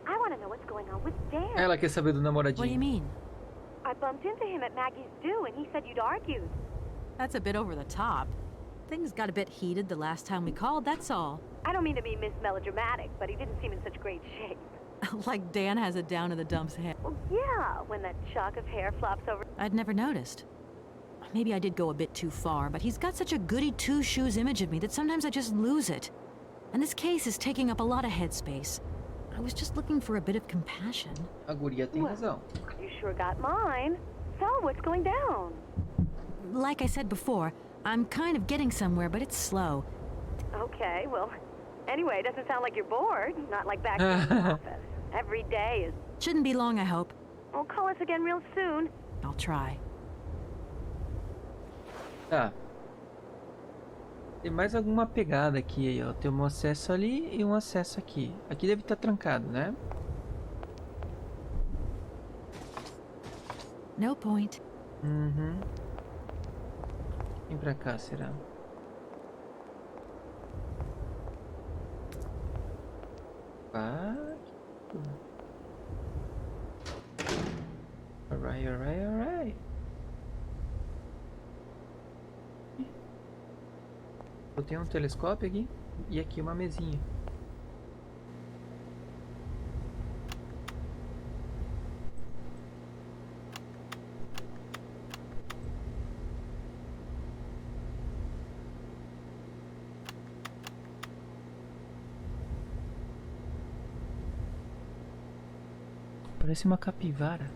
I want to know what's going on with Dan. Ela quer saber do namoradinho. What do you mean? I bumped into him at Maggie's do, and he said you'd argued. That's a bit over the top. Things got a bit heated the last time we called, that's all. I don't mean to be Miss Melodramatic, but he didn't seem in such great shape. Like Dan has a down-in-the-dumps head. Well, yeah, when that shock of hair flops over... I'd never noticed. Maybe I did go a bit too far, but he's got such a goody two-shoes image of me that sometimes I just lose it. And this case is taking up a lot of headspace. I was just looking for a bit of compassion. A guria tem razão. You sure got mine. So, what's going down? Like I said before, I'm kind of getting somewhere, but it's slow. Okay, well, anyway, it doesn't sound like you're bored. Not like back in the office. Every day is... Shouldn't be long, I hope. Well, call us again real soon. I'll try. Tá. Tem mais alguma pegada aqui aí, ó. Tem um acesso ali e um acesso aqui. Aqui deve estar trancado, né? No point. Uhum. Vem pra cá, será? Alright. Eu tenho um telescópio aqui e aqui uma mesinha. Parece uma capivara.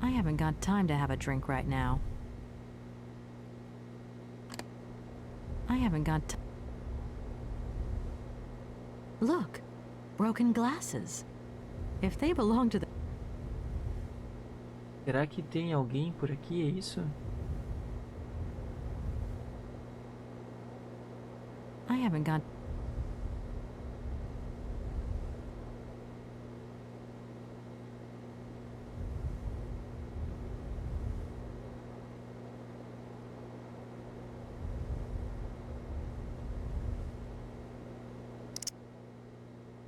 I haven't got time to have a drink right now. I haven't got time. Look, broken glasses. If they belong to the... Será que tem alguém por aqui? É isso? I haven't got...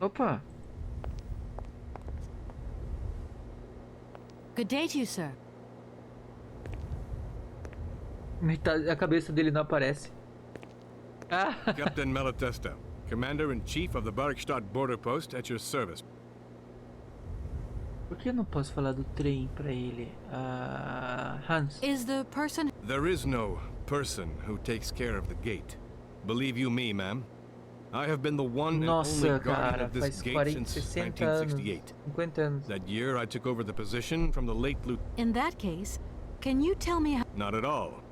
Opa! Good day to you, sir. Metade, a cabeça dele não aparece. Captain Malatesta, Commander-in-Chief of the Barkstadt Border Post at your service. Por que eu não posso falar do trem pra ele? Hans. Is the person... There is no person who takes care of the gate. Believe you me, ma'am. I have been the one and only guardian of this gate since 1968. 50 anos. That year, I took over the position from the late In that case, can you tell me how... Not at all.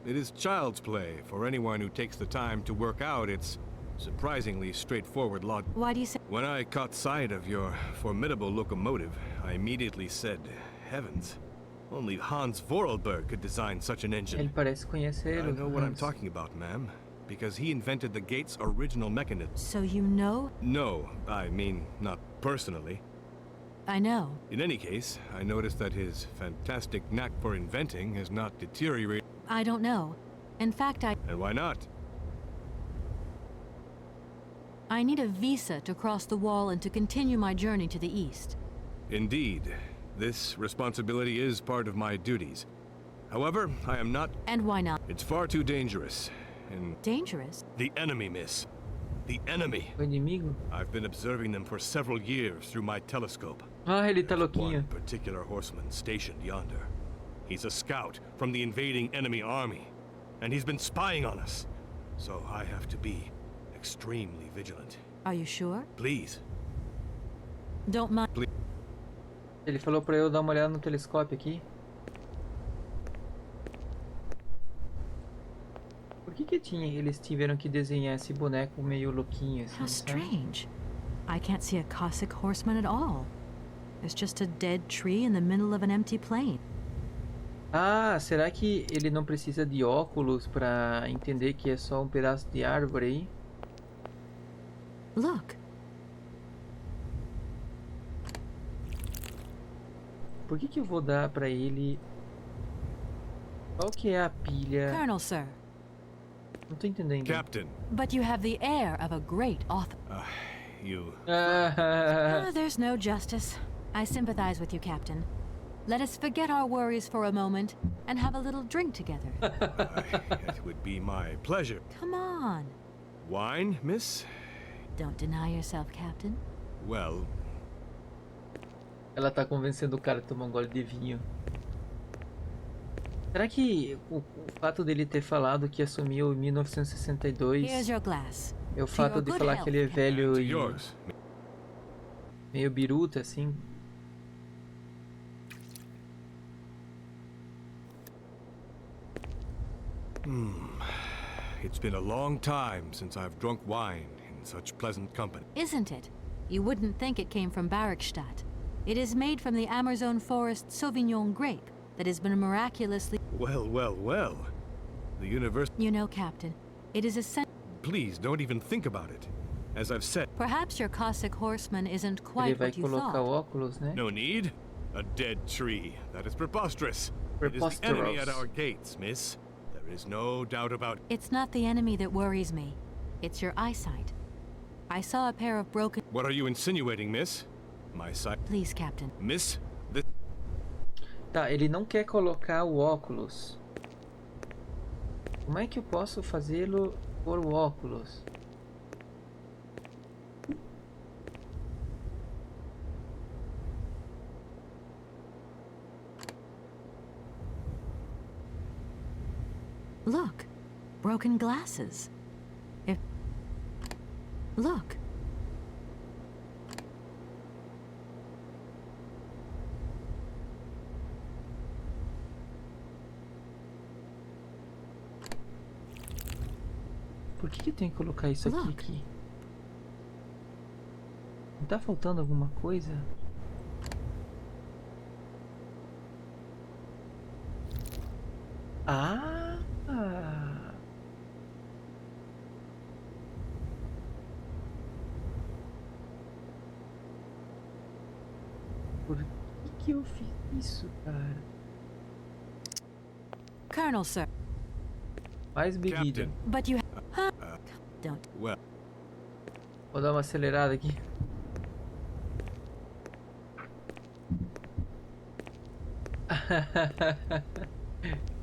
It is child's play for anyone who takes the time to work out its surprisingly straightforward logic. Why do you say... When I caught sight of your formidable locomotive, I immediately said, heavens, only Hans Vorarlberg could design such an engine. Ele parece conhecer I know what I'm Hans. talking about, ma'am, because he invented the gate's original mechanism. So you know? No, I mean, not personally. I know. In any case, I noticed that his fantastic knack for inventing has not deteriorated. I don't know. In fact, And why not? I need a visa to cross the wall and to continue my journey to the east. Indeed, this responsibility is part of my duties. However, I am not... And why not? It's far too dangerous. And Dangerous? the enemy, miss. The enemy. O inimigo? I've been observing them for several years through my telescope. Ele tá There's louquinho. one particular horseman stationed yonder. He's a scout from the invading enemy army, and he's been spying on us. So I have to be extremely vigilant. Are you sure? Please. Don't mind. Ele falou pra eu dar uma olhada no telescópio aqui. Por que eles tiveram que desenhar esse boneco meio louquinho assim? How sabe? strange. I can't see a Cossack horseman at all. There's just a dead tree in the middle of an empty plain. Ah, será que ele não precisa de óculos pra entender que é só um pedaço de árvore aí? Look. Por que eu vou dar pra ele... Qual que é a pilha? Colonel, sir. Não tô entendendo. Captain. But you have the air of a great author. You... There's no justice. I sympathize with you, Captain. Let us forget our worries for a moment and have a little drink together. It would be my pleasure. Come on. Wine, miss? Don't deny yourself, Captain. Well... Ela tá convencendo o cara a tomar um gole de vinho. Será que o fato dele ter falado que assumiu em 1962 Here's your glass. é o fato de falar que ele é velho e meio biruta assim? It's been a long time since I've drunk wine in such pleasant company. Isn't it? You wouldn't think it came from Barkstadt. It is made from the Amazon forest Sauvignon grape that has been miraculously... Well. The universe... You know, Captain, it is essential... Please, don't even think about it. As I've said... Perhaps your Cossack horseman isn't Ele quite vai what you colocar thought. óculos, né? No need. A dead tree. That is preposterous. It is the enemy at our gates, miss. There is no doubt about it. It's not the enemy that worries me. It's your eyesight. I saw a pair of broken... What are you insinuating, miss? My sight... Please, Captain. Miss? This... Tá, ele não quer colocar o óculos. Como é que eu posso fazê-lo por o óculos? Look, broken glasses. Look. Por que tem que colocar isso aqui? Não tá faltando alguma coisa? Ah! Por que eu fiz isso, cara? Colonel, sir. Mais bebida. But you... Don't. Well. Vou dar uma acelerada aqui.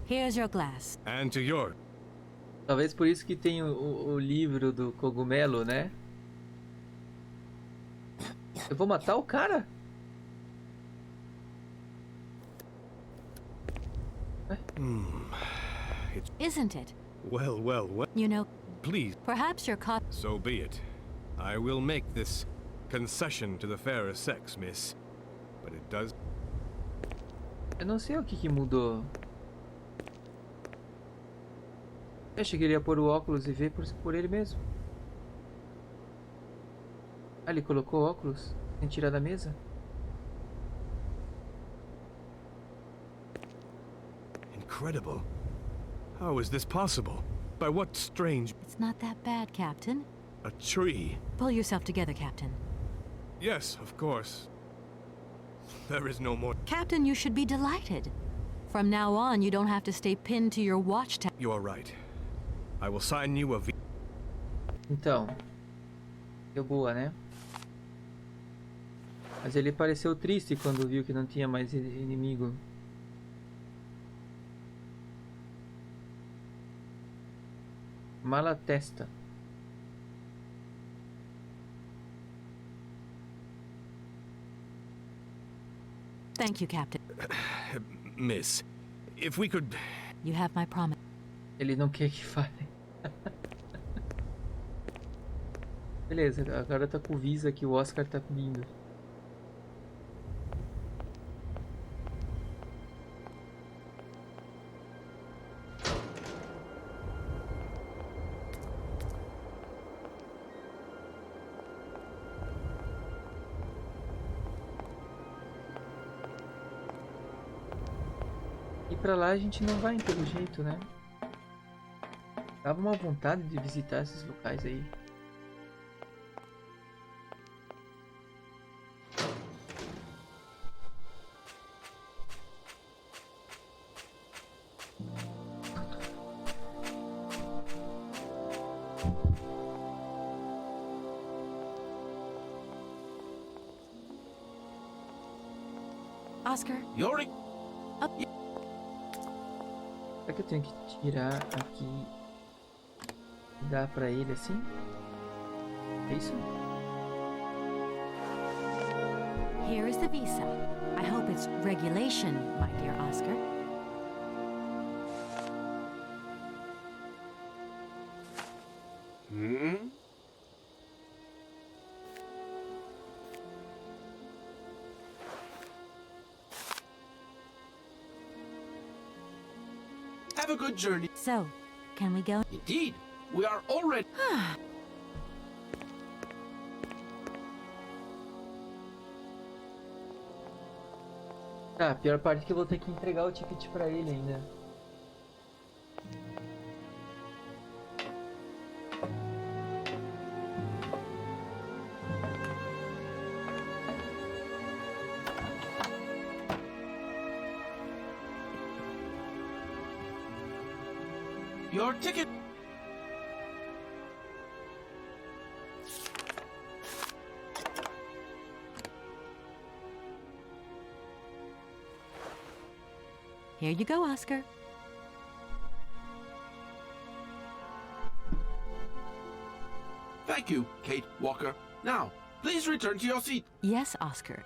Here's your glass. And to your... Talvez por isso que tem o livro do cogumelo, né? Eu vou matar o cara? Isn't it? Well, well, well. You know... Please. Perhaps you're caught... So be it. I will make this concession to the fairer sex, miss. But it does... Eu não sei o que mudou. Eu achei que ele ia pôr o óculos e ver por ele mesmo. Ah, ele colocou o óculos sem tirar da mesa? Incredible. How is this possible? By what strange... It's not that bad, Captain. A tree? Pull yourself together, Captain. Yes, of course. There is no more... Captain, you should be delighted. From now on, you don't have to stay pinned to your watchtower. You are right. I will sign you a... Então. Deu boa, né? Mas ele pareceu triste quando viu que não tinha mais inimigo. Mala testa. Thank you, Captain. Miss, if we could... You have my promise. Ele não quer que fale. Beleza, agora tá com o Visa que o Oscar tá vindo. E pra lá a gente não vai pelo jeito, né? Dava uma vontade de visitar esses locais aí. Oscar? Yori! Será que eu tenho que tirar aqui e dar pra ele assim? É isso? Here is the visa. I hope it's regulation, my dear Oscar. Hmm? Have a good journey. So, can we go? Indeed, we are already... Tá, a pior parte é que eu vou ter que entregar o ticket pra ele ainda. Your ticket. Here you go, Oscar. Thank you, Kate Walker. Now, please return to your seat. Yes, Oscar.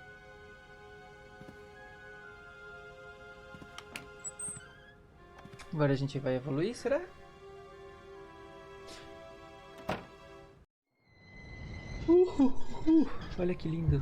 Agora a gente vai evoluir, será? Olha que lindo.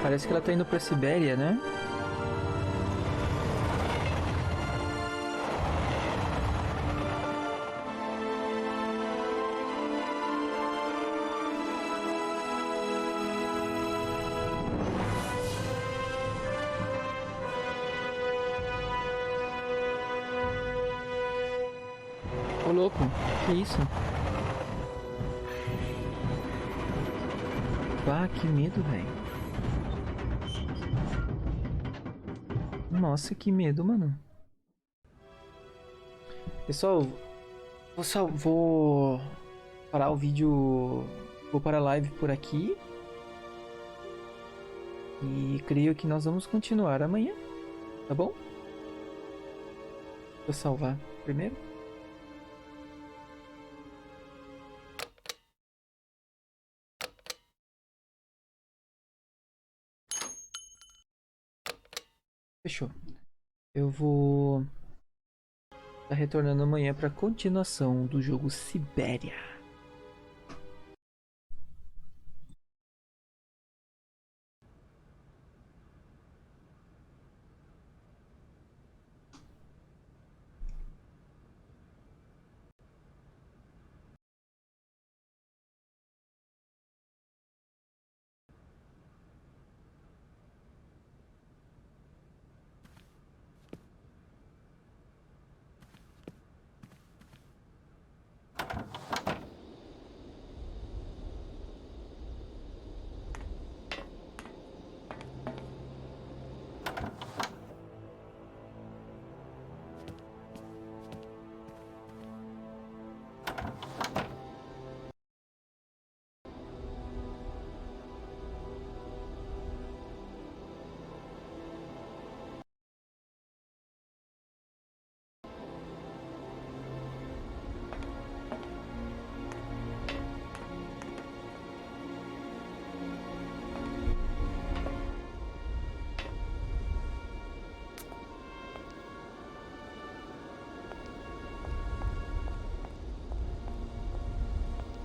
Parece que ela tá indo pra Syberia, né? Ô louco, que isso? Ah, que medo, velho. Nossa, que medo, mano. Pessoal, vou parar o vídeo, vou parar a live por aqui. E creio que nós vamos continuar amanhã, tá bom? Vou salvar primeiro. Fechou. Eu vou estar retornando amanhã para a continuação do jogo Syberia.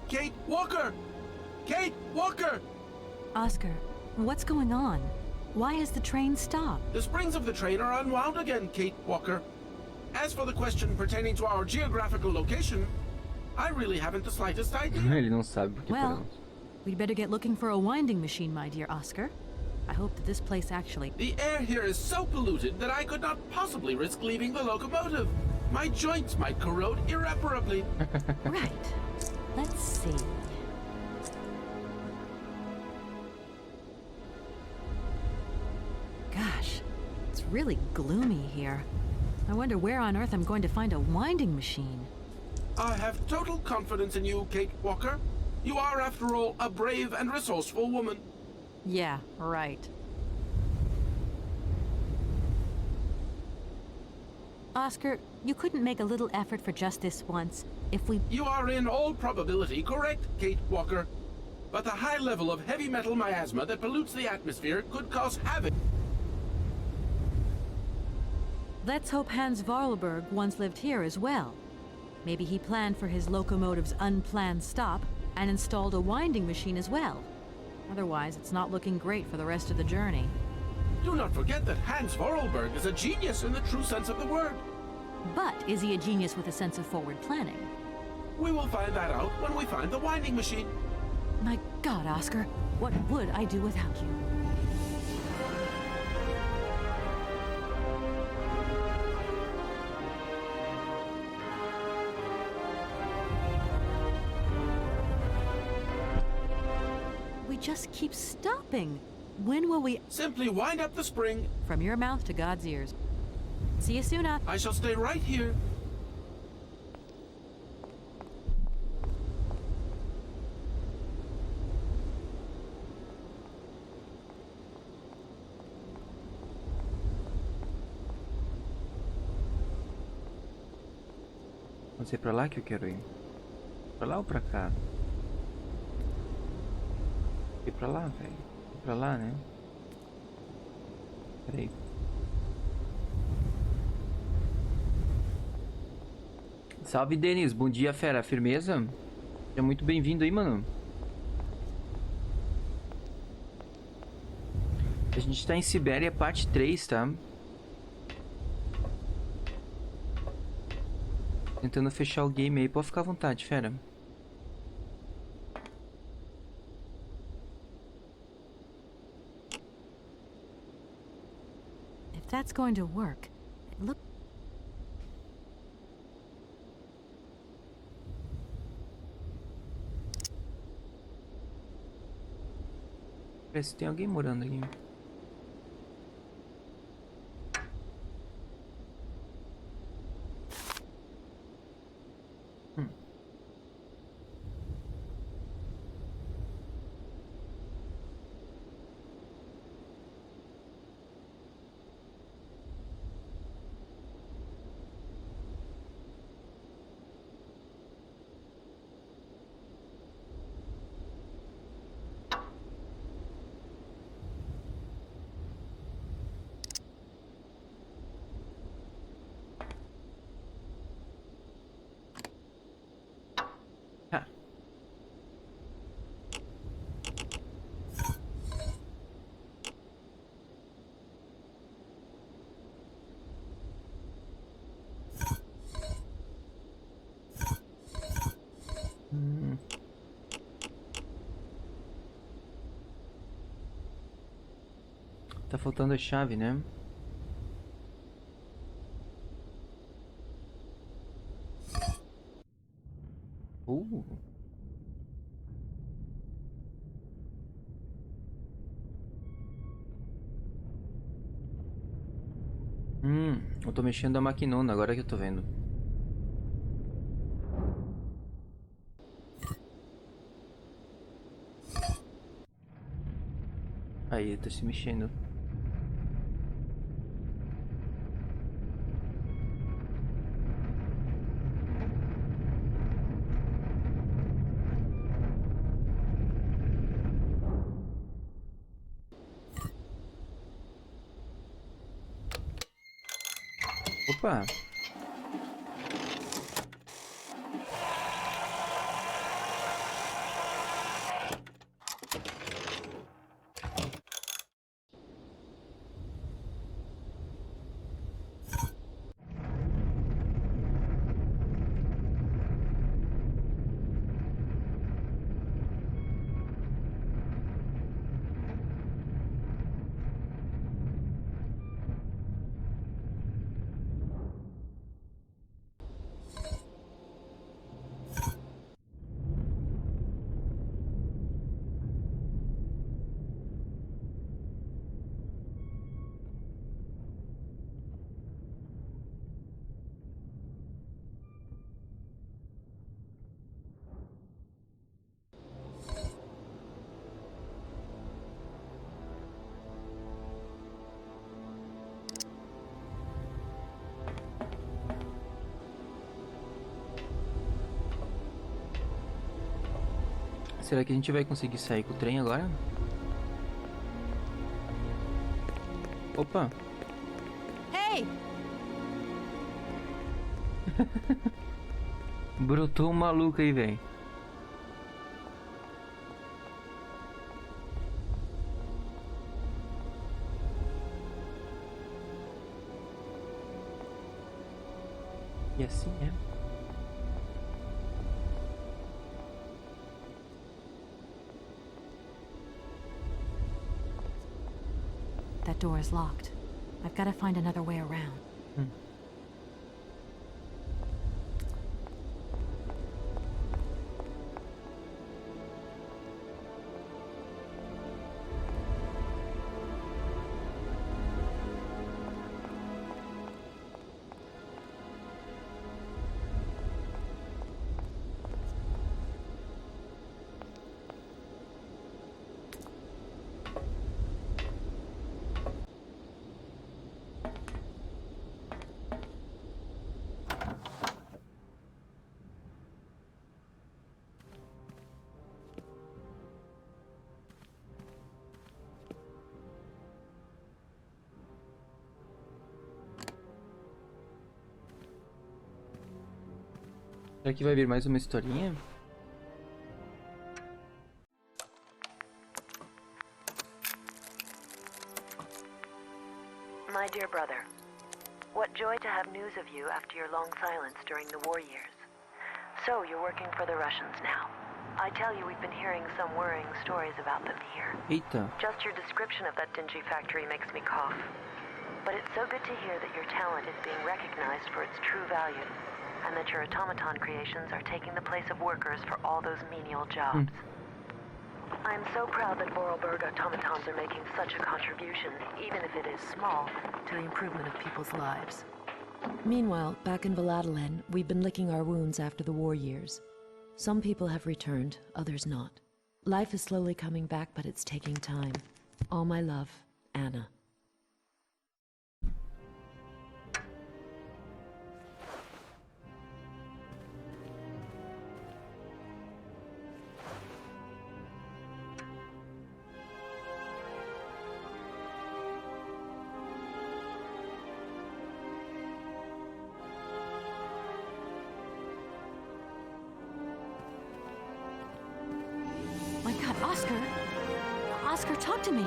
Kate Walker! Kate Walker! Oscar, what's going on? Why has the train stopped? The springs of the train are unwound again, Kate Walker. As for the question pertaining to our geographical location, I really haven't the slightest idea. Ele não sabe porque Well, we'd better get looking for a winding machine, my dear Oscar. I hope that this place actually... The air here is so polluted that I could not possibly risk leaving the locomotive. My joints might corrode irreparably. Right. Let's see. Gosh, it's really gloomy here. I wonder where on earth I'm going to find a winding machine. I have total confidence in you, Kate Walker. You are, after all, a brave and resourceful woman. Yeah, right. Oscar, you couldn't make a little effort for just this once, if we... You are in all probability correct, Kate Walker. But the high level of heavy metal miasma that pollutes the atmosphere could cause havoc. Let's hope Hans Varlberg once lived here as well. Maybe he planned for his locomotive's unplanned stop and installed a winding machine as well. Otherwise, it's not looking great for the rest of the journey. Do not forget that Hans Vorarlberg is a genius in the true sense of the word. But is he a genius with a sense of forward planning? We will find that out when we find the winding machine. My God, Oscar, what would I do without you? We just keep stopping. When will we... Simply wind up the spring. From your mouth to God's ears. See you soon, Up. I shall stay right here. Vamos ir pra lá que eu quero ir. Pra lá ou pra cá? Ir pra lá, velho. Ir pra lá, né? Pera aí. Salve, Denis. Bom dia, fera. Firmeza? Seja muito bem-vindo aí, mano. A gente tá em Syberia, parte 3, tá? Tentando fechar o game aí. Pode ficar à vontade, fera. If that's going to work, look... Parece que tem alguém morando aqui. Tá faltando a chave, né? Eu tô mexendo a maquinona, agora que eu tô vendo. Aí, tá se mexendo. Opa! Será que a gente vai conseguir sair com o trem agora? Opa! Hey! Brotou um maluco aí, velho. E assim é. That door is locked. I've got to find another way around. Será que vai vir mais uma historinha? My dear brother, what joy to have news of you after your long silence during the war years. So, you're working for the Russians now. I tell you, we've been hearing some worrying stories about them here. Eita. Just your description of that dingy factory makes me cough. But it's so good to hear that your talent is being recognized for its true value, and that your automaton creations are taking the place of workers for all those menial jobs. I'm so proud that Vorarlberg automatons are making such a contribution, even if it is small, to the improvement of people's lives. Meanwhile, back in Valladolid, we've been licking our wounds after the war years. Some people have returned, others not. Life is slowly coming back, but it's taking time. All my love, Anna. My God, Oscar! Oscar, talk to me!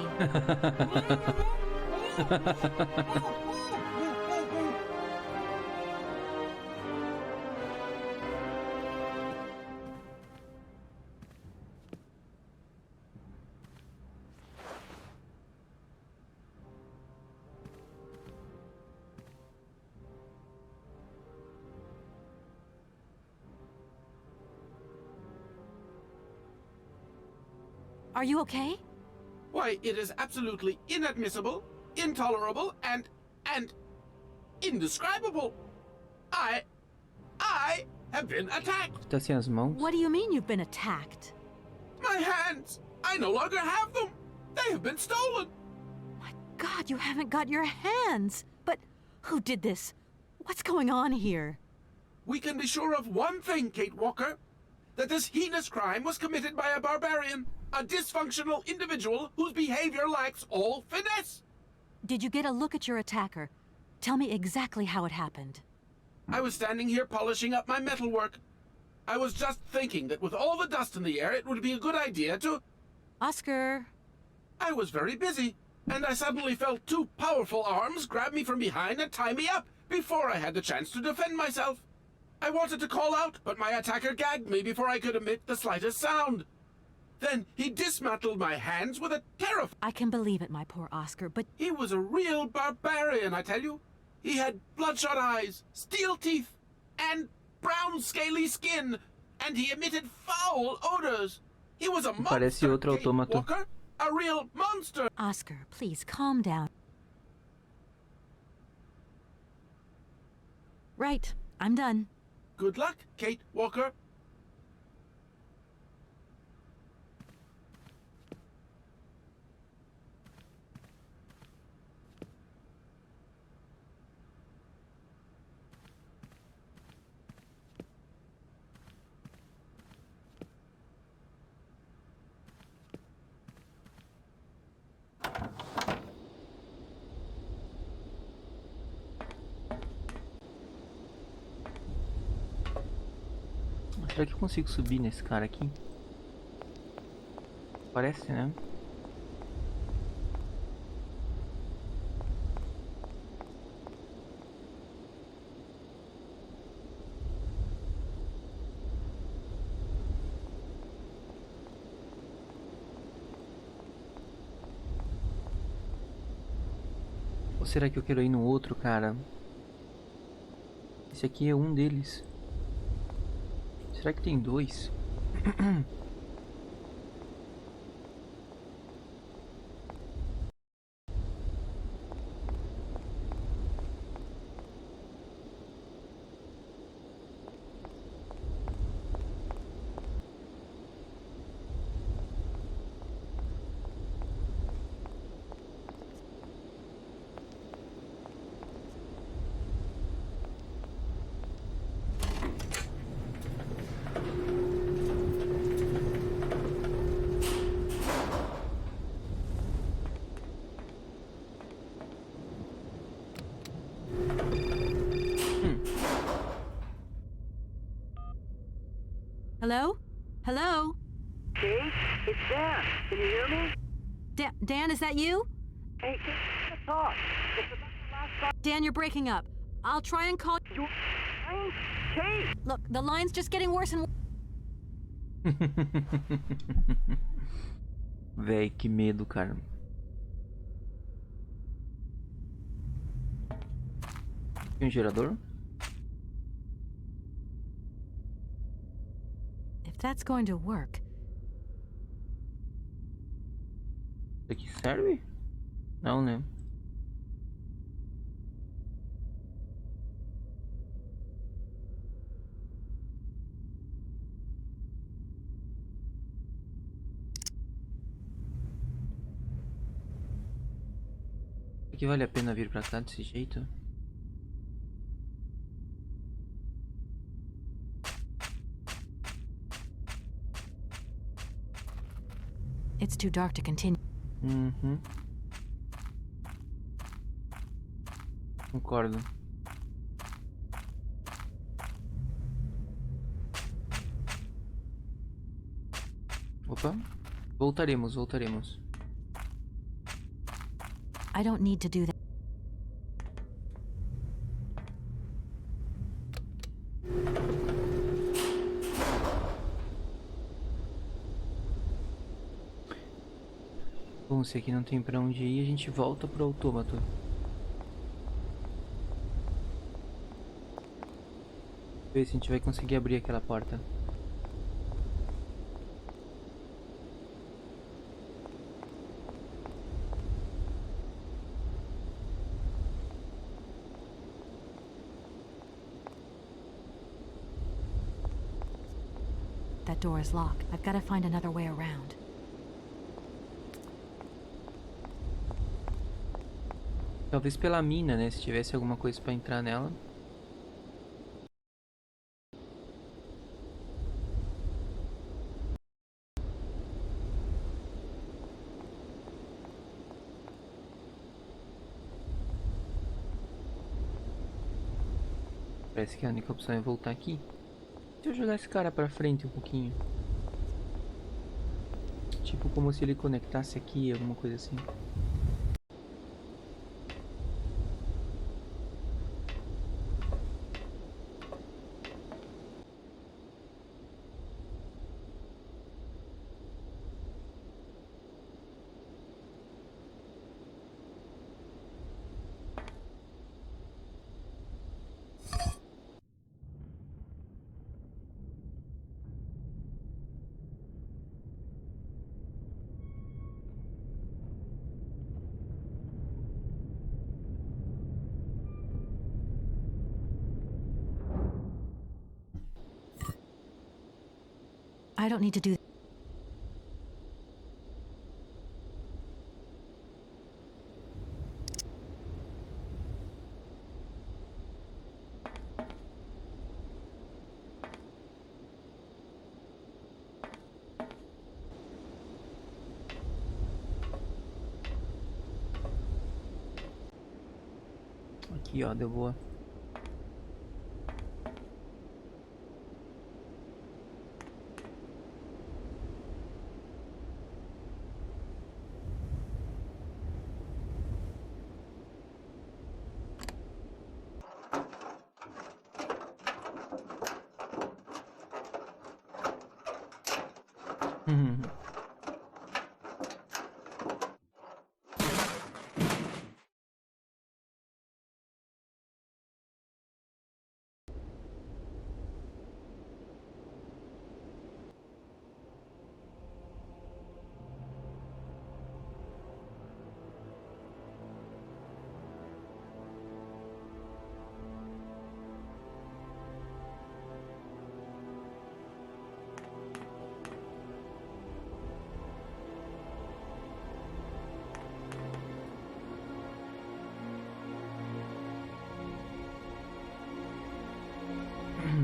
Are you okay? Why, it is absolutely inadmissible, intolerable, and indescribable. I have been attacked. Tá sem as mãos? What do you mean you've been attacked? My hands! I no longer have them! They have been stolen! God, you haven't got your hands! But who did this? What's going on here? We can be sure of one thing, Kate Walker. That this heinous crime was committed by a barbarian. A dysfunctional individual whose behavior lacks all finesse. Did you get a look at your attacker? Tell me exactly how it happened. I was standing here polishing up my metalwork. I was just thinking that with all the dust in the air, it would be a good idea to... Oscar! I was very busy, and I suddenly felt two powerful arms grab me from behind and tie me up before I had the chance to defend myself. I wanted to call out, but my attacker gagged me before I could emit the slightest sound. Then he dismantled my hands with a terrifying... I can believe it, my poor Oscar, but... He was a real barbarian, I tell you. He had bloodshot eyes, steel teeth, and brown scaly skin, and he emitted foul odors. He was a monster, Parece outro Kate automaton. Walker. A real monster. Oscar, please, calm down. Right, I'm done. Good luck, Kate Walker. Será que eu consigo subir nesse cara aqui? Parece, né? Ou será que eu quero ir no outro, cara? Esse aqui é um deles. Será que tem dois? Hello? Hello? Kate, it's Dan. Can you hear me? Dan, is that you? Hey, Kate, talk. It's about the last time. Dan, you're breaking up. I'll try and call you. Kate! Look, the line's just getting worse and Véi, que medo, cara. Tem um gerador? If that's going to work. Isso aqui serve? Não, né? Será que vale a pena vir pra cá desse jeito? It's too dark to continue. Uhum. Concordo. Opa. Voltaremos. I don't need to do that. Bom, se aqui não tem pra onde ir, a gente volta pro autômato. Ver se a gente vai conseguir abrir aquela porta. That door is locked. I've got to find another way around. Talvez pela mina, né? Se tivesse alguma coisa pra entrar nela. Parece que a única opção é voltar aqui. Se eu jogar esse cara pra frente um pouquinho. Tipo como se ele conectasse aqui, alguma coisa assim. I don't need to do that. Aqui, ó, deu boa.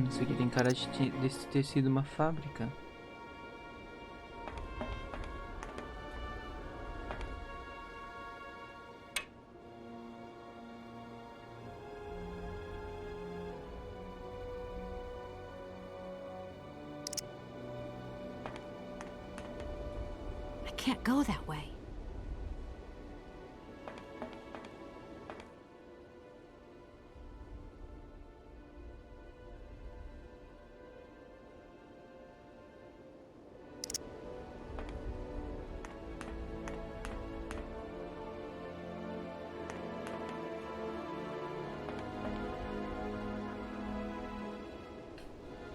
Isso aqui tem cara de ter sido uma fábrica. I can't go that way.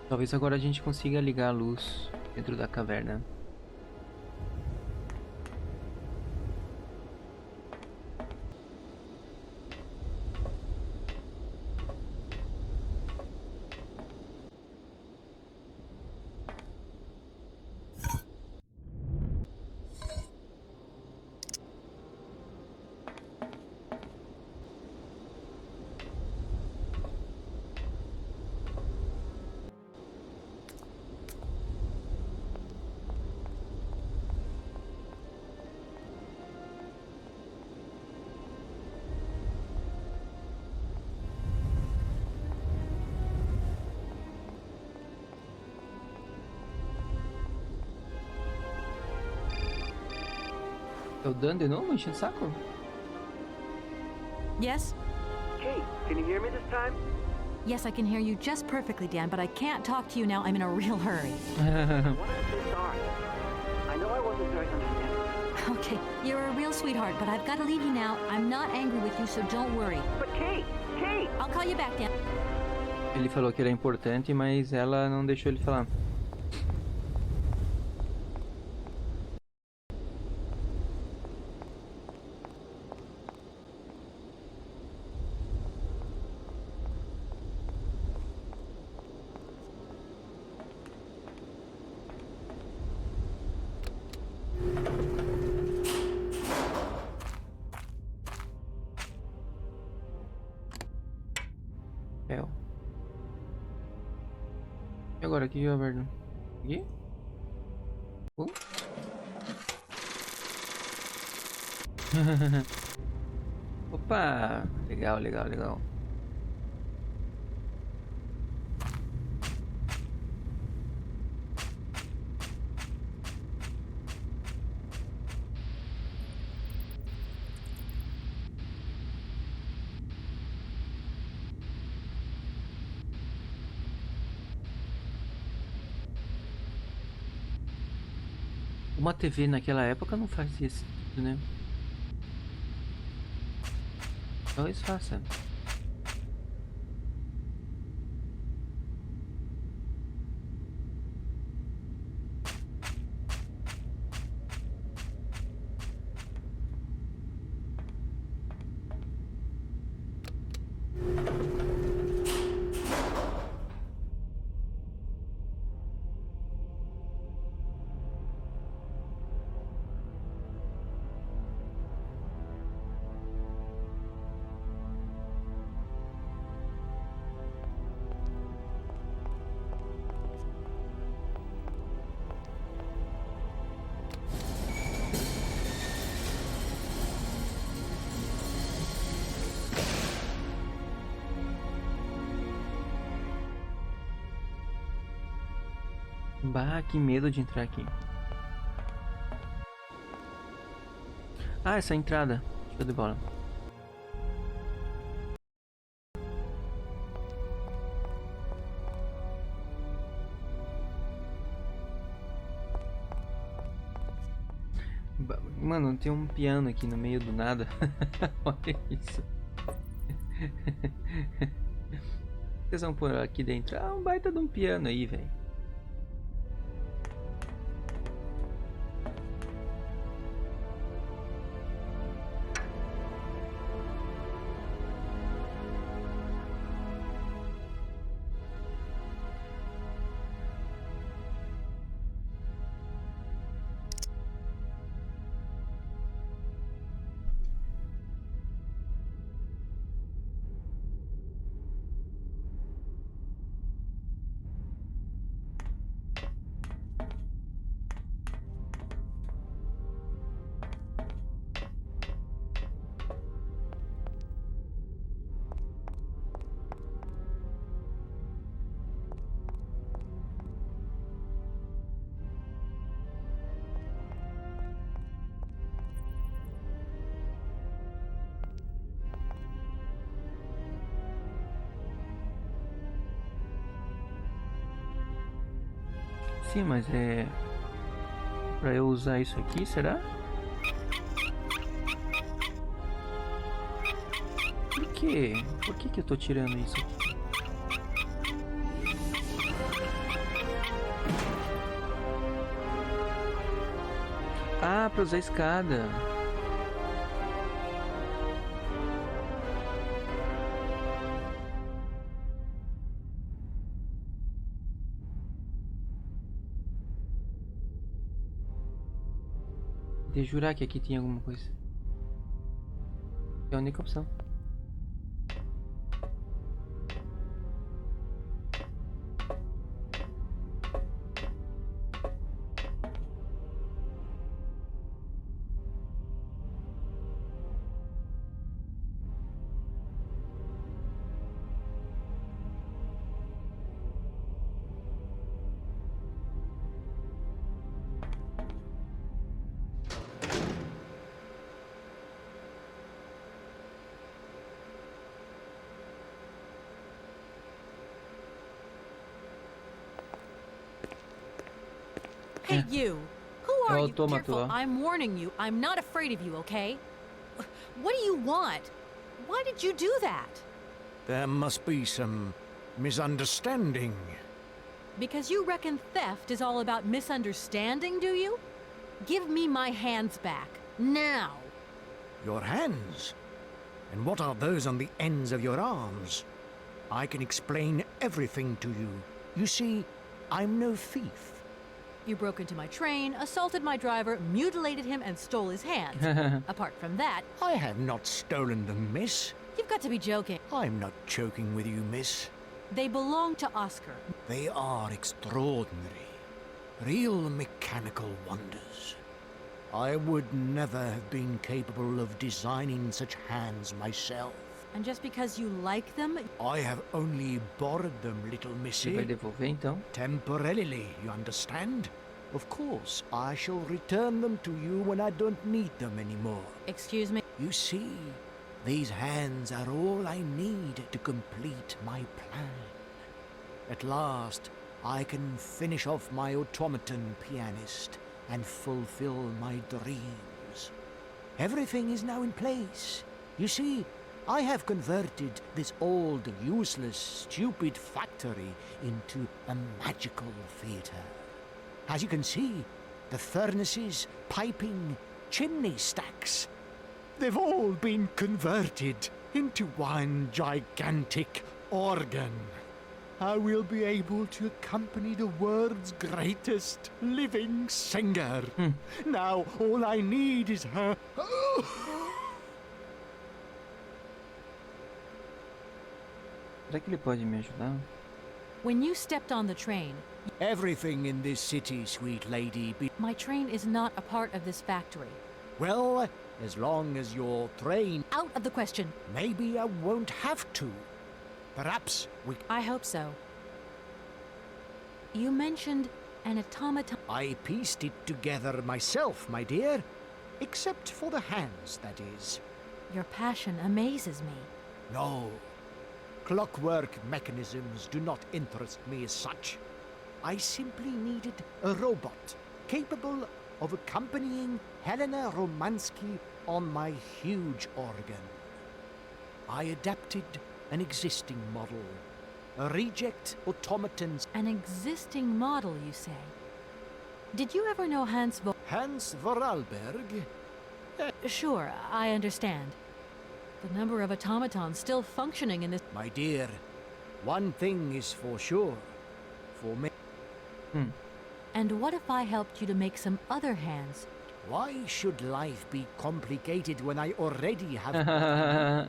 Talvez agora a gente consiga ligar a luz dentro da caverna. É o Dan de novo, enchendo o saco? Yes? Kate, can you hear me this time? Yes, I can hear you just perfectly, Dan, but I can't talk to you now. I'm in a real hurry. Why am I so sorry? I know I wasn't very understanding. Okay, you're a real sweetheart, but I've got to leave you now. I'm not angry with you, so don't worry. But Kate! I'll call you back, Dan. Ele falou que era importante, mas ela não deixou ele falar. E agora, aqui, Roberto? Aqui? Opa! Legal, legal, legal. Uma TV naquela época não fazia sentido, né? Talvez faça. Bah, que medo de entrar aqui. Ah, essa entrada. Show de bola. Mano, tem um piano aqui no meio do nada. Olha isso. Vocês vão pôr aqui dentro. Ah, um baita de um piano aí, velho. Sim, mas é pra eu usar isso aqui, será? Por quê? Por que eu tô tirando isso aqui? Ah, pra usar a escada. De jurar que aqui tinha alguma coisa. É a única opção. Hey, you! Who are you? Automato, Careful, ó. I'm warning you. I'm not afraid of you, okay? What do you want? Why did you do that? There must be some misunderstanding. Because you reckon theft is all about misunderstanding, do you? Give me my hands back. Now! Your hands? And what are those on the ends of your arms? I can explain everything to you. You see, I'm no thief. You broke into my train, assaulted my driver, mutilated him, and stole his hands. Apart from that... I have not stolen them, miss. You've got to be joking. I'm not joking with you, miss. They belong to Oscar. They are extraordinary. Real mechanical wonders. I would never have been capable of designing such hands myself. And just because you like them... I have only borrowed them, little missy. Vai devolver, então? Temporarily, you understand? Of course, I shall return them to you when I don't need them anymore. Excuse me? You see, these hands are all I need to complete my plan. At last, I can finish off my automaton pianist and fulfill my dreams. Everything is now in place. You see, I have converted this old, useless, stupid factory into a magical theater. As you can see, the furnaces, piping, chimney stacks, they've all been converted into one gigantic organ. I will be able to accompany the world's greatest living singer. Now, all I need is her... Será que ele pode me ajudar? When you stepped on the train... Everything in this city, sweet lady, My train is not a part of this factory. Well, as long as your train... Out of the question. Maybe I won't have to. Perhaps we... I hope so. You mentioned an automaton... I pieced it together myself, my dear. Except for the hands, that is. Your passion amazes me. No. Clockwork mechanisms do not interest me as such. I simply needed a robot capable of accompanying Helena Romansky on my huge organ. I adapted an existing model, a reject automaton. An existing model, you say? Did you ever know Hans Vorarlberg? Sure, I understand. The number of automatons still functioning in this... My dear, one thing is for sure. For me... And what if I helped you to make some other hands? Why should life be complicated when I already have...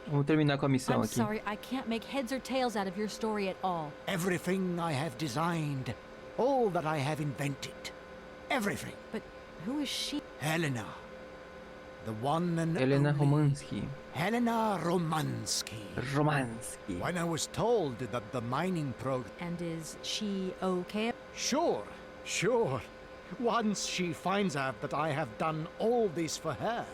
Vamos terminar com a missão I'm aqui. sorry, I can't make heads or tails out of your story at all. Everything I have designed, all that I have invented, everything. But who is she? Helena. The one and Helena only Romansky. Helena Romansky. Romansky. When I was told that the mining program... And is she okay? Sure. Once she finds out that I have done all this for her,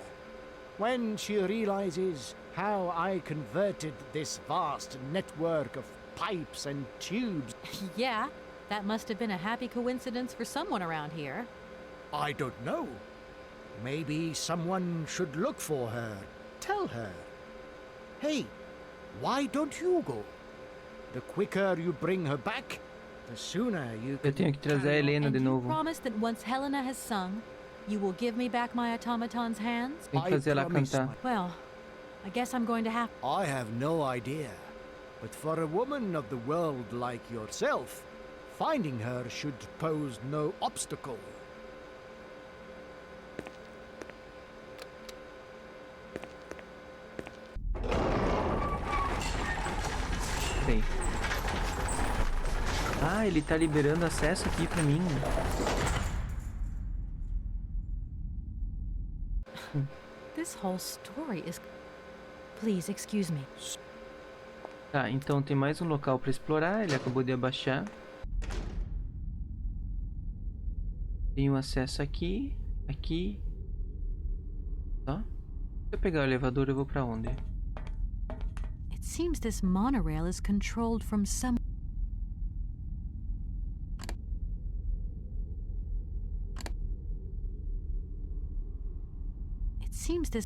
when she realizes how I converted this vast network of pipes and tubes... Yeah, that must have been a happy coincidence for someone around here. I don't know. Maybe someone should look for her. Tell her. Hey, why don't you go? The quicker you bring her back, the sooner you can... Eu tenho que trazer a Helena de And novo. you promise that once Helena has sung, you will give me back my automaton's hands? Tem que fazer ela cantar. Well, I guess I'm going to have... I have no idea. But for a woman of the world like yourself, finding her should pose no obstacle. Bem. Ah, ele tá liberando acesso aqui pra mim. This whole story is... Please, excuse me. Tá, então tem mais um local pra explorar. Ele acabou de abaixar. Tem um acesso aqui. Aqui. Tá? Se eu pegar o elevador, eu vou pra onde? It seems this monorail is controlled from some... It seems this...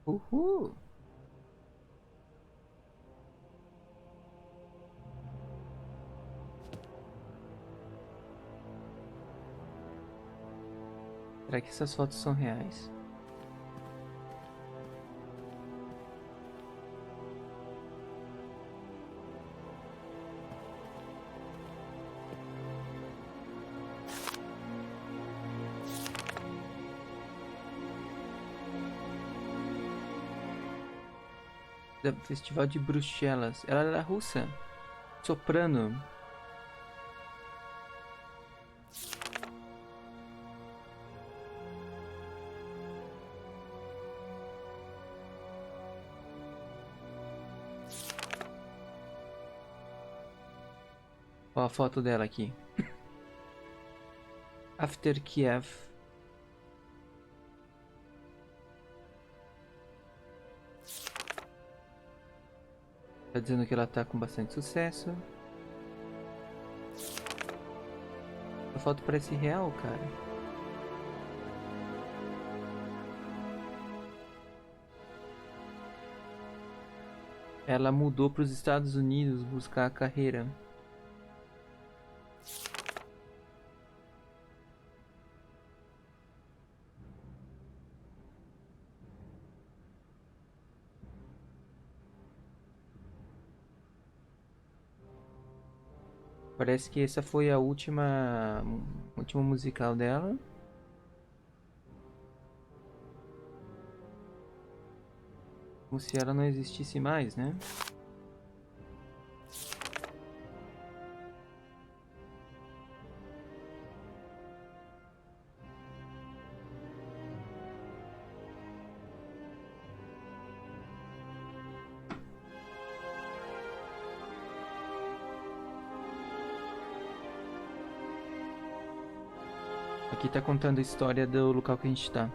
Uhul! Será que essas fotos são reais? Festival de Bruxelas. Ela era russa. Soprano. Ó a foto dela aqui. After Kiev. Tá dizendo que ela tá com bastante sucesso. A foto parece real, cara. Ela mudou para os Estados Unidos buscar a carreira. Parece que essa foi a última musical dela. Como se ela não existisse mais, né? Aqui tá contando a história do local que a gente tá.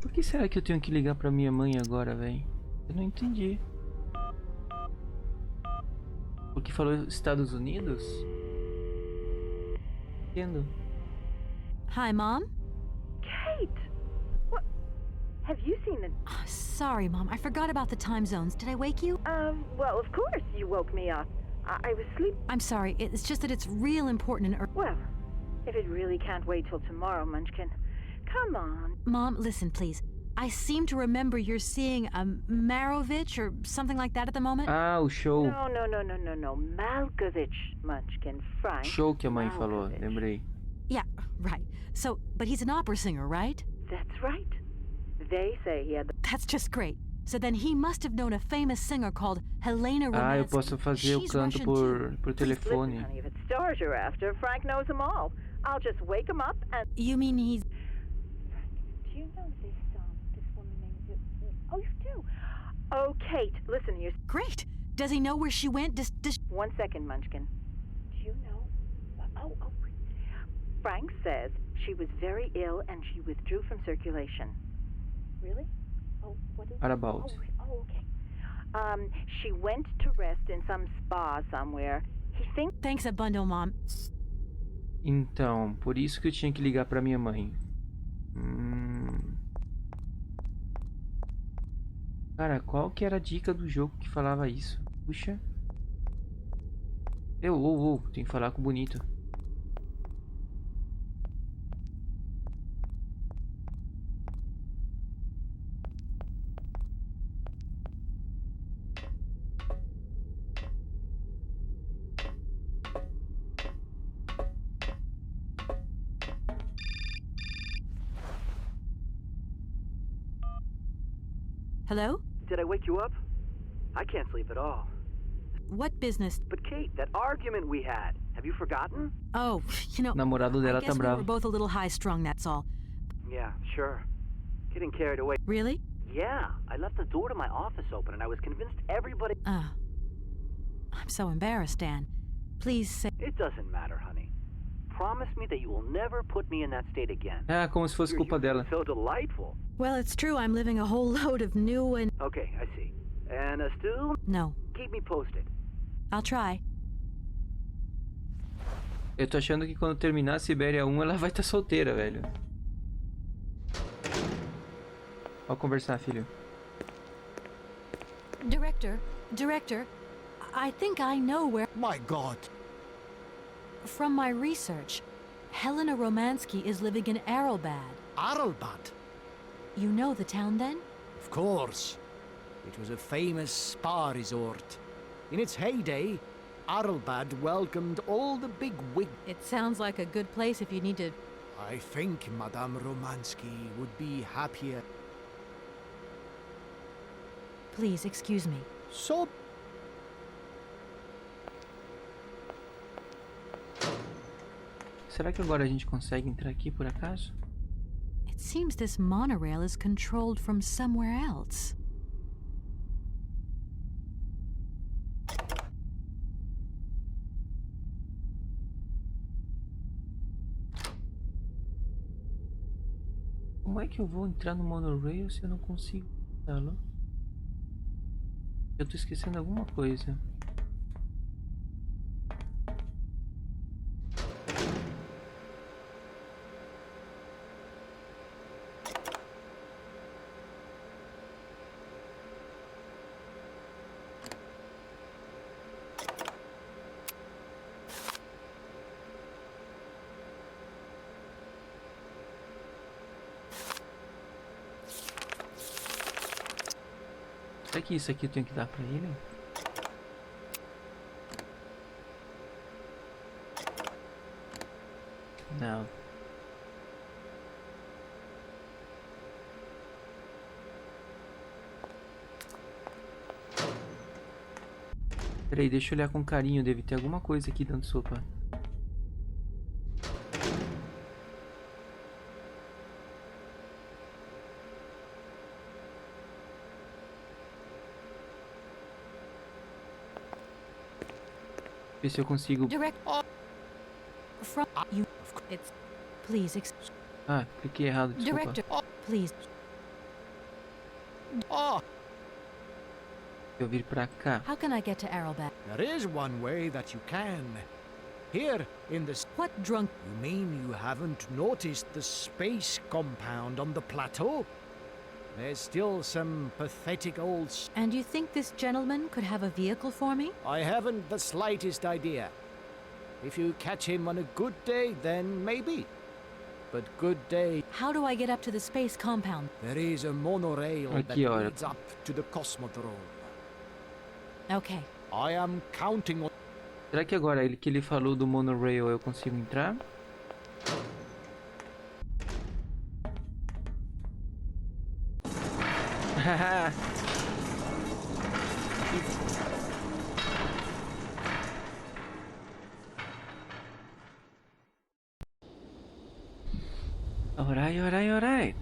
Por que será que eu tenho que ligar pra minha mãe agora, velho? Eu não entendi. Porque falou Estados Unidos? Entendo. Hi, Mom? Kate! What? Have you seen the... Sorry, Mom. I forgot about the time zones. Did I wake you? Well, of course you woke me up. I was asleep. I'm sorry. It's just that it's real important and Well, if it really can't wait till tomorrow, Munchkin. Come on. Mom, listen, please. I seem to remember you're seeing a Marovich or something like that at the moment. Ah, o show. No. Malkovich, Munchkin. Frank. Show que a mãe falou, lembrei. Yeah, right. So, but he's an opera singer, right? That's right. They say he had... That's just great. So then he must have known a famous singer called Helena Romansky. Ah, eu posso fazer o canto por telefone. Listen, honey, if it's stars you're after, Frank knows them all. I'll just wake him up and... You mean he's... Do you know this woman named... Oh, you do? Oh, Kate, listen, you're... Great. Does he know where she went? Does... 1 second, Munchkin. Do you know... Oh. Frank says she was very ill and she withdrew from circulation. Really? Oh, what is... What about? Oh, okay. She went to rest in some spa somewhere. He thinks... Thanks a bundle, Mom. Então, por isso que eu tinha que ligar pra minha mãe. Cara, qual que era a dica do jogo que falava isso? Puxa. Tenho que falar com o bonito. Hello? Did I wake you up? I can't sleep at all. What business? But Kate, that argument we had, have you forgotten? Oh, you know, Namorado dela I guess tá we bravo. were both a little high-strung, that's all. Yeah, sure. Getting carried away. Really? Yeah, I left the door to my office open and I was convinced everybody... I'm so embarrassed, Dan. Please say... It doesn't matter, honey. Promise me that you will never put me in that state again. Ah, como se fosse culpa dela. So delightful. Well, it's true. I'm living a whole load of new and... Okay, I see. And still... No. Keep me posted. I'll try. Eu tô achando que quando terminar a Syberia 1, ela vai estar solteira, velho. Pode conversar, filho. Director, I think I know where... My God. From my research, Helena Romansky is living in Arelbad. Arelbad? You know the town, then? Of course. It was a famous spa resort. In its heyday, Arelbad welcomed all the big wig... It sounds like a good place if you need to... I think Madame Romansky would be happier. Please, excuse me. So... Será que agora a gente consegue entrar aqui por acaso? It seems this monorail is controlled from somewhere else. Como é que eu vou entrar no monorail se eu não consigo usá-lo? Eu tô esquecendo alguma coisa. Será que isso aqui eu tenho que dar pra ele? Não. Peraí, deixa eu olhar com carinho. Deve ter alguma coisa aqui dando sopa. Ver se eu consigo... From you, it's please. Ah, cliquei errado, desculpa. Director, please. Eu vir pra cá. How can I get to Arrowback? There is one way that you can. Here in this... What drunk... You mean you haven't noticed the space compound on the plateau? There's still some pathetic old... And you think this gentleman could have a vehicle for me? I haven't the slightest idea. If you catch him on a good day, then maybe. But good day... How do I get up to the space compound? There is a monorail that leads up to the Cosmodrome. Okay. I am counting on... Será que agora que ele falou do monorail eu consigo entrar? Alright.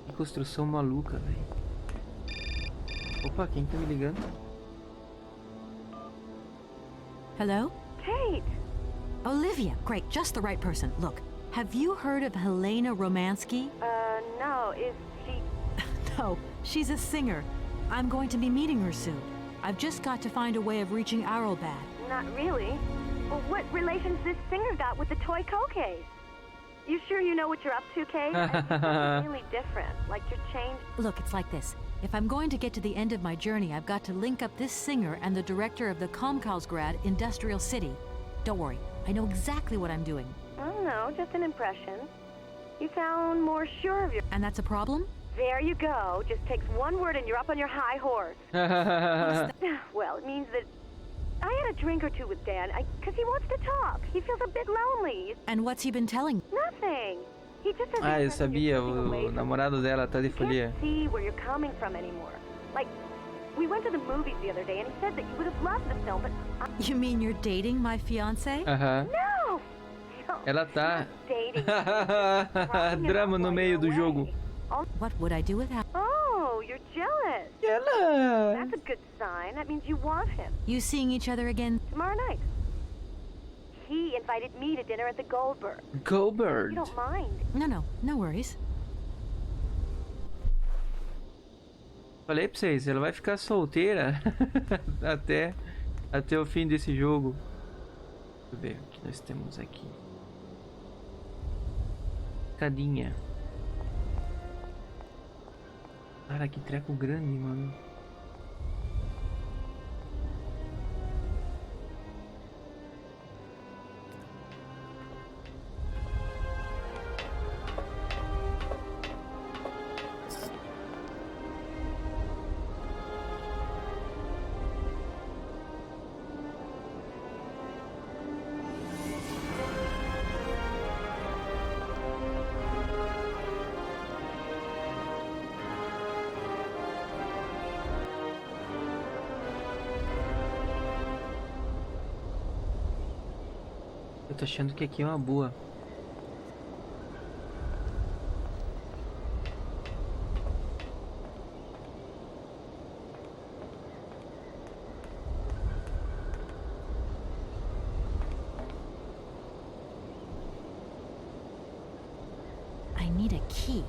Que construção maluca, velho. Opa, quem tá me ligando? Hello? Kate! Olivia, great, just the right person. Look, have you heard of Helena Romansky? No, is she... No, she's a singer. I'm going to be meeting her soon. I've just got to find a way of reaching Arrowbad. Not really. Well, what relation's this singer got with the toy case? You sure you know what you're up to, Kate? I think this is really different. Like you're changed. Look, it's like this. If I'm going to get to the end of my journey, I've got to link up this singer and the director of the Comkausgrad Industrial City. Don't worry, I know exactly what I'm doing. I don't know, just an impression. You sound more sure of your... And that's a problem? There you go. Just takes one word and you're up on your high horse. Well, it means that I had a drink or two with Dan, because he wants to talk. He feels a bit lonely. And what's he been telling you? Nothing. He just says eu sabia, o namorado dela tá de folia. Can't see where you're coming from anymore. Like, we went to the movies the other day and he said that you would have loved the film, but... You mean you're dating my fiancé? No! Ela tá... Dating. Drama no meio do jogo. What would I do with that? Oh, you're jealous. Jealous. That's a good sign. That means you want him. You seeing each other again? Tomorrow night. He invited me to dinner at the Goldberg. Goldberg? You don't mind? No worries. Falei pra vocês, ela vai ficar solteira até o fim desse jogo. Deixa eu ver o que nós temos aqui. Cadinha. Cara, que treco grande, mano. Eu tô achando que aqui é uma boa. I need a key.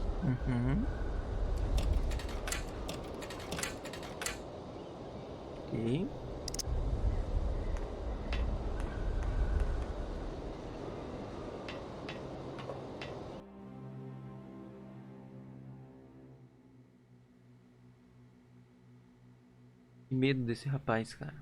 Ok. Que medo desse rapaz, cara.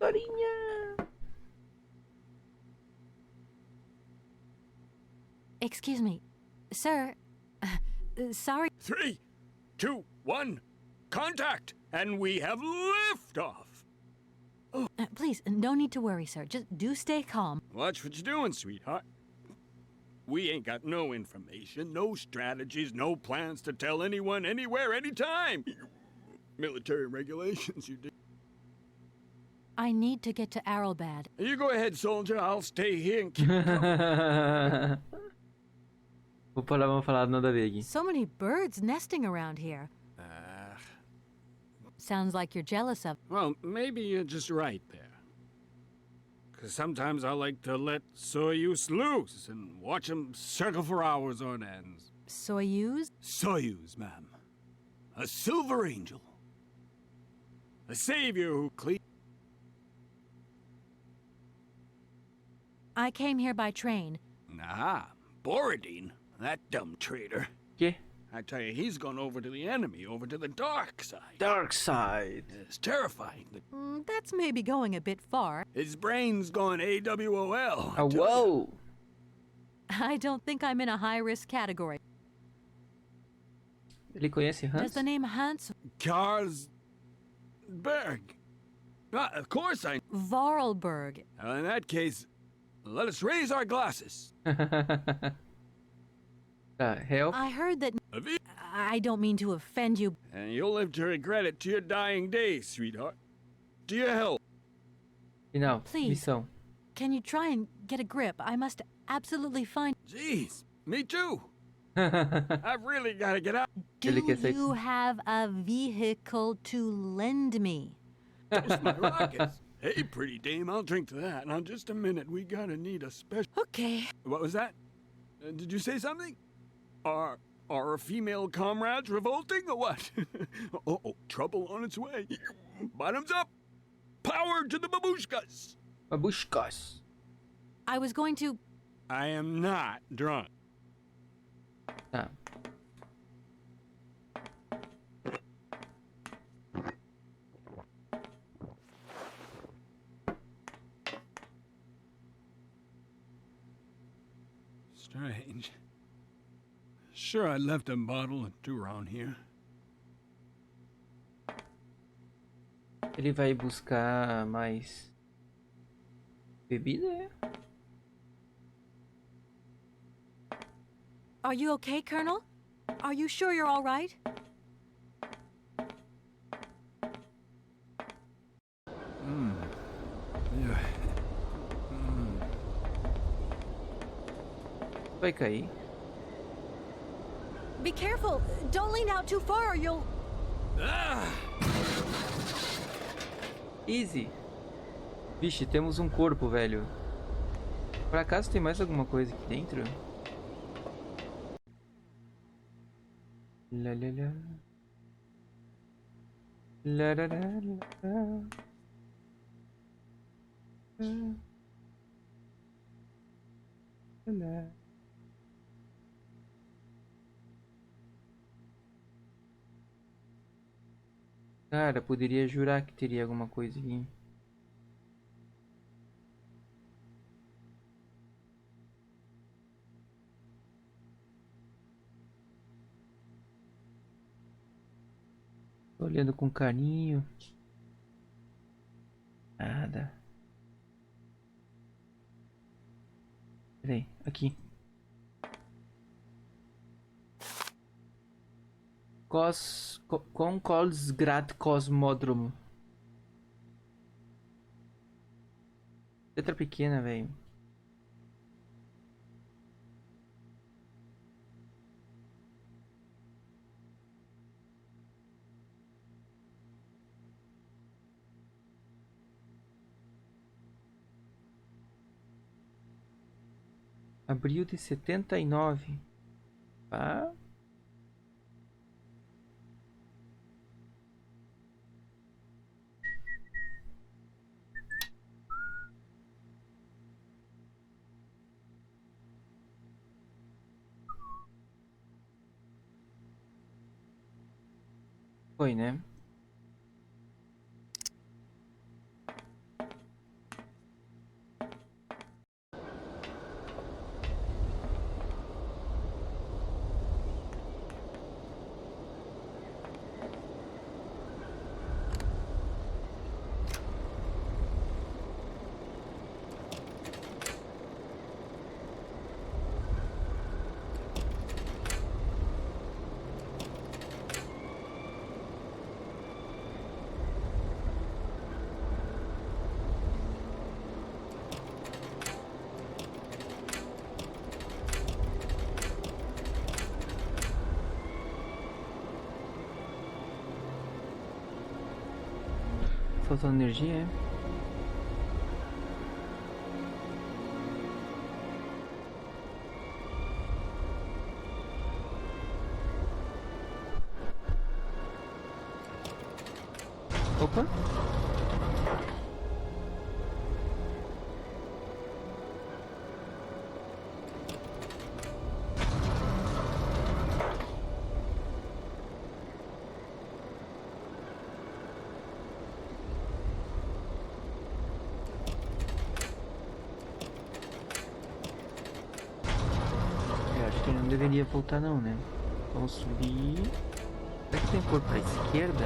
Dorinha! Excuse me, sir. Sorry. 3, 2, 1, contact, and we have liftoff. Please, no need to worry, sir. Just do stay calm. Watch what you're doing, sweetheart. We ain't got no information, no strategies, no plans to tell anyone, anywhere, anytime. Military regulations, you did. I need to get to Arrowbad. You go ahead, soldier. I'll stay here and keep Vamos falar nada a ver aqui. So many birds nesting around here. Sounds like you're jealous of. Well, maybe you're just right there. Because sometimes I like to let Soyuz loose and watch them circle for hours on end. Soyuz? Soyuz, ma'am. A silver angel. A savior who clean. I came here by train. Ah, Borodine, that dumb traitor. Yeah. I tell you, he's gone over to the enemy, over to the dark side. Dark side. It's terrifying. That's maybe going a bit far. His brain's gone AWOL. Oh, whoa. I don't think I'm in a high-risk category. Ele conhece Hans? Does the name Hans? Karlsberg. Of course I... Vorarlberg. In that case, let us raise our glasses. Help. I heard that... I don't mean to offend you. And you'll live to regret it to your dying days, sweetheart. To your health. Final. Please. Missão. Can you try and get a grip? I must absolutely find... Jeez, me too. I've really got to get out. Do you have a vehicle to lend me? Those my rockets. Hey, pretty dame, I'll drink to that. Now, just a minute. We gotta need a special... Okay. What was that? Did you say something? Are our female comrades revolting or what? Oh, trouble on its way. Bottoms up. Power to the babushkas. Babushkas. I was going to... I am not drunk. Tá. Strange. Sure, I left a bottle or two around here. Ele vai buscar mais bebida, é? Are you okay, Colonel? Are you sure you're all right? Yeah. Vai cair. Be careful. Don't lean out too far or you'll... Easy. Vixe, temos um corpo, velho. Por acaso tem mais alguma coisa aqui dentro? La la la. La la la la. La. Cara, poderia jurar que teria alguma coisa aqui. Tô olhando com carinho. Nada. Peraí, aqui. Konkolsgrad Cosmódromo. Letra pequena, velho. Abril de 79. Ah. Foi, né? faltando energia, é? Opa! Não deveria voltar não, né? Vamos subir. Será que tem que pôr pra esquerda?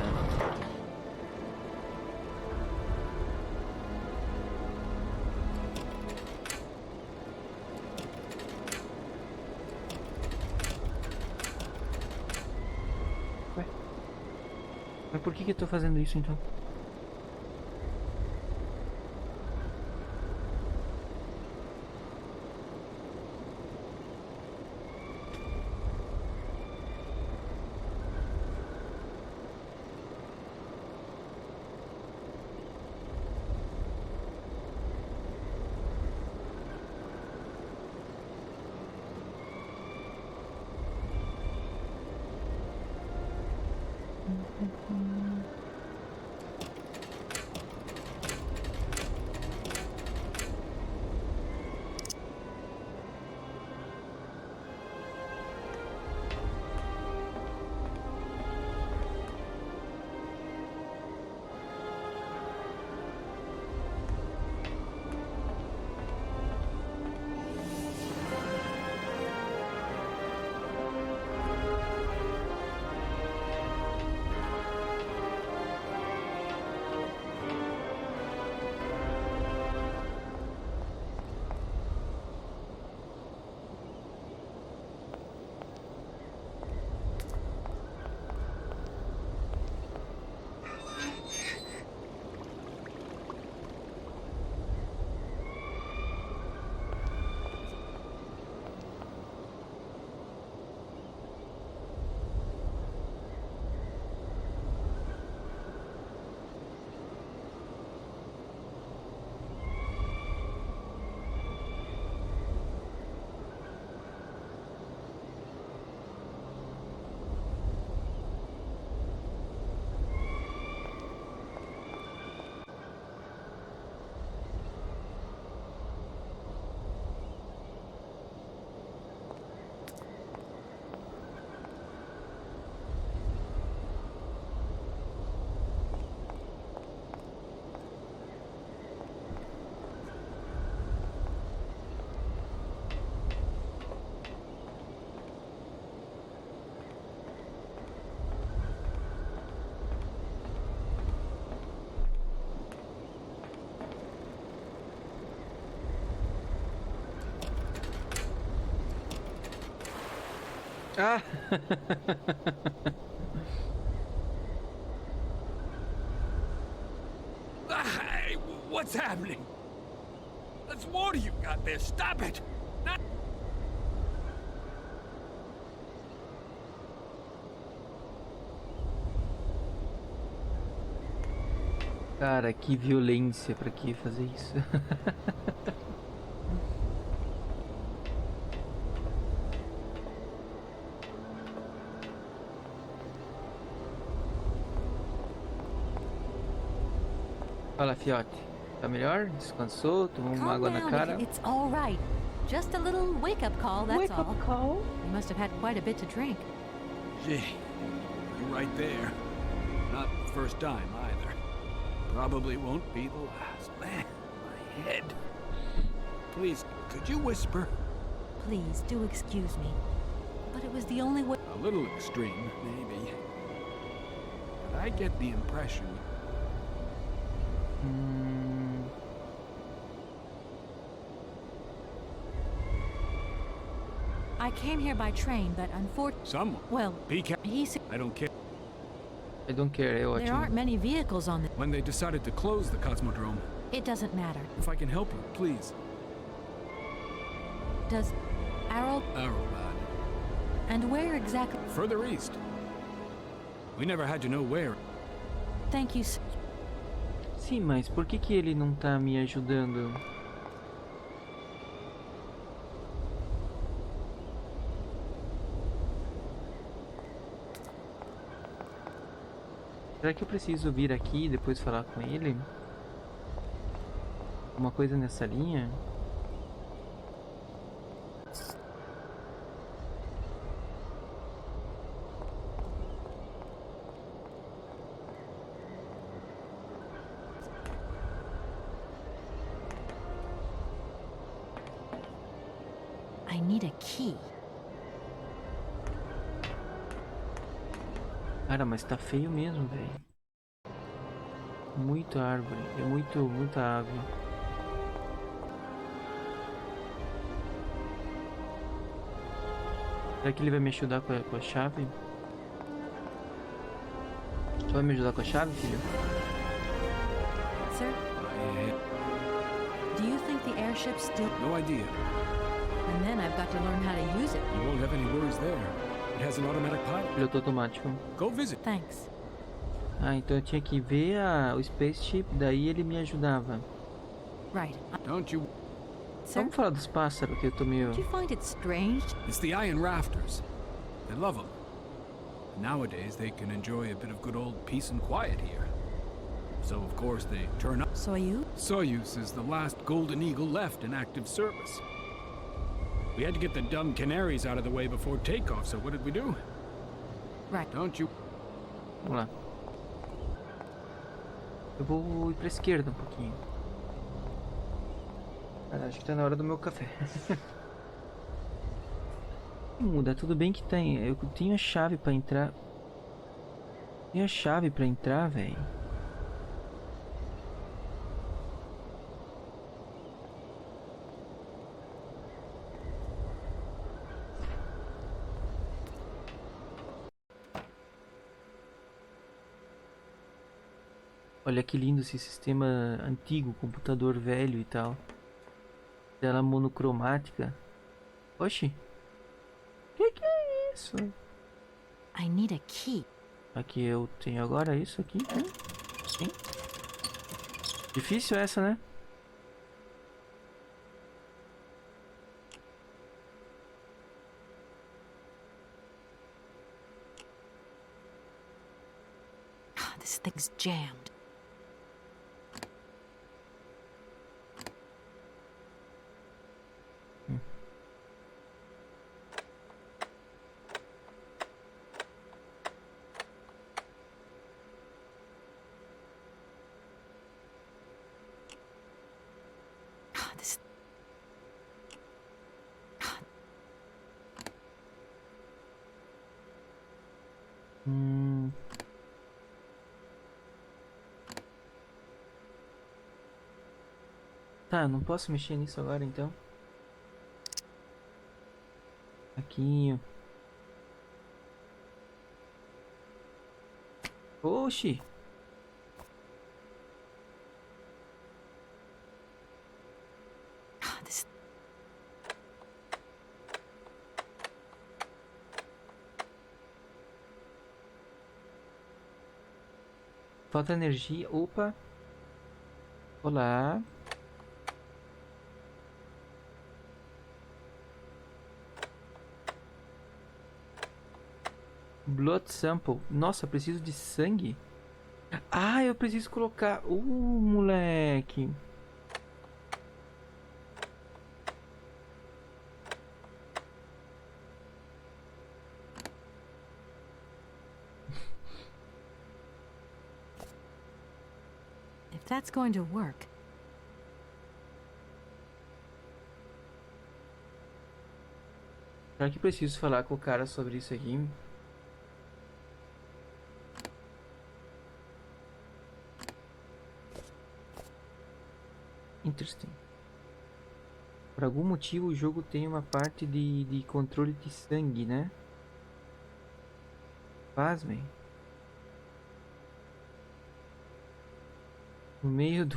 Ué? Mas por que eu tô fazendo isso então? Ah! Hey, what's happening? That's water you got there. Stop it! Not... Cara, que violência, pra que fazer isso? Fala, fiote. Tá melhor? Descansou? Tomou uma água na cara? It's all right. Just a little wake-up call, that's Wake-up all. call? You must have had quite a bit to drink. Gee, you're right there. Not the first time either. Probably won't be the last. Man, my head. Please, could you whisper? Please, do excuse me. But it was the only way... A little extreme, maybe. But I get the impression... I came here by train, but unfortunately... Someone? Well, he... I don't care. I don't care, é ótimo. There aren't many vehicles on the... When they decided to close the Cosmodrome. It doesn't matter. If I can help you, please. Does... Arrow... Arrowbad. And where exactly... Further east. We never had to know where. Thank you, Sim, mas por que ele não tá me ajudando? Será que eu preciso vir aqui e depois falar com ele? Uma coisa nessa linha? I need a key. Cara, mas tá feio mesmo, velho. Muita árvore, é muita árvore. Será que ele vai me ajudar com a chave? Tu vai me ajudar com a chave, filho? Sir? Do you think the airship still... No idea. And then I've got to learn how to use it. You won't have any worries there. It has an automatic pilot. Piloto automático. Go visit. Thanks. Ah, então eu tinha que ver o spaceship, daí ele me ajudava. Right. Don't you... Vamos falar dos pássaros, que eu tô meio... Do you find it strange? It's the iron rafters. They love them. Nowadays, they can enjoy a bit of good old peace and quiet here. So, of course, they turn up. Soyuz? Soyuz is the last Golden Eagle left in active service. We had to get the dumb canaries out of the way before takeoff, so what did we do? Right. Don't you... Vamos lá. Eu vou ir pra esquerda um pouquinho. Cara, acho que tá na hora do meu café. Muda, tudo bem que tem. Eu tenho a chave pra entrar. Tenho a chave pra entrar, velho. Olha que lindo esse sistema antigo, computador velho e tal. Tela monocromática. Oxi. Que é isso? I need a key. Aqui eu tenho agora isso aqui, né? Sim. Difícil essa, né? This thing's jammed. Tá, não posso mexer nisso agora então. Aqui. Oxi. Falta energia. Opa. Olá. Blood sample. Nossa, preciso de sangue? Ah, eu preciso colocar... moleque. If that's going to work... Será que preciso falar com o cara sobre isso aqui? Interesting. Por algum motivo o jogo tem uma parte de controle de sangue, né? Pasmem. No meio do...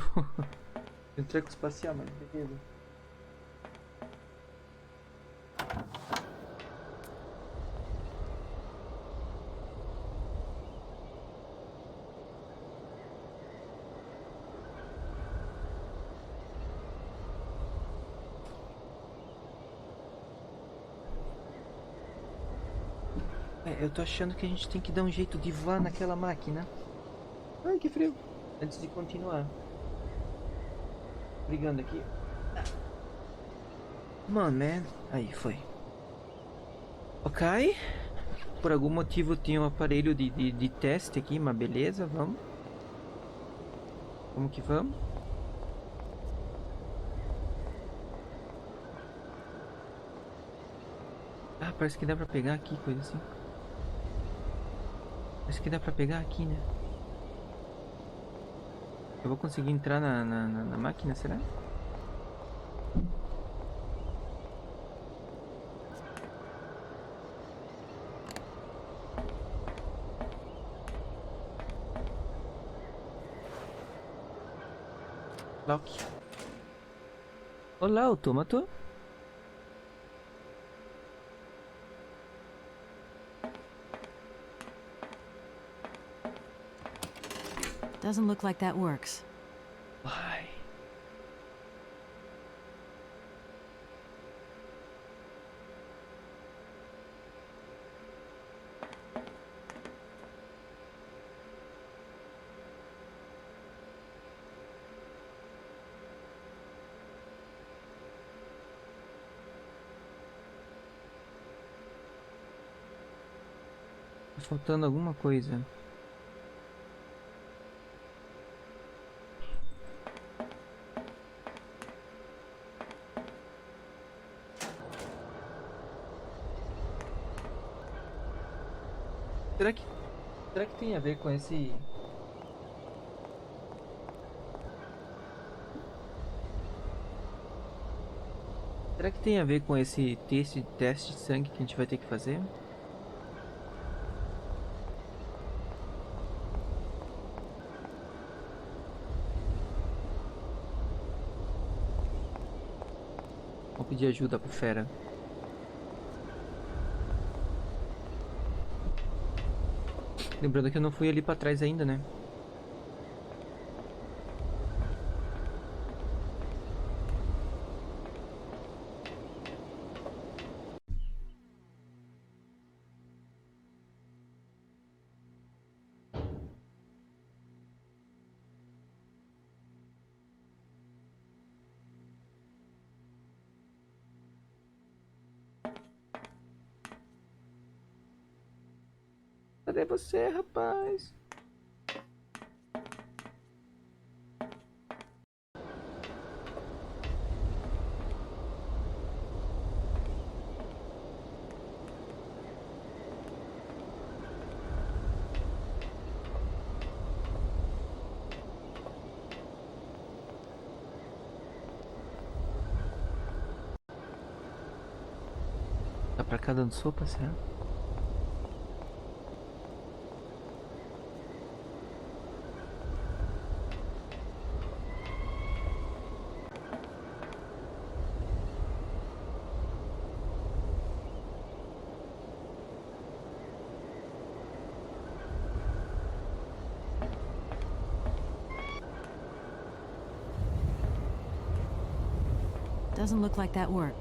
Tem um treco espacial, mas beleza. Eu tô achando que a gente tem que dar um jeito de voar naquela máquina. Ai, que frio. Antes de continuar. Brigando aqui. Come on, man. Aí, foi. Ok. Por algum motivo tinha um aparelho de teste aqui, mas beleza, vamos. Como que vamos? Ah, parece que dá pra pegar aqui, coisa assim. Parece que dá pra pegar aqui, né? Eu vou conseguir entrar na máquina, será? Lock. Olá, autômato. Doesn't look like that works. Why? Tá faltando alguma coisa. Será que tem a ver com esse... Será que tem a ver com esse teste de sangue que a gente vai ter que fazer? Vou pedir ajuda pro fera. Lembrando que eu não fui ali pra trás ainda, né? Cadê você, rapaz? Tá pra cá dando sopa, será? Doesn't look like that worked.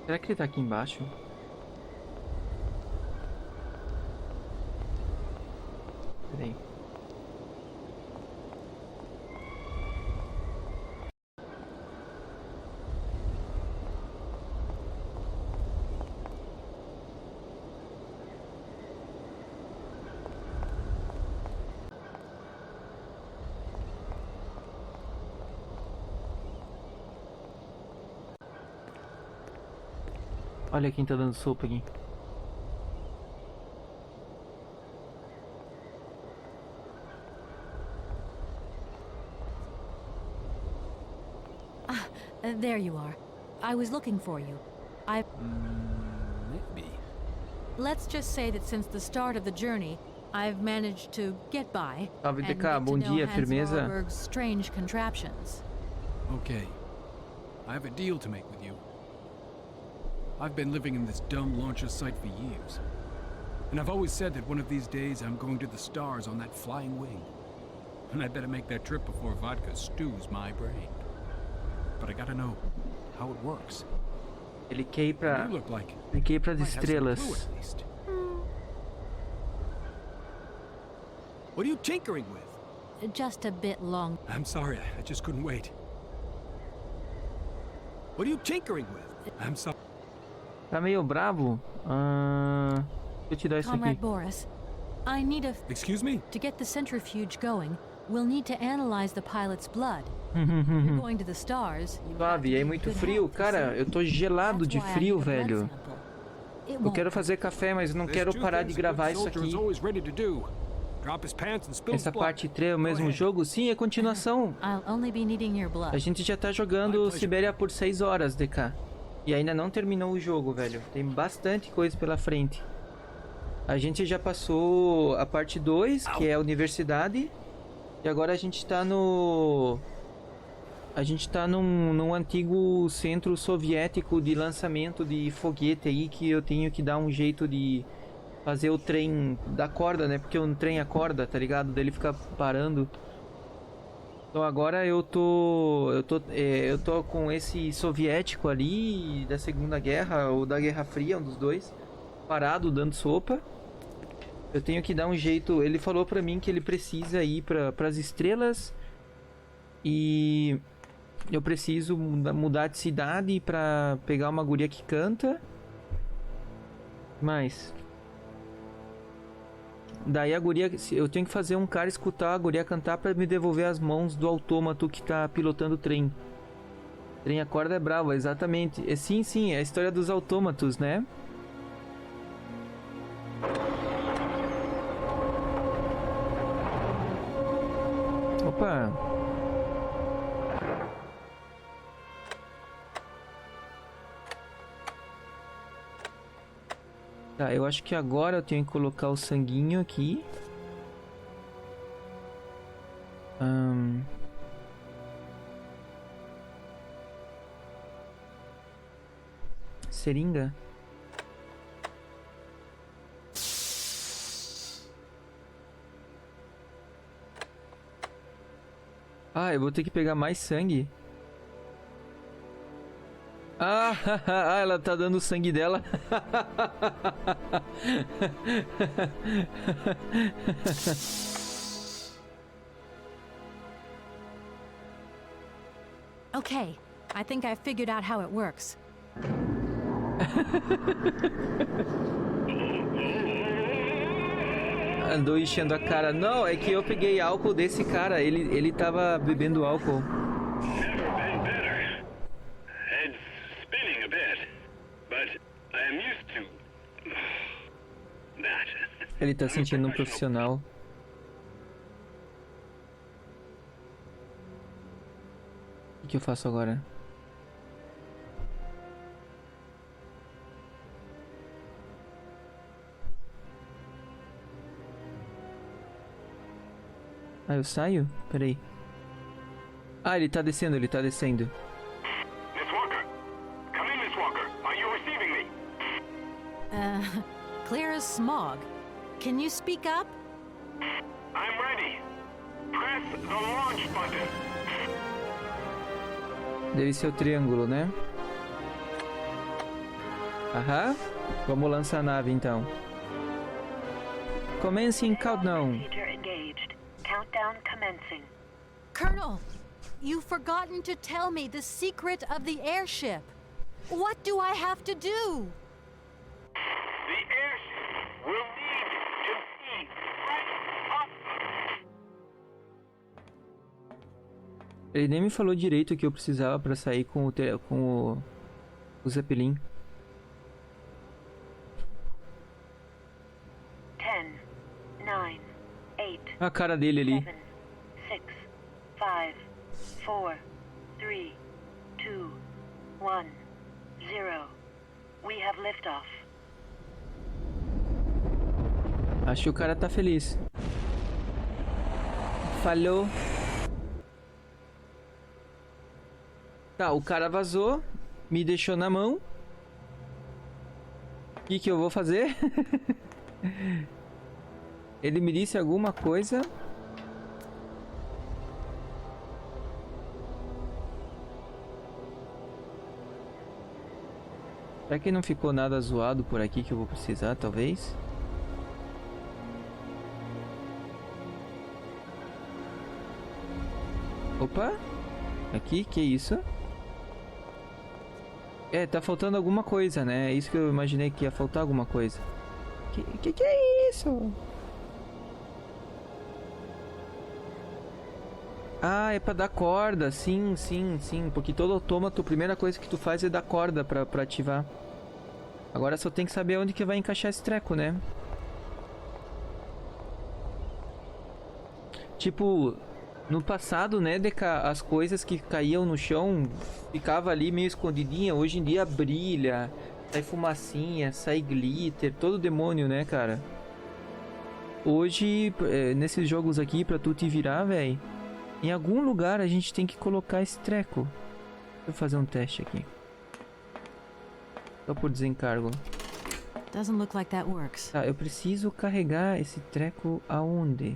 Será que ele tá aqui embaixo? Peraí. Olha quem tá dando sopa aqui. There you are. I was looking for you. Maybe. Let's just say that since the start of the journey, I've managed to get by Salve, and DK, get to bom know dia, Hans firmeza. Vorarlberg's strange contraptions. Okay. I have a deal to make with you. I've been living in this dumb launcher site for years. And I've always said that one of these days I'm going to the stars on that flying wing. And I'd better make that trip before vodka stews my brain. But I gotta know how it works. Ele quer ir pra... You look like Ele quer ir pras might have some clue estrelas. at least. What are you tinkering with? Just a bit long. I'm sorry, I just couldn't wait. What are you tinkering with? I'm sorry. Tá meio bravo? Deixa eu te dar isso Comrade aqui. Boris, I need a... Excuse me? To get the centrifuge going, we'll need to analyze the pilot's blood. You're going to the stars. Suave, é muito frio. Cara, eu tô gelado de frio, velho. Eu quero fazer café, mas não quero parar de gravar isso aqui. Essa parte 3 é o mesmo jogo? Sim, é continuação. A gente já tá jogando Syberia por 6 horas, DK. E ainda não terminou o jogo, velho. Tem bastante coisa pela frente. A gente já passou a parte 2, que é a universidade. E agora a gente tá no... A gente tá num antigo centro soviético de lançamento de foguete aí, que eu tenho que dar um jeito de fazer o trem da corda, né? Porque o trem acorda, tá ligado? Dele fica parando. Então agora eu tô com esse soviético ali da Segunda Guerra ou da Guerra Fria, um dos dois, parado dando sopa. Eu tenho que dar um jeito. Ele falou pra mim que ele precisa ir pras estrelas e eu preciso mudar de cidade pra pegar uma guria que canta. Mas daí a guria, eu tenho que fazer um cara escutar a guria cantar pra me devolver as mãos do autômato que tá pilotando o trem. O trem acorda é bravo, exatamente. Sim, é a história dos autômatos, né? Opa! Tá, eu acho que agora eu tenho que colocar o sanguinho aqui. Seringa. Ah, eu vou ter que pegar mais sangue. Ah, ela tá dando o sangue dela. Okay, I think I figured out how it works. Andou enchendo a cara. Não, é que eu peguei álcool desse cara. Ele tava bebendo álcool. Ele tá sentindo um profissional. O que eu faço agora? Ah, eu saio? Peraí. Ah, ele tá descendo, ele tá descendo. Miss Walker! Come in, Miss Walker! Are you receiving me? Clear as smog. Can you speak up? I'm ready. Press the launch button. Deve ser o triângulo, né? Aham. Vamos lançar a nave, então. Comece em countdown. Countdown commencing. Colonel, you've forgotten to tell me the secret of the airship. What do I have to do? The airship will need to be right up. Ele nem me falou direito o que eu precisava pra sair com o Zeppelin. 10, 9, 8. A cara dele ali. 7, 6, 5, 4, 3, 2, 1. 0. We have liftoff. Acho que o cara tá feliz. Falhou. Tá, o cara vazou. Me deixou na mão. O que eu vou fazer? Ele me disse alguma coisa. Será que não ficou nada zoado por aqui que eu vou precisar, talvez? Opa! Aqui, que isso? É, tá faltando alguma coisa, né? É isso que eu imaginei que ia faltar alguma coisa. Que é isso? Ah, é pra dar corda. Sim. Porque todo autômato, a primeira coisa que tu faz é dar corda pra ativar. Agora só tem que saber onde que vai encaixar esse treco, né? Tipo, no passado, né, as coisas que caíam no chão ficava ali meio escondidinha. Hoje em dia brilha, sai fumacinha, sai glitter, todo demônio, né, cara? Hoje, nesses jogos aqui, pra tu te virar, velho, em algum lugar a gente tem que colocar esse treco. Deixa eu fazer um teste aqui. Só por desencargo. Doesn't look like that works. Tá, eu preciso carregar esse treco aonde?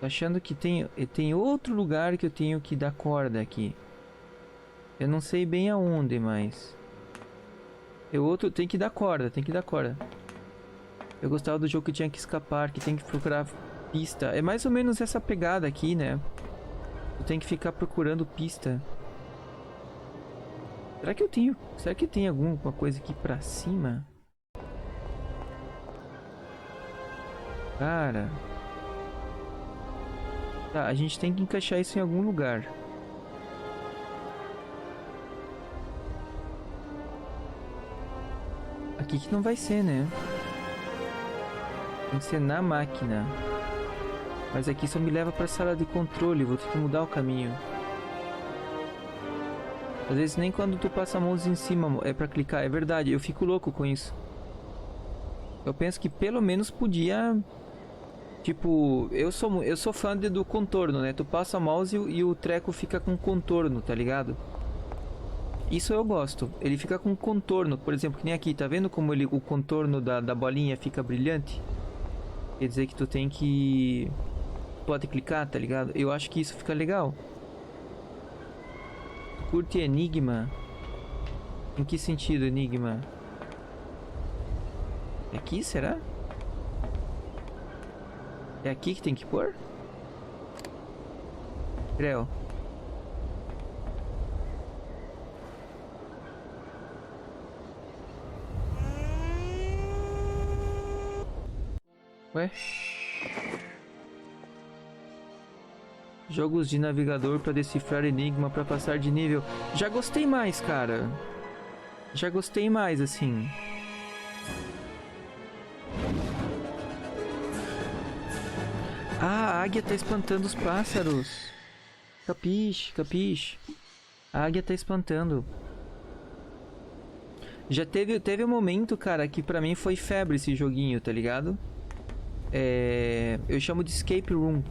Tô achando que tem outro lugar que eu tenho que dar corda aqui. Eu não sei bem aonde, mas... tem que dar corda, Eu gostava do jogo que tinha que escapar, que tem que procurar pista. É mais ou menos essa pegada aqui, né? Tu tem que ficar procurando pista. Será que tem alguma coisa aqui pra cima? Cara... Tá, a gente tem que encaixar isso em algum lugar. Aqui que não vai ser, né? Tem que ser na máquina. Mas aqui só me leva pra sala de controle. Vou ter que mudar o caminho. Às vezes nem quando tu passa a mãozinha em cima é pra clicar. É verdade, eu fico louco com isso. Eu penso que pelo menos podia... Tipo, eu sou fã do contorno, né? Tu passa o mouse e o treco fica com contorno, tá ligado? Isso eu gosto. Ele fica com contorno. Por exemplo, que nem aqui, tá vendo como o contorno da bolinha fica brilhante? Quer dizer que tu tem que... Pode clicar, tá ligado? Eu acho que isso fica legal. Curte enigma? Em que sentido enigma? Aqui, será? É aqui que tem que pôr? Creu. Ué? Jogos de navegador para decifrar enigma para passar de nível. Já gostei mais, cara. Já gostei mais, assim. Ah, a águia tá espantando os pássaros. Capiche. A águia tá espantando. Já teve um momento, cara, que pra mim foi febre esse joguinho, tá ligado? Eu chamo de escape room.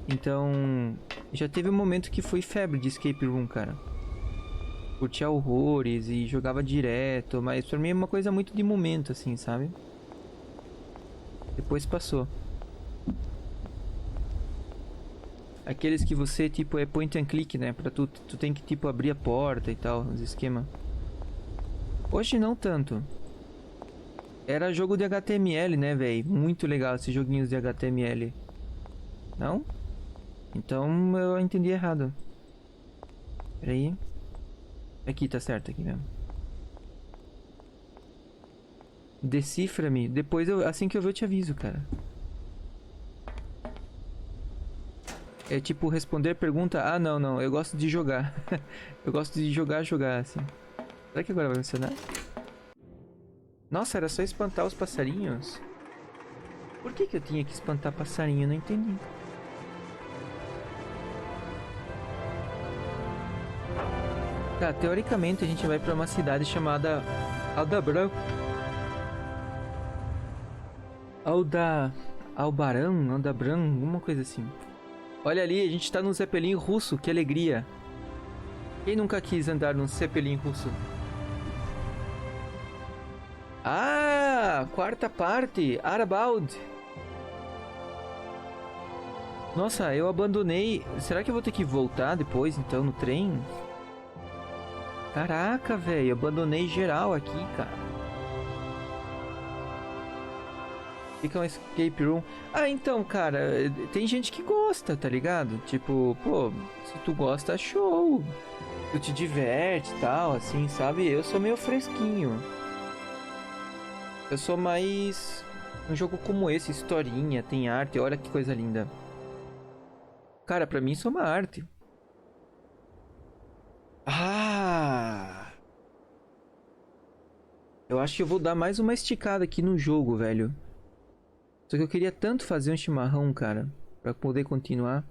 Então, já teve um momento que foi febre de escape room, cara. Curtia horrores e jogava direto, mas pra mim é uma coisa muito de momento, assim, sabe? Depois passou. Aqueles que você, tipo, é point and click, né? Pra tu tem que, tipo, abrir a porta e tal, os esquemas. Hoje não tanto. Era jogo de HTML, né, velho? Muito legal esses joguinhos de HTML. Não? Então eu entendi errado. Pera aí. Aqui, tá certo, aqui mesmo. Decifra-me. Depois, assim que eu ver, eu te aviso, cara. É tipo responder pergunta. Ah, não. Eu gosto de jogar. Eu gosto de jogar, assim. Será que agora vai funcionar? Nossa, era só espantar os passarinhos. Por que eu tinha que espantar passarinho? Eu não entendi. Tá, teoricamente a gente vai pra uma cidade chamada Aldebaran. Aldabran, alguma coisa assim. Olha ali, a gente tá num Zeppelin russo, que alegria. Quem nunca quis andar num Zeppelin russo? Ah, quarta parte, Arabout. Nossa, eu abandonei. Será que eu vou ter que voltar depois, então, no trem? Caraca, velho, abandonei geral aqui, cara. Fica um escape room. Ah, então, cara, tem gente que gosta, tá ligado? Tipo, pô, se tu gosta, show. Tu te diverte e tal, assim, sabe? Eu sou meio fresquinho. Eu sou mais... Um jogo como esse, historinha, tem arte, olha que coisa linda. Cara, pra mim isso é uma arte. Ah! Eu acho que eu vou dar mais uma esticada aqui no jogo, velho. Só que eu queria tanto fazer um chimarrão, cara, pra poder continuar.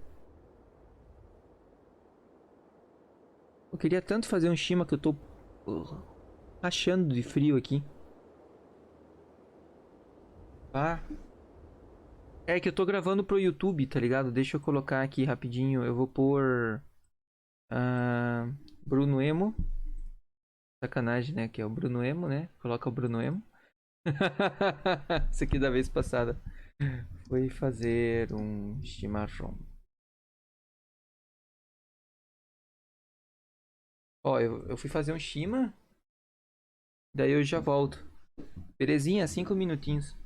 Eu queria tanto fazer um chima que eu tô rachando de frio aqui. Ah. É que eu tô gravando pro YouTube, tá ligado? Deixa eu colocar aqui rapidinho. Eu vou pôr... Bruno Emo. Sacanagem, né? Que é o Bruno Emo, né? Coloca o Bruno Emo. Isso aqui da vez passada. Foi fazer um chimarrão. Ó, eu fui fazer um chima. Daí eu já volto. Belezinha, 5 minutinhos.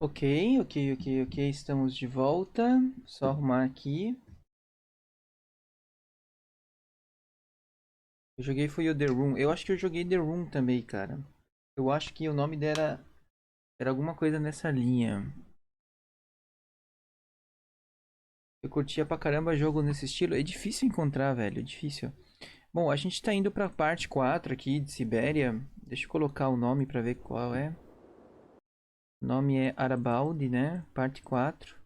Ok, estamos de volta. Só arrumar aqui. Eu joguei foi o The Room. Eu acho que eu joguei The Room também, cara. Eu acho que o nome dela era alguma coisa nessa linha. Eu curtia pra caramba jogo nesse estilo. É difícil encontrar, velho. É difícil. Bom, a gente tá indo pra parte 4 aqui de Syberia. Deixa eu colocar o nome pra ver qual é. O nome é Arabaldi, né? Parte 4.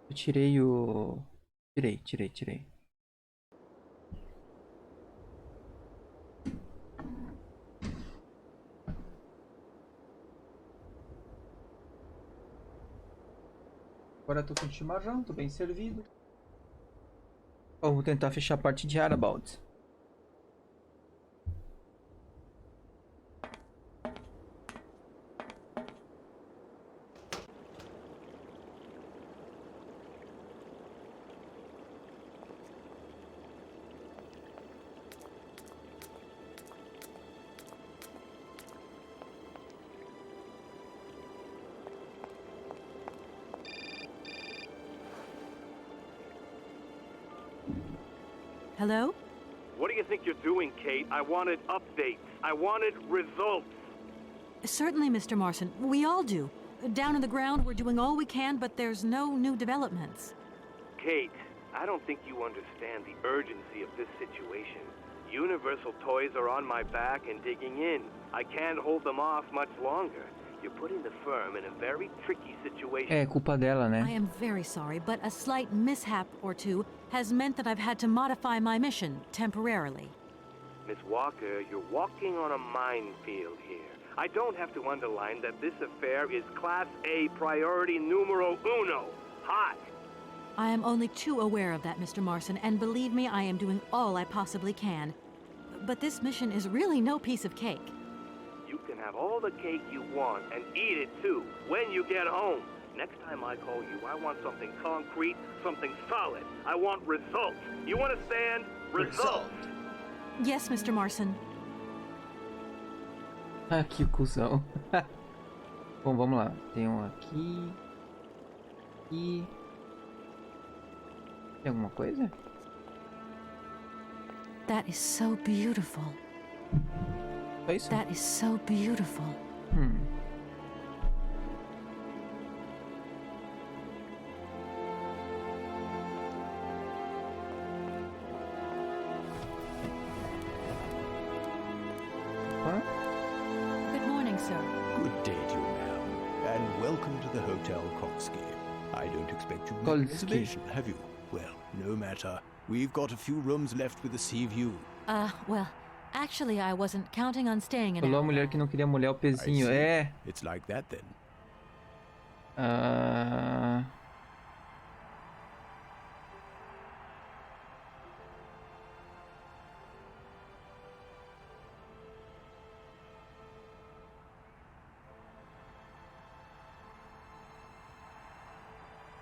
Eu tirei o... Tirei. Agora tô com chimarrão, tô bem servido. Vamos tentar fechar a parte de Arabaldi. Hello? What do you think you're doing, Kate? I wanted updates. I wanted results. Certainly, Mr. Marson. We all do. Down on the ground, we're doing all we can, but there's no new developments. Kate, I don't think you understand the urgency of this situation. Universal Toys are on my back and digging in. I can't hold them off much longer. You're putting the firm in a very tricky situation. É culpa dela, né? I am very sorry, but a slight mishap or two has meant that I've had to modify my mission temporarily. Miss Walker, you're walking on a minefield here. I don't have to underline that this affair is Class A priority numero uno. Hot. I am only too aware of that, Mr. Marson, and believe me, I am doing all I possibly can. But this mission is really no piece of cake. You can have all the cake you want and eat it too when you get home. Next time I call you, I want something concrete, something solid. I want results. You understand? Results. Yes, Mr. Marson. Ah, que cuzão. Bom, vamos lá. Tem um aqui. E... Tem alguma coisa? That is so beautiful. É isso? That is so beautiful. Huh? Good morning, sir. Good day to you, ma'am, and welcome to the Hotel Kotsky. I don't expect you've made a reservation, have you? Well, no matter. We've got a few rooms left with a sea view. Well, actually, I wasn't counting on staying in Falou a mulher que não queria molhar o pezinho. É. It's like that then.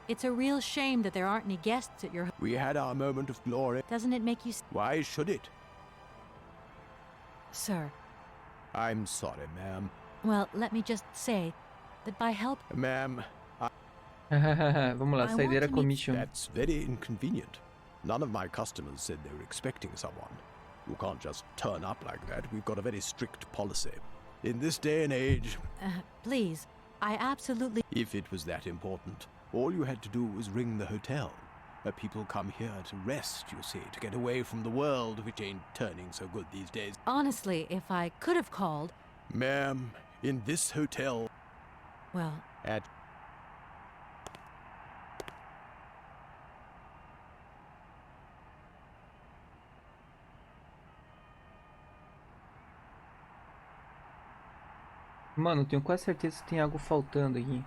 It's a real shame that there aren't any guests at your... We had our moment of glory. Doesn't it make you... Why should it? Sir. I'm sorry, ma'am. Well, let me just say that by help... Ma'am, Vamos lá, saideira commission. That's very inconvenient. None of my customers said they were expecting someone. You can't just turn up like that. We've got a very strict policy. In this day and age... please, I absolutely... If it was that important, all you had to do was ring the hotel. People come here to rest, you see, to get away from the world, which ain't turning so good these days. Honestly, if I could have called... Ma'am, in this hotel... Well... At... Mano, tenho quase certeza que tem algo faltando aqui.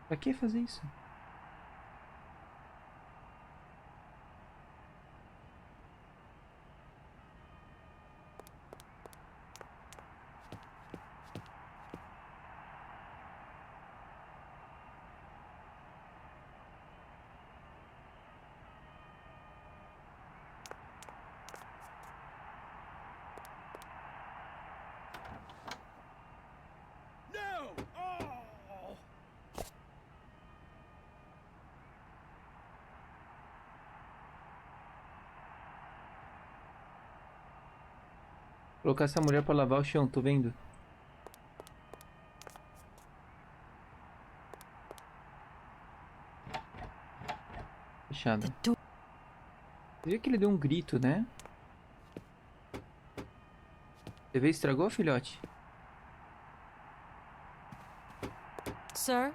Pra que fazer isso? Colocar essa mulher pra lavar o chão, tô vendo. Fechado. Você viu que ele deu um grito, né? A TV estragou, filhote? Sir?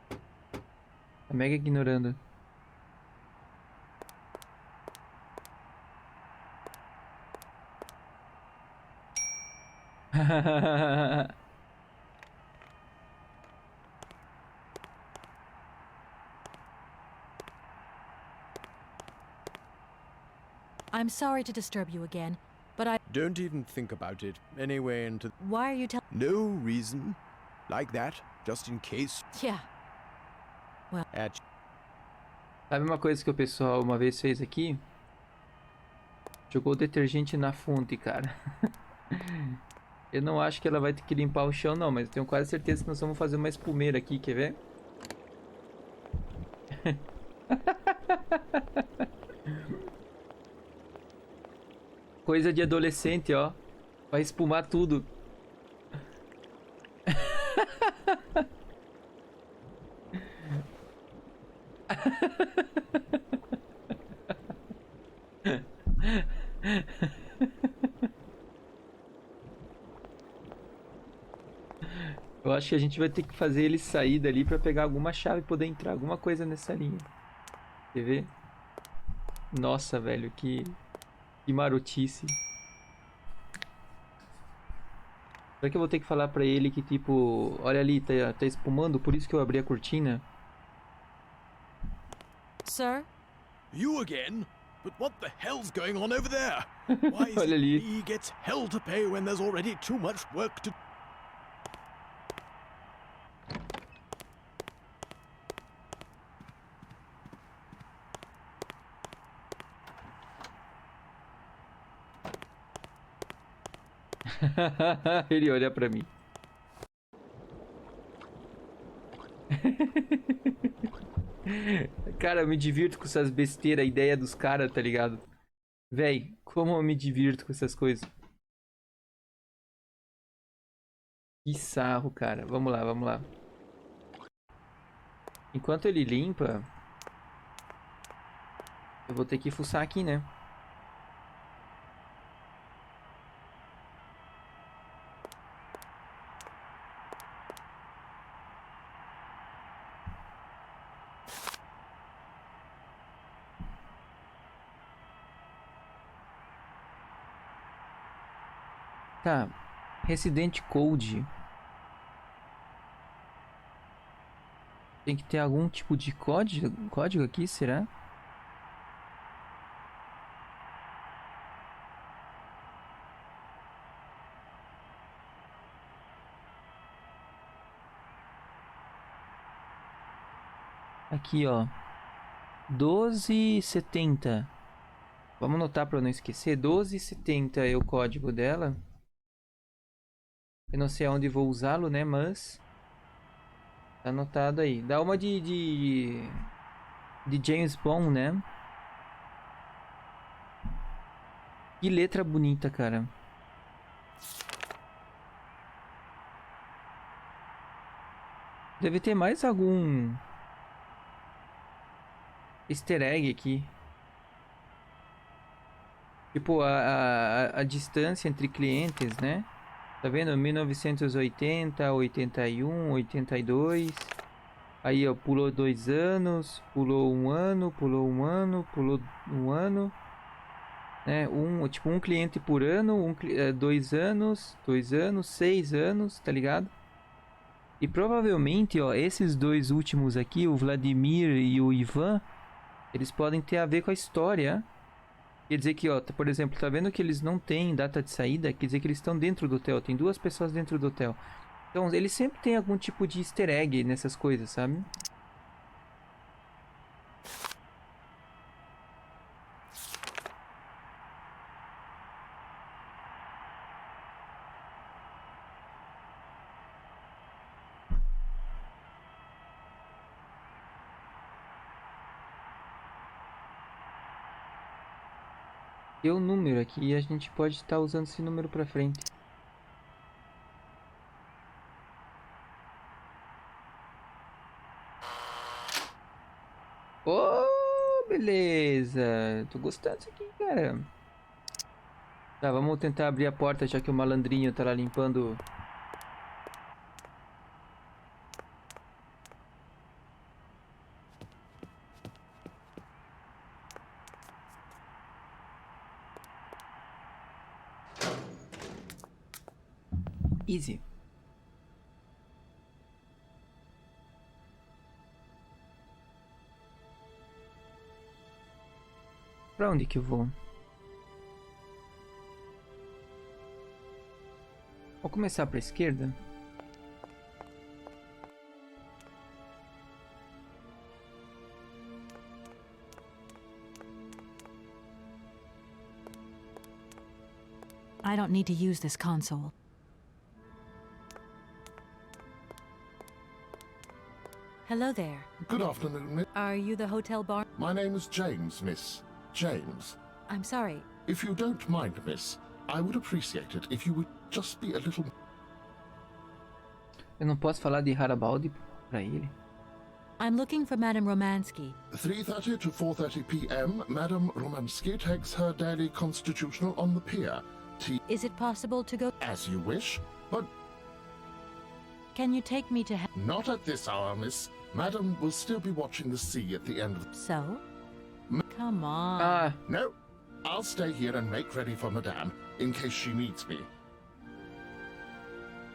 Tá mega ignorando. I'm sorry to disturb you again, but I... Don't even think about it. Anyway, into... Why are you telling... No reason. Like that, just in case. Yeah. Well... Sabe uma coisa que o pessoal uma vez fez aqui? Jogou o detergente na fonte, cara. Eu não acho que ela vai ter que limpar o chão, não. Mas eu tenho quase certeza que nós vamos fazer uma espumeira aqui, quer ver? Coisa de adolescente, ó. Vai espumar tudo. Eu acho que a gente vai ter que fazer ele sair dali pra pegar alguma chave e poder entrar alguma coisa nessa linha. Quer ver? Nossa, velho, que marotice. Será que eu vou ter que falar pra ele que, tipo, olha ali, tá espumando, por isso que eu abri a cortina? Sir? You again? But what the hell's going on over there? Why is Olha ali. it he gets hell to pay when there's already too much work to... Ele olha pra mim. Cara, eu me divirto com essas besteiras, a ideia dos caras, tá ligado? Véi, como eu me divirto com essas coisas. Que sarro, cara. Vamos lá, vamos lá. Enquanto ele limpa, eu vou ter que fuçar aqui, né? Tá, Resident Code. Tem que ter algum tipo de código aqui, será? Aqui, ó. 1270. Vamos anotar para eu não esquecer. 1270 é o código dela. Eu não sei aonde vou usá-lo, né? Mas tá anotado aí. Dá uma de James Bond, né? Que letra bonita, cara. Deve ter mais algum easter egg aqui. Tipo, a distância entre clientes, né? Tá vendo? 1980, 81, 82. Aí, ó, pulou 2 anos, pulou 1 ano, pulou 1 ano, pulou 1 ano. né? Tipo, um cliente por ano, 2 anos, 2 anos, 6 anos, tá ligado? E provavelmente, ó, esses dois últimos aqui, o Vladimir e o Ivan, eles podem ter a ver com a história. Quer dizer que, ó, por exemplo, tá vendo que eles não têm data de saída? Quer dizer que eles estão dentro do hotel, tem 2 pessoas dentro do hotel. Então, eles sempre têm algum tipo de easter egg nessas coisas, sabe? Tem um número aqui e a gente pode estar usando esse número pra frente. Oh, beleza. Tô gostando disso aqui, cara. Tá, vamos tentar abrir a porta já que o malandrinho tá lá limpando. Easy. Pra onde que eu vou? Vou começar pra esquerda. I don't need to use this console. Hello there. Good afternoon, miss. Are you the hotel bar? My name is James, miss. James. I'm sorry. If you don't mind, miss, I would appreciate it if you would just be a little... Eu não posso falar de Harabaldi pra ele. I'm looking for Madame Romansky. 3:30 to 4:30 p.m., Madame Romansky takes her daily constitutional on the pier. Is it possible to go? As you wish, but... Can you take me to... Not at this hour, miss. Madam will still be watching the sea at the end of... So? Come on. No. I'll stay here and make ready for Madame, in case she needs me.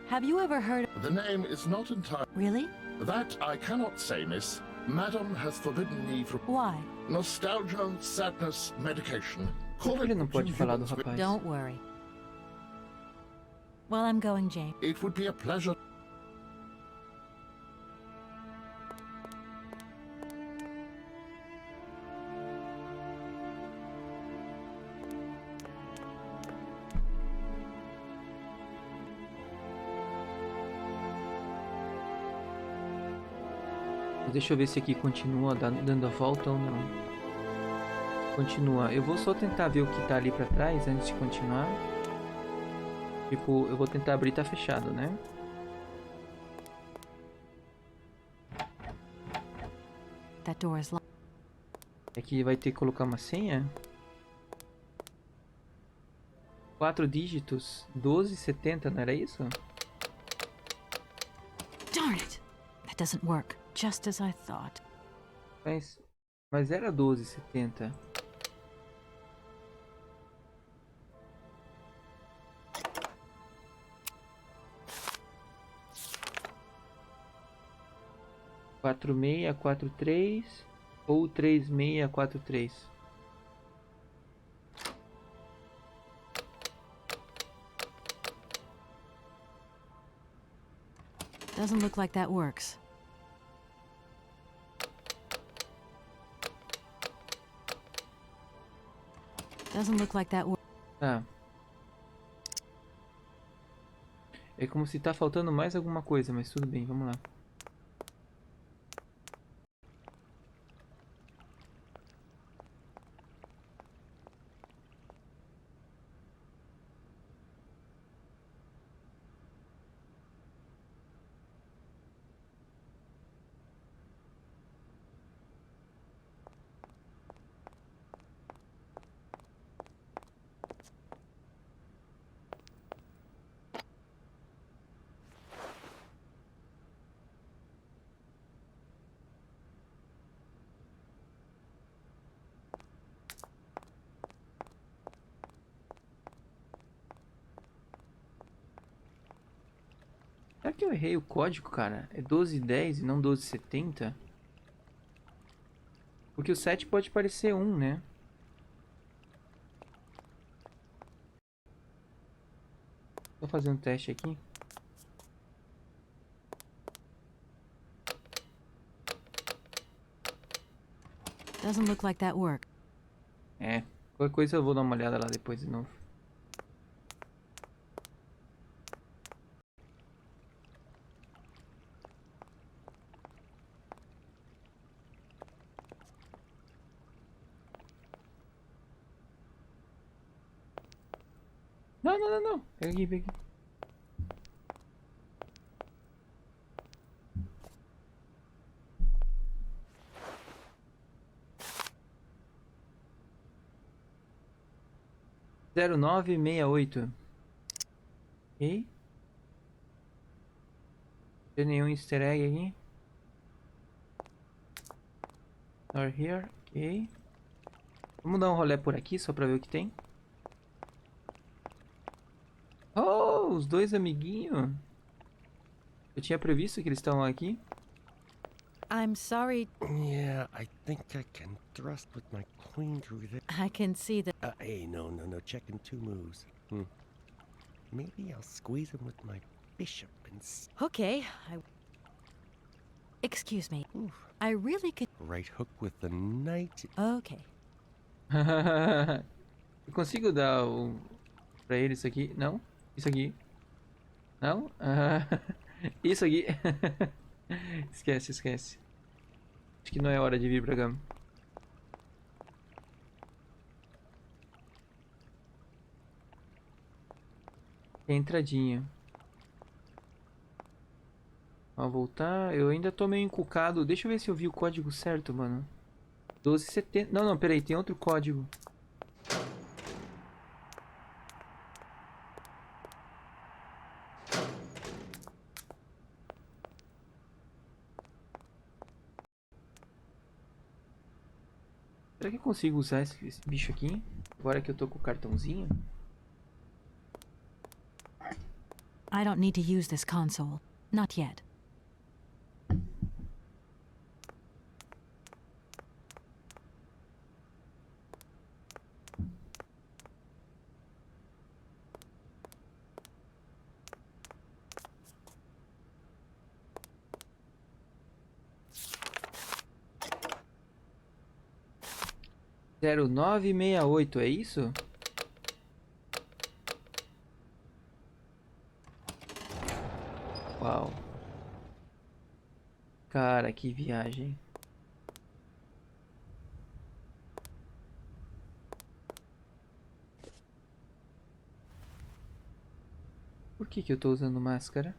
Have you ever heard... The name is not entirely... Really? That I cannot say, miss. Madam has forbidden me from... Why? Nostalgia, sadness, medication. Call Ele não pode falar do rapaz. Don't worry. Well, I'm going, Jane. It would be a pleasure... Deixa eu ver se aqui continua dando a volta ou não. Continua. Eu vou só tentar ver o que tá ali pra trás antes de continuar. Tipo, eu vou tentar abrir, tá fechado, né? That door is locked. Aqui vai ter que colocar uma senha. 4 dígitos, 1270, não era isso? Darn it! That doesn't work. Just as I thought. Mas era 1270. Quatro meia, 43 ou 3643. Doesn't look like that works. Doesn't look like that works. Tá. É como se tá faltando mais alguma coisa, mas tudo bem, vamos lá. Será que eu errei o código, cara? É 1210 e não 1270? Porque o 7 pode parecer 1, né? Vou fazer um teste aqui. Doesn't look like that worked. É, qualquer coisa eu vou dar uma olhada lá depois de novo. Não, não, não, não. Pega aqui, pega aqui. Zero nove meia oito. Ok. Não tem nenhum easter egg aqui. Or here. Ok. Vamos dar um rolê por aqui só pra ver o que tem. Oh, os dois amiguinhos. Eu tinha previsto que eles estavam aqui. I'm sorry. Yeah, I think I can thrust with my queen through there. I can see that. Hey, no. Checking two moves. Maybe I'll squeeze him with my bishop and... Okay. Excuse me. I really could... Right hook with the knight. Okay. Eu consigo dar pra ele isso aqui? Não? Isso aqui? Não? Isso aqui? Esquece. Acho que não é hora de vir pra cá. Tem entradinha. Vamos voltar. Eu ainda tô meio encucado. Deixa eu ver se eu vi o código certo, mano. 1270. Não, peraí. Tem outro código. Será que eu consigo usar esse bicho aqui? Agora que eu tô com o cartãozinho? I don't need to use this console. Not yet. Zero nove meia oito, é isso? Uau. Cara, que viagem. Por que eu tô usando máscara?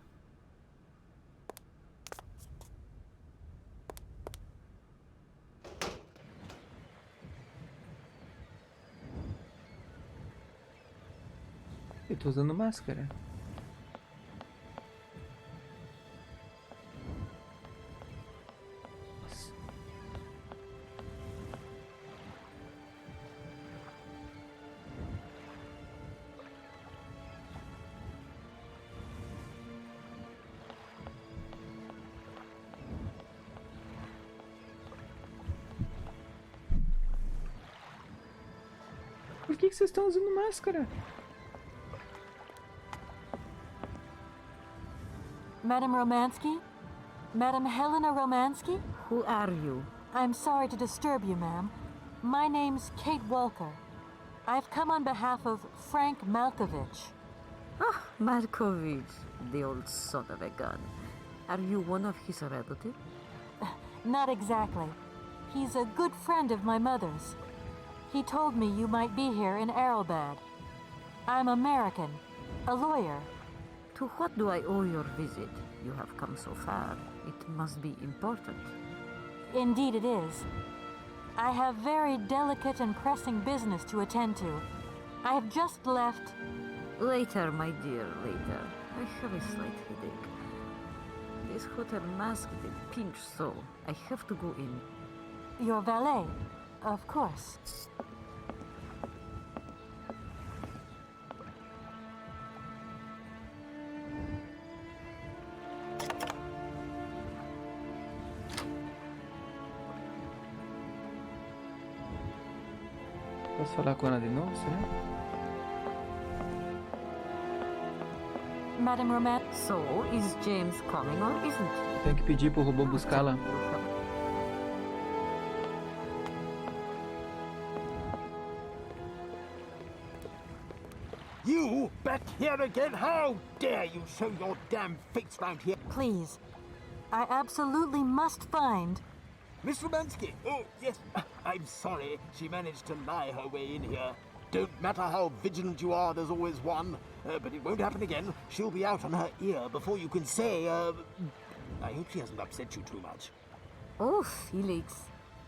Eu tô usando máscara. Nossa. Por que vocês estão usando máscara? Madam Romansky? Madam Helena Romansky? Who are you? I'm sorry to disturb you, ma'am. My name's Kate Walker. I've come on behalf of Frank Malkovich. Ah, Malkovich, the old son of a gun. Are you one of his relatives? Not exactly. He's a good friend of my mother's. He told me you might be here in Arrowbad. I'm American, a lawyer. To what do I owe your visit? You have come so far. It must be important. Indeed it is. I have very delicate and pressing business to attend to. I have just left... Later, my dear, later. I have a slight headache. This hotel mask did pinch so. I have to go in. Your valet, of course. Posso falar com ela de novo, será? Madam Romance. So, is James coming or isn't he? Tenho que pedir pro robô buscá-la. You back here again? How dare you show your damn face round here? Please. I absolutely must find... Miss Romansky! Oh, yes. I'm sorry. She managed to lie her way in here. Don't matter how vigilant you are, there's always one. But it won't happen again. She'll be out on her ear before you can say, I hope she hasn't upset you too much. Oh, Felix.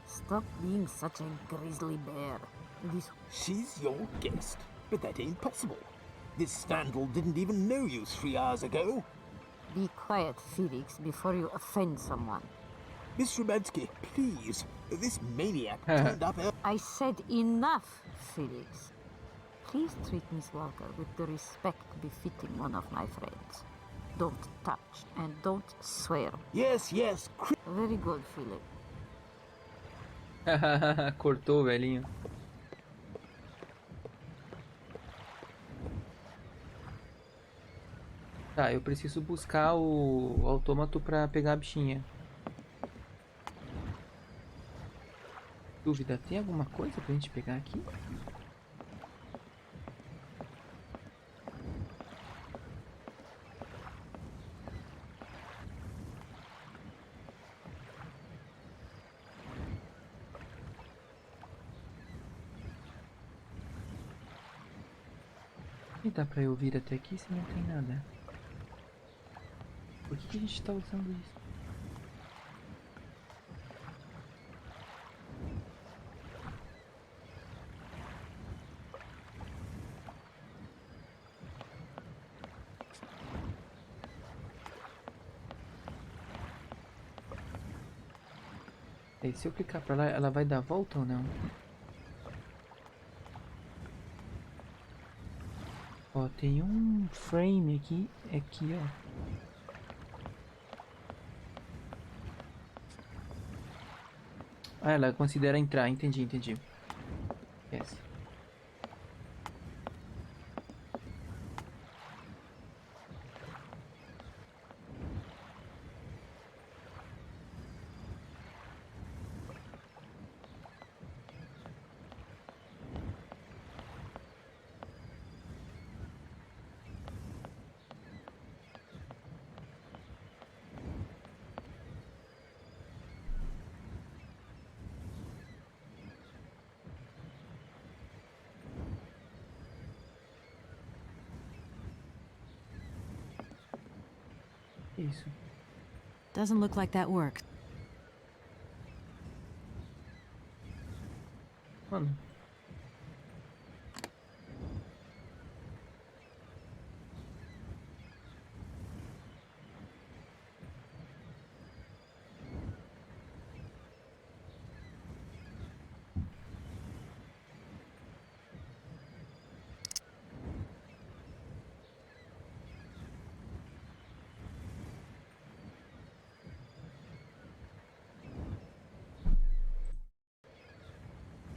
Stop being such a grizzly bear. She's your guest, but that ain't possible. This vandal didn't even know you 3 hours ago. Be quiet, Felix, before you offend someone. Miss Romansky, please. This maniac turned up... I said enough, Felix. Please treat Miss Walker with the respect befitting one of my friends. Don't touch and don't swear. Yes, yes. Very good, Felix. Cortou o velhinho. Tá, eu preciso buscar o autômato pra pegar a bichinha. Dúvida, tem alguma coisa pra gente pegar aqui? E dá pra eu vir até aqui se não tem nada? Por que a gente tá usando isso? E se eu clicar pra lá, ela vai dar volta ou não? Ó, tem um frame aqui, ó. Ah, ela considera entrar, entendi. Yes. Isso. Doesn't look like that worked. Mano.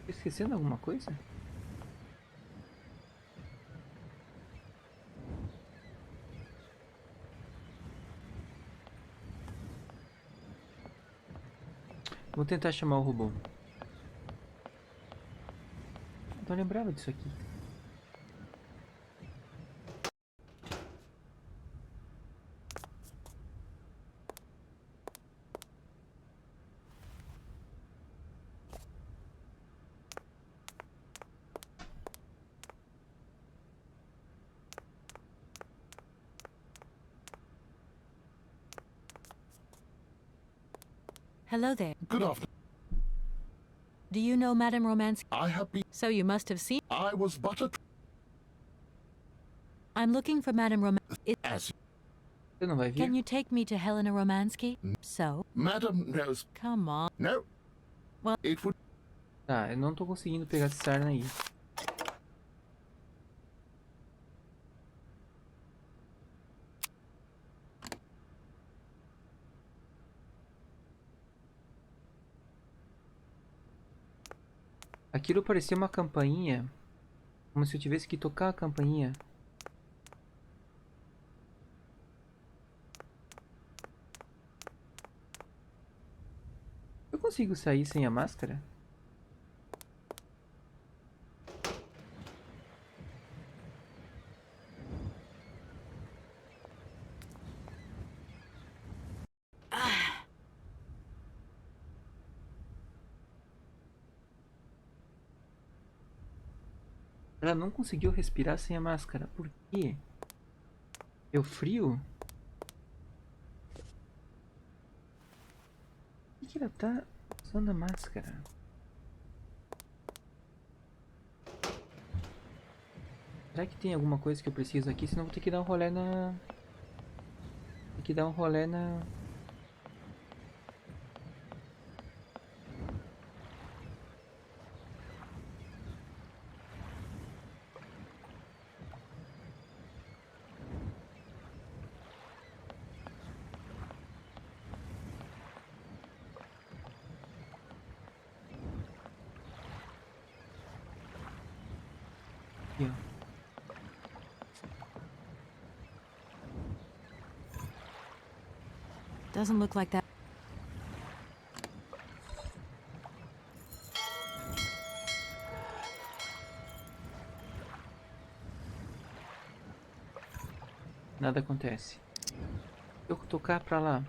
Esquecendo alguma coisa? Vou tentar chamar o robô. Não lembrava disso aqui. Hello there. Good afternoon. Do you know Madame Romance? I have been... So you must have seen... I was but a... I'm looking for Madame Romance. As... Você não vai vir? Can you take me to Helena Romansky? So? Madam knows... Come on. No. Well... It would... Tá, eu não tô conseguindo pegar essa sarna aí. Aquilo parecia uma campainha. Como se eu tivesse que tocar a campainha. Eu consigo sair sem a máscara? Ela não conseguiu respirar sem a máscara. Por quê? Deu frio? Por que ela tá usando a máscara? Será que tem alguma coisa que eu preciso aqui? Senão eu vou ter que dar um rolê na... Tem que dar um rolê na... Aqui, ó. Doesn't look like that. Nada acontece. Eu tocar pra lá.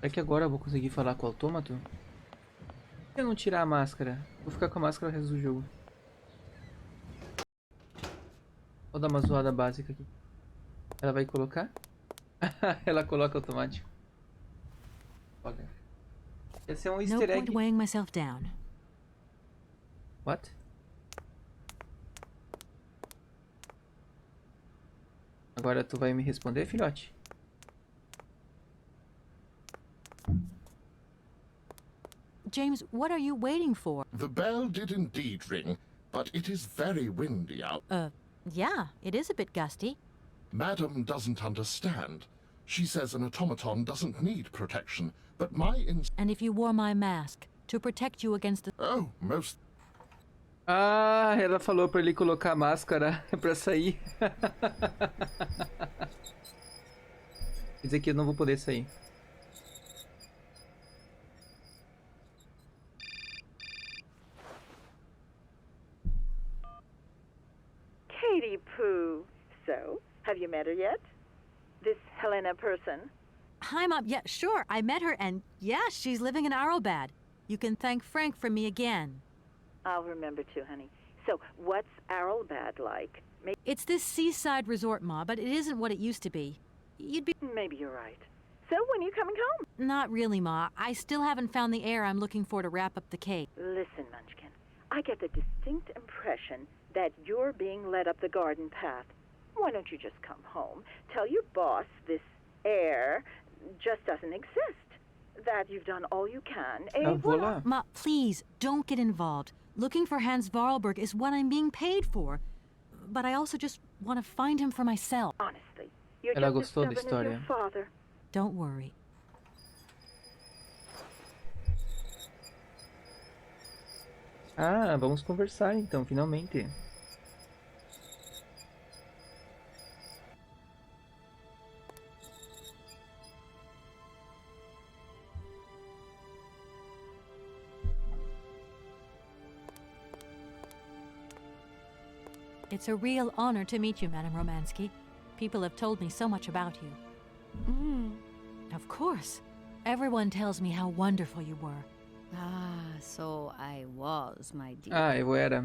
Será que agora eu vou conseguir falar com o autômato? Se eu não tirar a máscara, vou ficar com a máscara o resto do jogo. Vou dar uma zoada básica aqui. Ela vai colocar? Ela coloca automático. Olha. Esse é um No easter point egg. weighing myself down. What? Agora tu vai me responder, filhote? James, what are you waiting for? The bell did indeed ring, but it is very windy out. Yeah, it is a bit gusty. Madam doesn't understand. She says an automaton doesn't need protection, but my And if you wore my mask to protect you against the... Oh, most... Ah, ela falou pra ele colocar a máscara pra sair. Quer dizer que eu não vou poder sair. Katie Pooh. So, have you met her yet? This Helena person? Hi, Mom. Yeah, sure. I met her, and yeah, she's living in Arrowbad. You can thank Frank for me again. I'll remember to, honey. So, what's Arrowbad like? It's this seaside resort, Ma, but it isn't what it used to be. You'd be... Maybe you're right. So, when are you coming home? Not really, Ma. I still haven't found the air I'm looking for to wrap up the cake. Listen, Munchkin. I get the distinct impression that you're being led up the garden path. Why don't you just come home, tell your boss this air just doesn't exist, that you've done all you can, Voilà. Ma, please, don't get involved. Looking for Hans Vorarlberg is what I'm being paid for. But I also just want to find him for myself. Honestly, you're Ela just gostou da as stubborn as história. your father. Don't worry. Ah, vamos conversar então, finalmente. It's a real honor to meet you, Madame Romansky. People have told me so much about you. Of course. Everyone tells me how wonderful you were. Ah, so I was, my dear. Ah, eu era.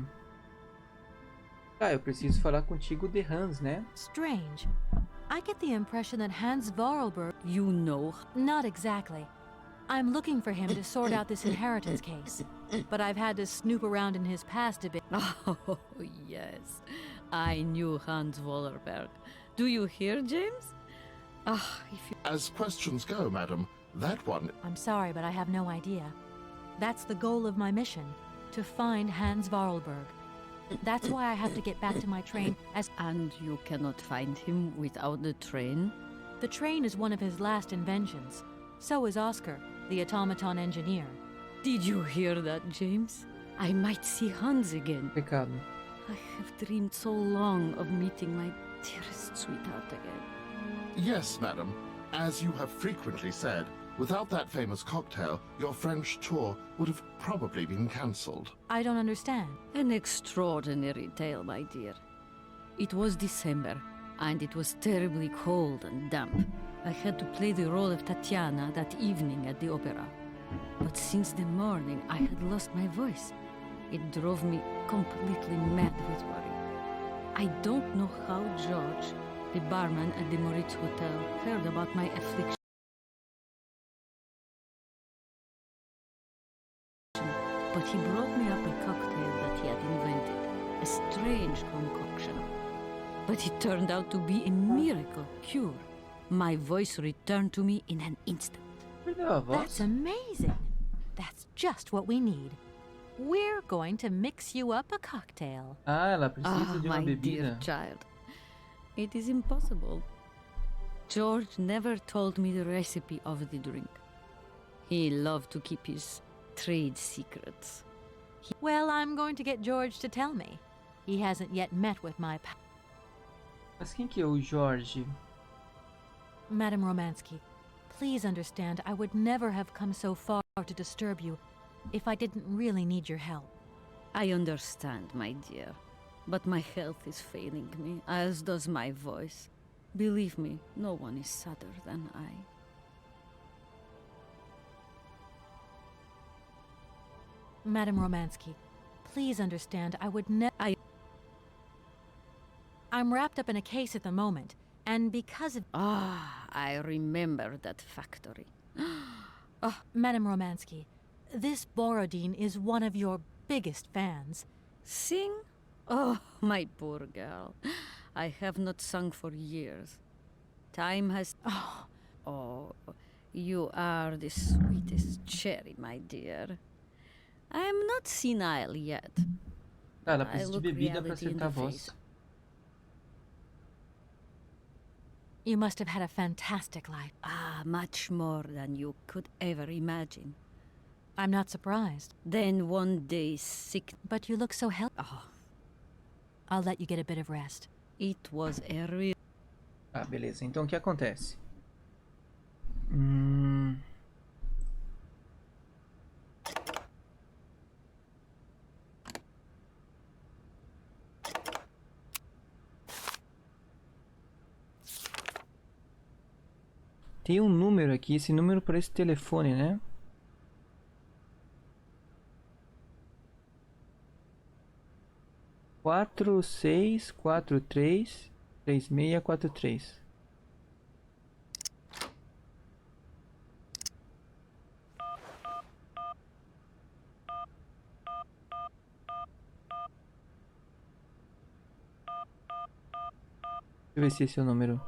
Ah, eu preciso falar contigo de Hans, né? Strange. I get the impression that Hans Vorarlberg... You know? Not exactly. I'm looking for him to sort out this inheritance case. But I've had to snoop around in his past a bit. Oh, yes. I knew Hans Vorarlberg. Do you hear, James? As questions go, madam, that one... I'm sorry, but I have no idea. That's the goal of my mission, to find Hans Vorarlberg. That's why I have to get back to my train as... And you cannot find him without the train? The train is one of his last inventions. So is Oscar, the automaton engineer. Did you hear that, James? I might see Hans again. Pecado. I have dreamed so long of meeting my dearest sweetheart again. Yes, madam. As you have frequently said, without that famous cocktail, your French tour would have probably been cancelled. I don't understand. An extraordinary tale, my dear. It was December, and it was terribly cold and damp. I had to play the role of Tatiana that evening at the opera. But since the morning, I had lost my voice. It drove me completely mad with worry. I don't know how George, the barman at the Moritz Hotel, heard about my affliction. But he brought me up a cocktail that he had invented, a strange concoction. But it turned out to be a miracle cure. My voice returned to me in an instant. That's amazing. That's just what we need. We're going to mix you up a cocktail. Ah, ela precisa de uma my bebida. Dear child. It is impossible. George never told me the recipe of the drink. He loved to keep his trade secrets. Well, I'm going to get George to tell me. He hasn't yet met with my... Mas quem que é o Jorge? Madame Romansky, please understand I would never have come so far to disturb you if I didn't really need your help. I understand, my dear. But my health is failing me, as does my voice. Believe me, no one is sadder than I. Madame Romansky, please understand I would I'm wrapped up in a case at the moment, and because of... I remember that factory. Madame Romansky, this Borodin is one of your biggest fans. Sing? Oh, my poor girl. I have not sung for years. Time has... Oh, you are the sweetest cherry, my dear. I am not senile yet. Ah, ela precisa de bebida para acertar a voz. You must have had a fantastic life. Much more than you could ever imagine. I'm not surprised. Then one day sick... But you look so healthy. I'll let you get a bit of rest. It was a real... Ah, beleza. Então o que acontece? Tem um número aqui, esse número para esse telefone, né? Quatro seis quatro três 3643. Deixa eu ver se esse é o número.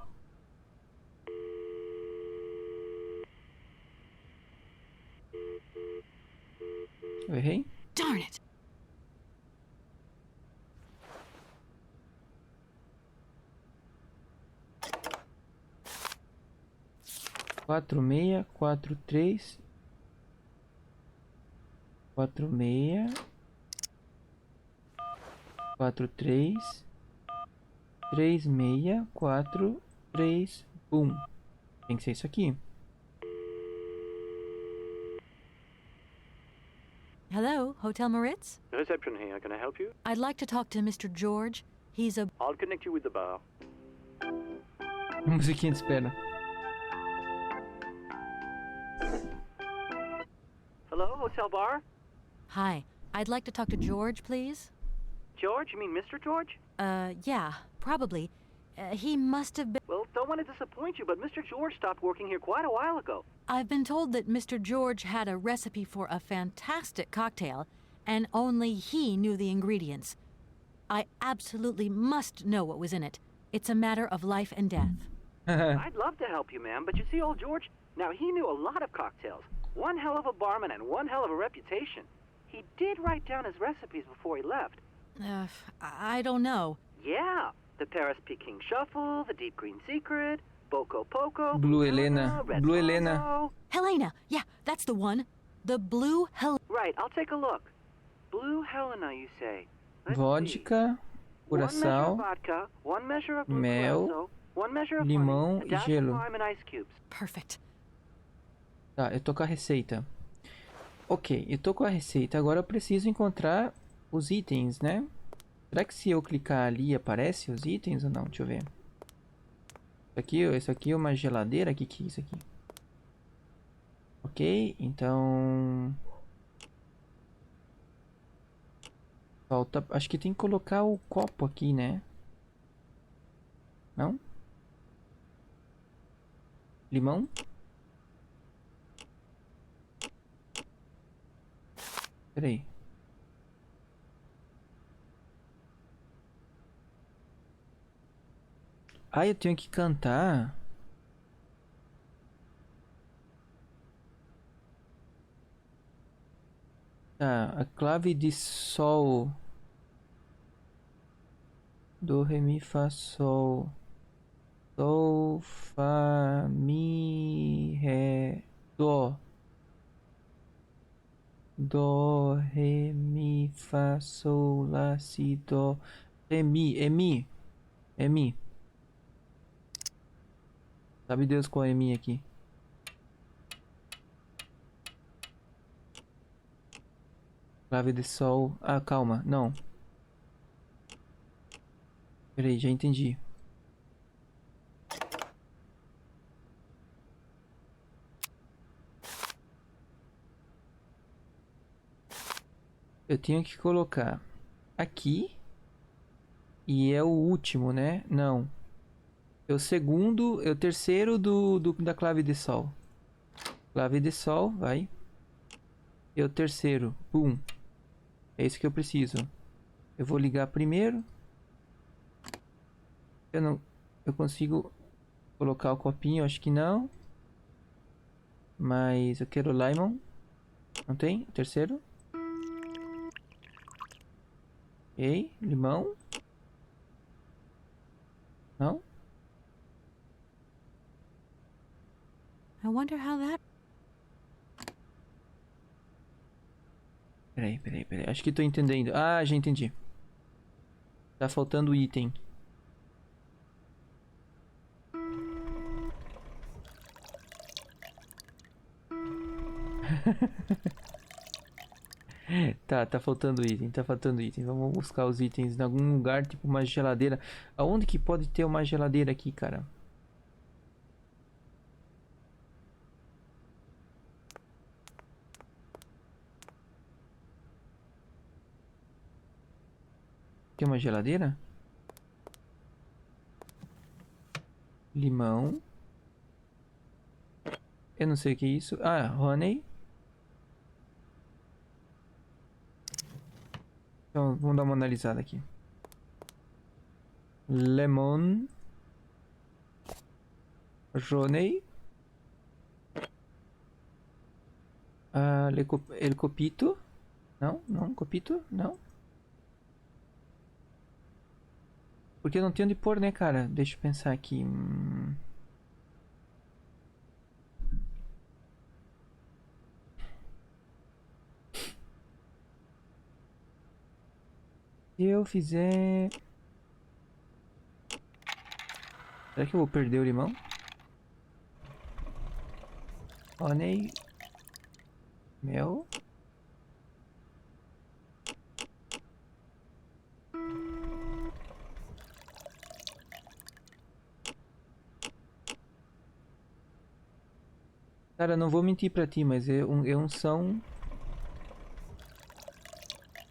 Eu errei? Darn it! Quatro meia, quatro três, quatro meia, quatro três, três meia, quatro três, boom. Tem que ser isso aqui. Hello, Hotel Moritz? Reception here. Can I help you? I'd like to talk to Mr. George. He's a... I'll connect you with the bar. Musiquinha de espera. Hello, hotel bar? Hi. I'd like to talk to George, please. George? You mean Mr. George? Yeah, probably. He must have been... Well, don't want to disappoint you, but Mr. George stopped working here quite a while ago. I've been told that Mr. George had a recipe for a fantastic cocktail, and only he knew the ingredients. I absolutely must know what was in it. It's a matter of life and death. I'd love to help you, ma'am, but you see, old George, now he knew a lot of cocktails. One hell of a barman and one hell of a reputation. He did write down his recipes before he left. I don't know. Yeah, the Paris Peking Shuffle, the Deep Green Secret, Boco Poco, Blue Helena. Red Blue Lamo. Helena. Helena! Yeah, that's the one. The Blue Helena. Right, I'll take a look. Blue Helena, you say. Let's Vodka, curaçao, vodka, one measure of blue mel, curaçao, one measure of limão honey, a e dash gelo. of lime and ice cubes. Perfect. Tá, eu tô com a receita. Ok, eu tô com a receita. Agora eu preciso encontrar os itens, né? Será que se eu clicar ali aparece os itens ou não? Deixa eu ver. Isso aqui é uma geladeira? O que é isso aqui? Ok, então... Falta... Acho que tem que colocar o copo aqui, né? Não? Limão? Peraí. Ah, eu tenho que cantar. Tá, a clave de sol. Do, ré, mi, fá, sol. Sol, fá, mi, ré, dó. Dó, ré, mi, fá, sol, lá, si, dó, ré, mi. É mi. É mi. Sabe Deus qual é mi aqui. Clave de sol. Ah, calma. Não. Peraí, já entendi. Eu tenho que colocar aqui. E é o último, né? Não. É o segundo, é o terceiro da clave de sol. Clave de sol, vai. É o terceiro. Pum. É isso que eu preciso. Eu vou ligar primeiro. Eu consigo colocar o copinho, acho que não. Mas eu quero limão. Não tem? O terceiro. Ok, limão. Não? I wonder how that... Peraí. Acho que tô entendendo. Ah, já entendi. Tá faltando item. Tá faltando item, Vamos buscar os itens em algum lugar, tipo uma geladeira. Aonde que pode ter uma geladeira aqui, cara? Tem uma geladeira? Limão. Eu não sei o que é isso. Ah, honey. Então, vamos dar uma analisada aqui. Lemon. Honey. Ah, el copito. Não, copito, não. Porque eu não tenho onde pôr, né, cara? Deixa eu pensar aqui. Se eu fizer... Será que eu vou perder o limão? Honey. Mel. Cara, não vou mentir pra ti, mas é um som...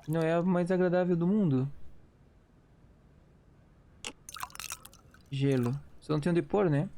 Não é a mais agradável do mundo. Gelo. Só não tem onde pôr, né?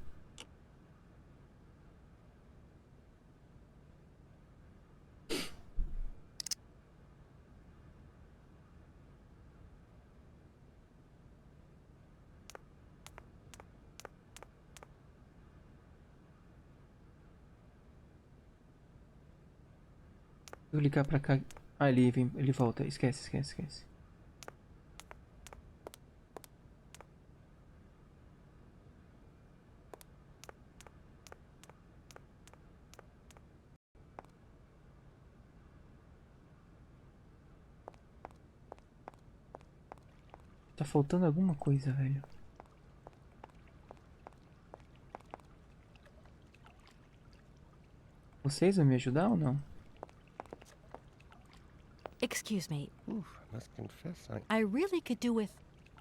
Vou clicar pra cá. Ah, ele volta. Esquece. Tá faltando alguma coisa, velho. Vocês vão me ajudar ou não? Excuse me. Oof, I must confess I really could do with...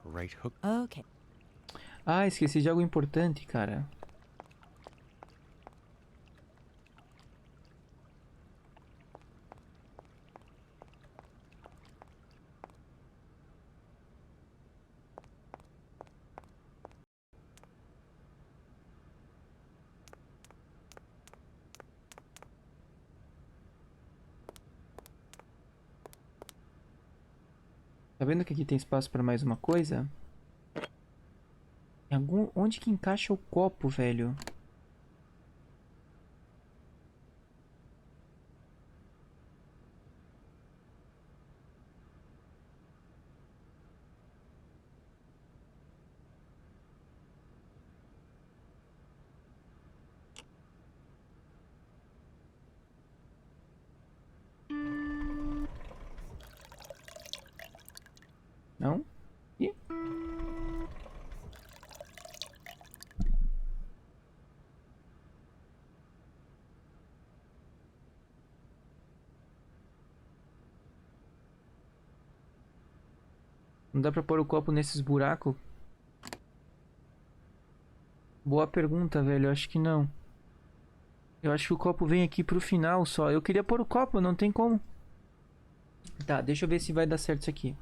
Right hook. Okay. Ah, esqueci de algo importante, cara. Tá vendo que aqui tem espaço pra mais uma coisa? Onde que encaixa o copo, velho? Não? Ih. Não dá pra pôr o copo nesses buracos? Boa pergunta, velho. Eu acho que não. Eu acho que o copo vem aqui pro final só. Eu queria pôr o copo, não tem como. Tá, deixa eu ver se vai dar certo isso aqui.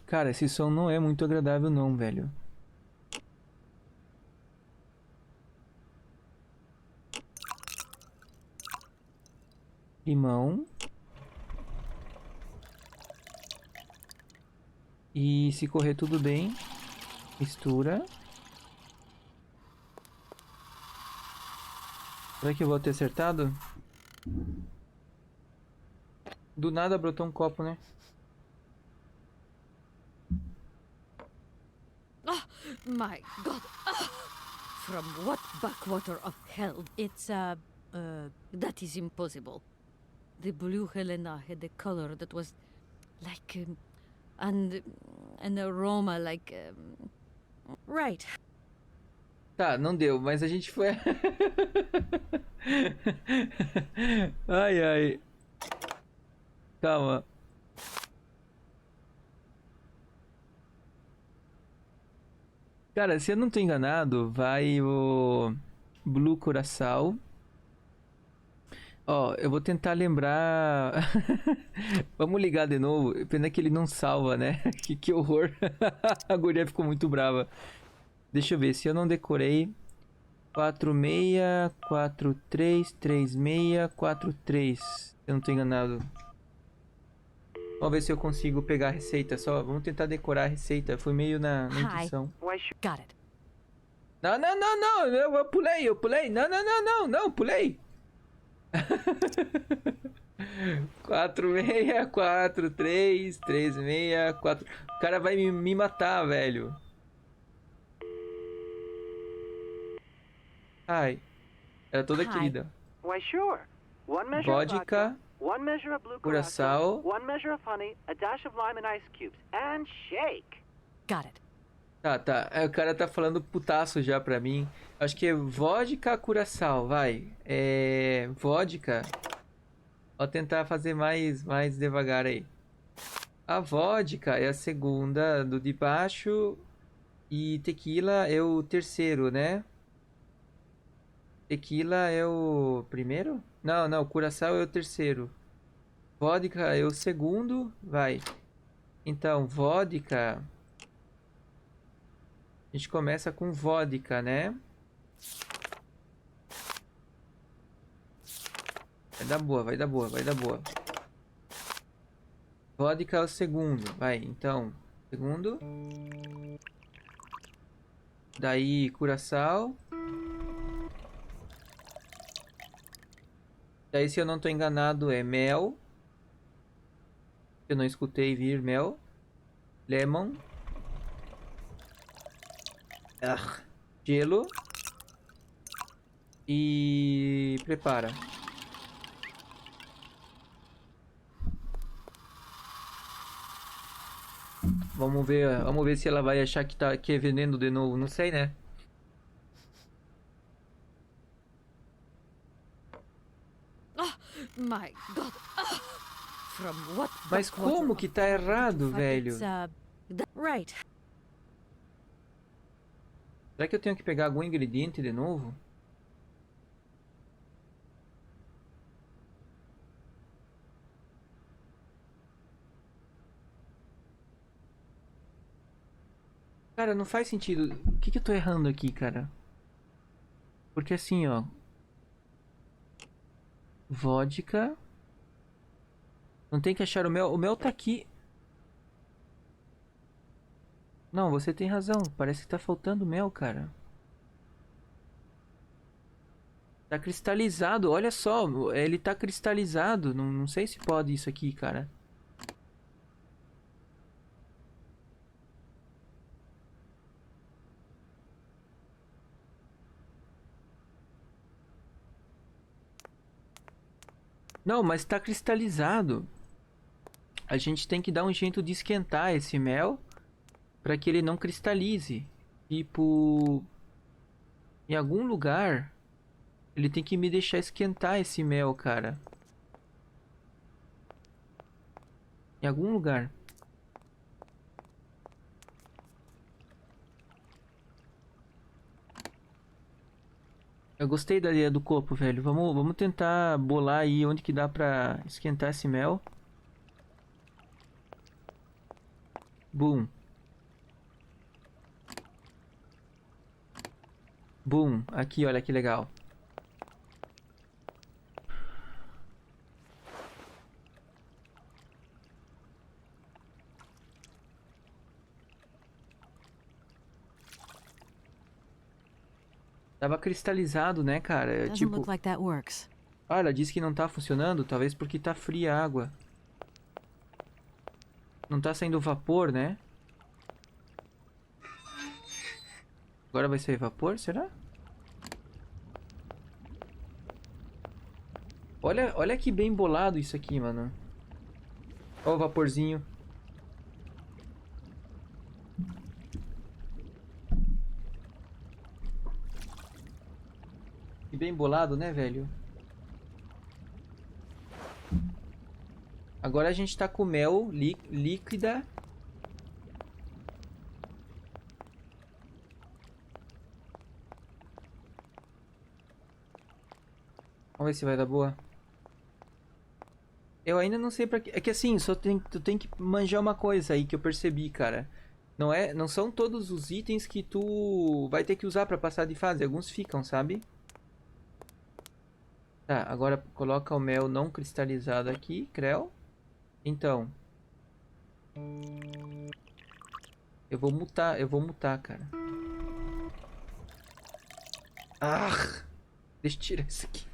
Cara, esse som não é muito agradável não, velho. Limão. E se correr tudo bem, mistura. Será que eu vou ter acertado? Do nada brotou um copo, né? My God! From what backwater of hell? It's, That is impossible. The blue Helena had a color that was like, and an aroma like, Right. Tá, não deu, mas a gente foi... Ai, ai. Calma. Cara, se eu não tô enganado, vai o Blue Curaçao. Ó, eu vou tentar lembrar... Vamos ligar de novo. Pena que ele não salva, né? Que horror. A guria ficou muito brava. Deixa eu ver, se eu não decorei... 46, 43, 36, 43. Se eu não tô enganado. Vamos ver se eu consigo pegar a receita só. Vamos tentar decorar a receita. Foi meio na intuição. Got it. Não, não, não, não. Eu pulei. Não, não, não, não, não, pulei. 46, 43, 36, 4. O cara vai me matar, velho. Ai. Era toda querida. Why, sure. One measure Vodka. 1 measure of blue Curaçao. 1 measure of honey, a dash of lime and ice cubes, and shake. Got it. Tá. O cara tá falando putaço já pra mim. Acho que é vodka curaçao, vai. Vodka. Vou tentar fazer mais devagar aí. A vodka é a segunda do de baixo. E tequila é o terceiro, né? Tequila é o primeiro? Não, curaçao é o terceiro. Vodka é o segundo. Vai. Então, vodka. A gente começa com vodka, né? Vai dar boa. Vodka é o segundo. Vai, então. Segundo. Daí, curaçao. Daí, se eu não tô enganado, é mel. Eu não escutei vir mel. Lemon. Gelo. E prepara. Vamos ver se ela vai achar que é veneno de novo, não sei, né? My God. From what? Mas como que tá errado, velho? Right. Será que eu tenho que pegar algum ingrediente de novo? Cara, não faz sentido. O que eu tô errando aqui, cara? Porque assim, ó. Vodka. Não tem que achar o mel. O mel tá aqui. Não, você tem razão. Parece que tá faltando mel, cara. Tá cristalizado. Olha só. Ele tá cristalizado. Não sei se pode isso aqui, cara. Não, mas tá cristalizado. A gente tem que dar um jeito de esquentar esse mel para que ele não cristalize. Tipo, em algum lugar ele tem que me deixar esquentar esse mel, cara. Em algum lugar. Eu gostei da ideia do copo, velho. Vamos tentar bolar aí onde que dá pra esquentar esse mel. Boom. Boom. Aqui, olha que legal. Tava cristalizado, né, cara? Doesn't Tipo... look like that works. Ah, ela disse que não tá funcionando, talvez porque tá fria a água. Não tá saindo vapor, né? Agora vai sair vapor, será? Olha que bem bolado isso aqui, mano. Ó o vaporzinho. Que bem bolado, né, velho? Agora a gente tá com mel líquida. Vamos ver se vai dar boa. Eu ainda não sei pra que... É que assim, tu tem que manjar uma coisa aí que eu percebi, cara. Não são todos os itens que tu vai ter que usar pra passar de fase. Alguns ficam, sabe? Tá, agora coloca o mel não cristalizado aqui, creu. Então. Eu vou mutar, cara. Ah! Deixa eu tirar isso aqui.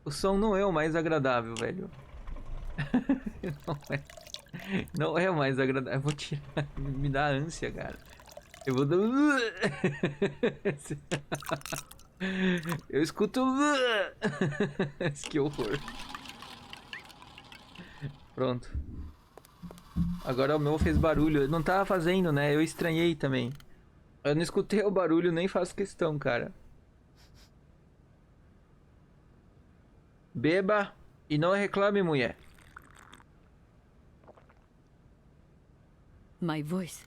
O som não é o mais agradável, velho. Não é o mais agradável. Eu vou tirar. Me dá ânsia, cara. Eu vou dar... Eu escuto... Que horror. Pronto. Agora o meu fez barulho. Não tava fazendo, né? Eu estranhei também. Eu não escutei o barulho, nem faço questão, cara. Beba e não reclame, mulher. My voice.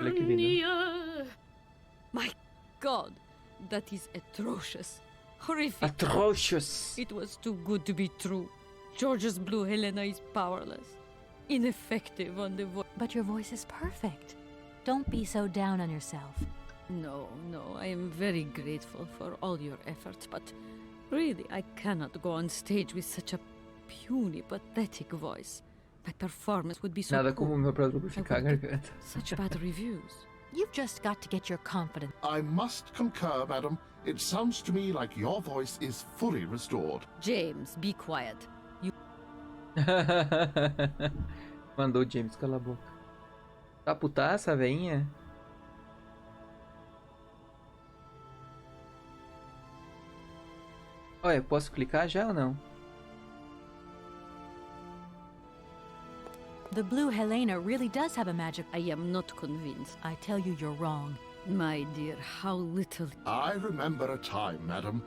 Olha que lindo. My God, that is atrocious. Horrific. Atrocious. It was too good to be true. George's Blue Helena is powerless. Ineffective on the voice. But your voice is perfect. Don't be so down on yourself. No, I am very grateful for all your efforts, but really I cannot go on stage with such a puny, pathetic voice. My performance would be so Nada poor. como meu pra lubrificar a garganta. Such bad reviews. You've just got to get your confidence. I must concur, madam. It sounds to me like your voice is fully restored. James, be quiet. You... Mandou o James, cala a boca. Tá putaça, veinha? Olha, posso clicar já ou não? The Blue Helena really does have a magic. I am not convinced. I tell you, you're wrong. My dear, how little... I remember a time, madam,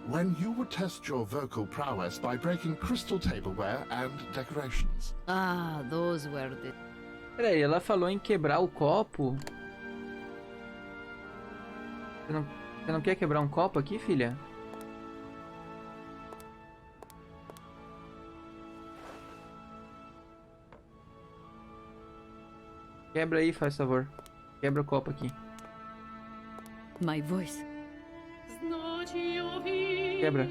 when you would test your vocal prowess by breaking crystal tableware and decorations. Ah, those were the... Peraí, ela falou em quebrar o copo. Você não quer quebrar um copo aqui, filha? Quebra aí, faz favor. Quebra o copo aqui. My voice. Quebra.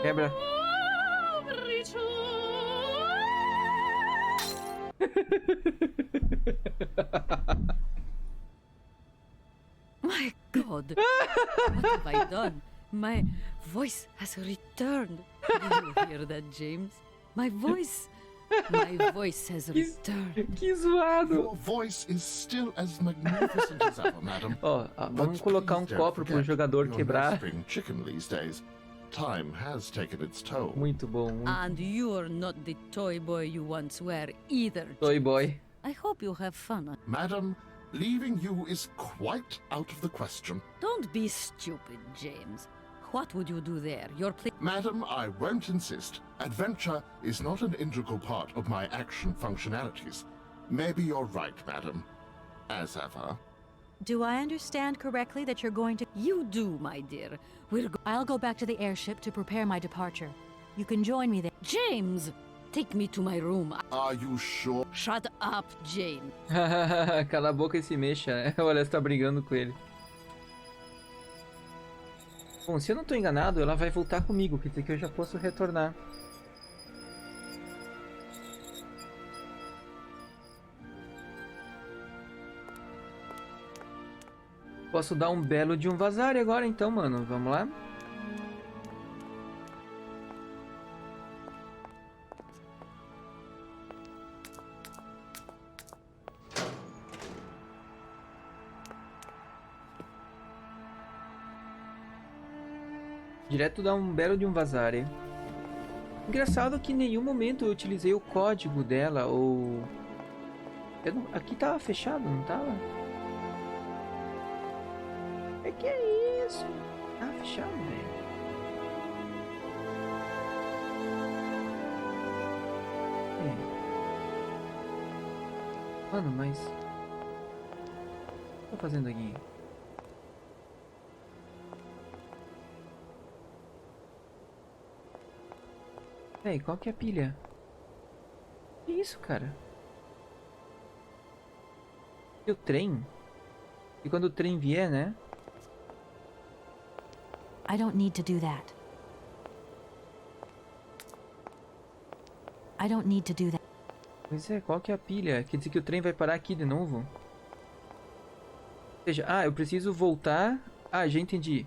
Quebra. My God, what have I done? My voice has returned. Did you hear that, James? My voice has returned. Que zoado. Your voice is still as magnificent as ever, madam. Ó, vamos colocar um copo pro jogador quebrar. Chicken these days. Time has taken its toll. Muito bom. And you're not the toy boy you once were either. Toy boy. I hope you have fun. Madam, leaving you is quite out of the question. Don't be stupid, James. What would you do there? Madam, I won't insist. Adventure is not an integral part of my action functionalities. Maybe you're right, madam. As ever. Do I understand correctly that you're going to... You do, my dear. I'll go back to the airship to prepare my departure. You can join me there. James! Take me to my room. Are you sure? Shut up, James. Cala a boca e se mexa, né? Olha, você tá brigando com ele. Bom, se eu não tô enganado, ela vai voltar comigo, quer dizer que eu já posso retornar. Posso dar um belo de um vazare agora então, mano. Vamos lá? Direto dar um belo de um vazare. Engraçado que em nenhum momento eu utilizei o código dela, ou... Aqui tava fechado, não tava? Que é isso? Tava fechado, velho. Mano, mas... O que tô fazendo aqui? Véi, qual que é a pilha? Que isso, cara? E o trem? E quando o trem vier, né? I don't need to do that. I don't need to do that. Pois é, qual que é a pilha? Quer dizer que o trem vai parar aqui de novo? Ou seja, eu preciso voltar... já entendi.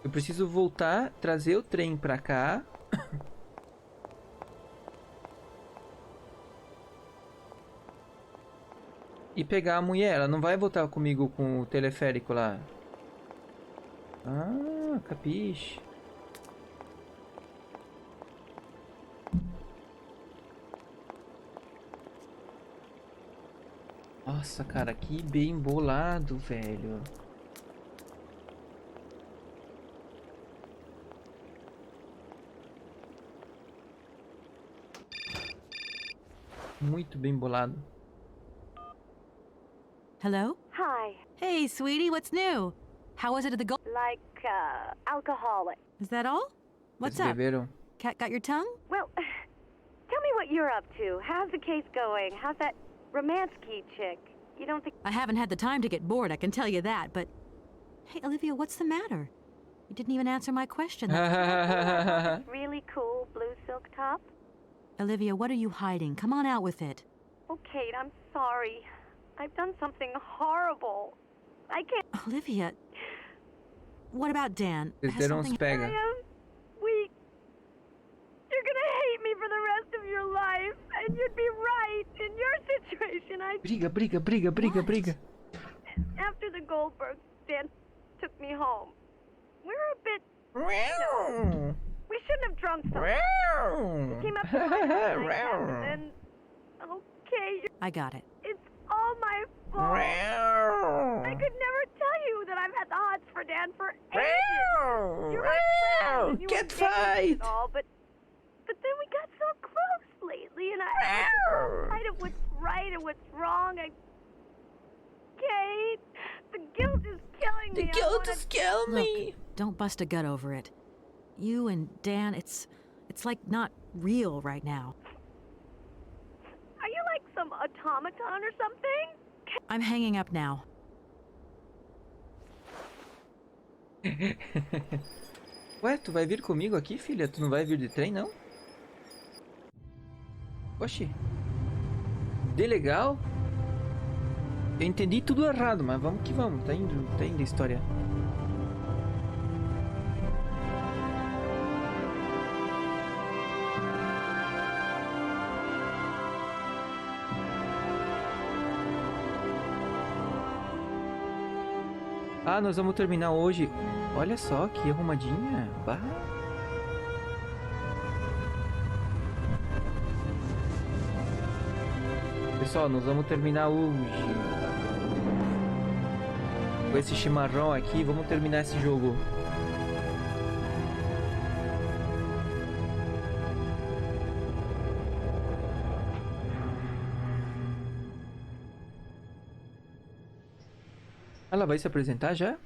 Eu preciso voltar, trazer o trem pra cá... e pegar a mulher. Ela não vai voltar comigo com o teleférico lá. Ah, capiche. Nossa, cara, que bem bolado, velho. Muito bem bolado. Hello? Hi. Hey, sweetie, what's new? How was it at the Like, alcoholic. Is that all? What's Eles up? beberam. Cat got your tongue? Well, tell me what you're up to. How's the case going? How's that Romansky chick? You don't think... I haven't had the time to get bored, I can tell you that, but... Hey, Olivia, what's the matter? You didn't even answer my question. Really cool blue silk top? Olivia, what are you hiding? Come on out with it. Oh, Kate, I'm sorry. I've done something horrible. I can't... Olivia... What about Dan? Vocês Has deram uns something- pega. I am weak. You're gonna hate me for the rest of your life. And you'd be right. In your situation, Briga. After the Goldbergs, Dan took me home. We were a bit... we shouldn't have drunk so much. We came up to my house and then... Okay, I got it. it's all my fault. I could never tell you that I've had the hots for Dan for ages. You're my friend, and you Cat were fight. and all, but then we got so close lately, and I lost sight of what's right and what's wrong. Kate, the guilt is killing me. Look, don't bust a gut over it. You and Dan, it's like not real right now. Are you like some automaton or something? I'm hanging up now. Ué, tu vai vir comigo aqui, filha? Tu não vai vir de trem, não? Oxi. De legal? Eu entendi tudo errado, mas vamos que vamos. Tá indo a história. Ah, nós vamos terminar hoje. Olha só que arrumadinha. Bah. Pessoal, nós vamos terminar hoje. Com esse chimarrão aqui, vamos terminar esse jogo. Ela vai se apresentar já?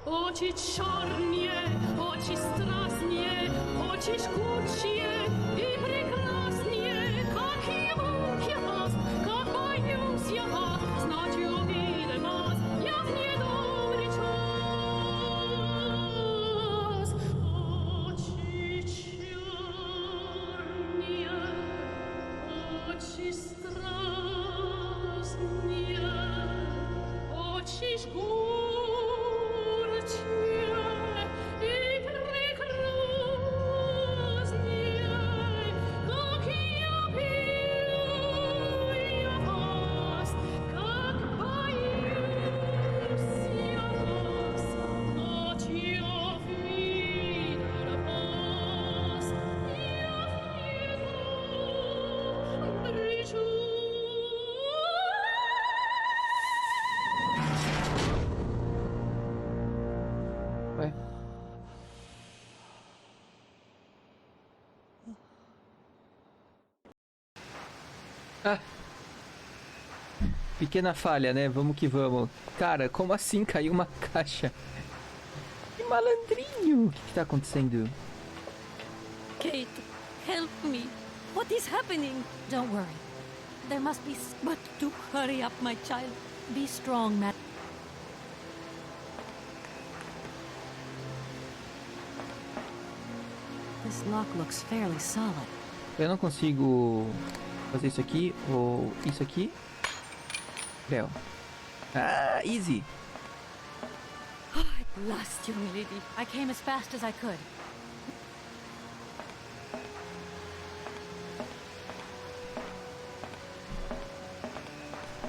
Oči čornie, oči strasnie, oči škůrčie i прекрасnie, как его я вас, как боюсь я вас, знать увидим вас, я в недобрый час. Очи черные, очи страстные, очи шкурчие. Pequena falha, né? Vamos que vamos. Cara, como assim caiu uma caixa? Que malandrinho! O que tá acontecendo? Kate, help me. What is happening? Don't worry. There must be... But do hurry up, my child. Be strong, Matt. This lock looks fairly solid. Eu não consigo fazer isso aqui ou isso aqui. Bel. Ah, easy. At last, young lady. I came as fast as I could.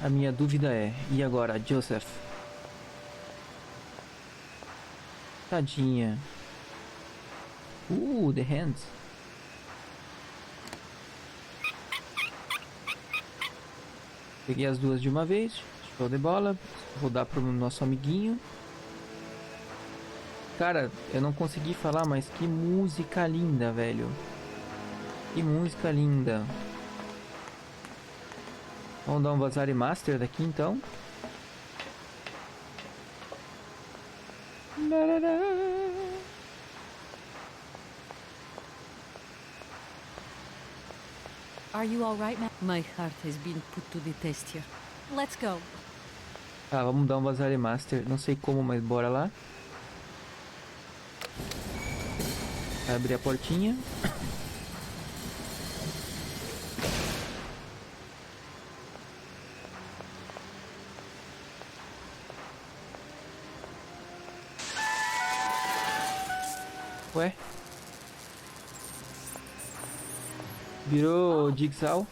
A minha dúvida é, e agora, Joseph? Tadinha. The hands. Peguei as duas de uma vez. Show de bola. Vou dar pro nosso amiguinho. Cara, eu não consegui falar, mas que música linda, velho. Que música linda. Vamos dar um vazar e master daqui então. Are you all right, Matt? My heart has been put to the test here. Let's go. Tá, vamos dar um vazar e master. Não sei como, mas bora lá. Vai abrir a portinha. Ué? Virou Jigsaw?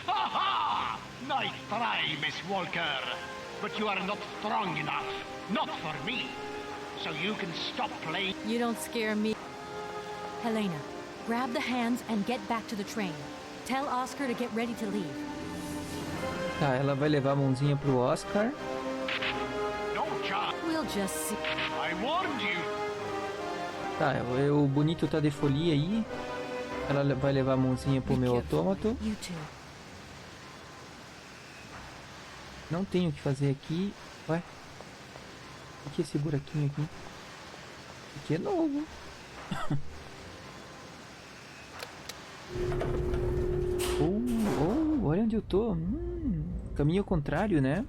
Ha! Nice try, Miss Walker. But you are not strong enough. Not for me. So you can stop playing. You don't scare me. Helena, grab the hands and get back to the train. Tell Oscar to get ready to leave. Tá, ela vai levar a mãozinha pro Oscar. No chance. We'll just see. I warned you. Tá, o bonito tá de folia aí. Ela vai levar a mãozinha pro meu autômato. Não tenho o que fazer aqui. Ué? O que é esse buraquinho aqui? Aqui é novo. Olha onde eu tô. Caminho ao contrário, né?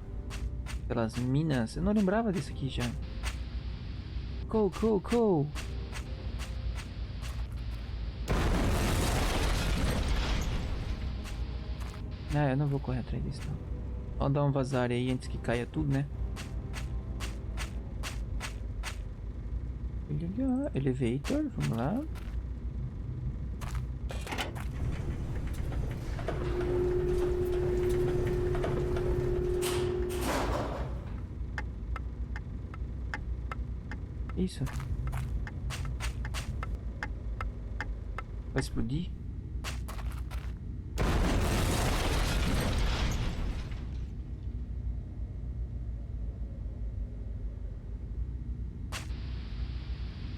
Pelas minas. Eu não lembrava disso aqui já. Cool. Ah, eu não vou correr atrás disso não. Vamos dar um vazar aí antes que caia tudo, né? Elevator, vamos lá. Isso. Vai explodir?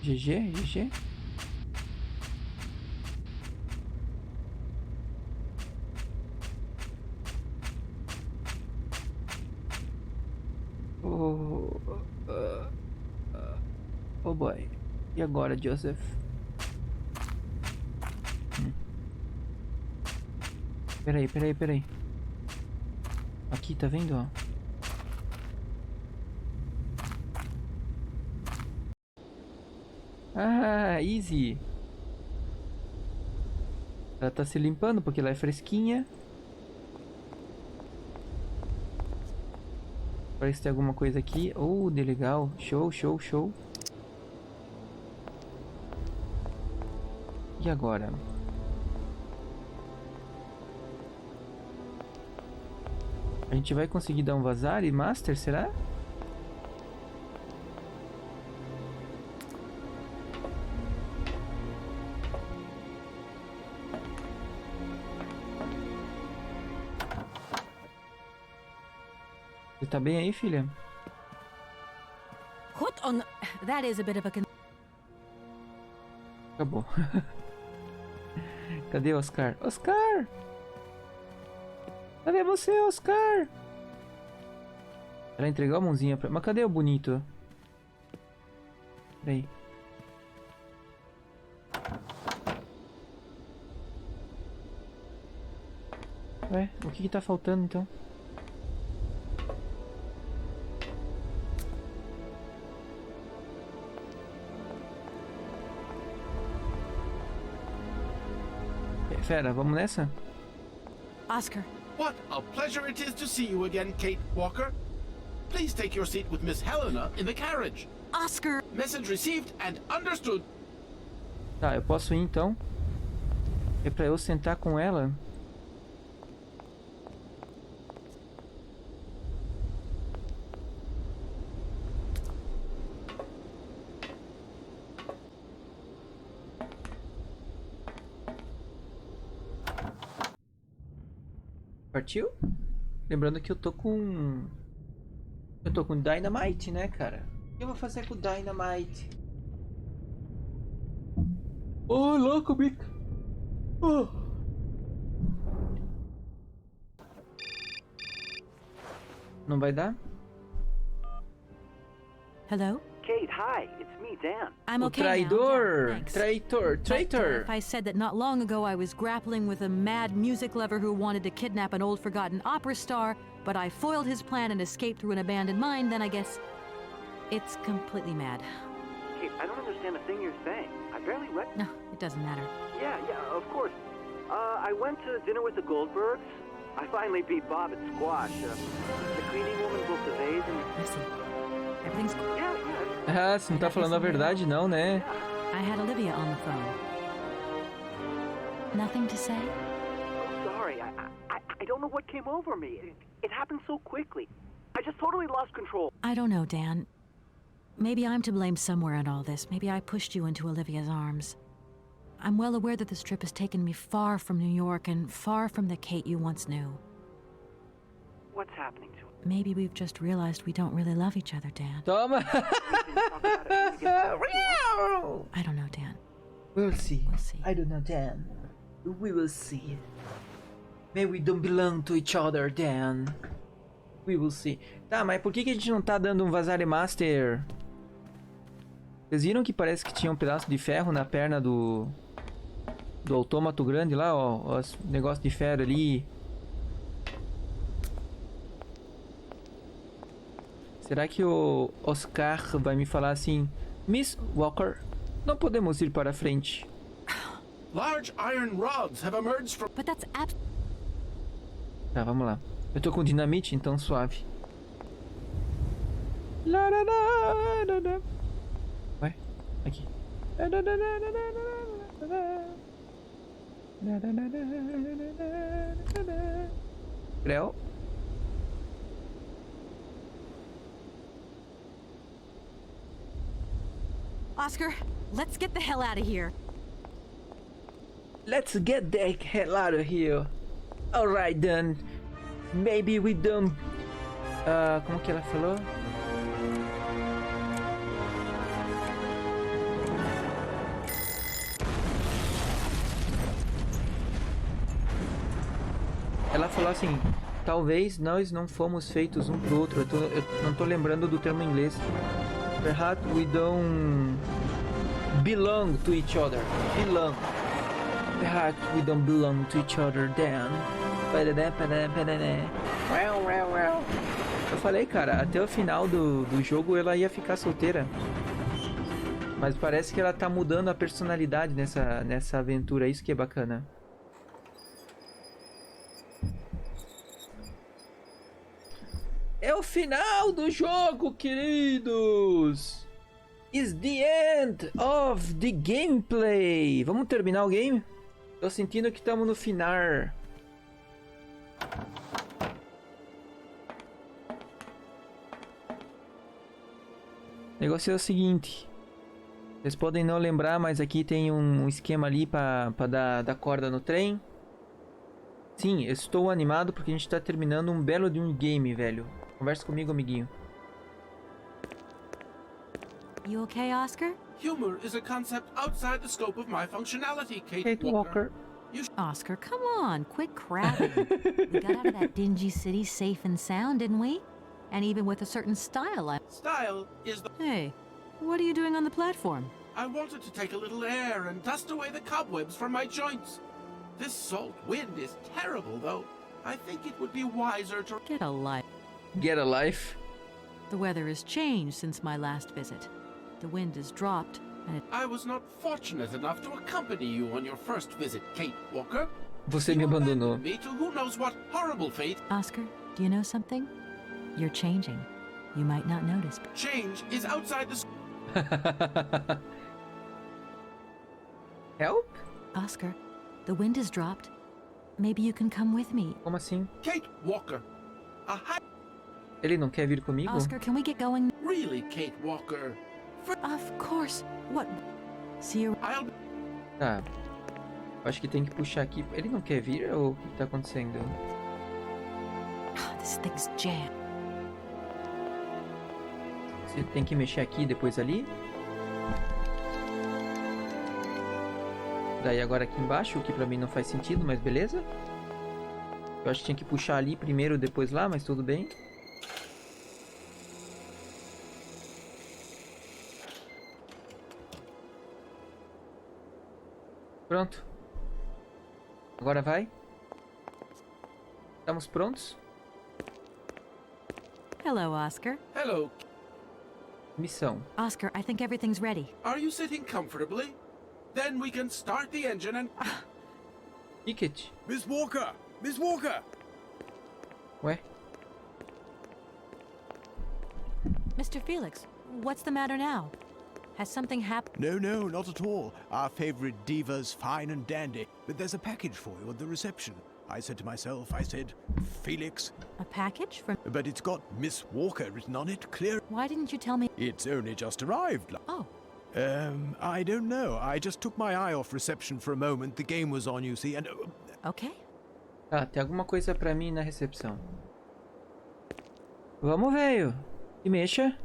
GG. Oh boy. E agora, Joseph? Peraí. Aqui, tá vendo, ó? Ah, easy. Ela tá se limpando porque ela é fresquinha. Parece que tem alguma coisa aqui. De legal. Show. E agora? A gente vai conseguir dar um vazar e master, será? Você tá bem aí, filha? What on... That is a bit of a... Acabou. Cadê Oscar? Oscar! Cadê você, Oscar? Ela entregou a mãozinha pra... Mas cadê o bonito? Peraí. Ué, o que tá faltando então? Fera, vamos nessa? Oscar. What a pleasure it is to see you again, Kate Walker. Please take your seat with Miss Helena in the carriage. Oscar! Message received and understood. Tá, eu posso ir então? É pra eu sentar com ela? Partiu? Lembrando que eu tô com Dynamite, né, cara? O que eu vou fazer com o Dynamite? Ô, louco, bico! Não vai dar? Hello? Kate, hi. It's me, Dan. I'm okay traidor! now. Yeah, thanks. Traitor! If I said that not long ago I was grappling with a mad music lover who wanted to kidnap an old forgotten opera star, but I foiled his plan and escaped through an abandoned mine, then I guess it's completely mad. Kate, I don't understand a thing you're saying. I barely read... No, it doesn't matter. Yeah, of course. I went to dinner with the Goldbergs. I finally beat Bob at squash. The cleaning woman booked the vase and... Listen, everything's... Yeah. Ah, você não tá falando a verdade não, né? I had Olivia on the phone. Nothing to say? I'm sorry. I don't know what came over me. It happened so quickly. I just totally lost control. I don't know, Dan. Maybe I'm to blame somewhere in all this. Maybe I pushed you into Olivia's arms. I'm well aware that this trip has taken me far from New York and far from the Kate you once knew. What's happening to her? Maybe we've just realized we don't really love each other, Dan. Toma! I don't know, Dan. We'll see. We'll see. I don't know, Dan. We will see. Maybe we don't belong to each other, Dan. We will see. Tá, mas por que a gente não tá dando um Vazare Master? Vocês viram que parece que tinha um pedaço de ferro na perna do autômato grande lá, ó. Os negócios de ferro ali. Será que o Oscar vai me falar assim: Miss Walker, não podemos ir para frente? Large iron rods have emerged from... But that's Tá, vamos lá. Eu tô com dinamite, então suave. Ué? Aqui. Creu. Oscar, let's get the hell out of here. Let's get the hell out of here. Alright then. Maybe we don't... como que ela falou? Ela falou assim: talvez nós não fomos feitos um pro outro. Eu não tô lembrando do termo em inglês. Perhaps we don't belong to each other. Belong. Perhaps we don't belong to each other then. Eu falei, cara, até o final do jogo ela ia ficar solteira. Mas parece que ela tá mudando a personalidade nessa aventura. Isso que é bacana. É o final do jogo, queridos! It's the end of the gameplay! Vamos terminar o game? Tô sentindo que estamos no final. O negócio é o seguinte. Vocês podem não lembrar, mas aqui tem um esquema ali pra dar corda no trem. Sim, eu estou animado porque a gente tá terminando um belo de um game, velho. Conversa comigo, amiguinho. You okay, Oscar? Humor is a concept outside the scope of my functionality, Kate Walker. Oscar, come on, quit crabbing. We got out of that dingy city safe and sound, didn't we? And even with a certain style, Style is the... Hey, what are you doing on the platform? I wanted to take a little air and dust away the cobwebs from my joints. This salt wind is terrible, though. I think it would be wiser to... Get a life. Get a life. The weather has changed since my last visit. The wind has dropped, and it... I was not fortunate enough to accompany you on your first visit, Kate Walker. Você me abandonou. Me to who knows what horrible fate. Oscar, do you know something? You're changing. You might not notice. Change is outside the... Help? Oscar, the wind has dropped. Maybe you can come with me. Como assim? Kate Walker. Ele não quer vir comigo? Oscar, can we get going? Really, Kate Walker? Of course. What? See you. Tá. Acho que tem que puxar aqui. Ele não quer vir ou o que tá acontecendo? This thing's jammed. Você tem que mexer aqui e depois ali? Daí agora aqui embaixo, o que pra mim não faz sentido, mas beleza. Eu acho que tinha que puxar ali primeiro, depois lá, mas tudo bem. Pronto. Agora vai. Estamos prontos? Hello, Oscar. Hello. Missão. Oscar, I think everything's ready. Are you sitting comfortably? Then we can start the engine and... Ticket. Miss Walker! Miss Walker! Ué? Mr. Felix, what's the matter now? Has something happened? No, not at all. Our favorite diva's fine and dandy. But there's a package for you at the reception. I said to myself, Felix. A package from... But it's got Miss Walker written on it, clear. Why didn't you tell me? It's only just arrived. Oh. I don't know. I just took my eye off reception for a moment. The game was on, you see, and... Okay. Tá, tem alguma coisa pra mim na recepção. Vamos, velho. Se mexa.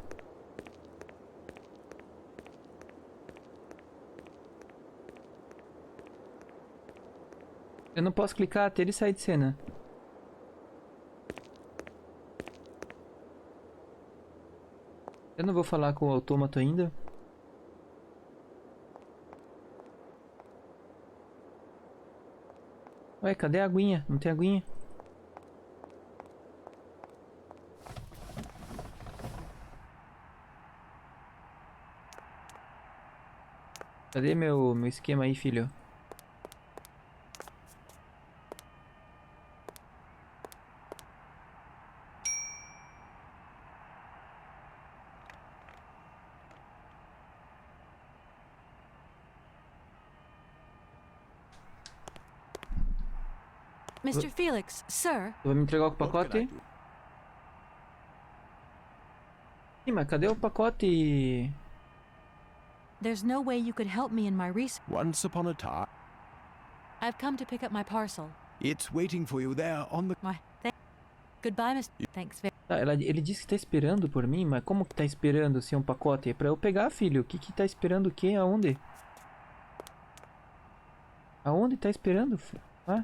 Eu não posso clicar até ele sair de cena. Eu não vou falar com o autômato ainda. Ué, cadê a aguinha? Não tem aguinha? Cadê meu esquema aí, filho? Mr. Felix, sir. Vai me entregar o pacote? Sim, mas cadê o pacote? There's no way you could help me in my research. Once upon a time. I've come to pick up my parcel. It's waiting for you there on the... Goodbye, Mr. Thanks very... Tá, ele disse que tá esperando por mim, mas como que tá esperando se é um pacote? É pra eu pegar, filho. O que tá esperando o quê? Aonde? Aonde tá esperando, filho? Ah?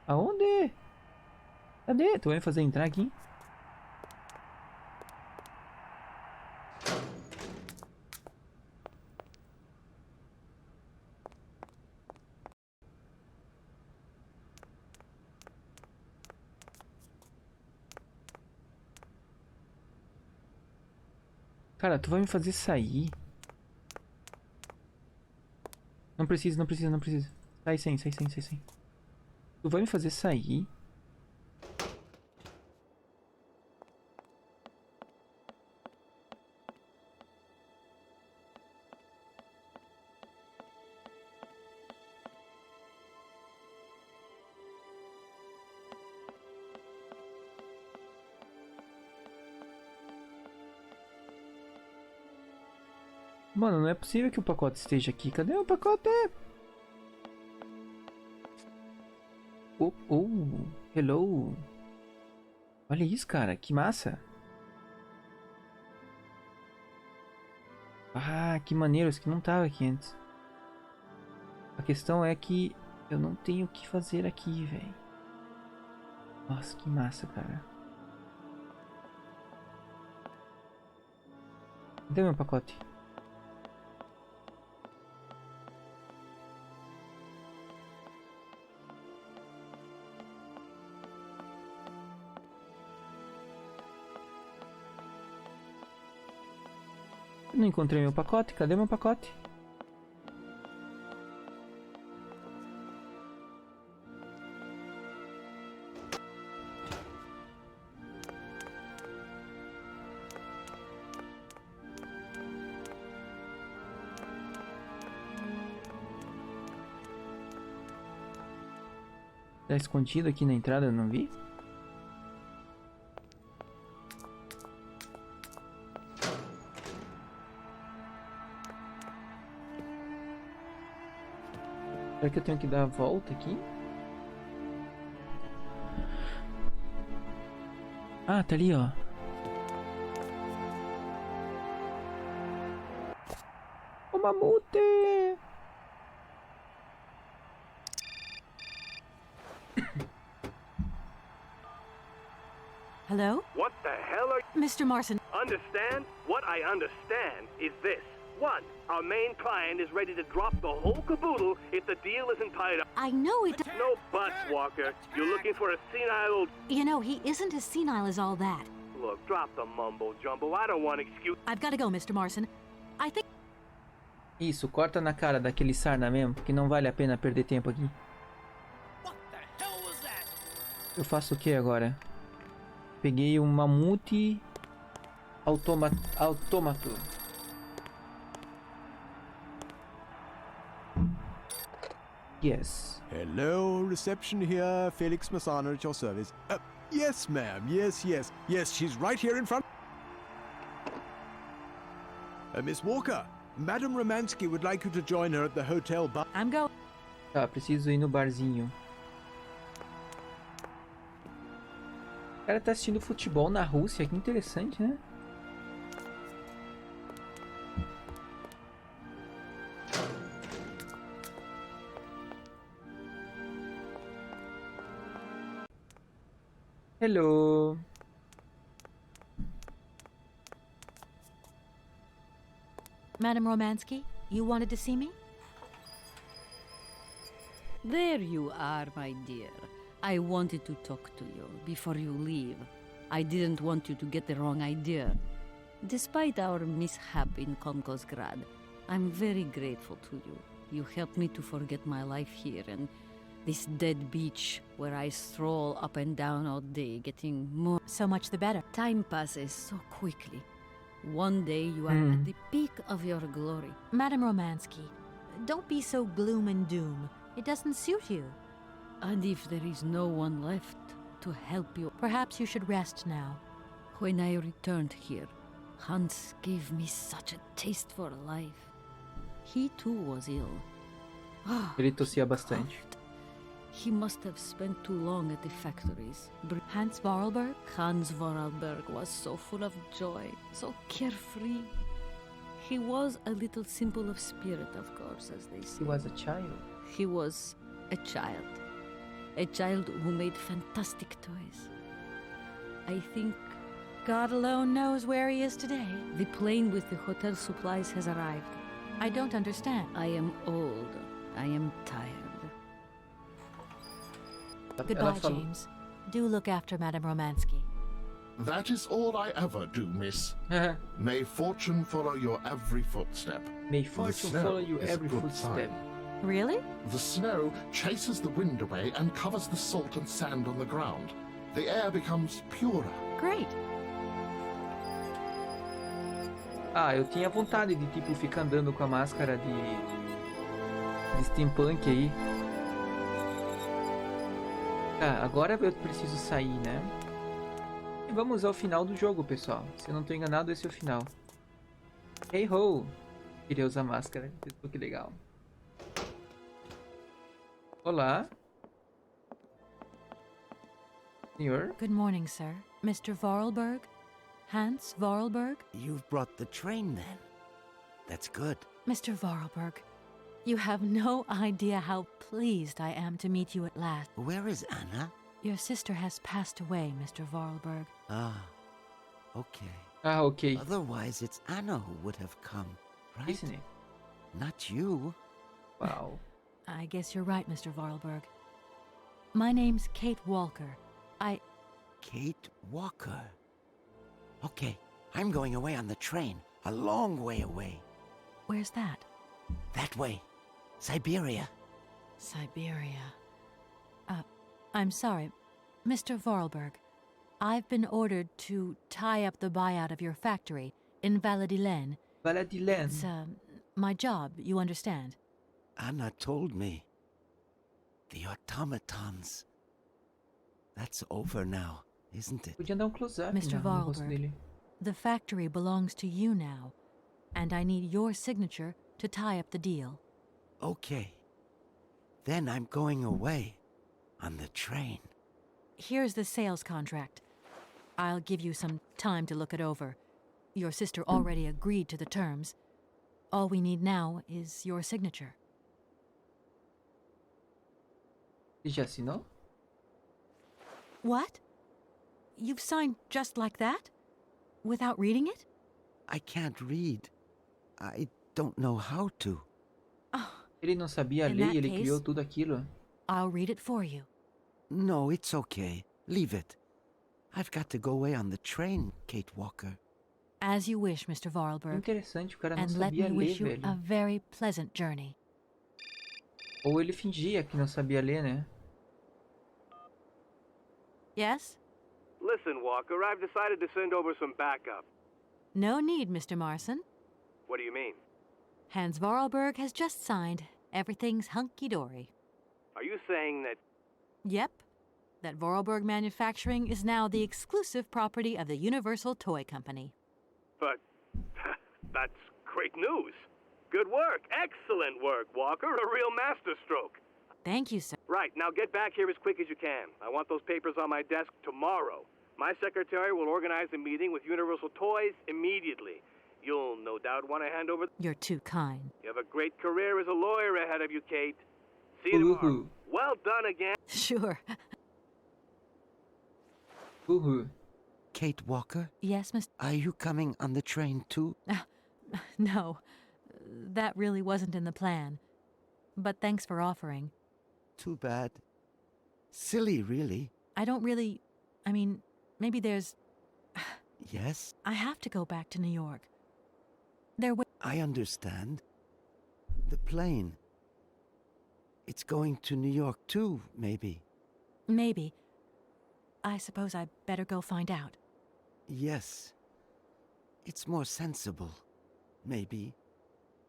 Aonde? Cadê? Tu vai me fazer entrar aqui? Cara, tu vai me fazer sair? Não precisa, não precisa, não precisa. Sai sem. Tu vai me fazer sair? Mano, não é possível que o pacote esteja aqui. Cadê o pacote? Hello. Olha isso, cara. Que massa. Ah, que maneiro. Isso que não tava aqui antes. A questão é que eu não tenho o que fazer aqui, velho. Nossa, que massa, cara. Cadê meu pacote? Não encontrei meu pacote. Cadê meu pacote? Tá escondido aqui na entrada, eu não vi? Será que eu tenho que dar a volta aqui? Ah, tá ali, ó. O mamute! Hello? What the hell are you... Mr. Marson. Understand? What I understand is this. One, our main client is ready to drop the whole caboodle if the deal isn't tied up. I know it... No buts, Walker. You're looking for a senile old... You know, he isn't as senile as all that. Look, drop the mumbo-jumbo. I don't want excuse... I've got to go, Mr. Marson. I think... Isso, corta na cara daquele sarna mesmo, que não vale a pena perder tempo aqui. Eu faço o que agora? Peguei um mamute autômato. Yes. Hello, reception here. Felix Massano at your service. Yes, ma'am. Yes. Yes, she's right here in front. Miss Walker, Madam Romansky would like you to join her at the hotel bar. I'm going. Tá, preciso ir no barzinho. O cara tá assistindo futebol na Rússia, que interessante, né? Hello. Madam Romansky, you wanted to see me? There you are, my dear. I wanted to talk to you before you leave. I didn't want you to get the wrong idea. Despite our mishap in Komkosgrad, I'm very grateful to you. You helped me to forget my life here and this dead beach where I stroll up and down all day, getting more... So much the better. Time passes so quickly. One day you are at the peak of your glory. Madam Romansky, don't be so gloom and doom. It doesn't suit you. And if there is no one left to help you... Perhaps you should rest now. When I returned here, Hans gave me such a taste for life. He too was ill. Ele tossia bastante. He must have spent too long at the factories. Hans Vorarlberg? Hans Vorarlberg was so full of joy, so carefree. He was a little simple of spirit, of course, as they say. He was a child. He was a child. A child who made fantastic toys. I think... God alone knows where he is today. The plane with the hotel supplies has arrived. I don't understand. I am old. I am tired. Goodbye, James. Do look after Madame Romansky. That is all I ever do, miss. May fortune follow your every footstep. May fortune follow you every footstep. Really? The snow chases the wind away and covers the salt and sand on the ground. The air becomes purer. Great. Ah, eu tinha vontade de, tipo, ficar andando com a máscara de steampunk aí. Tá, agora eu preciso sair, né? E vamos ao final do jogo, pessoal. Se eu não tô enganado, esse é o final. Hey ho! Queria usar máscara. Que legal. Olá. Senhor? Good morning, sir. Mr. Vorarlberg? Hans Vorarlberg? You've brought the train, then. That's good. Mr. Vorarlberg, you have no idea how pleased I am to meet you at last. Where is Anna? Your sister has passed away, Mr. Vorarlberg. Ah, okay. Ah, ok. Otherwise, it's Anna who would have come, right? Isn't it? Not you. Wow. I guess you're right, Mr. Vorarlberg. My name's Kate Walker. Kate Walker. Okay, I'm going away on the train. A long way away. Where's that? That way. Syberia. Syberia. I'm sorry. Mr. Vorarlberg, I've been ordered to tie up the buyout of your factory in Valladolid. Valladolid? It's, my job, you understand. Anna told me. The automatons. That's over now, isn't it? Podia dar um close-up Mr. no rosto Vorarlberg, dele. the factory belongs to you now, and I need your signature to tie up the deal. Okay. Then I'm going away on the train. Here's the sales contract. I'll give you some time to look it over. Your sister already agreed to the terms. All we need now is your signature. Você já assinou? What? You've signed just like that? Without reading it? I can't read. I don't know how to. Ele não sabia In ler that e ele case, criou tudo aquilo. I'll read it for you. No, it's okay. Leave it. I've got to go away on the train, Kate Walker. As you wish, Mr. Vorarlberg. Interessante, o cara não And let sabia me ler, wish you velho. a very pleasant journey. Ou ele fingia que não sabia ler, né? Yes? Listen, Walker, I've decided to send over some backup. No need, Mr. Marson. What do you mean? Hans Vorarlberg has just signed. Everything's hunky-dory. Are you saying that... Yep. That Vorarlberg Manufacturing is now the exclusive property of the Universal Toy Company. But... that's great news. Good work. Excellent work, Walker. A real masterstroke. Thank you, sir. Right, now get back here as quick as you can. I want those papers on my desk tomorrow. My secretary will organize a meeting with Universal Toys immediately. You'll no doubt want to hand over... You're too kind. You have a great career as a lawyer ahead of you, Kate. See you tomorrow. Well done again. Sure. Kate Walker? Yes, Mr. Are you coming on the train too? No. That really wasn't in the plan. But thanks for offering. Too bad. Silly, really. I don't really... I mean, maybe there's... Yes? I have to go back to New York. I understand. The plane. It's going to New York too, maybe. Maybe. I suppose I better go find out. Yes. It's more sensible. Maybe.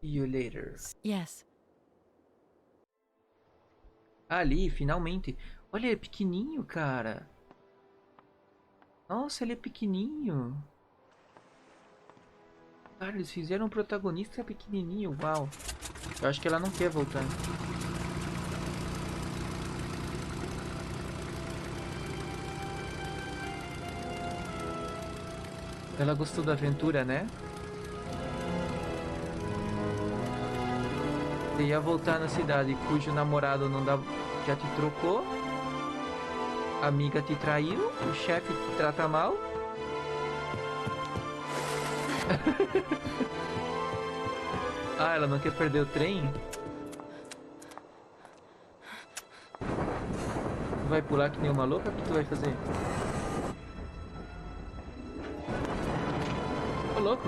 See you later. Yes. Ali, finalmente. Olha, ele é pequenininho, cara. Nossa, ele é pequenininho. Cara, eles fizeram um protagonista pequenininho. Uau. Eu acho que ela não quer voltar. Ela gostou da aventura, né? Você ia voltar na cidade cujo namorado não dá, já te trocou. A amiga te traiu. O chefe te trata mal. Ah, ela não quer perder o trem? Tu vai pular que nem uma louca? O que tu vai fazer? Ô, louco!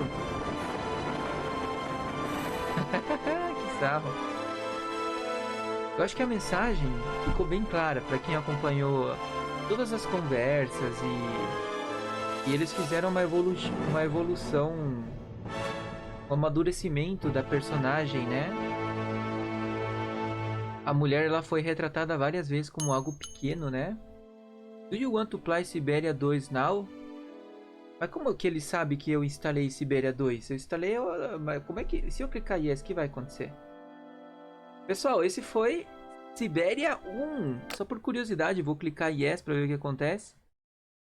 Que sarro! Eu acho que a mensagem ficou bem clara para quem acompanhou todas as conversas e eles fizeram uma evolução, um amadurecimento da personagem, né? A mulher ela foi retratada várias vezes como algo pequeno, né? Do you want to play Syberia 2 now? Mas como que ele sabe que eu instalei Syberia 2? Eu instalei... Mas como é que... Se eu clicar yes, o que vai acontecer? Pessoal, esse foi Syberia 1. Só por curiosidade, vou clicar yes pra ver o que acontece.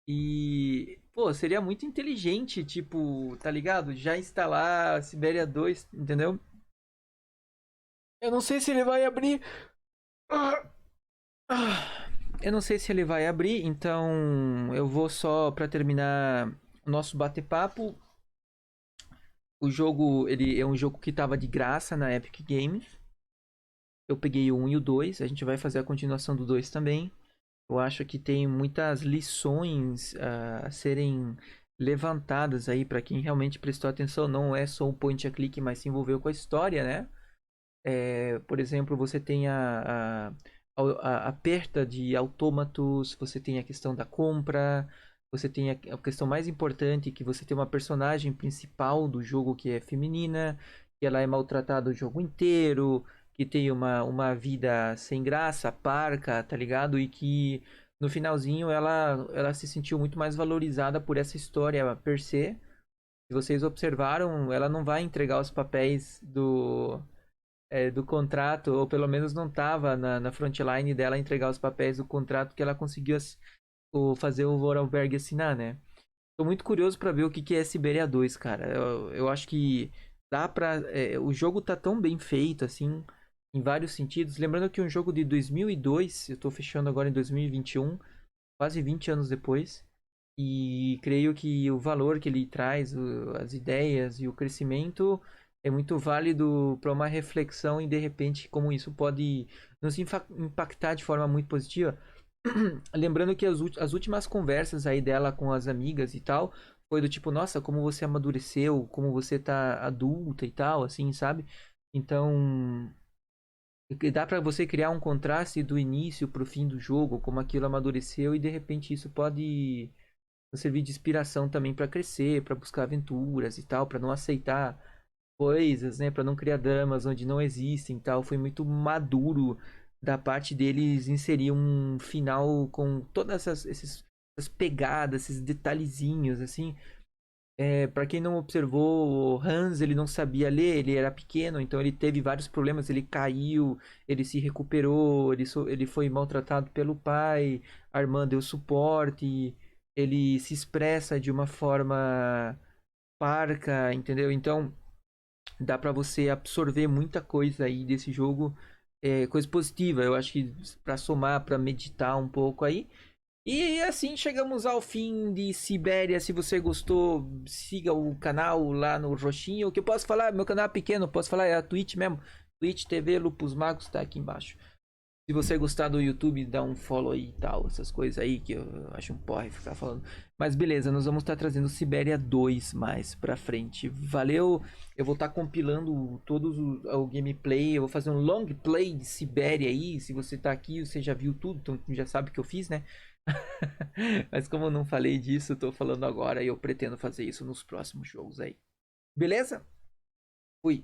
E... Pô, seria muito inteligente, tipo... Tá ligado? Já instalar Syberia 2, entendeu? Eu não sei se ele vai abrir... Eu não sei se ele vai abrir, então... Eu vou só, pra terminar... o nosso bate-papo. O jogo, ele é um jogo que estava de graça na Epic Games. Eu peguei o 1 e o 2. A gente vai fazer a continuação do 2 também. Eu acho que tem muitas lições a serem levantadas aí para quem realmente prestou atenção. Não é só um point and click, mas se envolveu com a história, né? Por exemplo, você tem a perda de autômatos, você tem a questão da compra, você tem a questão mais importante, que você tem uma personagem principal do jogo que é feminina, que ela é maltratada o jogo inteiro, que tem uma vida sem graça, parca, tá ligado? E que no finalzinho ela se sentiu muito mais valorizada por essa história per se. Se vocês observaram, ela não vai entregar os papéis do contrato, ou pelo menos não estava na frontline dela entregar os papéis do contrato que ela conseguiu fazer o Vorarlberg assinar, né? Tô muito curioso para ver o que é Syberia 2, cara. Eu acho que dá pra... o jogo tá tão bem feito, assim, em vários sentidos. Lembrando que um jogo de 2002, eu tô fechando agora em 2021, quase 20 anos depois. E creio que o valor que ele traz, as ideias e o crescimento é muito válido para uma reflexão e de repente como isso pode nos impactar de forma muito positiva. Lembrando que as últimas conversas aí dela com as amigas e tal foi do tipo, nossa, como você amadureceu, como você tá adulta e tal, assim, sabe? Então, dá pra você criar um contraste do início pro fim do jogo, como aquilo amadureceu e de repente isso pode servir de inspiração também pra crescer, pra buscar aventuras e tal, pra não aceitar coisas, né, pra não criar dramas onde não existem e tal. Foi muito maduro da parte deles inserir um final com todas essas pegadas, esses detalhezinhos, assim. Para quem não observou, o Hans, ele não sabia ler, ele era pequeno, então ele teve vários problemas, ele caiu, ele se recuperou, ele foi maltratado pelo pai, a irmã deu suporte, ele se expressa de uma forma parca, entendeu? Então, dá pra você absorver muita coisa aí desse jogo, coisa positiva. Eu acho que pra somar, pra meditar um pouco aí. E assim chegamos ao fim de Syberia. Se você gostou, siga o canal lá no roxinho. O que eu posso falar? Meu canal é pequeno, posso falar, é a Twitch mesmo. Twitch TV Lupus Magos tá aqui embaixo. Se você gostar do YouTube, dá um follow aí e tal, essas coisas aí que eu acho um porre ficar falando. Mas beleza, nós vamos estar trazendo Syberia 2 mais pra frente. Valeu, eu vou estar compilando todos o gameplay, eu vou fazer um long play de Syberia aí. Se você tá aqui, você já viu tudo, então já sabe o que eu fiz, né? Mas como eu não falei disso, eu tô falando agora e eu pretendo fazer isso nos próximos jogos aí. Beleza? Fui.